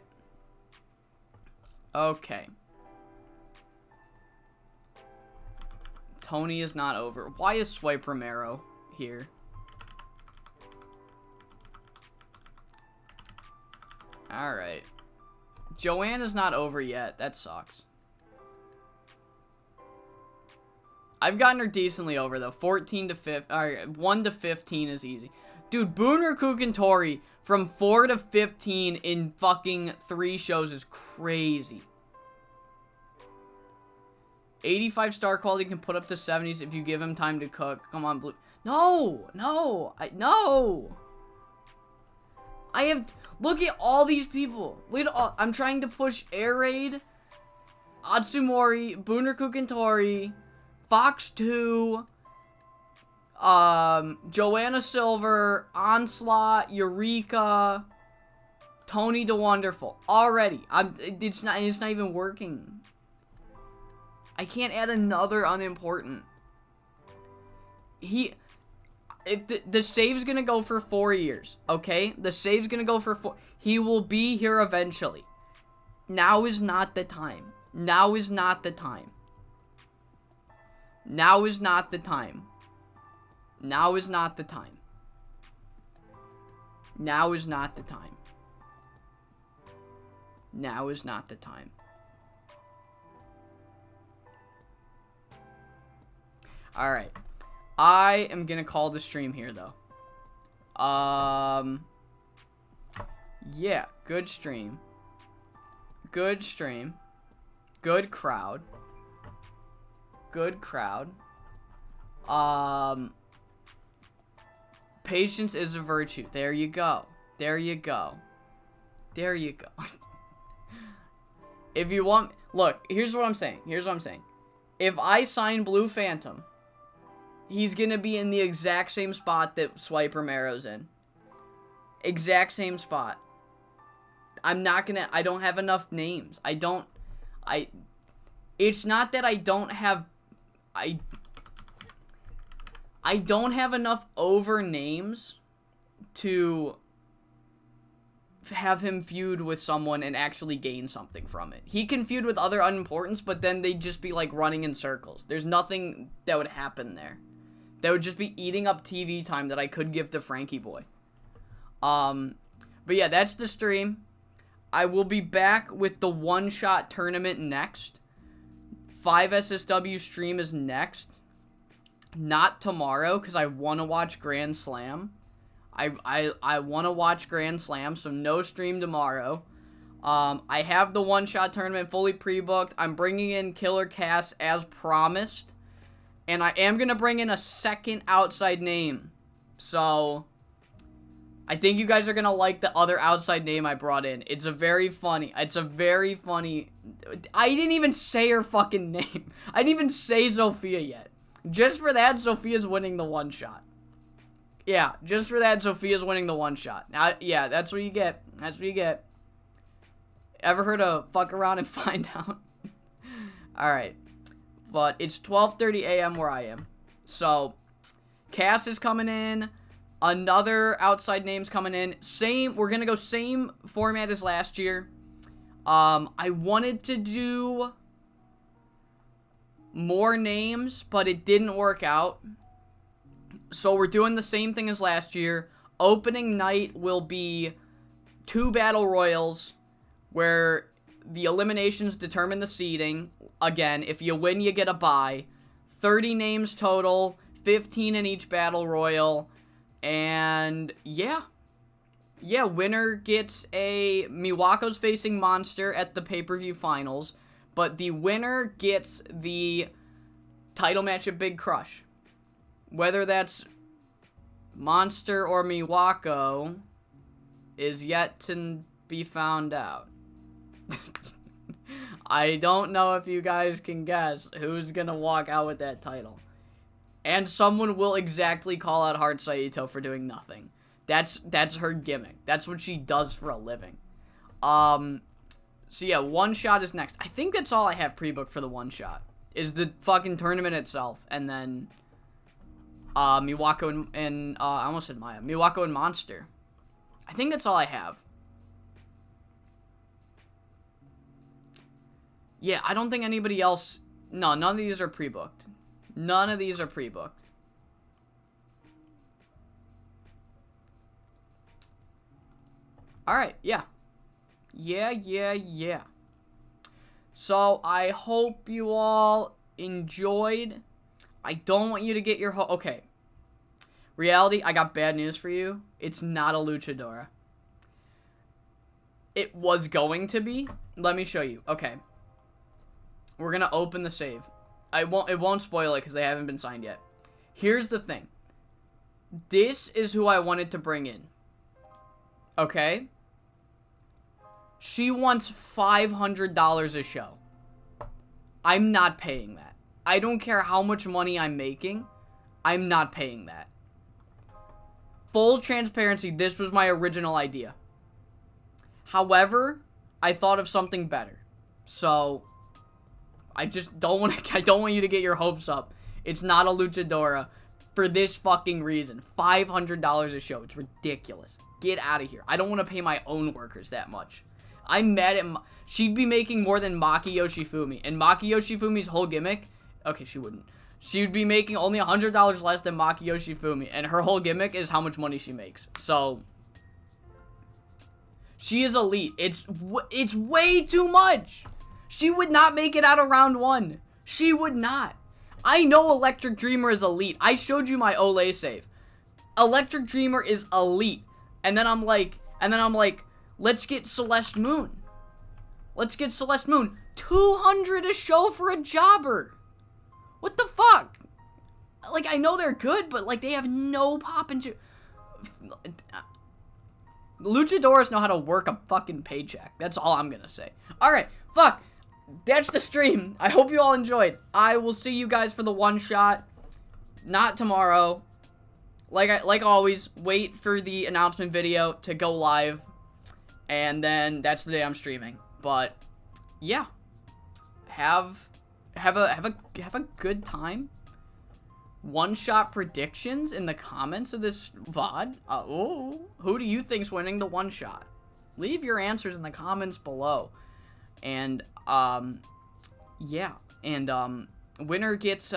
Okay. Tony is not over. Why is Swipe Romero here? Alright. Joanna's not over yet. That sucks. I've gotten her decently over, though. 14 to 15. Alright, 1 to 15 is easy. Dude, Booner Kukantori from 4 to 15 in fucking 3 shows is crazy. 85 star quality can put up to 70s if you give him time to cook. Come on, Blue. No! No! No! I have... Look at all these people. Look at all... I'm trying to push Air Raid, Atsumori, Booner Kukantori, Fox 2, Joanna Silver, Onslaught, Eureka, Tony the Wonderful. Already. It's not even working. I can't add another unimportant. If the save's gonna go for 4 years, okay? The save's gonna go for 4. He will be here eventually. Now is not the time. Now is not the time. Now is not the time. Now is not the time. Now is not the time. Now is not the time. Alright. I am gonna call the stream here, though. Yeah, good stream. Good stream. Good crowd. Good crowd. Patience is a virtue. There you go. There you go. There you go. If you want... Look, here's what I'm saying. Here's what I'm saying. If I sign Blue Phantom, he's gonna be in the exact same spot that Swipe Romero's in. Exact same spot. I'm not gonna... I don't have enough names. It's not that I don't have... I don't have enough over names to have him feud with someone and actually gain something from it. He can feud with other unimportants, but then they'd just be like running in circles. There's nothing that would happen there. That would just be eating up TV time that I could give to Frankie Boy. But yeah, that's the stream. I will be back with the one-shot tournament next. 5 SSW stream is next. Not tomorrow, because I want to watch Grand Slam. I want to watch Grand Slam, so no stream tomorrow. I have the one-shot tournament fully pre-booked. I'm bringing in Killer Cass as promised. And I am going to bring in a second outside name. So, I think you guys are going to like the other outside name I brought in. It's a very funny... I didn't even say her fucking name. I didn't even say Sophia yet. Just for that, Sophia's winning the one-shot. Yeah, just for that, Sophia's winning the one-shot. Now, yeah, that's what you get. That's what you get. Ever heard of fuck around and find out? Alright. But it's 12:30 a.m. where I am. So, Cass is coming in. Another outside name's coming in. We're gonna go same format as last year. I wanted to do more names, but it didn't work out. So we're doing the same thing as last year. Opening night will be 2 battle royals where the eliminations determine the seeding. Again, if you win, you get a bye. 30 names total, 15 in each battle royal. And yeah. Yeah, winner gets a... Miwako's facing Monster at the pay-per-view finals. But the winner gets the title match at Big Crush. Whether that's Monster or Miwako is yet to be found out. I don't know if you guys can guess who's gonna walk out with that title. And someone will exactly call out Heart Saito for doing nothing. That's her gimmick. That's what she does for a living. So yeah, one shot is next. I think that's all I have pre-booked for the one shot. Is the fucking tournament itself. And then Miwako and I almost said Maya. Miwako and Monster. I think that's all I have. Yeah, I don't think anybody else... No, none of these are pre-booked. None of these are pre-booked. Alright, yeah. Yeah. So, I hope you all enjoyed. I don't want you to get your okay. Reality, I got bad news for you. It's not a luchadora. It was going to be. Let me show you. Okay. We're going to open the save. It won't spoil it because they haven't been signed yet. Here's the thing. This is who I wanted to bring in. Okay? She wants $500 a show. I'm not paying that. I don't care how much money I'm making. I'm not paying that. Full transparency, this was my original idea. However, I thought of something better. So, I just don't want you to get your hopes up. It's not a luchadora for this fucking reason. $500 a show. It's ridiculous. Get out of here. I don't want to pay my own workers that much. I'm mad at she'd be making more than Maki Yoshifumi. And Maki Yoshifumi's whole gimmick, okay, she wouldn't. She would be making only $100 less than Maki Yoshifumi, and her whole gimmick is how much money she makes. So, she is elite. It's way too much. She would not make it out of round 1. She would not. I know Electric Dreamer is elite. I showed you my Olay save. Electric Dreamer is elite. And then I'm like, let's get Celeste Moon. Let's get Celeste Moon. $200 a show for a jobber. What the fuck? Like, I know they're good, but, like, they have no pop and... Luchadoras know how to work a fucking paycheck. That's all I'm gonna say. Alright, fuck. That's the stream. I hope you all enjoyed. I will see you guys for the one shot. Not tomorrow. Like always, wait for the announcement video to go live. And then that's the day I'm streaming. But, yeah. Have a good time. One-shot predictions in the comments of this VOD. Who do you think's winning the one-shot? Leave your answers in the comments below. And, yeah. And, winner gets,